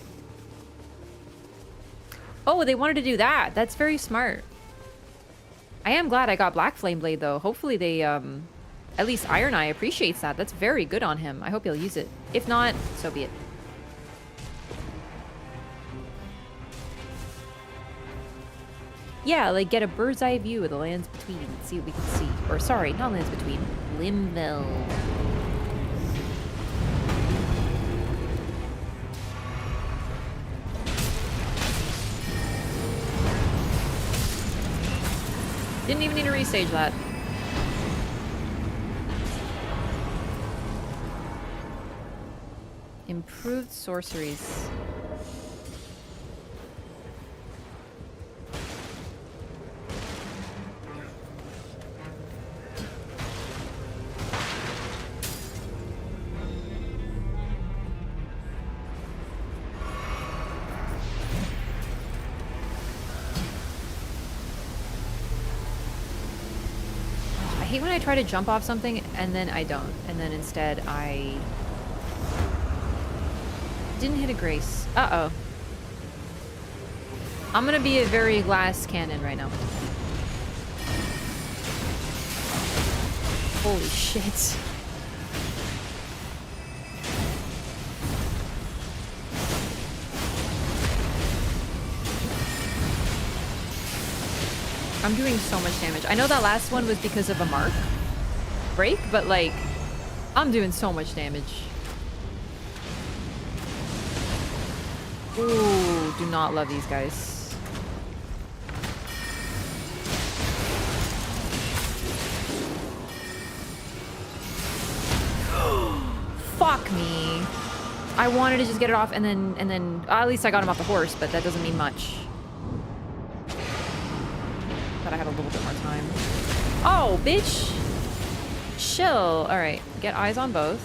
Oh, they wanted to do that. That's very smart. I am glad I got Black Flame Blade though. Hopefully they, at least Iron Eye appreciates that. That's very good on him. I hope he'll use it. If not, so be it. Yeah, like get a bird's eye view of the lands between. See what we can see. Or sorry, not lands between. Limville. Didn't even need to restage that. Improved sorceries. I hate when I try to jump off something and then I don't. And then instead I didn't hit a grace. Uh-oh. I'm gonna be a very glass cannon right now. Holy shit. I'm doing so much damage. I know that last one was because of a mark break, but like, I'm doing so much damage. Ooh, do not love these guys. Fuck me. I wanted to just get it off and then at least I got him off the horse, but that doesn't mean much. Thought I had a little bit more time. Oh, bitch. Chill. All right, get eyes on both.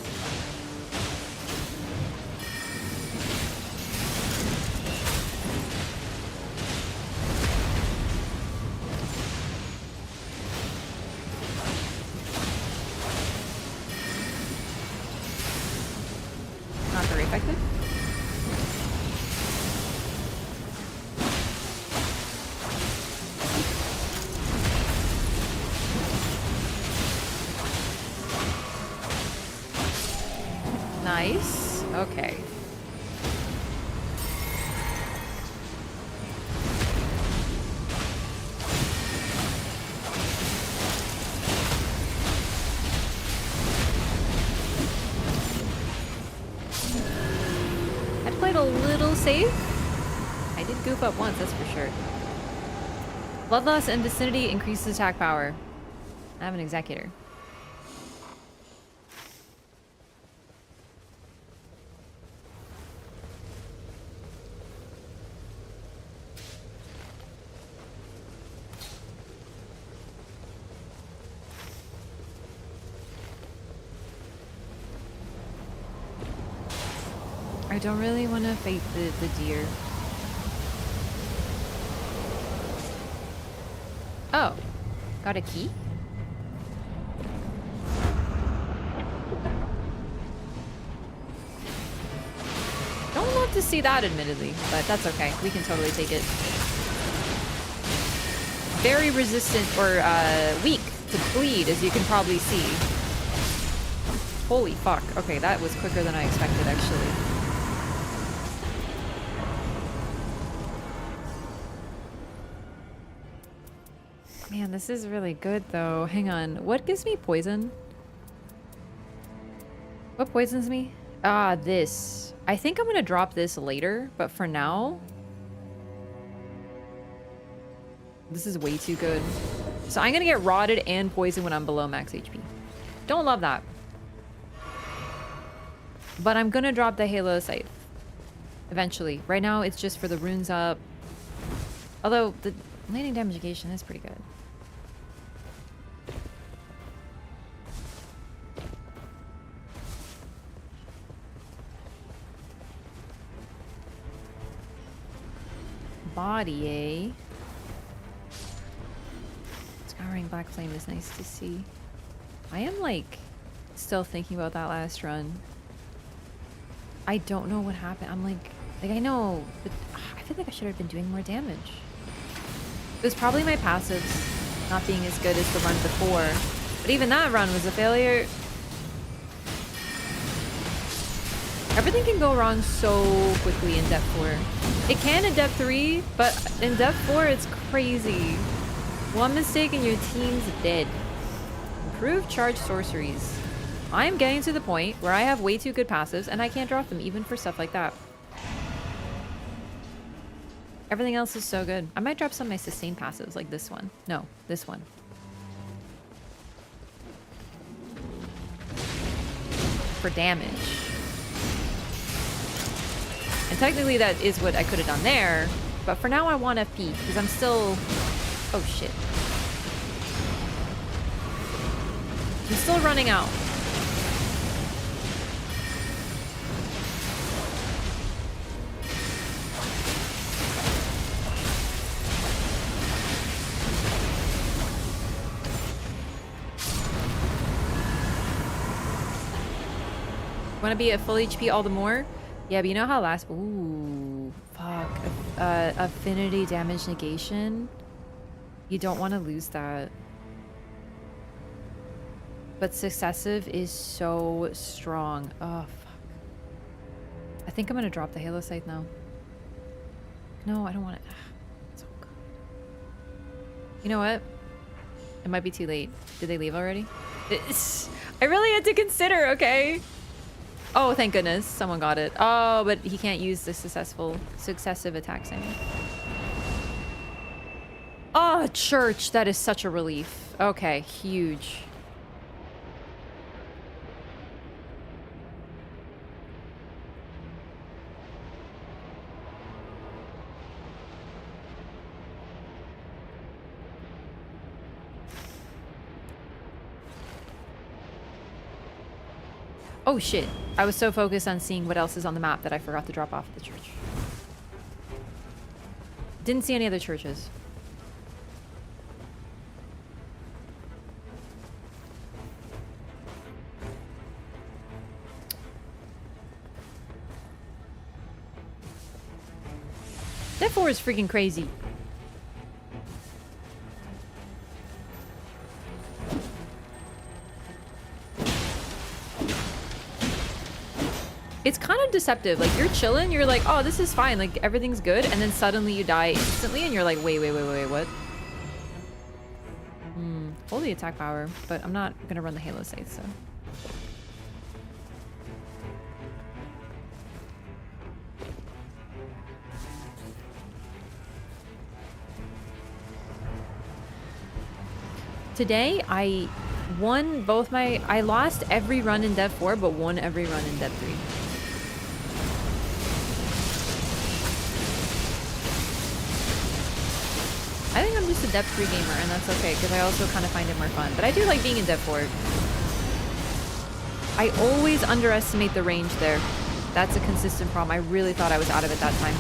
Not very effective. Nice. Okay. I played a little safe. I did goof up once, that's for sure. Bloodlust and vicinity increases attack power. I have an executor. I don't really want to fight the deer. Oh, got a key? Don't love to see that, admittedly, but that's okay. We can totally take it. Very resistant, or weak to bleed, as you can probably see. Holy fuck. Okay, that was quicker than I expected, actually. Man, this is really good, though. Hang on. What gives me poison? What poisons me? Ah, this. I think I'm gonna drop this later, but for now... This is way too good. So I'm gonna get rotted and poisoned when I'm below max HP. Don't love that. But I'm gonna drop the Halo Scythe. Eventually. Right now, it's just for the runes up. Although, the landing damage negation is pretty good. Body, eh? Black Flame is nice to see. I am like still thinking about that last run. I don't know what happened. I'm like I know, but I feel like I should have been doing more damage. It was probably my passives not being as good as the run before. But even that run was a failure. Everything can go wrong so quickly in Depth 4. It can in Depth 3, but in Depth 4 it's crazy. One mistake and your team's dead. Improved charge sorceries. I'm getting to the point where I have way too good passives and I can't drop them even for stuff like that. Everything else is so good. I might drop some of my sustain passives like this one. No, this one. For damage. And technically that is what I could have done there, but for now I want FP because I'm still... Oh shit. I'm still running out. Want to be at full HP all the more? Yeah, but you know how last... Ooh, fuck. Affinity damage negation. You don't want to lose that. But successive is so strong. Oh, fuck. I think I'm going to drop the Halo Scythe now. No, I don't want it. It's all good. You know what? It might be too late. Did they leave already? I really had to consider, okay? Oh, thank goodness. Someone got it. Oh, but he can't use the successive attacks, I mean. Oh, church. That is such a relief. Okay, huge. Oh shit. I was so focused on seeing what else is on the map that I forgot to drop off the church. Didn't see any other churches. That 4 is freaking crazy. It's kind of deceptive. Like, you're chilling, you're like, oh, this is fine, like, everything's good, and then suddenly you die instantly, and you're like, wait, what? Hold the attack power, but I'm not gonna run the Halo Scythe, so... Today, I won both my... I lost every run in Dev 4, but won every run in Dev 3. I think I'm just a Dev 3 gamer, and that's okay, because I also kind of find it more fun. But I do like being in Dev 4. I always underestimate the range there. That's a consistent problem. I really thought I was out of it that time.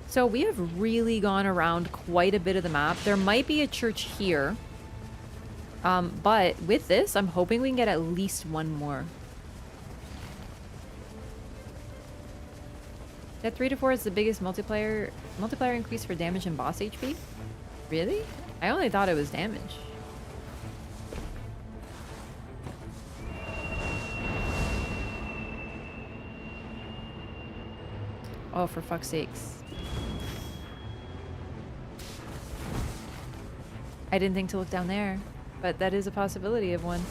So we have really gone around quite a bit of the map. There might be a church here. But with this, I'm hoping we can get at least one more. That 3 to 4 is the biggest multiplier increase for damage and boss HP? Really? I only thought it was damage. Oh, for fuck's sakes. I didn't think to look down there, but that is a possibility of one.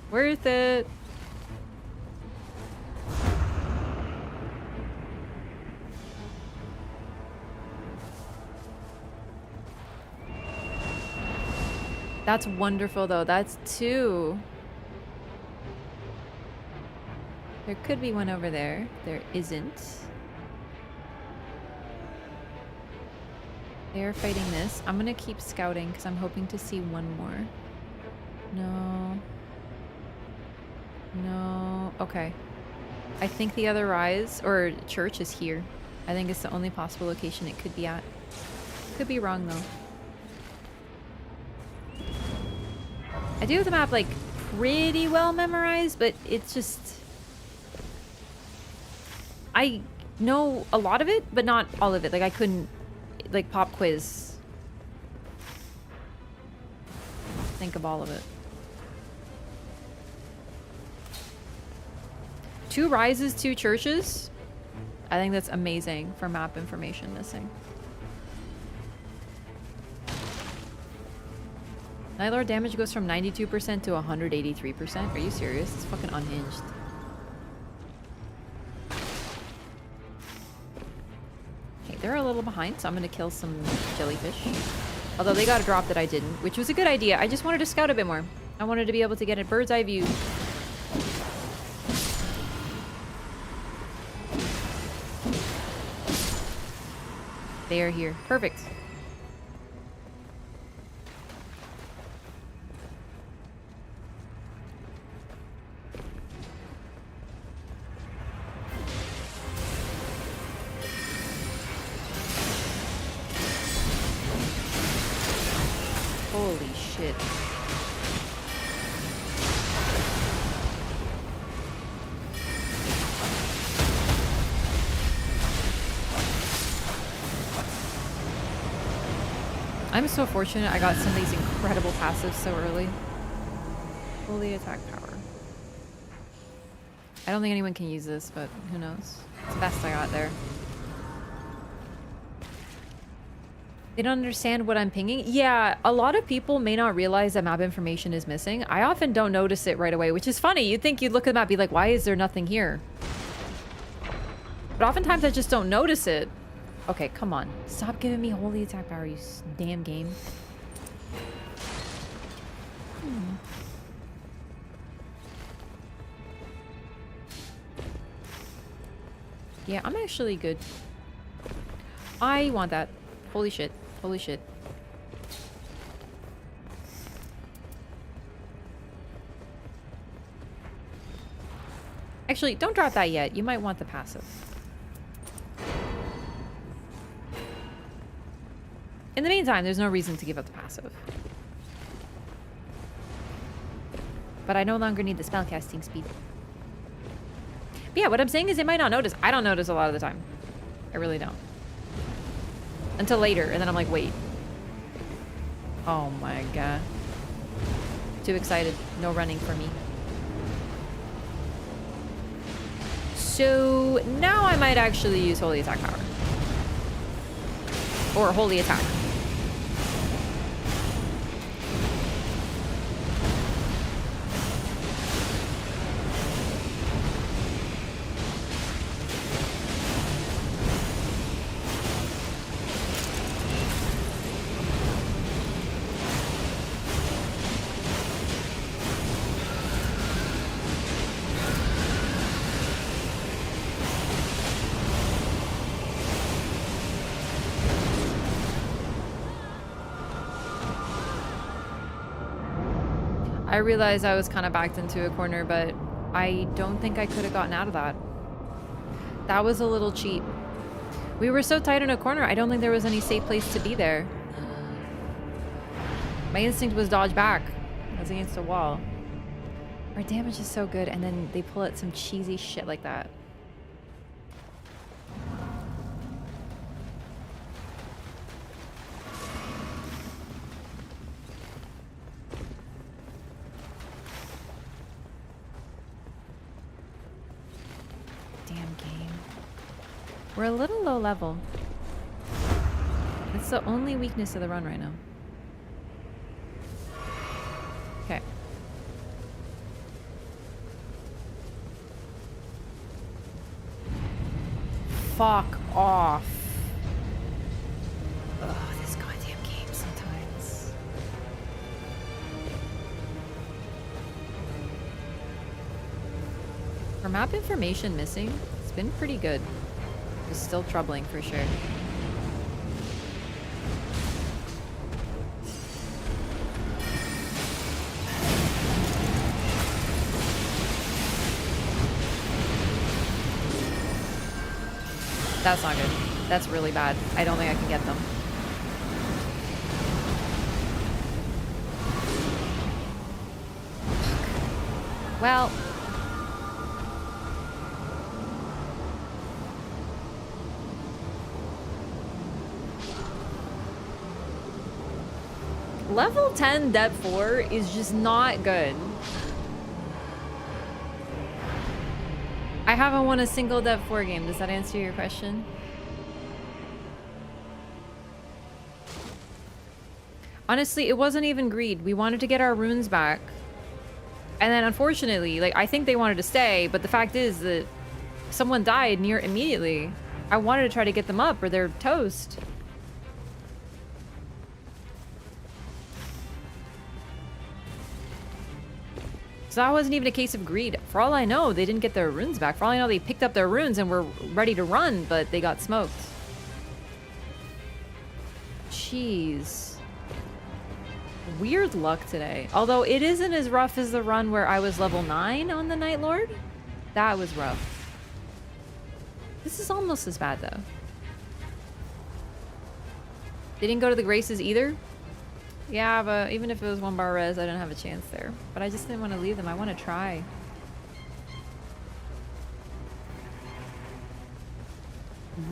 Worth it. That's wonderful though. That's 2. There could be one over there. There isn't. They're fighting this. I'm gonna keep scouting because I'm hoping to see one more. No. No. Okay. I think the other rise or church is here. I think it's the only possible location it could be at. Could be wrong though. I do have the map like pretty well memorized, but it's just... I know a lot of it, but not all of it. Like I couldn't like pop quiz think of all of it. 2 rises, 2 churches. I think that's amazing for map information missing. Night Lord damage goes from 92% to 183%. Are you serious? It's fucking unhinged. Okay, they're a little behind, so I'm gonna kill some jellyfish. Although they got a drop that I didn't, which was a good idea. I just wanted to scout a bit more. I wanted to be able to get a bird's eye view. They are here. Perfect. Holy shit. I'm so fortunate I got some of these incredible passives so early. Fully attack power. I don't think anyone can use this, but who knows. It's the best I got there. They don't understand what I'm pinging? Yeah, a lot of people may not realize that map information is missing. I often don't notice it right away, which is funny. You'd think you'd look at the map and be like, why is there nothing here? But oftentimes I just don't notice it. Okay, come on. Stop giving me holy attack power, you damn game. Yeah, I'm actually good. I want that. Holy shit. Holy shit. Actually, don't drop that yet. You might want the passive. In the meantime, there's no reason to give up the passive. But I no longer need the spellcasting speed. But yeah, what I'm saying is they might not notice. I don't notice a lot of the time. I really don't. Until later, and then I'm like, wait. Oh my god. Too excited. No running for me. So now I might actually use Holy Attack Power. Or Holy Attack. I realized I was kind of backed into a corner, but I don't think I could have gotten out of that. That was a little cheap. We were so tight in a corner, I don't think there was any safe place to be there. My instinct was dodge back. I was against a wall. Our damage is so good, and then they pull out some cheesy shit like that. We're a little low level. It's the only weakness of the run right now. Okay. Fuck off. Ugh, this goddamn game sometimes. For map information missing, it's been pretty good. It's still troubling for sure. That's not good. That's really bad. I don't think I can get them. Well. Level 10 Depth 4 is just not good. I haven't won a single Depth 4 game. Does that answer your question? Honestly, it wasn't even greed. We wanted to get our runes back. And then unfortunately, like, I think they wanted to stay, but the fact is that someone died near immediately. I wanted to try to get them up or they're toast. So that wasn't even a case of greed. For all I know, they didn't get their runes back. For all I know, they picked up their runes and were ready to run, but they got smoked. Jeez. Weird luck today. Although it isn't as rough as the run where I was level 9 on the Night Lord. That was rough. This is almost as bad, though. They didn't go to the Graces either? Yeah, but even if it was 1 bar res, I didn't have a chance there. But I just didn't want to leave them. I want to try.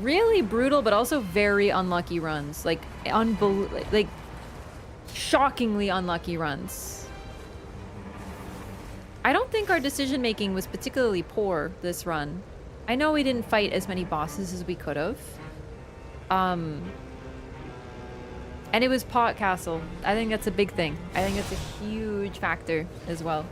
Really brutal, but also very unlucky runs. Like, shockingly unlucky runs. I don't think our decision making was particularly poor this run. I know we didn't fight as many bosses as we could have. And it was Pot Castle. I think that's a big thing. I think that's a huge factor as well.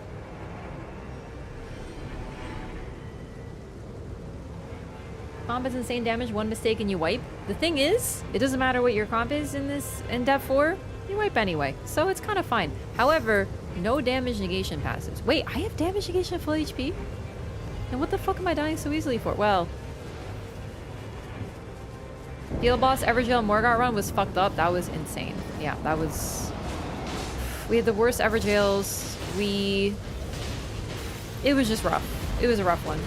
Comp is insane damage, 1 mistake and you wipe. The thing is, it doesn't matter what your comp is in this in Depth 4, you wipe anyway. So it's kind of fine. However, no damage negation passes. Wait, I have damage negation at full HP? And what the fuck am I dying so easily for? Well, Heal Boss Evergale Morgott run was fucked up. That was insane. Yeah, that was... We had the worst Evergales. It was just rough. It was a rough one.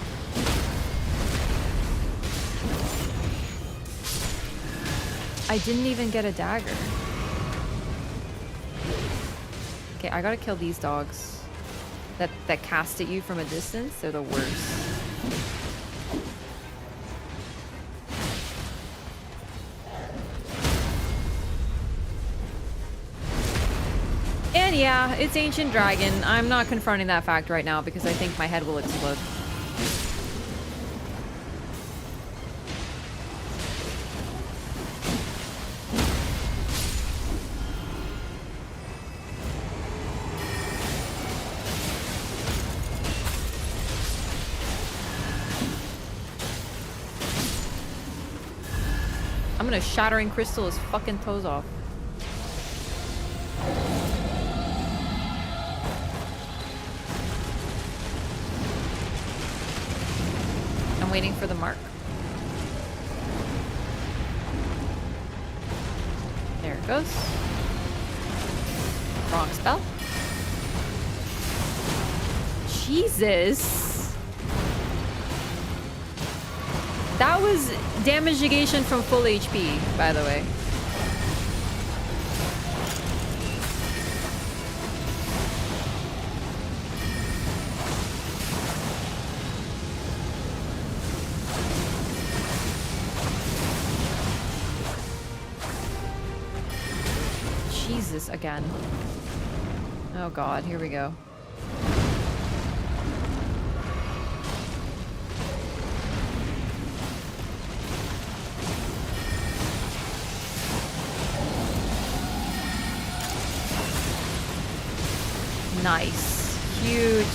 I didn't even get a dagger. Okay, I gotta kill these dogs that cast at you from a distance. They're the worst. And yeah, it's Ancient Dragon. I'm not confronting that fact right now because I think my head will explode. I'm gonna Shattering Crystal his fucking toes off. I'm waiting for the mark. There it goes. Wrong spell. Jesus. That was damage negation from full HP, by the way. Jesus, again. Oh god, here we go. Nice. Huge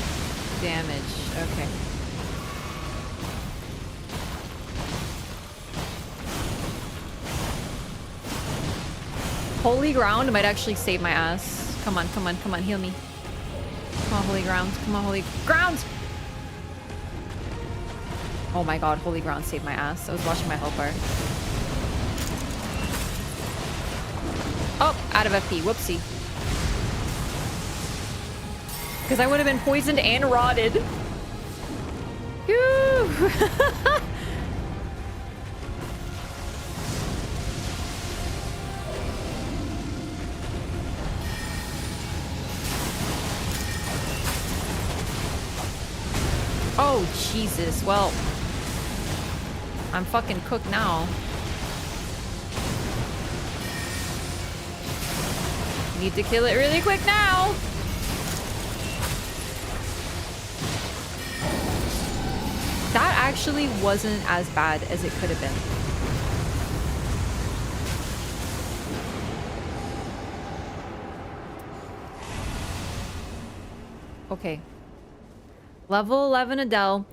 damage. Okay. Holy Ground might actually save my ass. Come on, come on, come on, heal me. Come on, Holy Ground. Come on, Holy Ground! Oh my god, holy ground saved my ass. I was watching my health bar. Oh, out of FP. Whoopsie. Because I would have been poisoned and rotted. Phew. Oh, Jesus. Well, I'm fucking cooked now. Need to kill it really quick now. That actually wasn't as bad as it could have been. Okay. Level 11 Adele.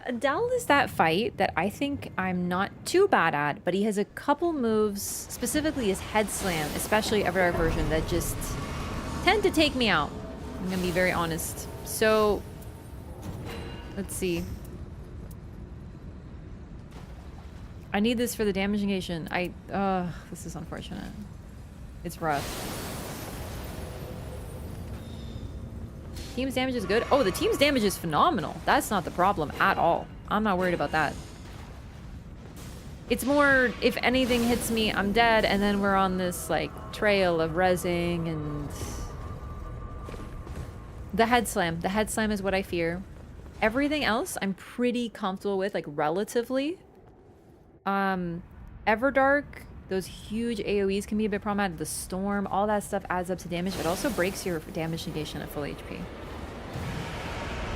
Adele is that fight that I think I'm not too bad at, but he has a couple moves, specifically his head slam, especially Everdark version, that just tend to take me out. I'm gonna be very honest. So, let's see. I need this for the damage negation. This is unfortunate. It's rough. Team's damage is good. Oh, the team's damage is phenomenal. That's not the problem at all. I'm not worried about that. It's more, if anything hits me, I'm dead, and then we're on this, like, trail of rezzing and... The head slam. The head slam is what I fear. Everything else, I'm pretty comfortable with, like, relatively. Everdark, those huge AoEs can be a bit problematic. The storm, all that stuff adds up to damage. It also breaks your damage negation at full HP.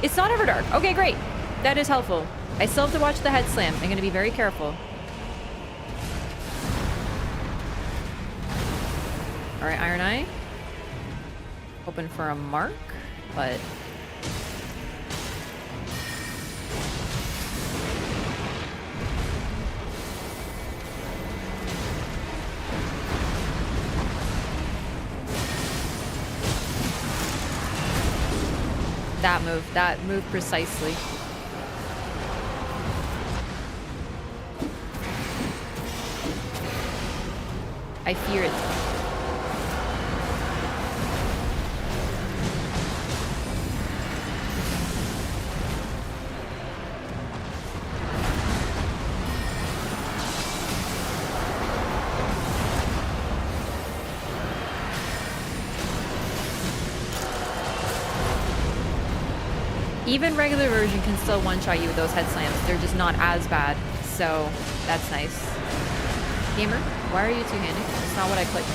It's not Everdark. Okay, great. That is helpful. I still have to watch the head slam. I'm going to be very careful. Alright, Iron Eye. Hoping for a mark, but... That move precisely. I fear it. Even regular version can still one-shot you with those head slams. They're just not as bad. So, that's nice. Gamer, why are you two-handed? It's not what I clicked.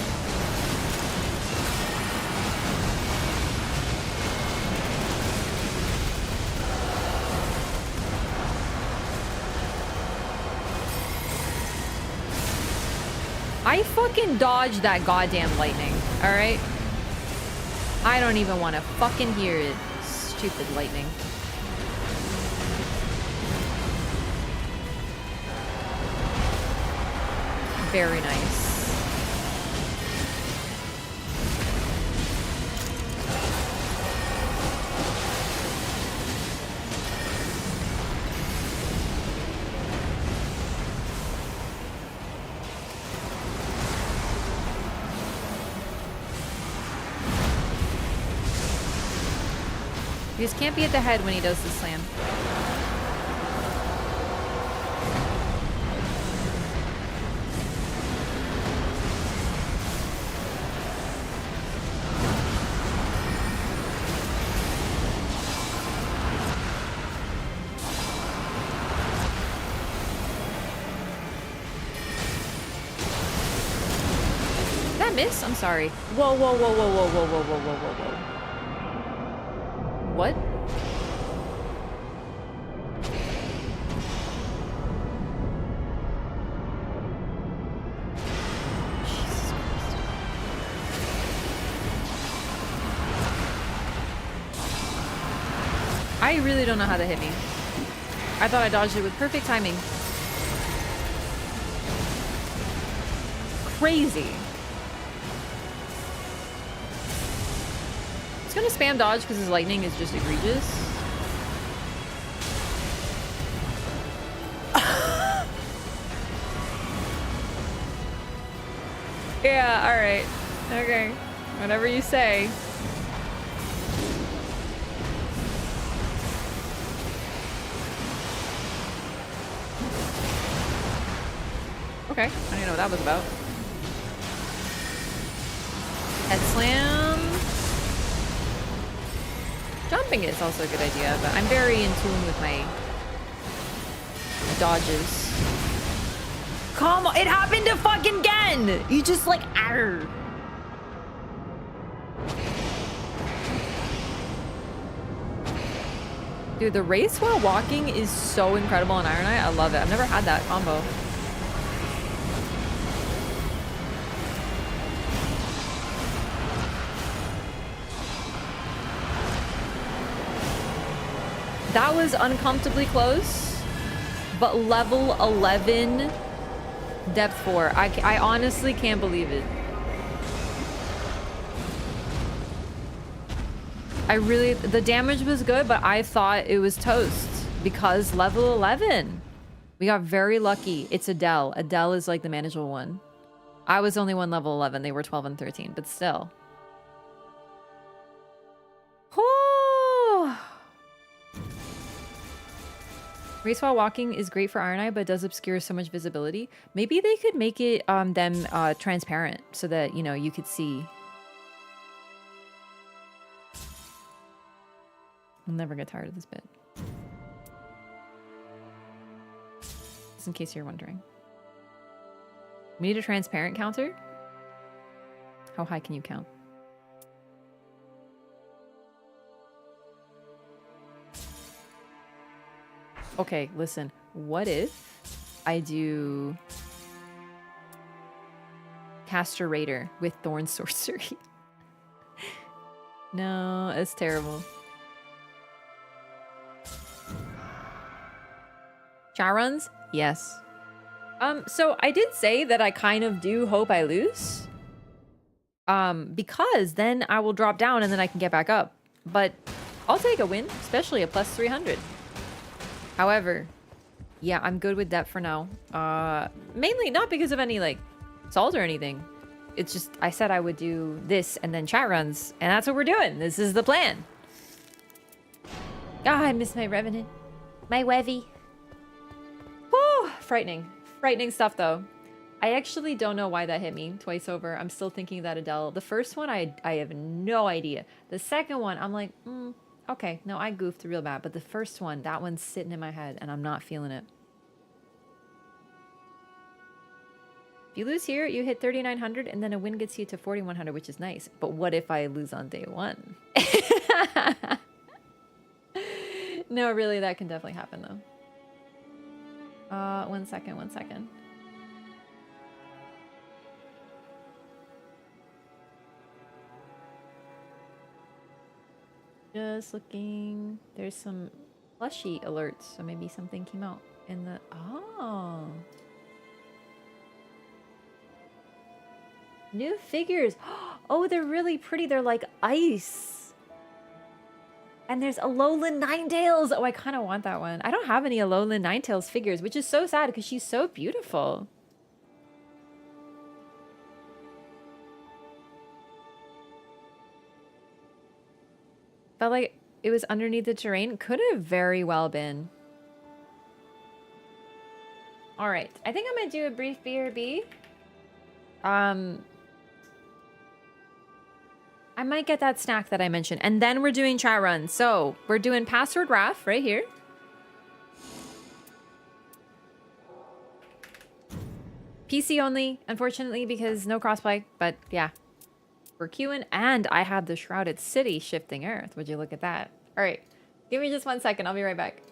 I fucking dodged that goddamn lightning, alright? I don't even want to fucking hear it. Stupid lightning. Very nice. You just can't be at the head when he does the slam. Did that miss? I'm sorry. Whoa, whoa, whoa, whoa, whoa, whoa, whoa, whoa, whoa, whoa, whoa. What? Jesus Christ. I really don't know how that hit me. I thought I dodged it with perfect timing. Crazy. He's gonna spam dodge because his lightning is just egregious. Yeah, alright. Okay. Whatever you say. Okay, I didn't know what that was about. Head slam. Jumping is also a good idea, but I'm very in tune with my dodges. Come on, it happened to fucking again! You just like, arr. Dude, the race while walking is so incredible in Iron Knight. I love it. I've never had that combo. That was uncomfortably close, but level 11 depth 4. I honestly can't believe it. The damage was good, but I thought it was toast because level 11. We got very lucky. It's Adele. Adele is like the manageable one. I was only one level 11. They were 12 and 13, but still. Oh. Race while walking is great for Iron Eye, but it does obscure so much visibility. Maybe they could make it them transparent so that, you know, you could see. I'll never get tired of this bit. Just in case you're wondering. We need a transparent counter. How high can you count? Okay, listen. What if I do Caster Raider with Thorn Sorcery? No, it's terrible. Char runs? Yes. So I did say that I kind of do hope I lose. Because then I will drop down and then I can get back up. But I'll take a win, especially a plus 300. However, yeah, I'm good with that for now. Mainly not because of any, like, salt or anything. It's just, I said I would do this and then chat runs, and that's what we're doing. This is the plan. Ah, I miss my Revenant. My Wevy. Whew, frightening. Frightening stuff, though. I actually don't know why that hit me twice over. I'm still thinking that Adele. The first one, I have no idea. The second one, I'm like, okay, no, I goofed real bad. But the first one, that one's sitting in my head, and I'm not feeling it. If you lose here, you hit 3,900, and then a win gets you to 4,100, which is nice. But what if I lose on day one? No, really, that can definitely happen, though. 1 second, 1 second. Just looking. There's some plushie alerts, so maybe something came out in the... Oh. New figures. Oh, they're really pretty. They're like ice. And there's Alolan Ninetales. Oh, I kind of want that one. I don't have any Alolan Ninetales figures, which is so sad because she's so beautiful. Felt like it was underneath the terrain. Could have very well been. All right. I think I'm going to do a brief BRB. I might get that snack that I mentioned. And then we're doing chat runs. So we're doing password Wraff right here. PC only, unfortunately, because no crossplay. But yeah, we're queuing. And I have the Shrouded City shifting earth. Would you look at that? All right. Give me just 1 second. I'll be right back.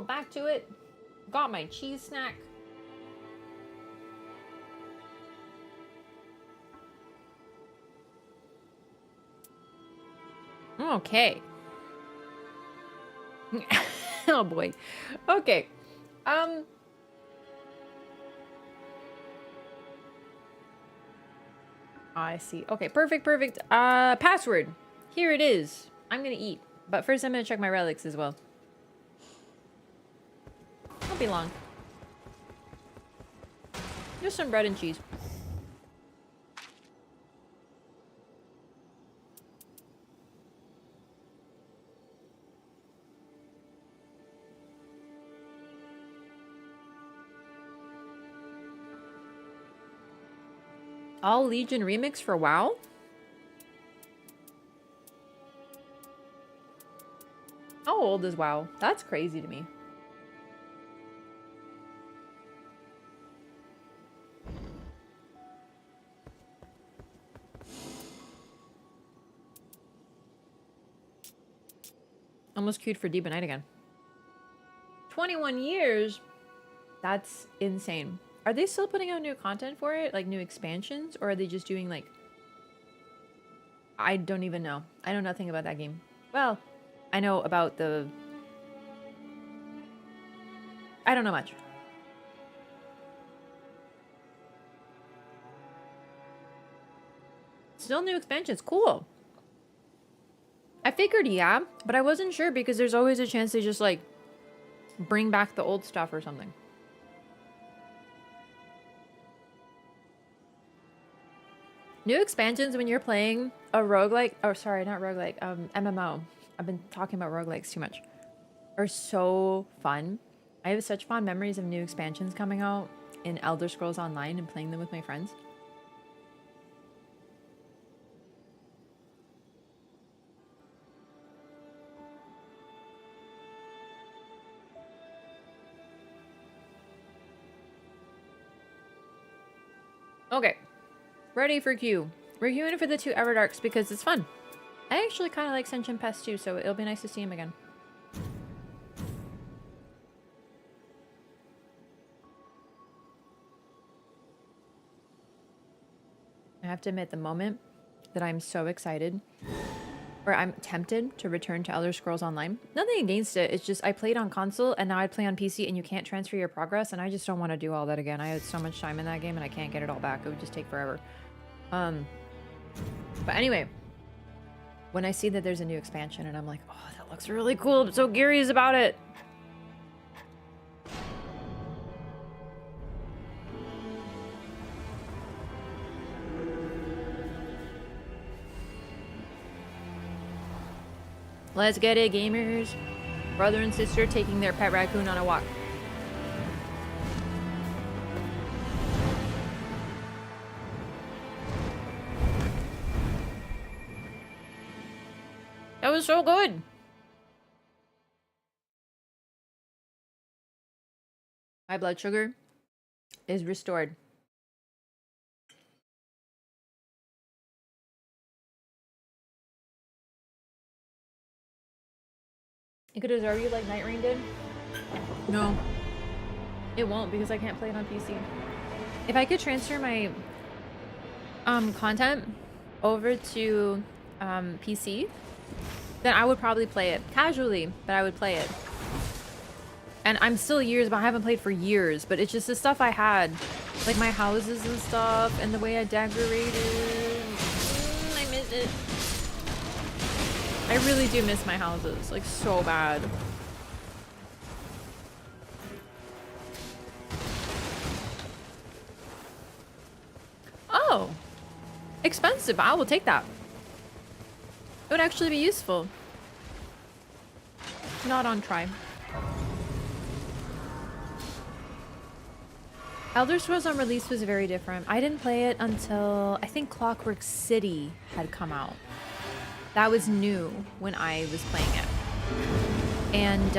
go, back to it. Got my cheese snack. Okay. Oh boy. Okay. I see. Okay, perfect. Password. Here it is. I'm gonna eat. But first I'm gonna check my relics as well. Won't be long. Just some bread and cheese. All Legion remix for WoW? How old is WoW? That's crazy to me. Almost queued for Deep Night again. 21 years? That's insane. Are they still putting out new content for it? Like new expansions? Or are they just doing like... I don't even know. I know nothing about that game. Well, I know about the... I don't know much. Still new expansions. Cool. I figured yeah, but I wasn't sure because there's always a chance they just like bring back the old stuff or something. New expansions when you're playing a roguelike, or sorry, not roguelike, MMO. I've been talking about roguelikes too much. Are so fun. I have such fond memories of new expansions coming out in Elder Scrolls Online and playing them with my friends. Okay. Ready for queue. We're queuing for the 2 Everdarks because it's fun. I actually kind of like Sentient Pest too, so it'll be nice to see him again. I have to admit, the moment that I'm so excited, or I'm tempted to return to Elder Scrolls Online, nothing against it, it's just I played on console and now I play on PC and you can't transfer your progress and I just don't want to do all that again. I had so much time in that game and I can't get it all back. It would just take forever. But anyway, when I see that there's a new expansion and I'm like, oh, that looks really cool. I'm so curious about it. Let's get it, gamers. Brother and sister taking their pet raccoon on a walk. That was so good. My blood sugar is restored. It could deserve you like Nightreign did? No. It won't because I can't play it on PC. If I could transfer my content over to PC, then I would probably play it casually, but I would play it. And I'm still years, but I haven't played for years, but it's just the stuff I had, like my houses and stuff, and the way I decorated. I miss it. I really do miss my houses, like so bad. Oh, expensive. I will take that. It would actually be useful. Not on try. Elder Scrolls on release was very different. I didn't play it until I think Clockwork City had come out. That was new when I was playing it. And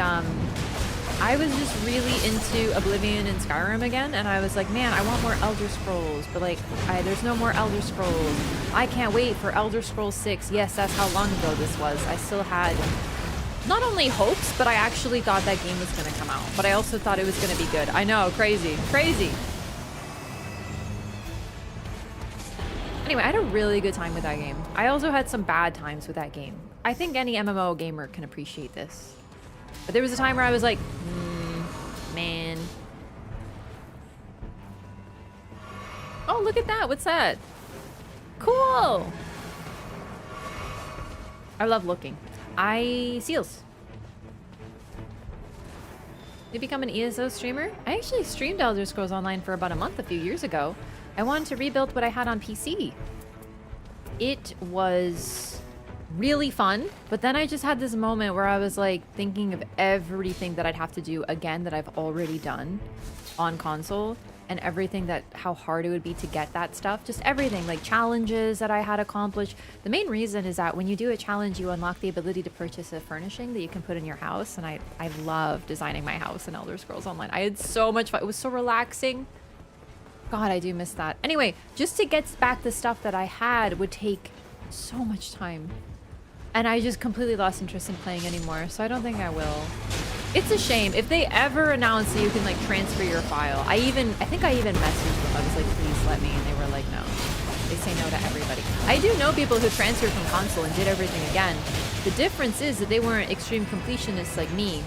I was just really into Oblivion and Skyrim again, and I was like, man, I want more Elder Scrolls, but like, there's no more Elder Scrolls. I can't wait for Elder Scrolls 6. Yes, that's how long ago this was. I still had not only hopes, but I actually thought that game was gonna come out. But I also thought it was gonna be good. I know, crazy, crazy. Anyway, I had a really good time with that game. I also had some bad times with that game. I think any MMO gamer can appreciate this. But there was a time where I was like, man. Oh, look at that. What's that? Cool. I love looking. Seals. You become an ESO streamer? I actually streamed Elder Scrolls Online for about a month a few years ago. I wanted to rebuild what I had on PC. It was really fun, but then I just had this moment where I was like thinking of everything that I'd have to do again that I've already done on console, and everything that how hard it would be to get that stuff. Just everything, like challenges that I had accomplished. The main reason is that when you do a challenge, you unlock the ability to purchase a furnishing that you can put in your house, and I love designing my house in Elder Scrolls Online. I had so much fun. It was so relaxing. God, I do miss that. Anyway, just to get back the stuff that I had would take so much time. And I just completely lost interest in playing anymore, so I don't think I will. It's a shame. If they ever announce that you can like transfer your file, I think I even messaged them. I was like, please let me, and they were like, no. They say no to everybody. I do know people who transferred from console and did everything again. The difference is that they weren't extreme completionists like me.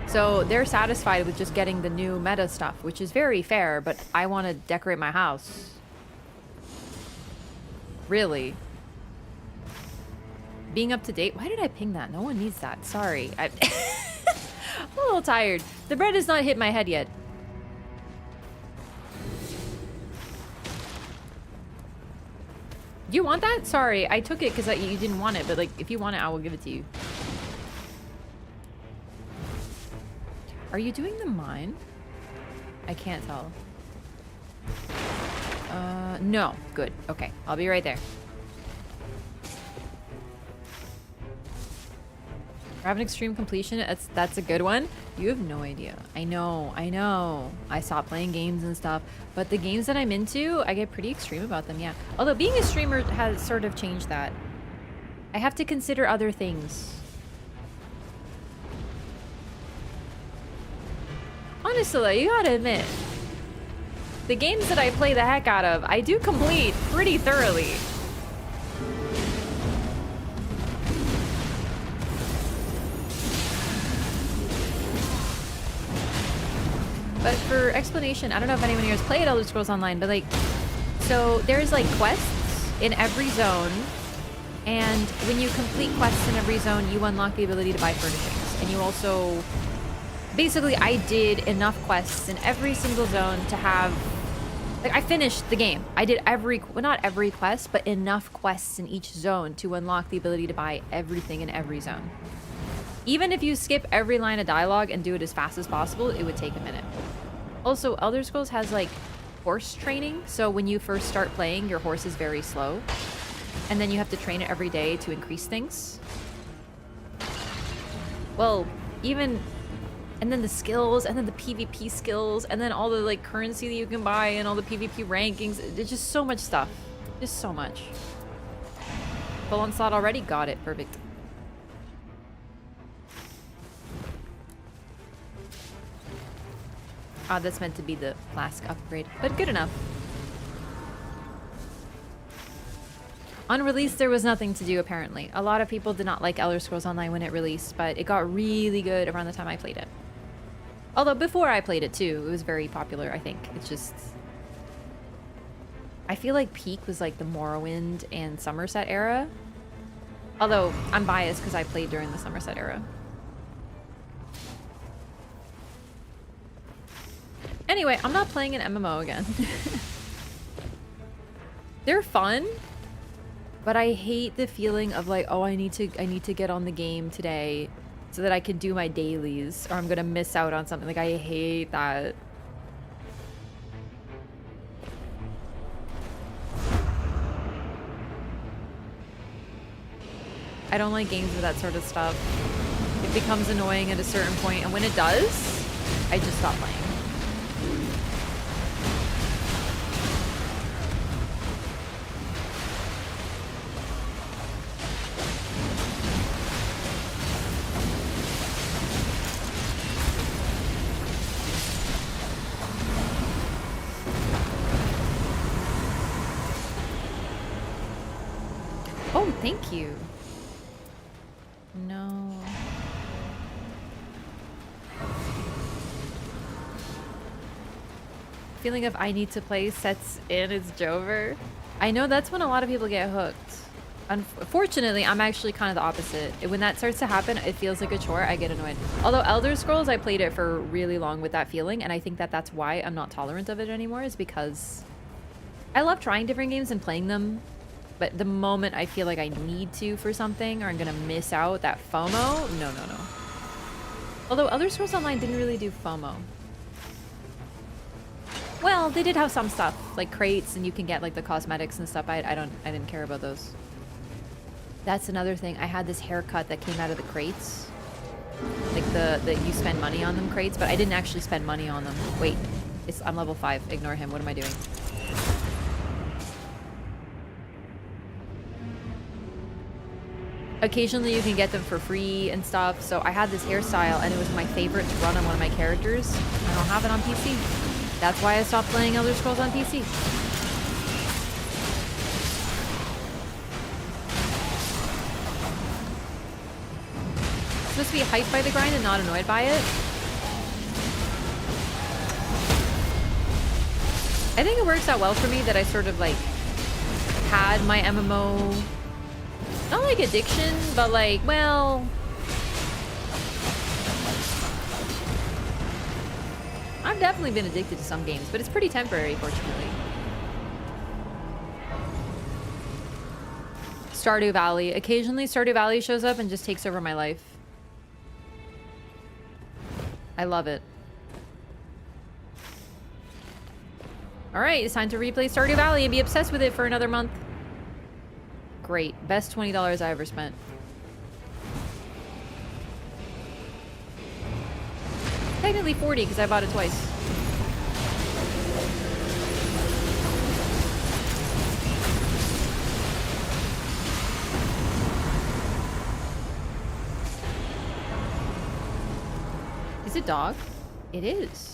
So they're satisfied with just getting the new meta stuff, which is very fair, but I want to decorate my house. Really. Being up to date. Why did I ping that? No one needs that. Sorry. I'm a little tired. The bread has not hit my head yet. Do you want that? Sorry, I took it because you didn't want it, but like, if you want it, I will give it to you. Are you doing the mine? I can't tell. No. Good. Okay, I'll be right there. Revenant extreme completion. That's a good one. You have no idea. I know. I stopped playing games and stuff, but the games that I'm into, I get pretty extreme about them, yeah. Although being a streamer has sort of changed that. I have to consider other things. Honestly, you gotta admit, the games that I play the heck out of, I do complete pretty thoroughly. But for explanation, I don't know if anyone here has played Elder Scrolls Online, but like, so there's like quests in every zone, and when you complete quests in every zone, you unlock the ability to buy furnishings. And you also, basically, I did enough quests in every single zone to have, like, I finished the game. I did well, not every quest, but enough quests in each zone to unlock the ability to buy everything in every zone. Even if you skip every line of dialogue and do it as fast as possible, it would take a minute. Also, Elder Scrolls has like horse training, so when you first start playing, your horse is very slow, and then you have to train it every day to increase things. Well, and then the skills, and then the PvP skills, and then all the like currency that you can buy, and all the PvP rankings. There's just so much stuff. Just so much. Full on slot already? Got it. Perfect. Ah, that's meant to be the flask upgrade, but good enough. On release, there was nothing to do, apparently. A lot of people did not like Elder Scrolls Online when it released, but it got really good around the time I played it. Although, before I played it, too, it was very popular, I think. It's just... I feel like peak was like the Morrowind and Somerset era. Although, I'm biased because I played during the Somerset era. Anyway, I'm not playing an MMO again. They're fun, but I hate the feeling of like, oh, I need to get on the game today so that I can do my dailies, or I'm gonna miss out on something. Like, I hate that. I don't like games with that sort of stuff. It becomes annoying at a certain point, and when it does, I just stop playing. Thank you. No. Feeling of I need to play sets in its Jover. I know that's when a lot of people get hooked. Unfortunately, I'm actually kind of the opposite. When that starts to happen, it feels like a chore. I get annoyed. Although Elder Scrolls, I played it for really long with that feeling, and I think that that's why I'm not tolerant of it anymore, is because I love trying different games and playing them, but the moment I feel like I need to for something or I'm gonna miss out, that FOMO, no. Although Elder Scrolls Online didn't really do FOMO. Well, they did have some stuff, like crates, and you can get like the cosmetics and stuff. I didn't care about those. That's another thing. I had this haircut that came out of the crates. Like the you spend money on them crates, but I didn't actually spend money on them. Wait, I'm level 5. Ignore him. What am I doing? Occasionally you can get them for free and stuff. So I had this hairstyle and it was my favorite to run on one of my characters. I don't have it on PC. That's why I stopped playing Elder Scrolls on PC. Supposed to be hyped by the grind and not annoyed by it. I think it works out well for me that I sort of like had my MMO, not like addiction, but like, well, I've definitely been addicted to some games, but it's pretty temporary, fortunately. Stardew Valley. Occasionally Stardew Valley shows up and just takes over my life. I love it. Alright, it's time to replay Stardew Valley and be obsessed with it for another month. Great. Best $20 I ever spent. Technically 40 because I bought it twice. Is it dog? It is.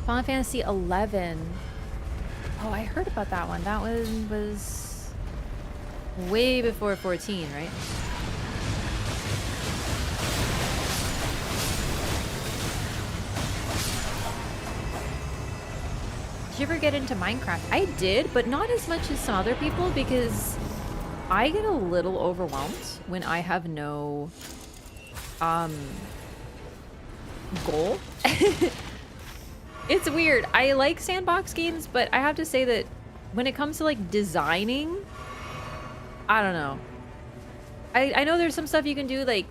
Final Fantasy 11. Oh, I heard about that one. That one was way before 14, right? Did you ever get into Minecraft? I did, but not as much as some other people because I get a little overwhelmed when I have no goal. It's weird. I like sandbox games, but I have to say that when it comes to like designing, I don't know. I know there's some stuff you can do, like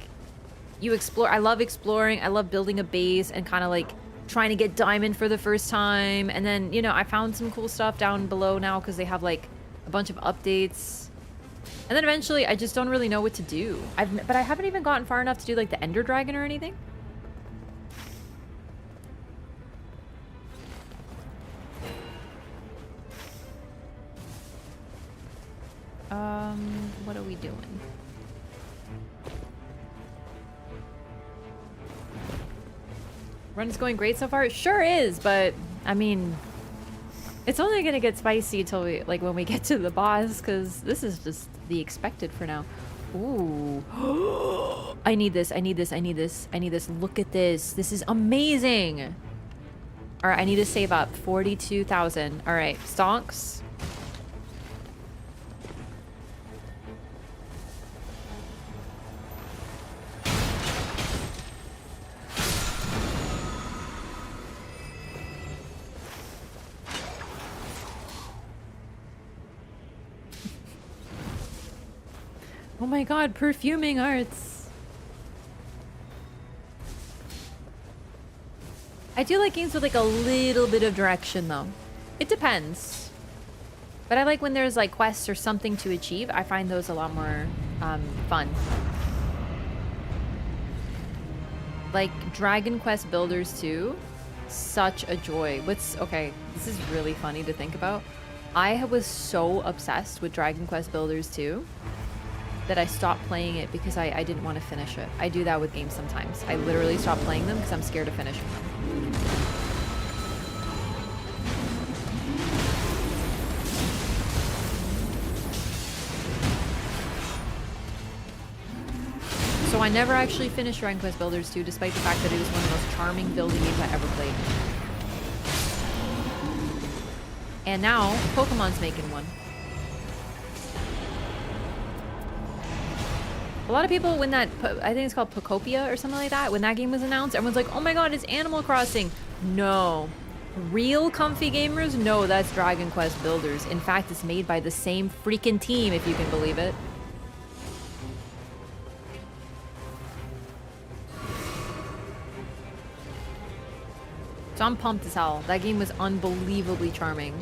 you explore. I love exploring. I love building a base and kind of like trying to get diamond for the first time. And then, you know, I found some cool stuff down below now because they have like a bunch of updates. And then eventually I just don't really know what to do. But I haven't even gotten far enough to do like the Ender Dragon or anything. What are we doing? Run's going great so far? It sure is, but I mean, it's only gonna get spicy till we, like, when we get to the boss, because this is just the expected for now. Ooh. I need this, I need this, I need this, I need this. Look at this. This is amazing. All right, I need to save up 42,000. All right, stonks. Oh my god, perfuming arts. I do like games with like a little bit of direction though. It depends. But I like when there's like quests or something to achieve. I find those a lot more fun. Like Dragon Quest Builders 2, such a joy. Okay, this is really funny to think about. I was so obsessed with Dragon Quest Builders 2 that I stopped playing it because I didn't want to finish it. I do that with games sometimes. I literally stop playing them because I'm scared to finish them. So I never actually finished Dragon Quest Builders 2, despite the fact that it was one of the most charming building games I ever played. And now, Pokemon's making one. A lot of people, when that, I think it's called Pokopia or something like that, when that game was announced, everyone's like, oh my god, it's Animal Crossing. No. Real comfy gamers? No, that's Dragon Quest Builders. In fact, it's made by the same freaking team, if you can believe it. So I'm pumped as hell. That game was unbelievably charming.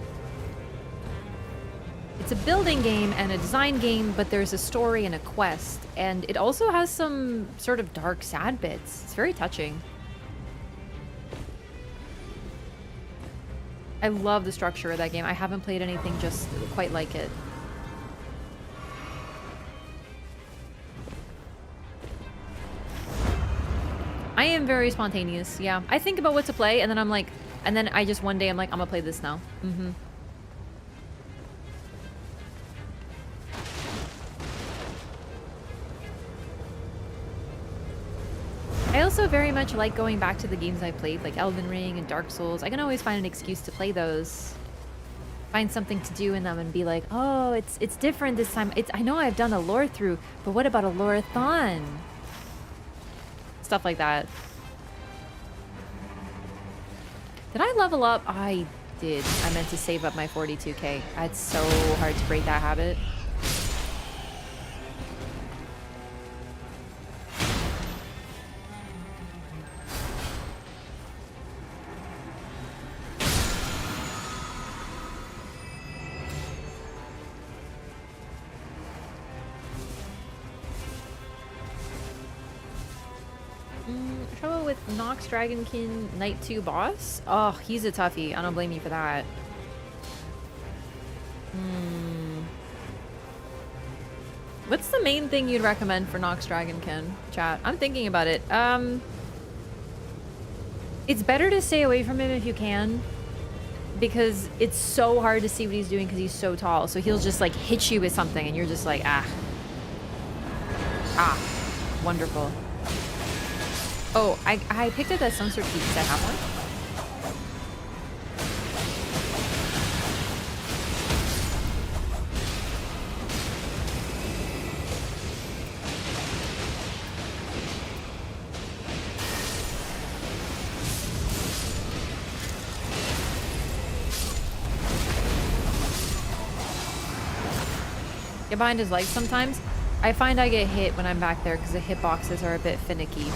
It's a building game and a design game, but there's a story and a quest. And it also has some sort of dark, sad bits. It's very touching. I love the structure of that game. I haven't played anything just quite like it. I am very spontaneous, yeah. I think about what to play, and then I'm like, and then I just one day I'm like, I'm gonna play this now. Mm-hmm. I also very much like going back to the games I played, like Elden Ring and Dark Souls. I can always find an excuse to play those. Find something to do in them and be like, oh, it's different this time. I know I've done a lore through, but what about a lore-a-thon? Stuff like that. Did I level up? I did. I meant to save up my 42k. It's so hard to break that habit. Trouble with Nox Dragonkin Knight 2 boss? Oh, he's a toughie. I don't blame you for that. What's the main thing you'd recommend for Nox Dragonkin, chat? I'm thinking about it. It's better to stay away from him if you can, because it's so hard to see what he's doing because he's so tall. So he'll just like hit you with something and you're just like, ah. Ah. Wonderful. Oh, I picked up that some sort of key. Does I have one? Get behind his legs sometimes. I find I get hit when I'm back there because the hitboxes are a bit finicky.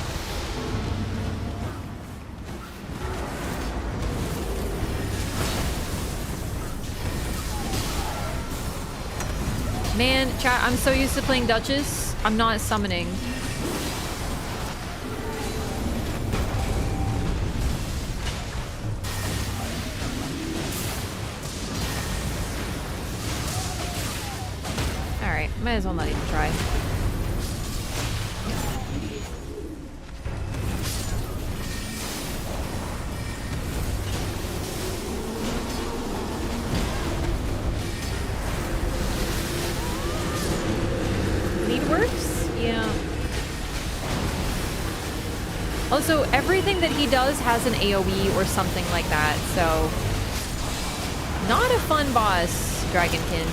Man, chat, I'm so used to playing Duchess, I'm not summoning. Alright, might as well not even try. Also, everything that he does has an AoE or something like that, so... Not a fun boss, Dragonkin.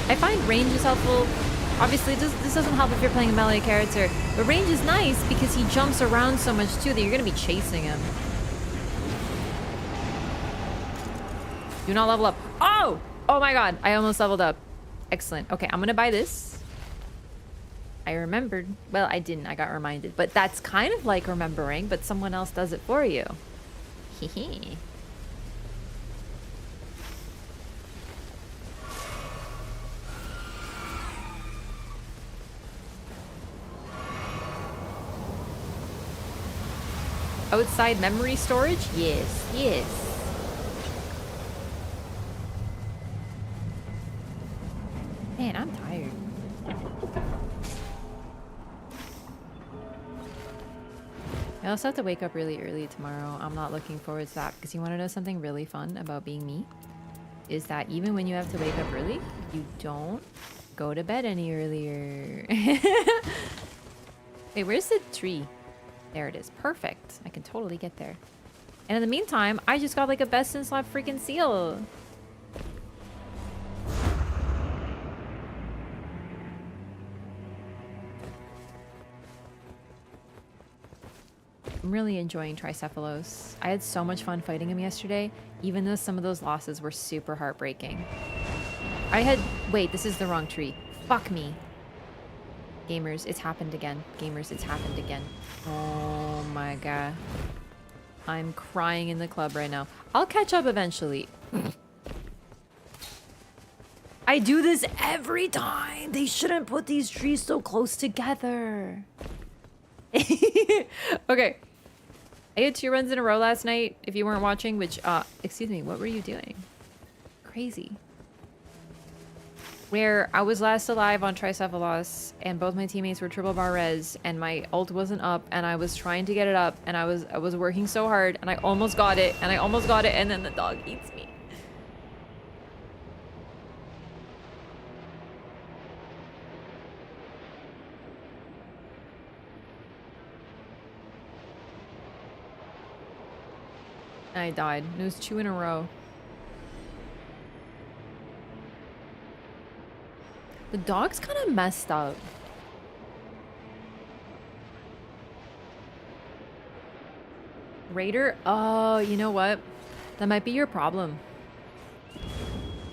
I find range is helpful. Obviously, this doesn't help if you're playing a melee character, but range is nice because he jumps around so much too that you're gonna be chasing him. Do not level up. Oh! Oh my god, I almost leveled up. Excellent. Okay, I'm gonna buy this. I remembered. Well, I didn't. I got reminded. But that's kind of like remembering, but someone else does it for you. Hehe. Outside memory storage? Yes, yes. Man, I'm tired. I also have to wake up really early tomorrow. I'm not looking forward to that because you want to know something really fun about being me? Is that even when you have to wake up early, you don't go to bed any earlier. Wait, where's the tree? There it is. Perfect. I can totally get there. And in the meantime, I just got like a best in slot freaking seal. I'm really enjoying Tricphalos. I had so much fun fighting him yesterday, even though some of those losses were super heartbreaking. Wait, this is the wrong tree. Fuck me. Gamers, it's happened again. Gamers, it's happened again. Oh my god. I'm crying in the club right now. I'll catch up eventually. I do this every time. They shouldn't put these trees so close together. Okay. I had 2 runs in a row last night, if you weren't watching, which, excuse me, what were you doing? Crazy. Where I was last alive on Tricphalos, and both my teammates were triple bar res, and my ult wasn't up, and I was trying to get it up, and I was working so hard, and I almost got it, and then the dog eats me. I died. It was 2 in a row. The dog's kind of messed up. Raider? Oh, you know what? That might be your problem.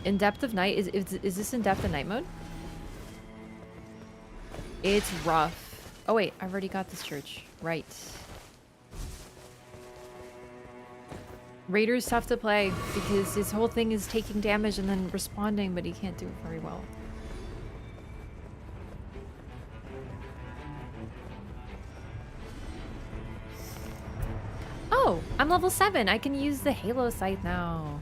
In Depth of Night? Is this in Depth of Night mode? It's rough. Oh wait, I've already got this church. Right. Raider's tough to play because his whole thing is taking damage and then responding, but he can't do it very well. Oh, I'm level 7. I can use the Halo sight now.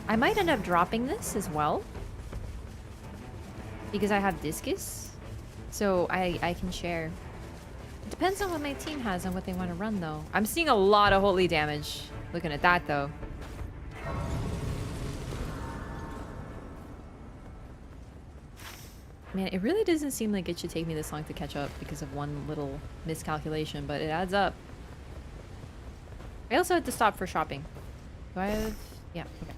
I might end up dropping this as well because I have Discus, so I can share. It depends on what my team has and what they want to run, though. I'm seeing a lot of holy damage. Looking at that, though. Man, it really doesn't seem like it should take me this long to catch up because of one little miscalculation, but it adds up. I also had to stop for shopping. Do I have... Yeah, okay.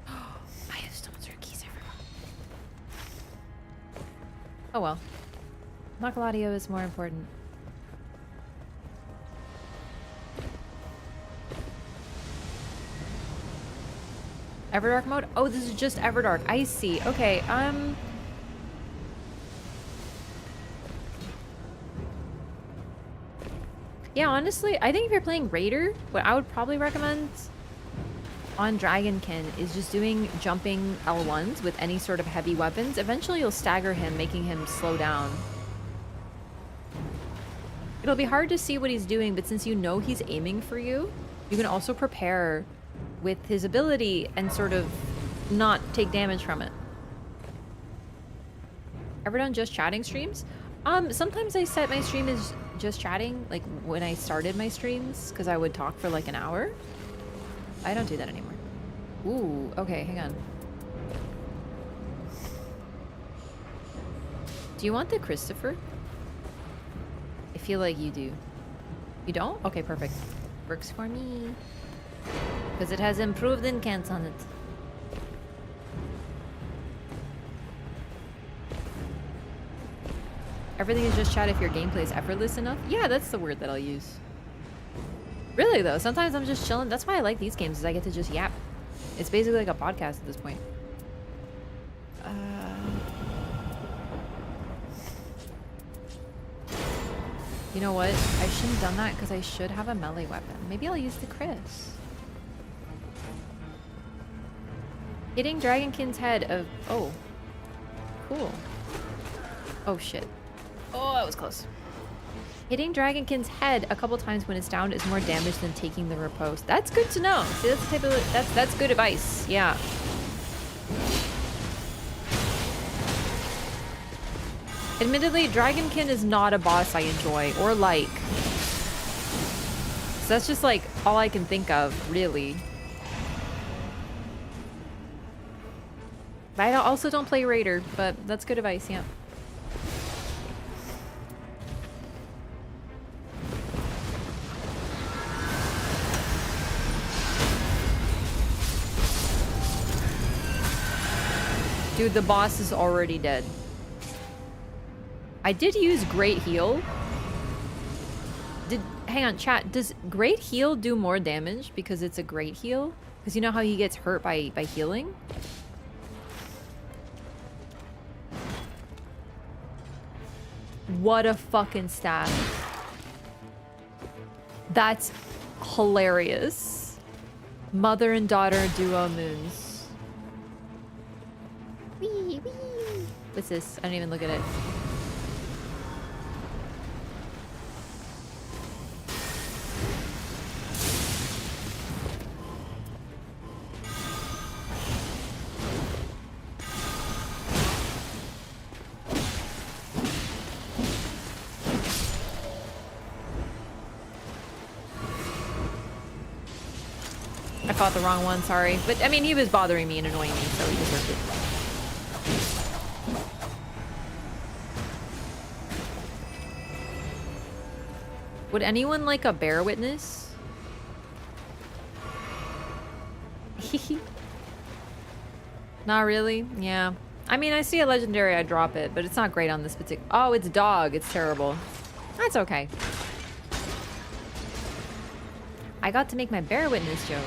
I have stones or keys everywhere. Oh well. Knuckle audio is more important. Everdark mode? Oh, this is just Everdark. I see. Okay, yeah, honestly, I think if you're playing Raider, what I would probably recommend on Dragonkin is just doing jumping L1s with any sort of heavy weapons. Eventually you'll stagger him, making him slow down. It'll be hard to see what he's doing, but since you know he's aiming for you, you can also prepare with his ability and sort of not take damage from it. Ever done just chatting streams? Sometimes I set my stream as just chatting, like when I started my streams, because I would talk for like an hour. I don't do that anymore. Ooh, okay, hang on. Do you want the Christopher? I feel like you do. You don't? Okay, perfect. Works for me. Because it has improved incants on it. Everything is just chat if your gameplay is effortless enough? Yeah, that's the word that I'll use. Really though, sometimes I'm just chilling. That's why I like these games, is I get to just yap. It's basically like a podcast at this point. You know what? I shouldn't have done that because I should have a melee weapon. Maybe I'll use the Chris. Hitting Dragonkin's head of... Oh. Cool. Oh shit. Oh, that was close. Hitting Dragonkin's head a couple times when it's down is more damage than taking the riposte. That's good to know. See, that's the type of... That's good advice. Yeah. Admittedly, Dragonkin is not a boss I enjoy or like. So that's just like all I can think of, really. I also don't play Raider, but that's good advice, yeah. Dude, the boss is already dead. I did use Great Heal. Hang on, chat. Does Great Heal do more damage because it's a Great Heal? Because you know how he gets hurt by healing? What a fucking stat. That's hilarious. Mother and daughter duo moons. Wee, wee. What's this? I don't even look at it. I fought the wrong one, sorry. But, I mean, he was bothering me and annoying me, so he deserved it. Would anyone like a bear witness? Not really? Yeah. I mean, I see a legendary, I drop it, but it's not great on this particular... Oh, it's dog. It's terrible. That's okay. I got to make my bear witness joke.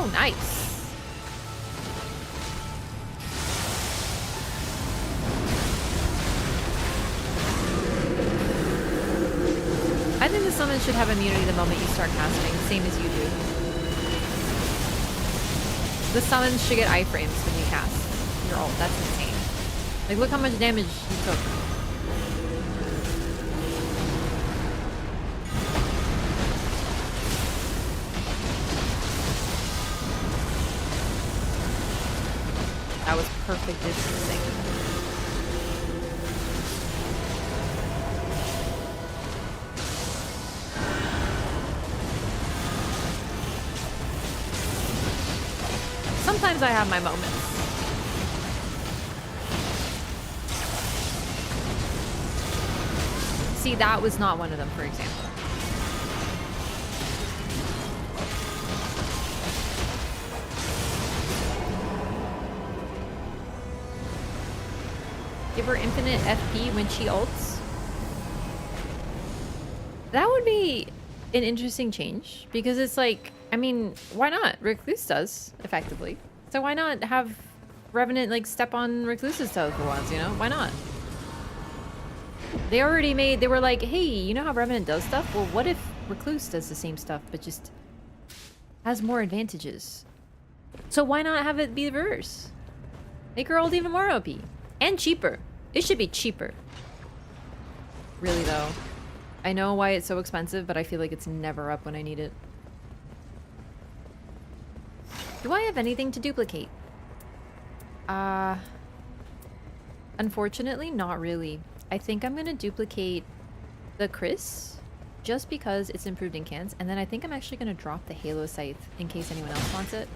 Oh, nice. I think the summon should have immunity the moment you start casting, same as you do. The summons should get iframes when you cast your ult. That's insane. Like, look how much damage you took. That was perfect distancing. Sometimes I have my moments. See, that was not one of them, for example. Give her infinite FP when she ults. That would be an interesting change because it's like, I mean, why not? Recluse does, effectively. So why not have Revenant like step on Recluse's toes for once, you know? Why not? They already made, they were like, hey, you know how Revenant does stuff? Well, what if Recluse does the same stuff but just has more advantages? So why not have it be the reverse? Make her ult even more OP. And cheaper. It should be cheaper. Really though. I know why it's so expensive, but I feel like it's never up when I need it. Do I have anything to duplicate? Unfortunately, not really. I think I'm gonna duplicate the Chris just because it's improved in cans, and then I think I'm actually gonna drop the Halo Scythe in case anyone else wants it.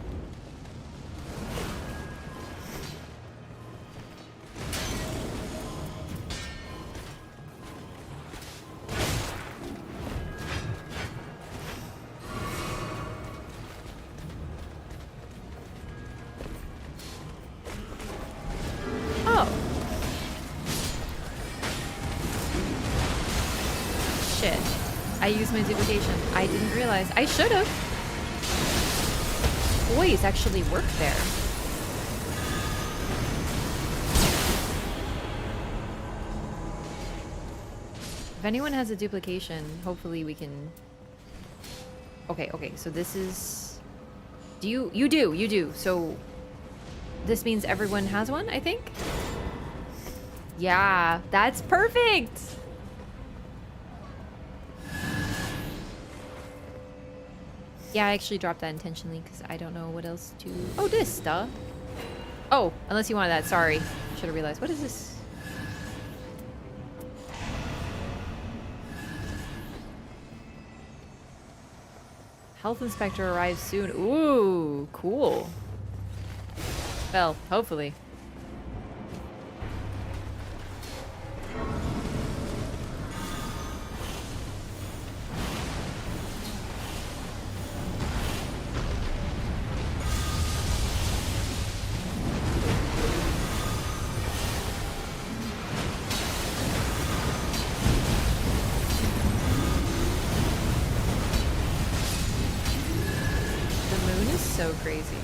I used my duplication. I didn't realize. I should have. Boys actually work there. If anyone has a duplication, hopefully we can... Okay, so this is... You do. So this means everyone has one, I think? Yeah, that's perfect! Yeah, I actually dropped that intentionally because I don't know what else to... Oh, this stuff. Oh, unless you wanted that. Sorry. Should have realized. What is this? Health inspector arrives soon. Ooh, cool. Well, hopefully. So crazy.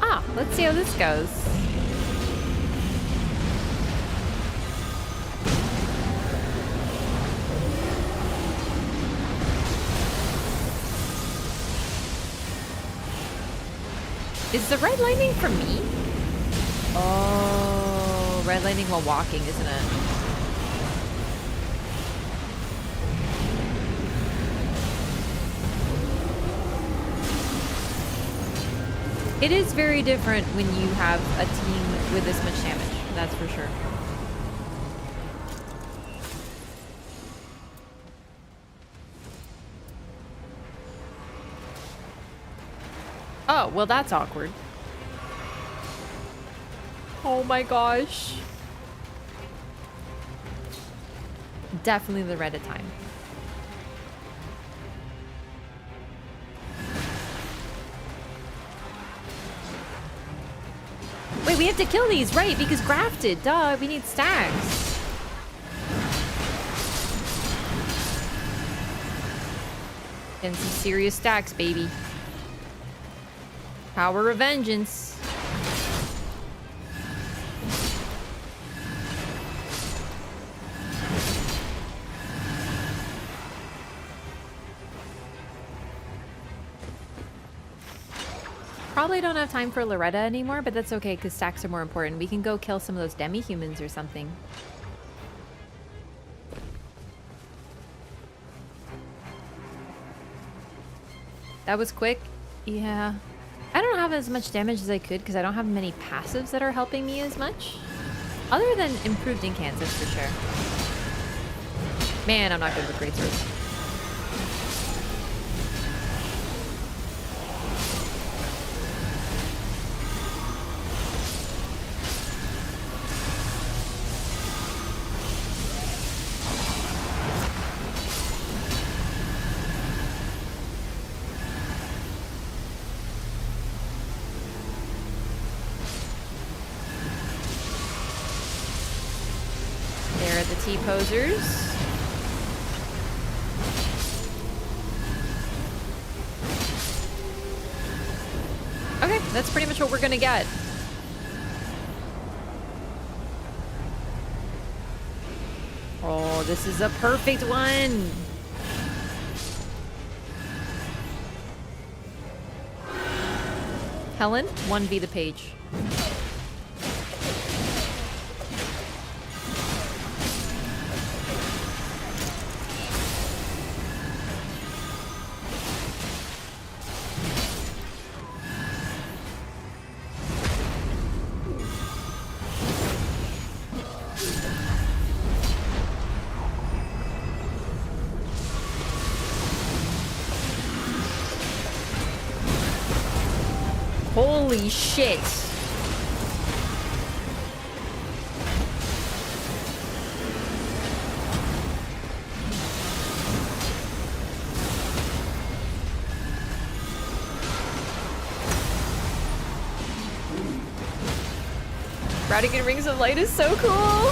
Ah, let's see how this goes. Is the red lightning for me? Oh, red lightning while walking, isn't it? It is very different when you have a team with this much damage, that's for sure. Oh, well that's awkward. Oh my gosh. Definitely the Reddit time. Wait, we have to kill these, right? Because grafted, duh, we need stacks. Getting some serious stacks, baby. Power of vengeance. Probably don't have time for Loretta anymore, but that's okay because stacks are more important. We can go kill some of those demi-humans or something. That was quick. Yeah. I don't have as much damage as I could because I don't have many passives that are helping me as much. Other than improved incants, that's for sure. Man, I'm not good with greatswords. T-posers. Okay, that's pretty much what we're gonna get. Oh, this is a perfect one. Helen, 1v the page. Holy shit. Radigan Rings of Light is so cool.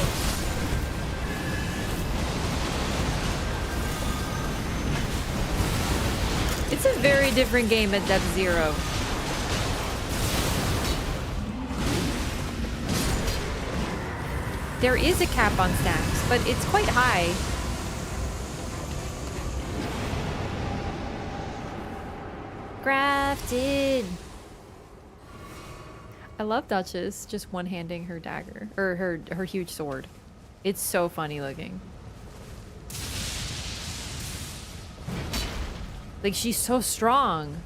It's a very different game at Depth Zero. There is a cap on stacks, but it's quite high. Grafted. I love Duchess just one-handing her dagger, or her huge sword. It's so funny looking. Like, she's so strong.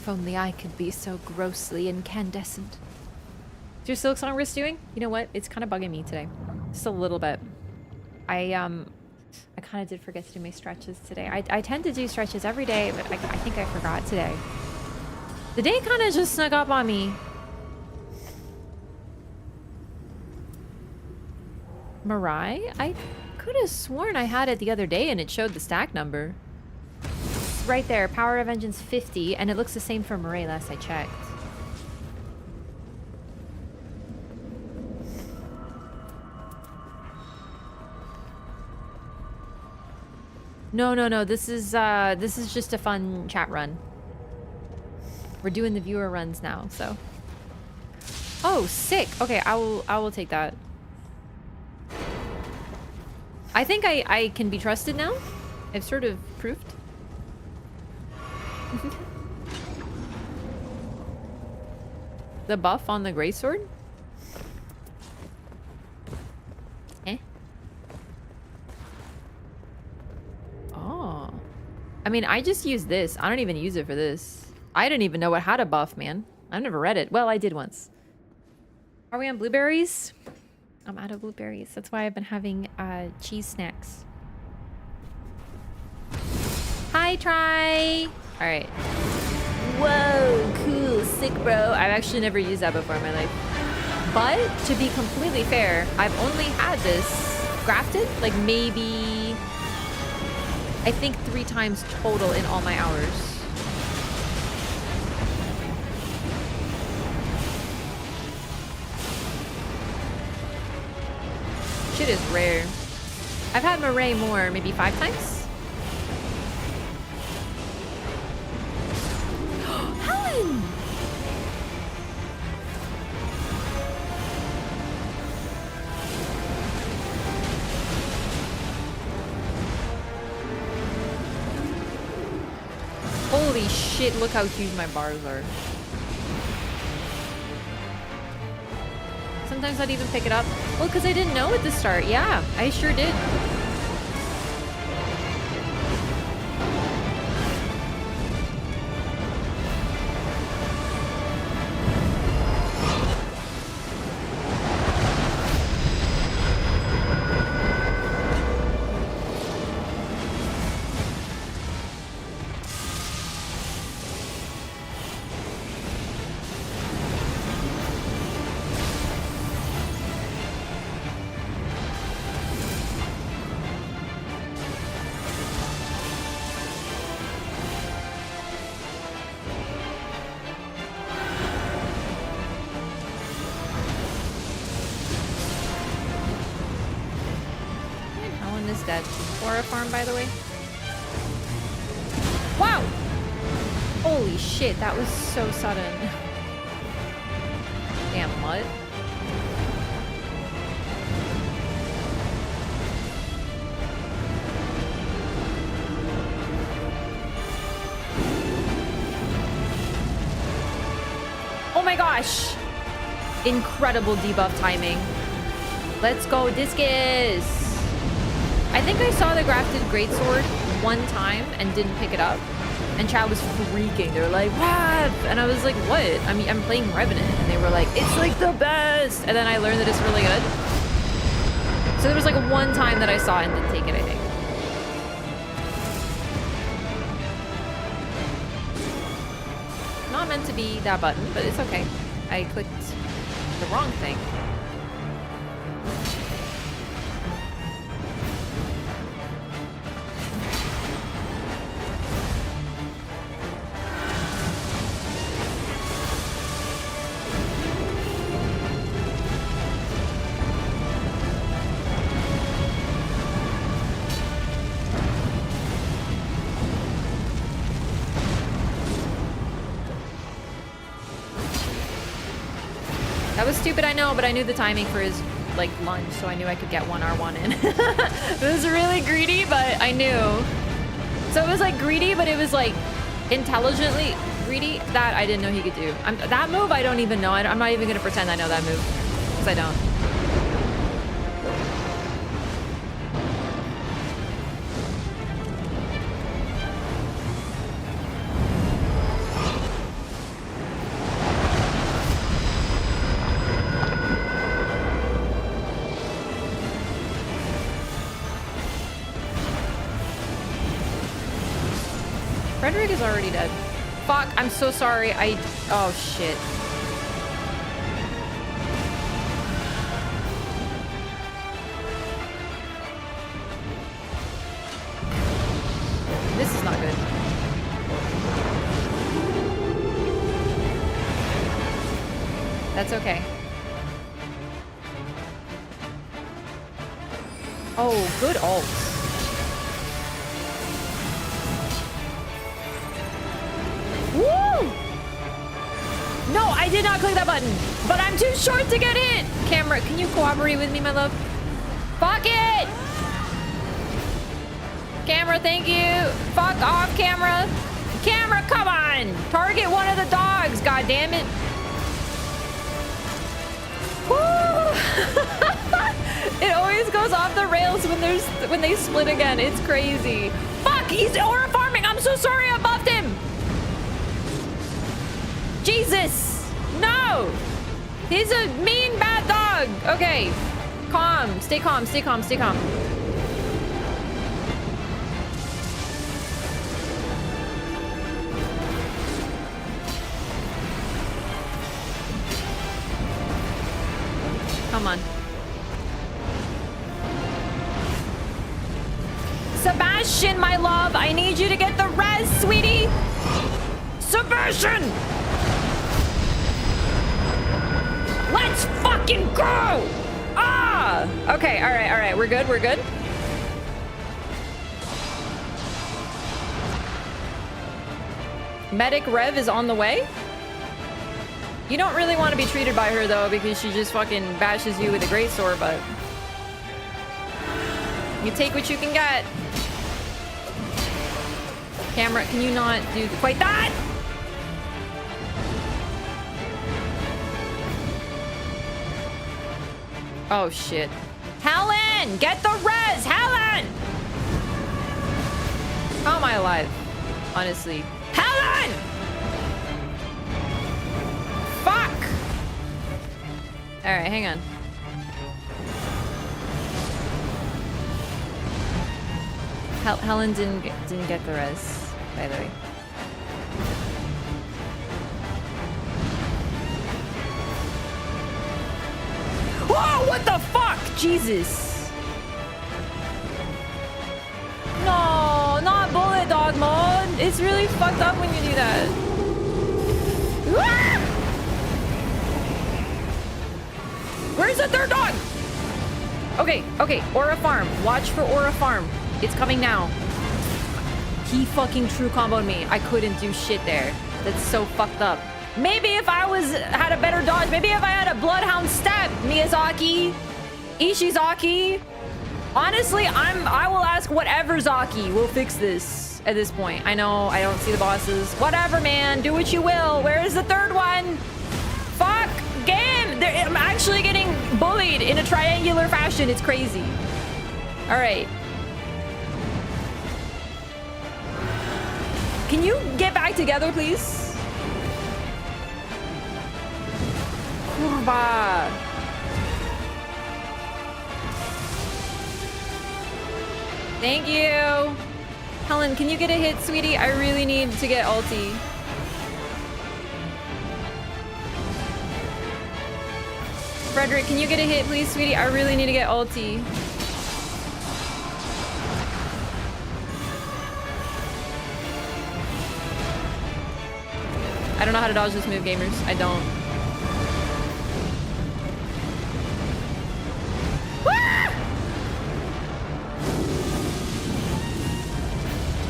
If only I could be so grossly incandescent. Is your Silk Song wrist doing? You know what? It's kind of bugging me today. Just a little bit. I kind of did forget to do my stretches today. I tend to do stretches every day, but I think I forgot today. The day kind of just snuck up on me. Mirai? I could have sworn I had it the other day and it showed the stack number. It's right there. Power of Vengeance 50, and it looks the same for Mirai last I checked. No. This is just a fun chat run. We're doing the viewer runs now, so. Oh, sick. Okay, I will take that. I think I can be trusted now. I've sort of proved. The buff on the greatsword? Eh? Oh. I mean, I just use this. I don't even use it for this. I didn't even know what had a buff, man. I've never read it. Well, I did once. Are we on blueberries? I'm out of blueberries. That's why I've been having cheese snacks. Hi, Try! Alright. Whoa, cool, sick, bro. I've actually never used that before in my life. But, to be completely fair, I've only had this grafted, like maybe, I think 3 times total in all my hours. Shit is rare. I've had Mirai more, maybe 5 times? Helen! Holy shit, look how huge my bars are. Sometimes I'd even pick it up. Well, because I didn't know at the start. Yeah, I sure did. Dead. Aura farm, by the way. Wow! Holy shit, that was so sudden. Damn mud. Oh my gosh! Incredible debuff timing. Let's go, Discus! I think I saw the grafted greatsword one time and didn't pick it up. And chat was freaking. They were like, what? And I was like, what? I mean, I'm playing Revenant. And they were like, it's like the best. And then I learned that it's really good. So there was like one time that I saw it and didn't take it, I think. Not meant to be that button, but it's okay. I clicked the wrong thing. That was stupid, I know, but I knew the timing for his like lunge, so I knew I could get 1R1 in. It was really greedy, but I knew. So it was like greedy, but it was like intelligently greedy. That I didn't know he could do. That move I don't even know. I'm not even gonna pretend I know that move, because I don't. Frederick is already dead. Fuck, I'm so sorry. Oh shit. This is not good. That's okay. Oh, good ult. Woo! No, I did not click that button, but I'm too short to get it. Camera, can you cooperate with me, my love? Fuck it! Camera, thank you. Fuck off, camera. Camera, come on! Target one of the dogs, god damn it. Woo! It always goes off the rails when they split again. It's crazy. Fuck, he's aura farming. I'm so sorry I buffed him. Jesus! No! He's a mean, bad dog! Okay. Calm. Stay calm, stay calm, stay calm. Come on. Sebastian, my love, I need you to get the res, sweetie! Sebastian! Let's fucking go! Ah! Okay, alright, we're good, we're good. Medic Rev is on the way. You don't really want to be treated by her though, because she just fucking bashes you with a greatsword, but you take what you can get. Camera, can you not do quite that? Oh shit. Helen! Get the res! Helen! How am I alive? Honestly. Helen! Fuck! Alright, hang on. Helen didn't get the res, by the way. Whoa, what the fuck? Jesus. No, not bullet dog mode. It's really fucked up when you do that. Ah! Where's the third dog? Okay, Aura Farm. Watch for Aura Farm. It's coming now. He fucking true comboed me. I couldn't do shit there. That's so fucked up. Maybe if I had a better dodge, maybe if I had a Bloodhound step, Miyazaki, Ishizaki. Honestly, I will ask whatever Zaki will fix this at this point. I know I don't see the bosses. Whatever, man. Do what you will. Where is the third one? Fuck. Game. I'm actually getting bullied in a triangular fashion. It's crazy. All right. Can you get back together, please? Kurva. Thank you. Helen, can you get a hit, sweetie? I really need to get ulti. Frederick, can you get a hit, please, sweetie? I really need to get ulti. I don't know how to dodge this move, gamers. I don't.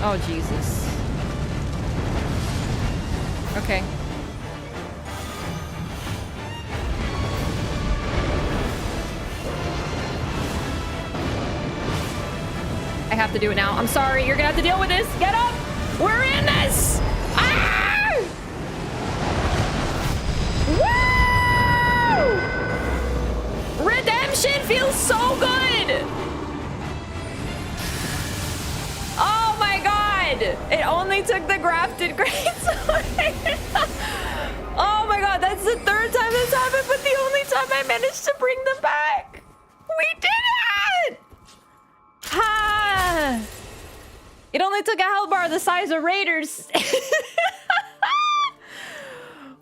Oh, Jesus. Okay. have to do it now. I'm sorry. You're gonna have to deal with this. Get up. We're in this. Ah! Woo! Redemption feels so good. Oh my god. It only took the grafted grains away. Oh my god, that's the third time this happened, but the only time I managed to bring them back. We did it! Ha! It only took a hell bar the size of Raiders.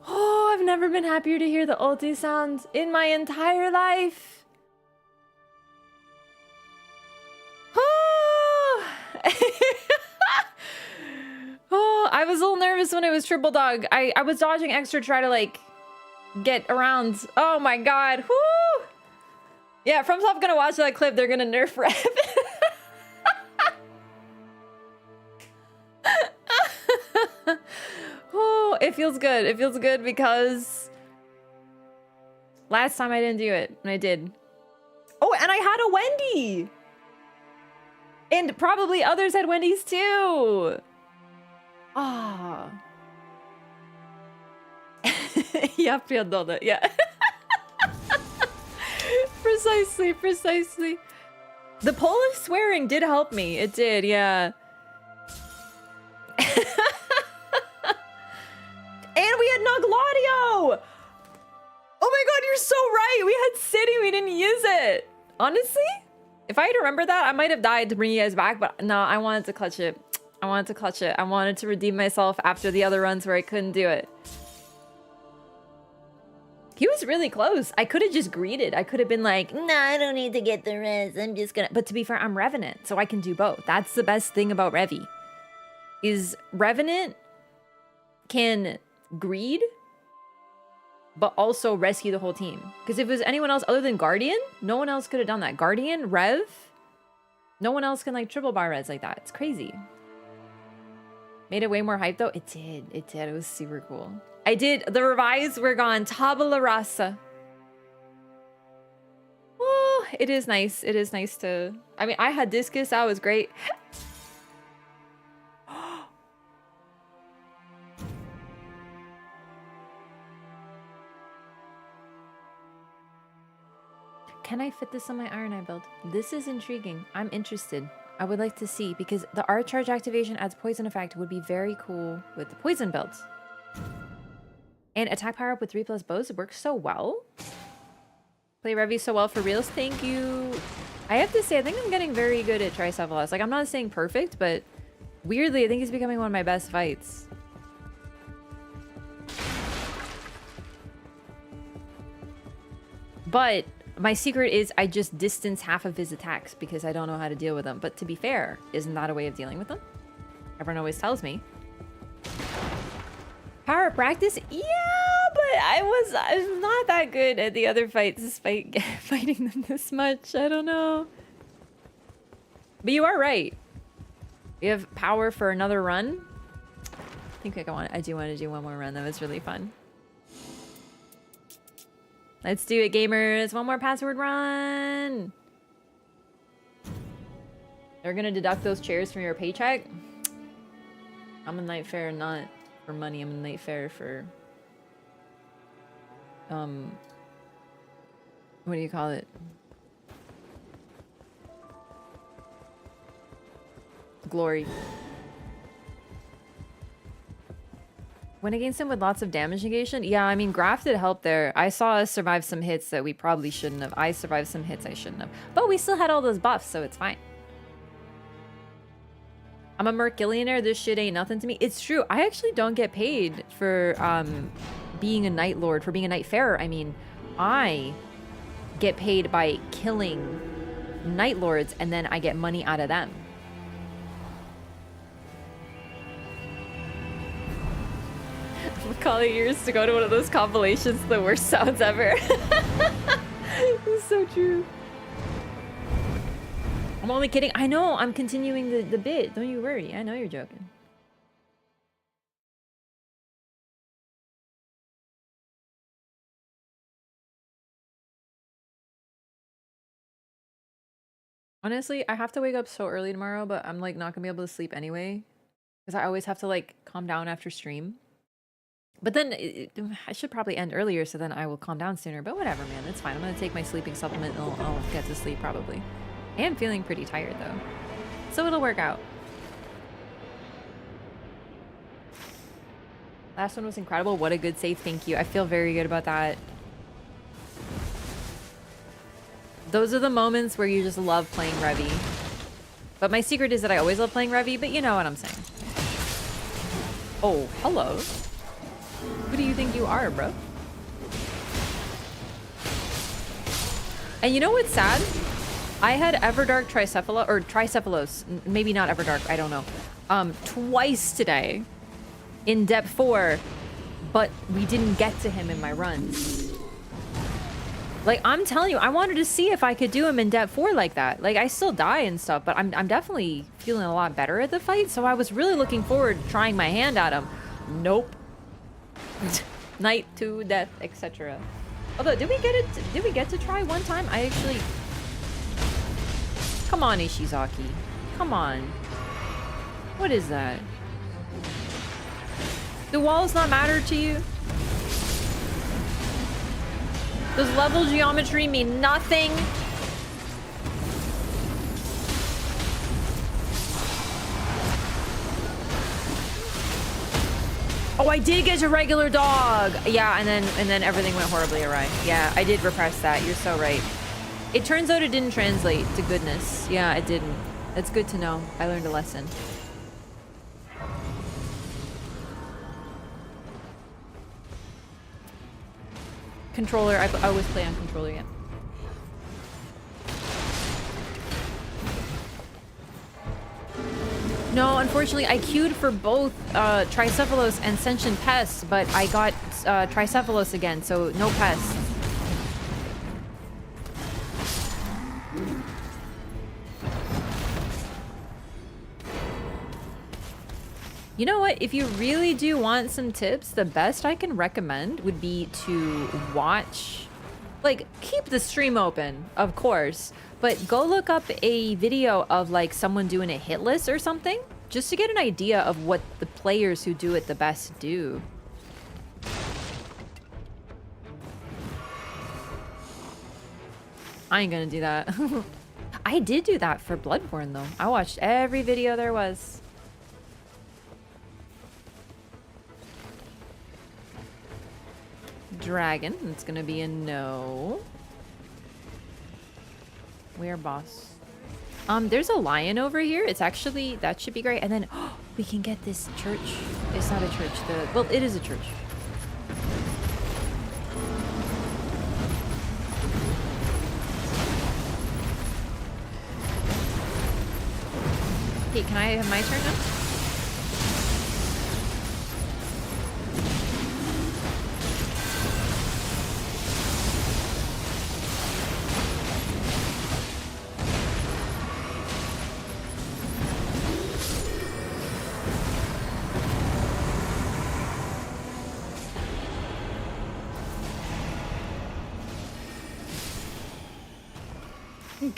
Oh, I've never been happier to hear the ulti sounds in my entire life. Oh. Oh, I was a little nervous when it was triple dog. I was dodging extra to try to like get around. Oh my god. Whoo! Yeah, From Soft gonna watch that clip. They're gonna nerf Rev. Oh, it feels good. It feels good because last time I didn't do it, and I did. Oh, and I had a Wendy! And probably others had Wendy's too. Ah. Yeah, perdona. Yeah. Precisely, precisely. The Polish swearing did help me. It did, yeah. And we had Nugladio! Oh my god, you're so right! We had City, we didn't use it! Honestly, if I had remembered that, I might have died to bring you guys back, but no, I wanted to clutch it. I wanted to clutch it. I wanted to redeem myself after the other runs where I couldn't do it. He was really close. I could have just greeted. I could have been like, nah, I don't need to get the res. I'm just gonna... But to be fair, I'm Revenant, so I can do both. That's the best thing about Revi. Is Revenant can greed, but also rescue the whole team. Because if it was anyone else other than Guardian, no one else could have done that. Guardian, Rev, no one else can like triple bar res like that. It's crazy. Made it way more hype though. It did. It did. It was super cool. I did. The revives were gone. Tabula rasa. Oh, it is nice. It is nice to... I mean, I had Discus. That was great. Can I fit this on my Iron Eye build? This is intriguing. I'm interested. I would like to see, because the art charge activation adds poison effect would be very cool with the poison builds. And attack power up with 3+ bows, it works so well. Play Revi so well for reals. Thank you. I have to say, I think I'm getting very good at Tricphalos. Like, I'm not saying perfect, but weirdly, I think it's becoming one of my best fights. But my secret is I just distance half of his attacks because I don't know how to deal with them. But to be fair, isn't that a way of dealing with them? Everyone always tells me. Power practice? Yeah, but I'm not that good at the other fights despite fighting them this much. I don't know. But you are right. We have power for another run. I think I do want to do one more run. That was really fun. Let's do it, gamers. One more password run. They're gonna deduct those chairs from your paycheck. I'm a night fair, not for money. I'm a night fair for what do you call it? Glory. Went against him with lots of damage negation? Yeah, I mean, Graf did help there. I saw us survive some hits that we probably shouldn't have. I survived some hits I shouldn't have. But we still had all those buffs, so it's fine. I'm a Mercillionaire. This shit ain't nothing to me. It's true. I actually don't get paid for being a Night Lord, for being a Night Farer. I mean, I get paid by killing Night Lords, and then I get money out of them. Calling yours to go to one of those compilations, the worst sounds ever. It's so true. I'm only kidding. I know, I'm continuing the bit. Don't you worry. I know you're joking. Honestly, I have to wake up so early tomorrow, but I'm like not gonna be able to sleep anyway. Because I always have to like calm down after stream. But then I should probably end earlier so then I will calm down sooner. But whatever, man. It's fine. I'm going to take my sleeping supplement and I'll get to sleep probably. I am feeling pretty tired though. So it'll work out. Last one was incredible. What a good save. Thank you. I feel very good about that. Those are the moments where you just love playing Revy. But my secret is that I always love playing Revy, but you know what I'm saying. Oh, hello. Who do you think you are, bro? And you know what's sad? I had Everdark Tricphalos, maybe not Everdark, I don't know. Twice today in depth 4, but we didn't get to him in my runs. Like, I'm telling you, I wanted to see if I could do him in depth 4 like that. Like, I still die and stuff, but I'm definitely feeling a lot better at the fight, so I was really looking forward to trying my hand at him. Nope. Night to death, etc. Although, did we get to try one time? I actually... Come on, Ishizaki. Come on. What is that? Do walls not matter to you? Does level geometry mean nothing? Oh, I did get a regular dog. Yeah, and then everything went horribly awry. Yeah, I did repress that. You're so right. It turns out it didn't translate to goodness. Yeah, it didn't. That's good to know. I learned a lesson. Controller. I always play on controller, yeah. No, unfortunately, I queued for both Tricphalos and Sentient Pest, but I got Tricphalos again, so no Pest. You know what? If you really do want some tips, the best I can recommend would be to watch... Like, keep the stream open, of course, but go look up a video of, like, someone doing a hit list or something, just to get an idea of what the players who do it the best do. I ain't gonna do that. I did do that for Bloodborne, though. I watched every video there was. Dragon. It's gonna be a no. Where, boss? There's a lion over here. It's actually... That should be great. And then we can get this church. It's not a church. Well, it is a church. Hey, can I have my turn now?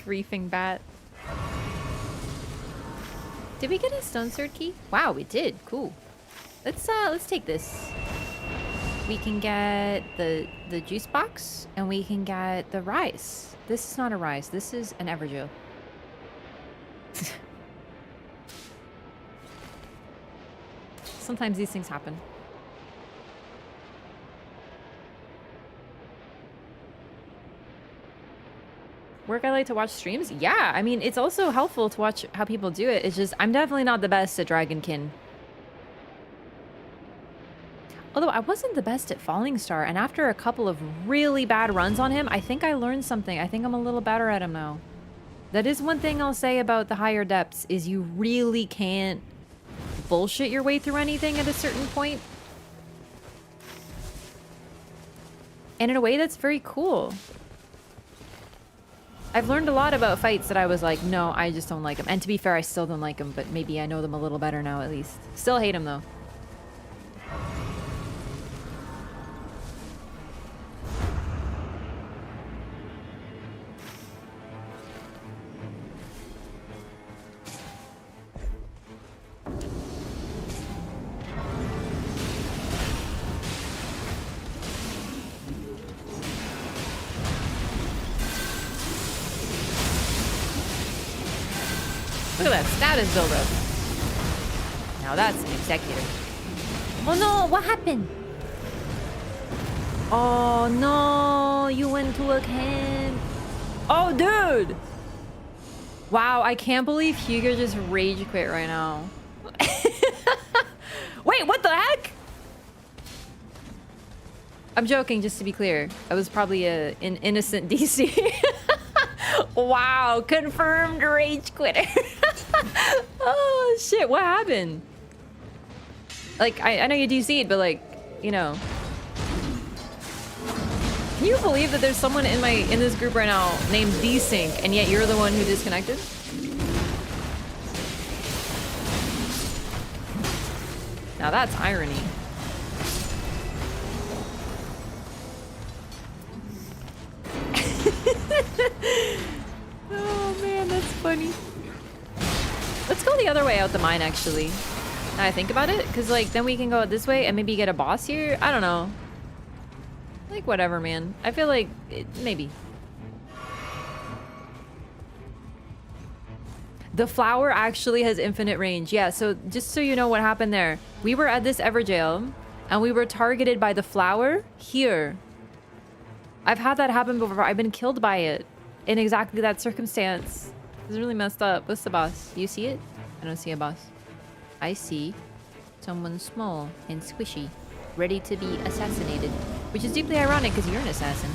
Griefing bat. Did we get a stone sword key? Wow, we did. Cool. Let's take this. We can get the juice box and we can get the rice. This is not a rice. This is an Evergeo. Sometimes these things happen. Work I like to watch streams? Yeah, I mean, it's also helpful to watch how people do it. It's just, I'm definitely not the best at Dragonkin. Although I wasn't the best at Falling Star, and after a couple of really bad runs on him, I think I learned something. I think I'm a little better at him now. That is one thing I'll say about the higher depths, is you really can't bullshit your way through anything at a certain point. And in a way, that's very cool. I've learned a lot about fights that I was like, no, I just don't like them. And to be fair, I still don't like them, but maybe I know them a little better now at least. Still hate them though. Look at that status buildup. Now that's an executor. Oh no, what happened? Oh no, you went to a camp. Oh dude. Wow, I can't believe Hugo just rage quit right now. Wait, what the heck? I'm joking, just to be clear. I was probably an innocent DC. Wow, confirmed rage quitter. Oh shit, what happened? Like, I know you DC'd, but like, you know. Can you believe that there's someone in this group right now named Desync, and yet you're the one who disconnected? Now that's irony. Oh man, that's funny. Let's go the other way out the mine, actually. Now I think about it, because like then we can go this way and maybe get a boss here. I don't know. Like whatever, man. I feel like maybe. The flower actually has infinite range. Yeah, so just so you know what happened there. We were at this Everjail and we were targeted by the flower here. I've had that happen before. I've been killed by it in exactly that circumstance. It's really messed up. What's the boss? You see it? I don't see a boss. I see someone small and squishy, ready to be assassinated. Which is deeply ironic because you're an assassin.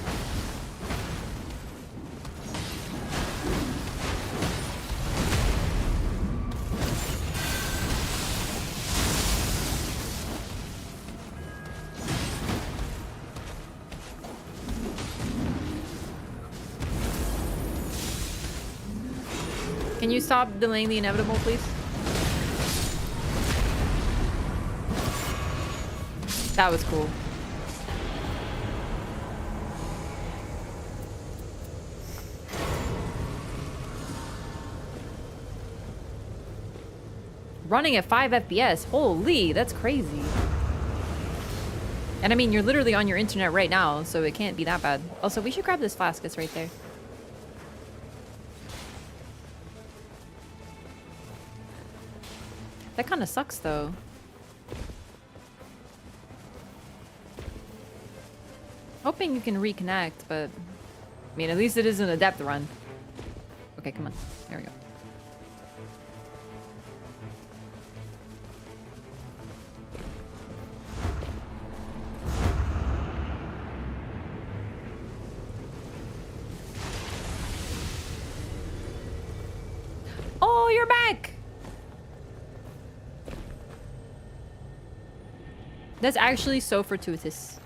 Can you stop delaying the inevitable, please? That was cool. Running at 5 FPS. Holy, that's crazy. And I mean, you're literally on your internet right now, so it can't be that bad. Also, we should grab this flask. It's right there. That kind of sucks, though. Hoping you can reconnect, but... I mean, at least it isn't a depth run. Okay, come on. There we go. Oh, you're back! That's actually so fortuitous.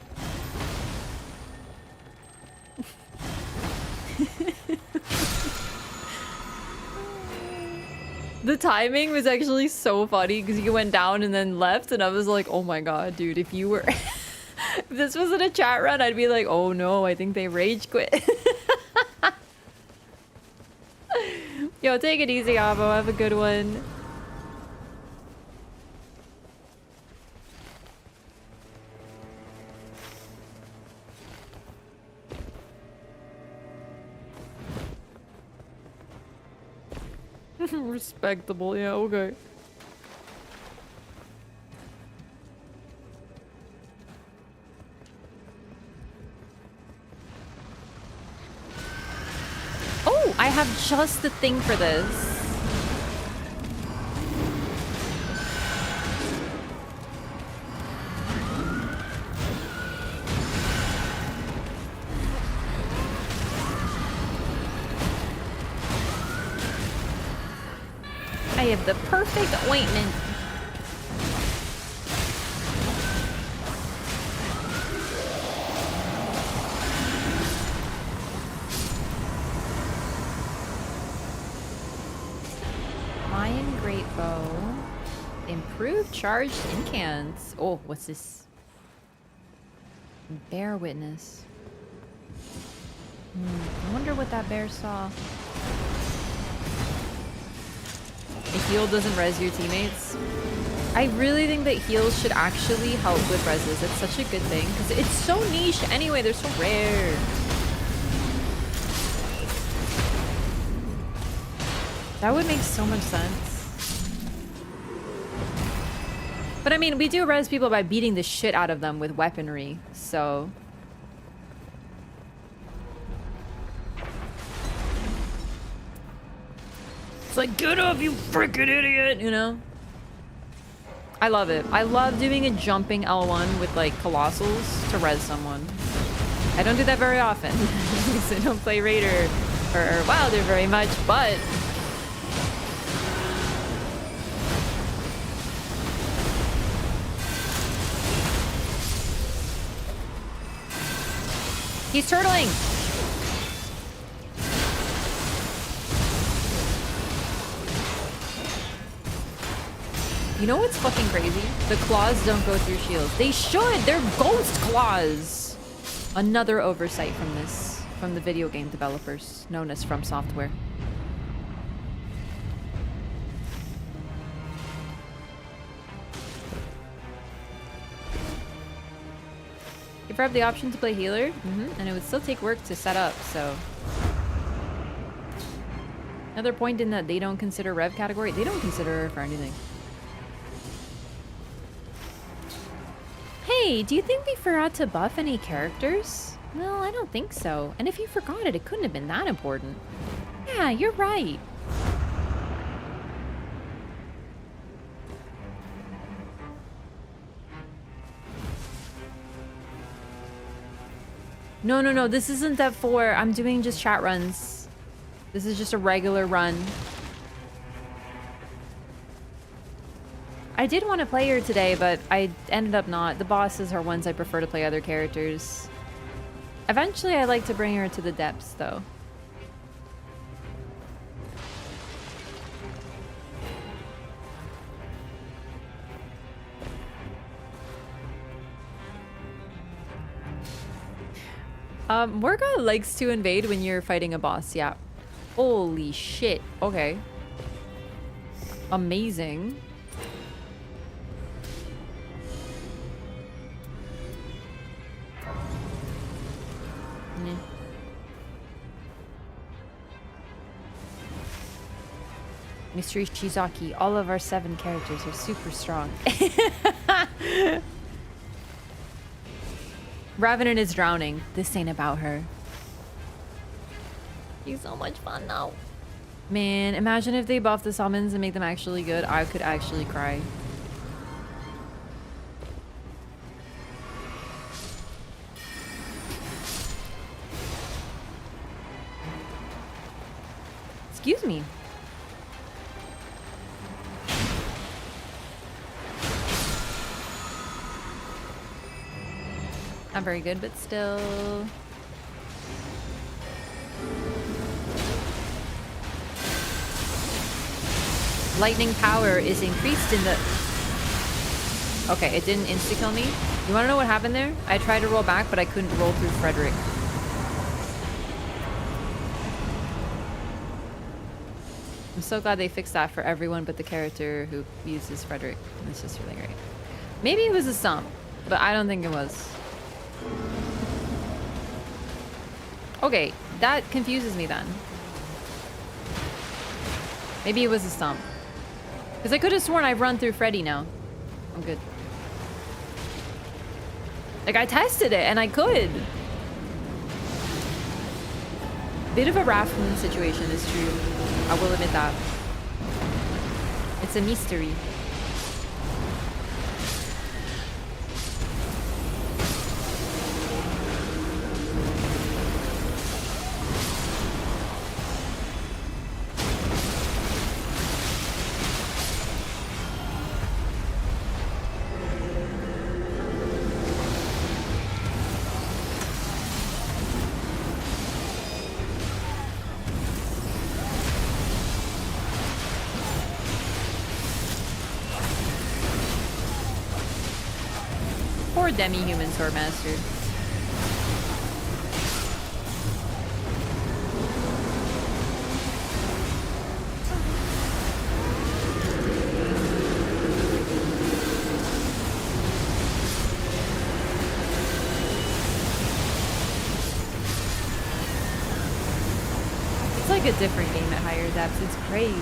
The timing was actually so funny because you went down and then left, and I was like, oh my god, dude, if you were... if this wasn't a chat run, I'd be like, oh no, I think they rage quit. Yo, take it easy, Avo. Have a good one. Respectable, yeah, okay. Oh, I have just the thing for this. I have the perfect ointment. Lion Great Bow. Improved charged incants. Oh, what's this? Bear Witness. I wonder what that bear saw. A heal doesn't res your teammates. I really think that heals should actually help with reses. It's such a good thing because it's so niche anyway. They're so rare. That would make so much sense. But I mean, we do res people by beating the shit out of them with weaponry, so... It's like, get up, you freaking idiot, you know? I love it. I love doing a jumping L1 with, like, Colossals to res someone. I don't do that very often, because I don't play Raider or Wilder very much, but... He's turtling! You know what's fucking crazy? The claws don't go through shields. They should! They're ghost claws! Another oversight from the video game developers, known as From Software. If I have the option to play healer, and it would still take work to set up, so... Another point in that they don't consider Rev category, they don't consider her for anything. Hey, do you think we forgot to buff any characters? Well, I don't think so. And if you forgot it, it couldn't have been that important. Yeah, you're right. No, this isn't that 4. I'm doing just chat runs. This is just a regular run. I did want to play her today, but I ended up not. The bosses are ones I prefer to play other characters. Eventually, I like to bring her to the depths, though. Morga likes to invade when you're fighting a boss, yeah. Holy shit. Okay. Amazing. Mystery Shizaki, all of our 7 characters are super strong. Revenant is drowning. This ain't about her. She's so much fun now. Man, imagine if they buff the summons and make them actually good. I could actually cry. Excuse me. Not very good, but still. Lightning power is increased in the... Okay, it didn't insta-kill me. You want to know what happened there? I tried to roll back, but I couldn't roll through Frederick. I'm so glad they fixed that for everyone but the character who uses Frederick. It's just really great. Maybe it was a stump, but I don't think it was. Okay, that confuses me then. Maybe it was a stump. Because I could have sworn I've run through Freddy now. I'm good. Like, I tested it and I could. Bit of a Wraff situation is true. I will admit that. It's a mystery. Demi-human swordmaster. like a different game at higher depths. It's crazy.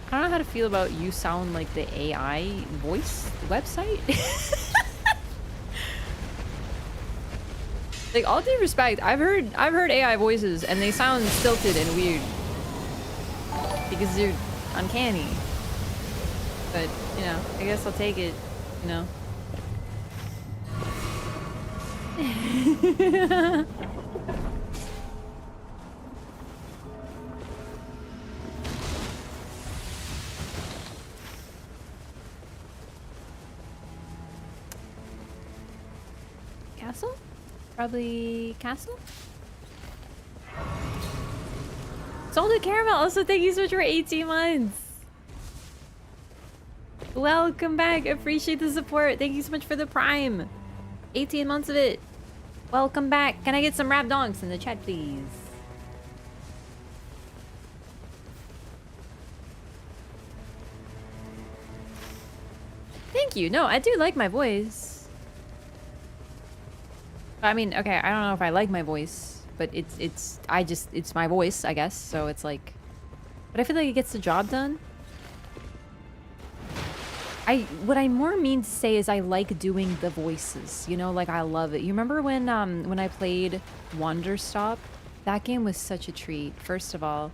I don't know how to feel about you sound like the AI voice website. Like, all due respect, I've heard AI voices and they sound stilted and weird. Because they're uncanny. But, you know, I guess I'll take it, you know. Castle? Probably castle? Salted Caramel, also thank you so much for 18 months. Welcome back. Appreciate the support. Thank you so much for the prime. 18 months of it. Welcome back. Can I get some rap donks in the chat, please? Thank you. No, I do like my voice. I mean, okay, I don't know if I like my voice, but it's my voice, I guess. So it's like, but I feel like it gets the job done. What I more mean to say is I like doing the voices, you know, like I love it. You remember when I played Wonderstop? That game was such a treat, first of all.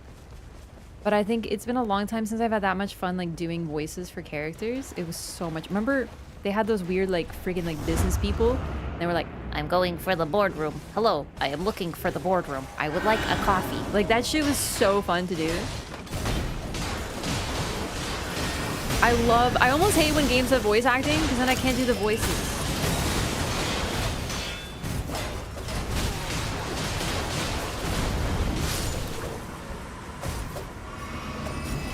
But I think it's been a long time since I've had that much fun, like, doing voices for characters. It was so much. Remember, they had those weird, like, freaking, like, business people? And they were like, I'm going for the boardroom. Hello, I am looking for the boardroom. I would like a coffee. Like, that shit was so fun to do. I almost hate when games have voice acting, because then I can't do the voices.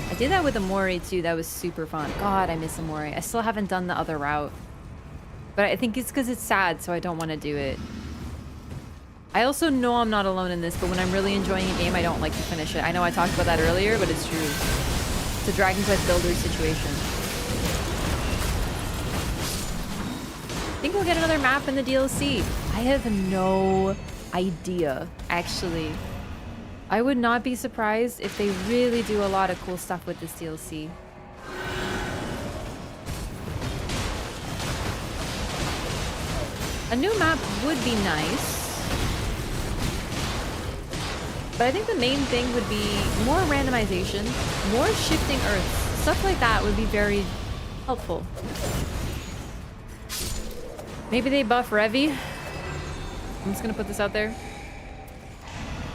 I did that with Amori too. That was super fun. God, I miss Amori. I still haven't done the other route. But I think it's because it's sad, so I don't want to do it. I also know I'm not alone in this, but when I'm really enjoying a game, I don't like to finish it. I know I talked about that earlier, but it's true. It's a Dragon Quest Builder situation. I think we'll get another map in the DLC. I have no idea, actually. I would not be surprised if they really do a lot of cool stuff with this DLC. A new map would be nice. But I think the main thing would be more randomization, more shifting Earths. Stuff like that would be very helpful. Maybe they buff Revi. I'm just gonna put this out there.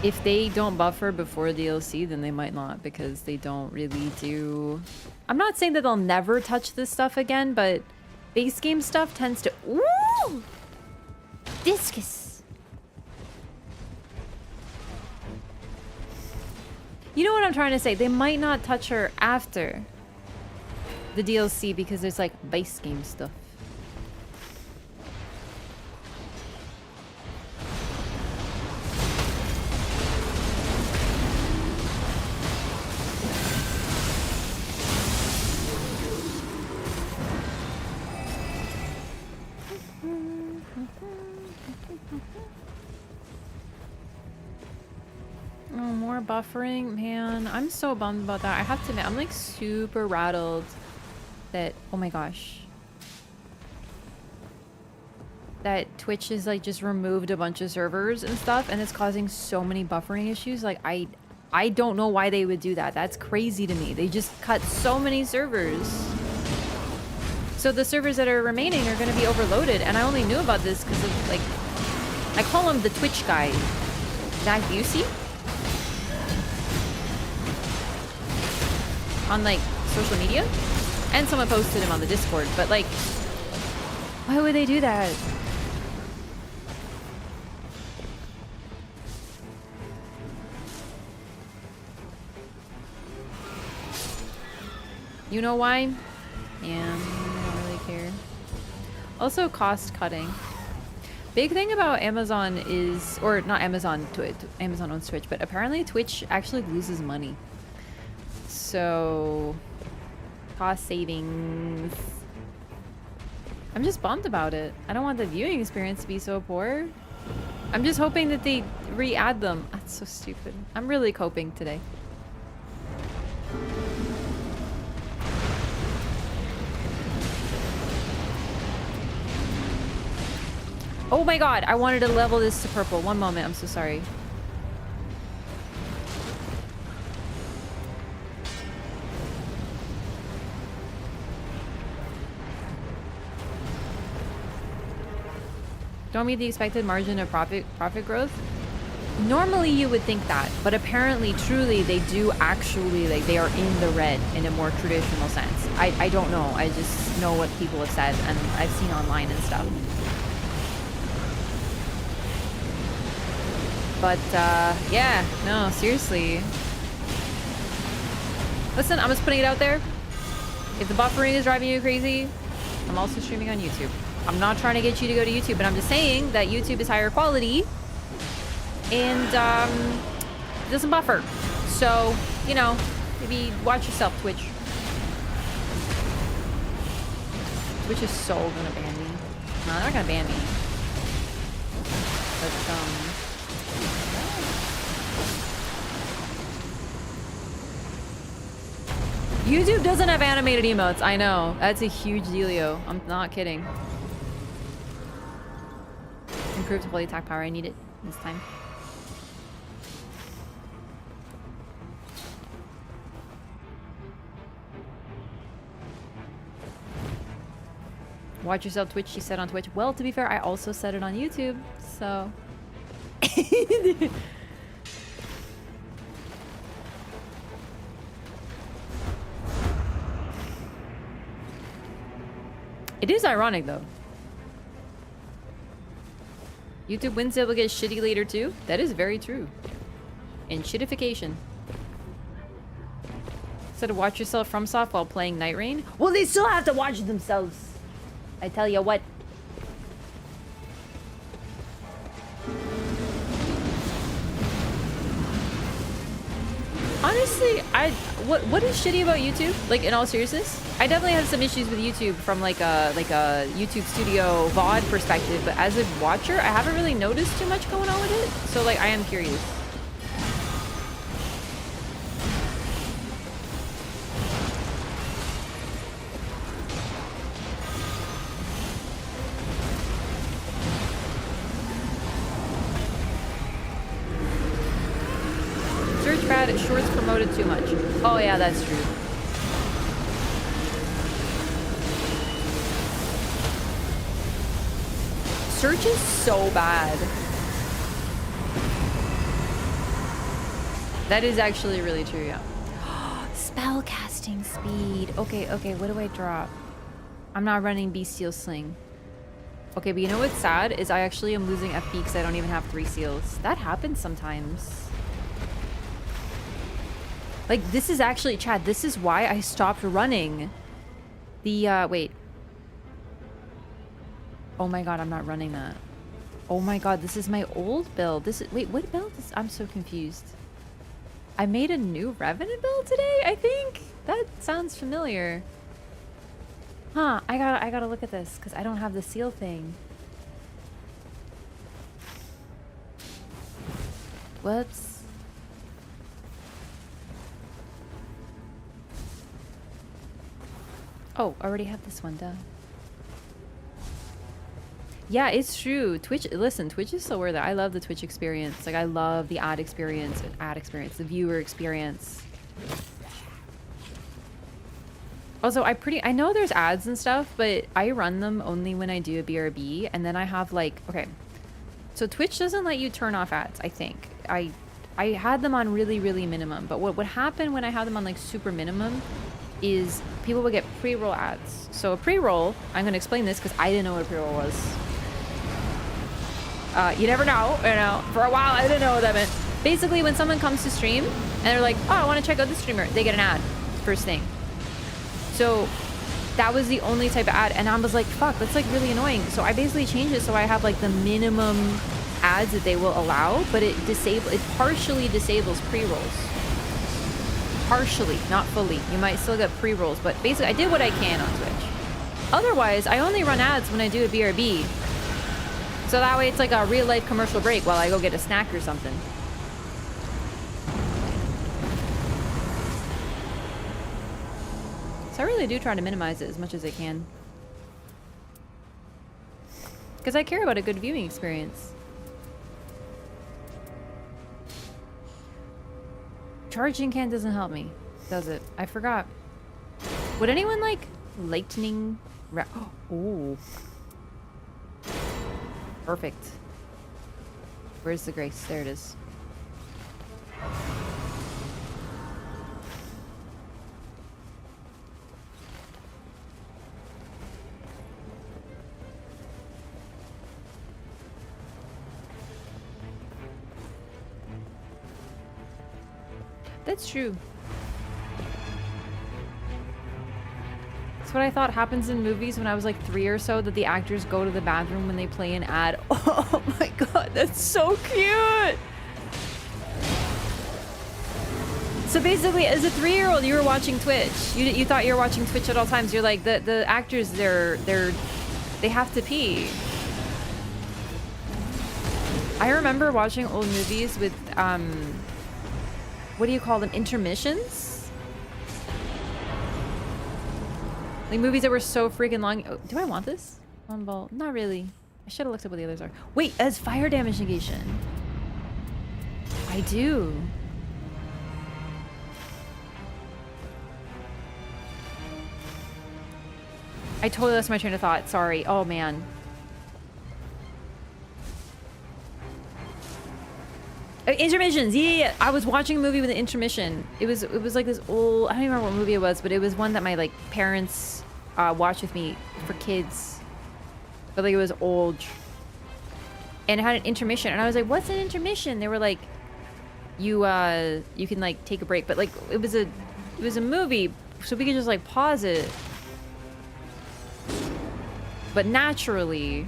If they don't buffer before DLC, then they might not, because they don't really do... I'm not saying that they'll never touch this stuff again, but base game stuff tends to... Ooh! Discus! You know what I'm trying to say? They might not touch her after the DLC because there's like base game stuff. Oh, more buffering? Man, I'm so bummed about that. I have to admit, I'm like super rattled that, oh my gosh, that Twitch has like just removed a bunch of servers and stuff, and it's causing so many buffering issues. Like, I don't know why they would do that. That's crazy to me. They just cut so many servers. So the servers that are remaining are going to be overloaded, and I only knew about this because of, like, I call him the Twitch guy. Zach Busey? On, like, social media? And someone posted him on the Discord, but, like, why would they do that? You know why? Yeah, I don't really care. Also, cost cutting. Big thing about Amazon is, or not Amazon, Amazon owns Twitch, but apparently Twitch actually loses money. So, cost savings. I'm just bummed about it. I don't want the viewing experience to be so poor. I'm just hoping that they re-add them. That's so stupid. I'm really coping today. Oh my god, I wanted to level this to purple. One moment, I'm so sorry. Don't meet the expected margin of profit growth? Normally you would think that, but apparently, truly, they do actually, like, they are in the red in a more traditional sense. I don't know, I just know what people have said, and I've seen online and stuff. But, yeah, no, seriously. Listen, I'm just putting it out there. If the buffering is driving you crazy, I'm also streaming on YouTube. I'm not trying to get you to go to YouTube, but I'm just saying that YouTube is higher quality and it doesn't buffer. So, you know, maybe watch yourself, Twitch. Twitch is so gonna ban me. No, they're not gonna ban me. But, YouTube doesn't have animated emotes. I know. That's a huge dealio. I'm not kidding. Improved holy attack power. I need it this time. Watch yourself, Twitch. She said on Twitch. Well, to be fair, I also said it on YouTube. So... It is ironic, though. YouTube wins, it will get shitty later, too. That is very true. And shittification. So to watch yourself from soft while playing Nightreign? Well, they still have to watch themselves. I tell you what. Honestly, what is shitty about YouTube? Like, in all seriousness, I definitely have some issues with YouTube from like a YouTube Studio VOD perspective, but as a watcher, I haven't really noticed too much going on with it. So like, I am curious. Search bad, shorts promoted too much. Oh yeah, that's true. Search is so bad. That is actually really true, yeah. Spell casting speed. Okay, what do I drop? I'm not running Bestial Sling. Okay, but you know what's sad is I actually am losing FP because I don't even have 3 seals. That happens sometimes. Like, this is actually, Chad, this is why I stopped running. The, wait. Oh my god, I'm not running that. Oh my god, this is my old build. This is, wait, what build is, I'm so confused. I made a new Revenant build today, I think? That sounds familiar. Huh, I gotta look at this, because I don't have the seal thing. Whoops. Oh, I already have this one done. Yeah, it's true. Twitch, listen, Twitch is so worth it. I love the Twitch experience. Like, I love the ad experience, the viewer experience. Also, I know there's ads and stuff, but I run them only when I do a BRB, and then I have like, okay. So Twitch doesn't let you turn off ads, I think. I had them on really, really minimum, but what would happen when I had them on like super minimum is people would get pre-roll ads. So a pre-roll, I'm gonna explain this because I didn't know what a pre-roll was. You never know, you know. For a while, I didn't know what that meant. Basically, when someone comes to stream and they're like, oh, I want to check out this streamer, they get an ad first thing. So that was the only type of ad, and I was like, fuck, that's like really annoying. So I basically changed it so I have like the minimum ads that they will allow, but it partially disables pre-rolls. Partially, not fully. You might still get pre-rolls, but basically I did what I can on Twitch. Otherwise, I only run ads when I do a BRB. So that way it's like a real life commercial break while I go get a snack or something. So I really do try to minimize it as much as I can. Because I care about a good viewing experience. Charging can doesn't help me, does it? I forgot. Would anyone like lightning? Oh. Perfect. Where's the grace? There it is. That's true. That's what I thought happens in movies when I was like 3 or so, that the actors go to the bathroom when they play an ad. Oh my god, that's so cute! So basically, as a 3-year-old, you were watching Twitch. You thought you were watching Twitch at all times. You're like, the actors, they have to pee. I remember watching old movies with, what do you call them? Intermissions? Like movies that were so freaking long. Oh, do I want this? One ball? Not really. I should have looked up what the others are. Wait, as fire damage negation. I do. I totally lost my train of thought. Sorry. Oh man. Intermissions, yeah. I was watching a movie with an intermission. It was like this old, I don't even remember what movie it was, but it was one that my like parents watched with me for kids. But like it was old. And it had an intermission, and I was like, what's an intermission? They were like, you can like take a break, but like it was a movie, so we could just like pause it. But naturally,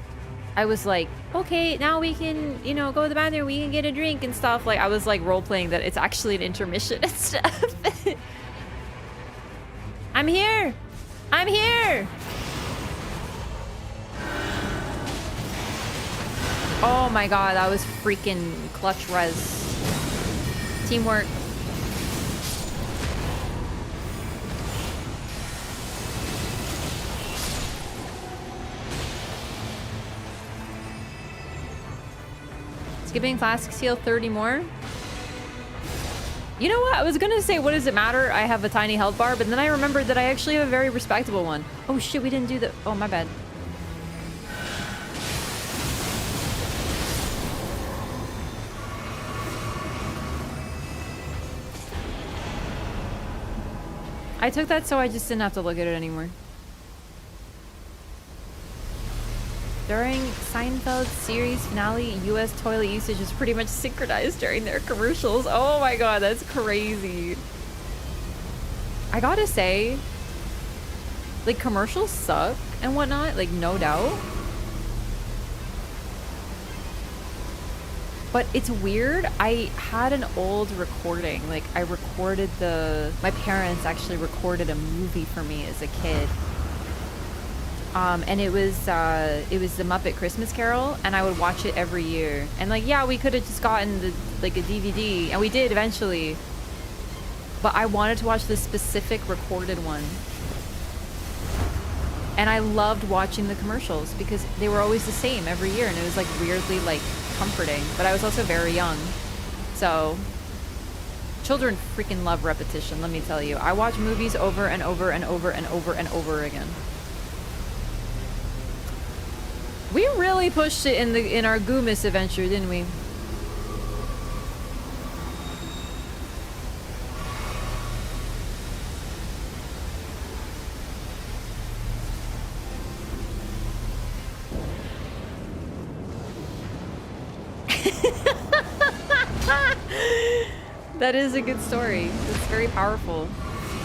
I was like, okay, now we can, you know, go to the bathroom, we can get a drink and stuff. Like, I was like role-playing that it's actually an intermission and stuff. I'm here! I'm here! Oh my god, that was freaking clutch res. Teamwork. Skipping flasks heal 30 more. You know what? I was gonna say, what does it matter? I have a tiny health bar, but then I remembered that I actually have a very respectable one. Oh shit, we didn't do the... Oh, my bad. I took that so I just didn't have to look at it anymore. During Seinfeld's series finale, US toilet usage is pretty much synchronized during their commercials. Oh my god, that's crazy. I gotta say, like, commercials suck and whatnot, like, no doubt. But it's weird. I had an old recording. Like, I recorded my parents actually recorded a movie for me as a kid. And it was the Muppet Christmas Carol, and I would watch it every year. And like, yeah, we could have just gotten a DVD, and we did eventually. But I wanted to watch the specific recorded one. And I loved watching the commercials because they were always the same every year, and it was like weirdly like comforting. But I was also very young. So children freaking love repetition, let me tell you. I watch movies over and over and over and over and over again. We really pushed it in our Goomis adventure, didn't we? That is a good story. It's very powerful.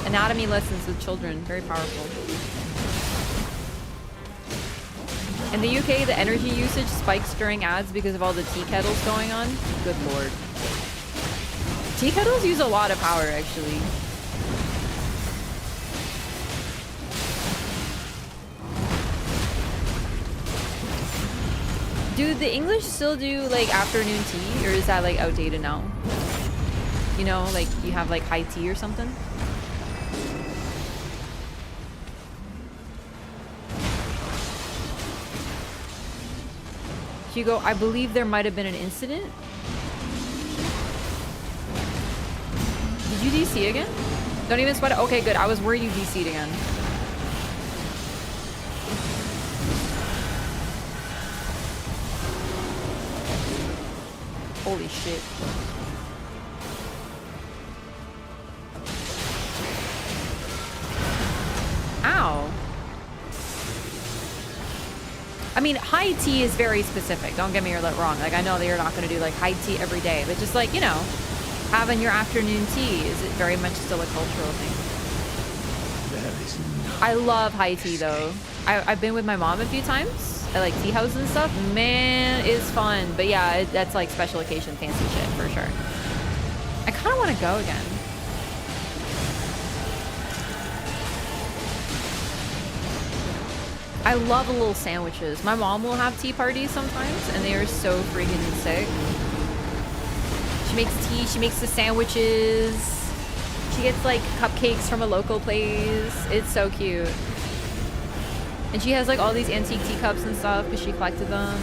Anatomy lessons with children, very powerful. In the UK, the energy usage spikes during ads because of all the tea kettles going on. Good lord. Tea kettles use a lot of power, actually. Do the English still do like afternoon tea, or is that like outdated now? You know, like you have like high tea or something? Hugo, I believe there might have been an incident. Did you DC again? Don't even sweat it. Okay, good. I was worried you DC'd again. Holy shit. Ow. I mean, high tea is very specific. Don't get me wrong. Like, I know that you're not going to do like high tea every day, but just like, you know, having your afternoon tea is very much still a cultural thing. There is no I love high tea though. I've been with my mom a few times at like tea houses and stuff. Man, it's fun. But yeah, that's like special occasion fancy shit for sure. I kind of want to go again. I love little sandwiches. My mom will have tea parties sometimes, and they are so freaking sick. She makes tea, she makes the sandwiches. She gets like cupcakes from a local place. It's so cute. And she has like all these antique teacups and stuff because she collected them.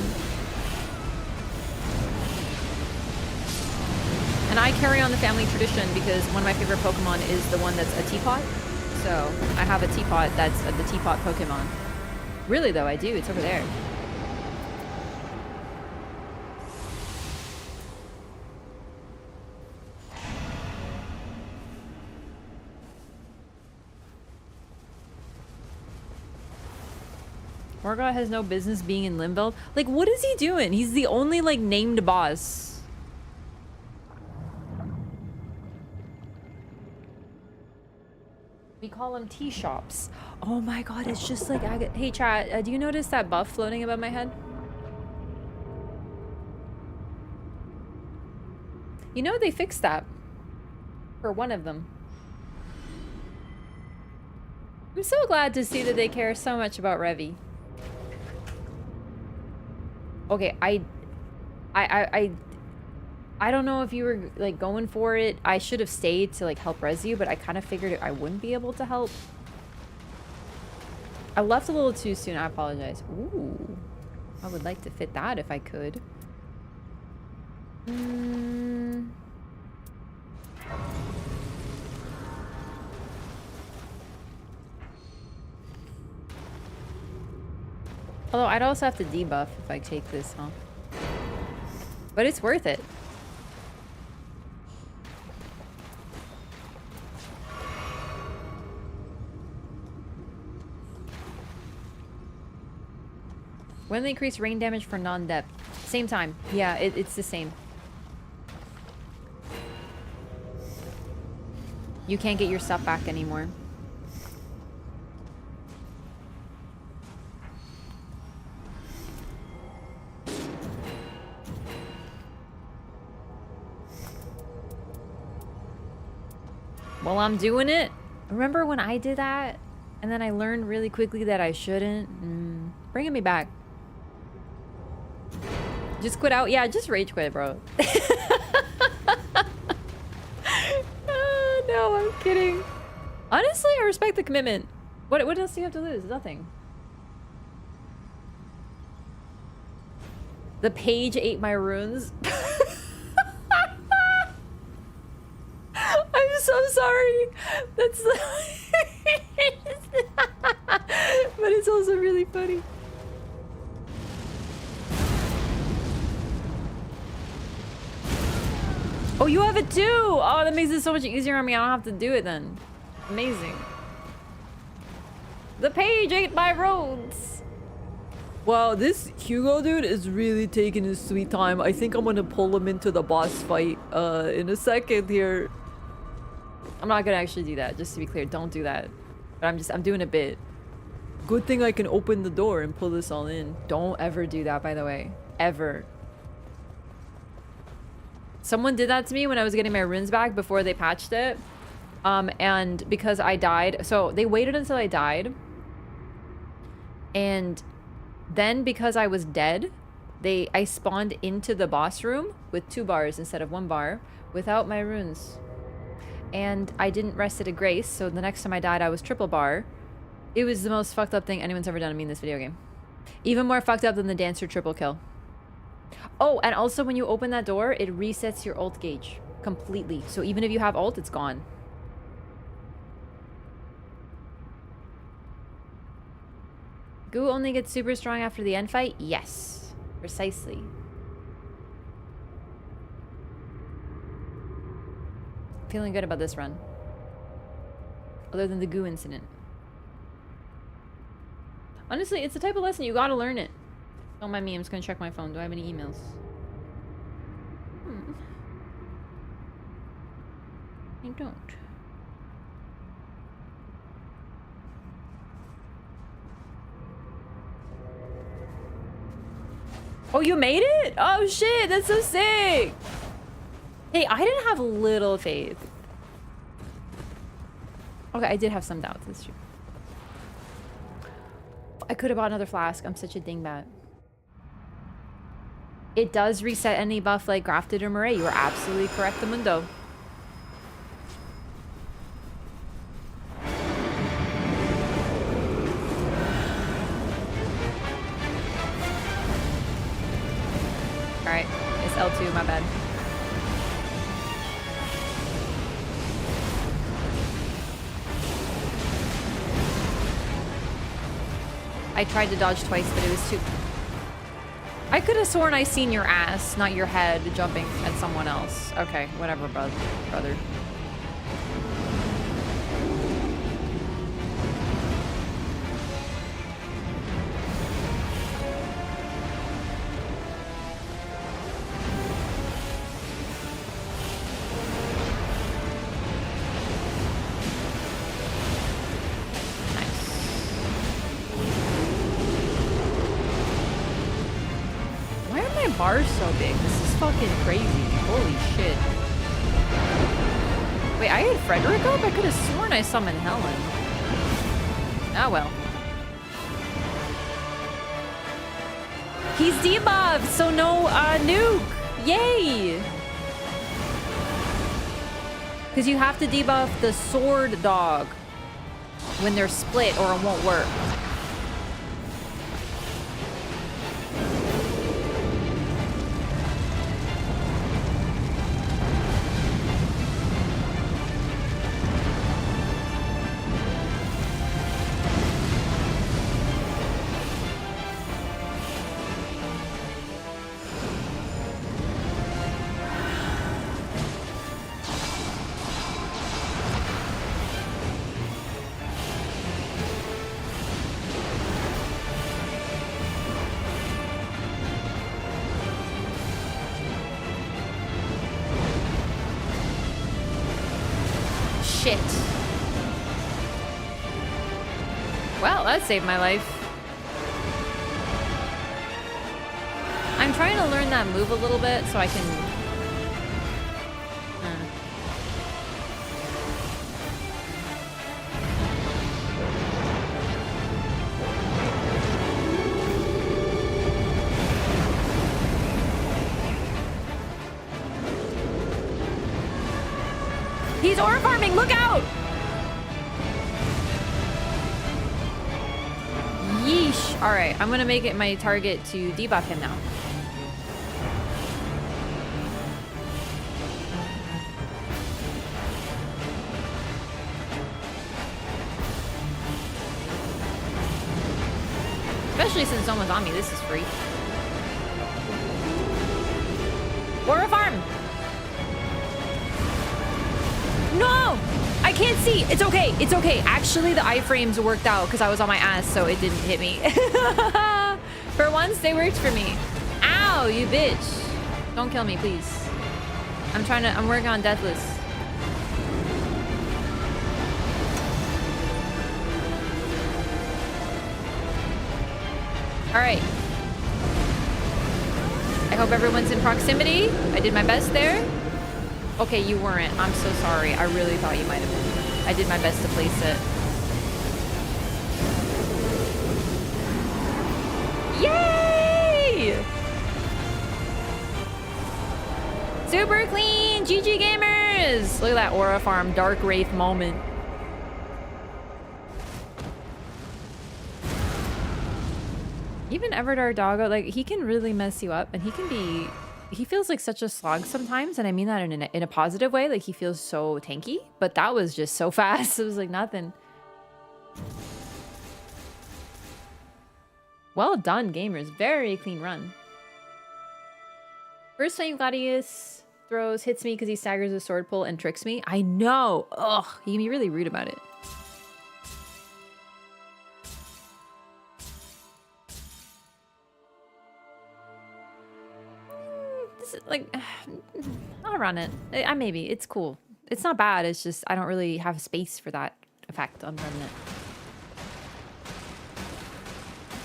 And I carry on the family tradition because one of my favorite Pokemon is the one that's a teapot. So I have a teapot that's the teapot Pokemon. Really though, I do. It's over there. Morgoth has no business being in Limbo. Like, what is he doing? He's the only, like, named boss. We call them tea shops. Oh my god, it's just like... Hey, chat, do you notice that buff floating above my head? You know, they fixed that. For one of them. I'm so glad to see that they care so much about Revi. Okay, I don't know if you were like going for it. I should have stayed to like help res you, but I kind of figured I wouldn't be able to help. I left a little too soon. I apologize. Ooh, I would like to fit that if I could. Although I'd also have to debuff if I take this, huh? But it's worth it. When they increase rain damage for non-depth? Same time. Yeah, it's the same. You can't get your stuff back anymore. Well, I'm doing it. Remember when I did that? And then I learned really quickly that I shouldn't? Bringing me back. Just quit out? Yeah, just rage quit, bro. No, I'm kidding. Honestly, I respect the commitment. What else do you have to lose? Nothing. The page ate my runes. I'm so sorry. That's the but it's also really funny. Oh, you have it too! Oh, that makes it so much easier on me. I don't have to do it then. Amazing. The page ate my roads. Wow, this Hugo dude is really taking his sweet time. I think I'm gonna pull him into the boss fight in a second here. I'm not gonna actually do that, just to be clear. Don't do that. But I'm doing a bit. Good thing I can open the door and pull this all in. Don't ever do that, by the way. Ever. Someone did that to me when I was getting my runes back before they patched it. And because I died, so they waited until I died. And then because I was dead, I spawned into the boss room with 2 bars instead of 1 bar without my runes. And I didn't rest at a grace, so the next time I died, I was triple bar. It was the most fucked up thing anyone's ever done to me in this video game. Even more fucked up than the Dancer triple kill. Oh, and also when you open that door, it resets your ult gauge completely. So even if you have ult, it's gone. Goo only gets super strong after the end fight? Yes. Precisely. Feeling good about this run. Other than the goo incident. Honestly, it's the type of lesson you gotta learn it. Don't mind me, I'm just gonna check my phone. Do I have any emails? I don't. Oh, you made it? Oh shit, that's so sick! Hey, I didn't have little faith. Okay, I did have some doubts, that's true. I could have bought another flask. I'm such a dingbat. It does reset any buff like Grafted or Murray. You are absolutely correct, Mundo. Alright, it's L2, my bad. I tried to dodge twice, but it was too... I could have sworn I seen your ass, not your head, jumping at someone else. Okay, whatever, brother. Bars so big. This is fucking crazy. Holy shit. Wait, I had Frederick up? I could have sworn I summoned Helen. Oh well. He's debuffed, so no nuke. Yay! Because you have to debuff the sword dog when they're split or it won't work. Shit. Well, that saved my life. I'm trying to learn that move a little bit so I can... He's aura farming! Look out! Yeesh. Alright, I'm gonna make it my target to debuff him now. Especially since someone's on me, this is free. Aura farm! No! I can't see! It's okay, it's okay. Actually, the iframes worked out because I was on my ass, so it didn't hit me. For once, they worked for me. Ow, you bitch. Don't kill me, please. I'm working on Deathless. All right. I hope everyone's in proximity. I did my best there. Okay, you weren't. I'm so sorry. I really thought you might have been. I did my best to place it. Yay! Super clean! GG gamers! Look at that Aura Farm Dark Wraith moment. Even Everdar Doggo, like, he can really mess you up, and he can be... He feels like such a slog sometimes, and I mean that in a positive way. Like, he feels so tanky, but that was just so fast. It was like nothing. Well done, gamers. Very clean run. First time Gladius throws, hits me because he staggers a sword pull and tricks me. I know. Ugh, he can be really rude about it. Like, I'll run it. Maybe. It's cool. It's not bad. It's just I don't really have space for that effect on Revenant.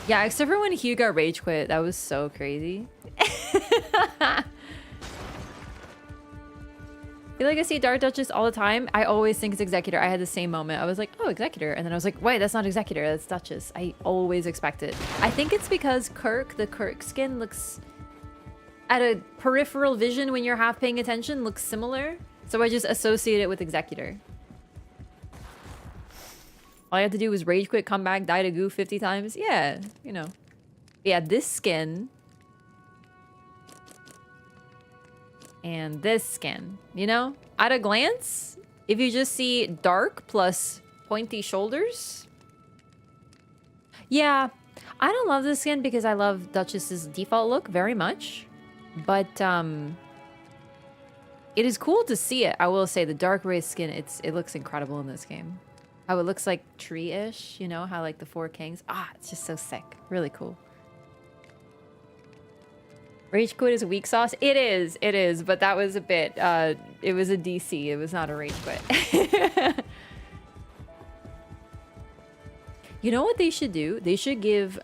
Yeah, except for when Hugh got rage quit. That was so crazy. I feel like I see Dark Duchess all the time. I always think it's Executor. I had the same moment. I was like, oh, Executor. And then I was like, wait, that's not Executor. That's Duchess. I always expect it. I think it's because Kirk, the Kirk skin looks... at a peripheral vision when you're half paying attention looks similar. So I just associate it with Executor. All I had to do was rage quit, come back, die to goo 50 times. Yeah, you know. Yeah, this skin. And this skin, you know? At a glance, if you just see dark plus pointy shoulders. Yeah, I don't love this skin because I love Duchess's default look very much. But it is cool to see it. I will say the dark wraith skin, it looks incredible in this game. How it looks like tree-ish, you know, how like the four kings. Ah, it's just so sick. Really cool. Rage quit is a weak sauce. It is, but that was a bit it was a DC. It was not a rage quit. You know what they should do? They should give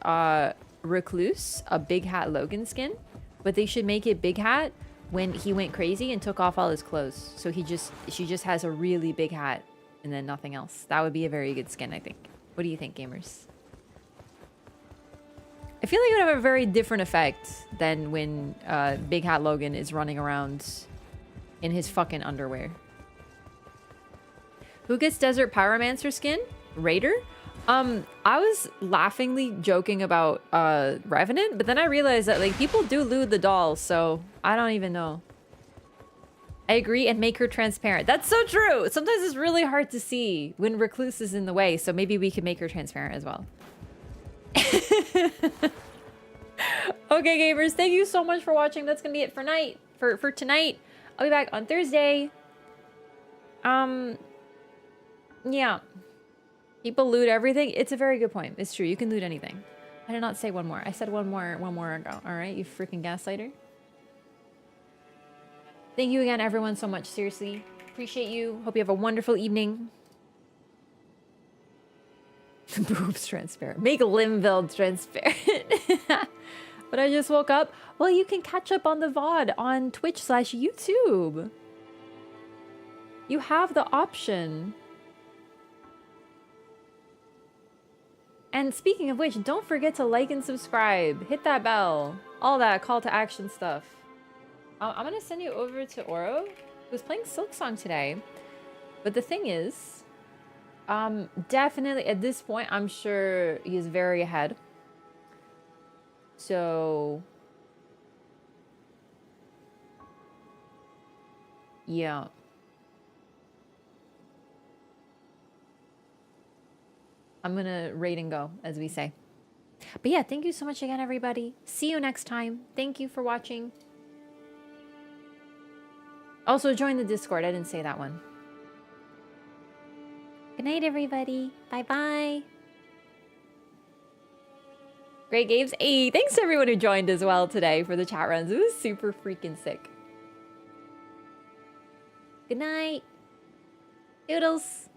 Recluse a Big Hat Logan skin. But they should make it Big Hat when he went crazy and took off all his clothes. So she just has a really big hat and then nothing else. That would be a very good skin, I think. What do you think, gamers? I feel like it would have a very different effect than when Big Hat Logan is running around in his fucking underwear. Who gets Desert Pyromancer skin? Raider? I was laughingly joking about Revenant, but then I realized that like people do loot the dolls, so I don't even know. I agree, and make her transparent. That's so true. Sometimes it's really hard to see when Recluse is in the way, so maybe we can make her transparent as well. Okay, gamers, thank you so much for watching. That's gonna be it for tonight. I'll be back on Thursday. Yeah. People loot everything. It's a very good point. It's true. You can loot anything. I did not say one more. I said one more ago. All right, you freaking gaslighter. Thank you again, everyone, so much. Seriously. Appreciate you. Hope you have a wonderful evening. Boobs transparent. Make Limville transparent. But I just woke up. Well, you can catch up on the VOD on Twitch/YouTube. You have the option. And speaking of which, don't forget to like and subscribe. Hit that bell. All that call to action stuff. I'm going to send you over to Oro, who's playing Silksong today. But the thing is, definitely at this point, I'm sure he's very ahead. So, yeah. I'm gonna raid and go, as we say. But yeah, thank you so much again, everybody. See you next time. Thank you for watching. Also, join the Discord. I didn't say that one. Good night, everybody. Bye-bye. Great games. Hey, thanks to everyone who joined as well today for the chat runs. It was super freaking sick. Good night. Doodles.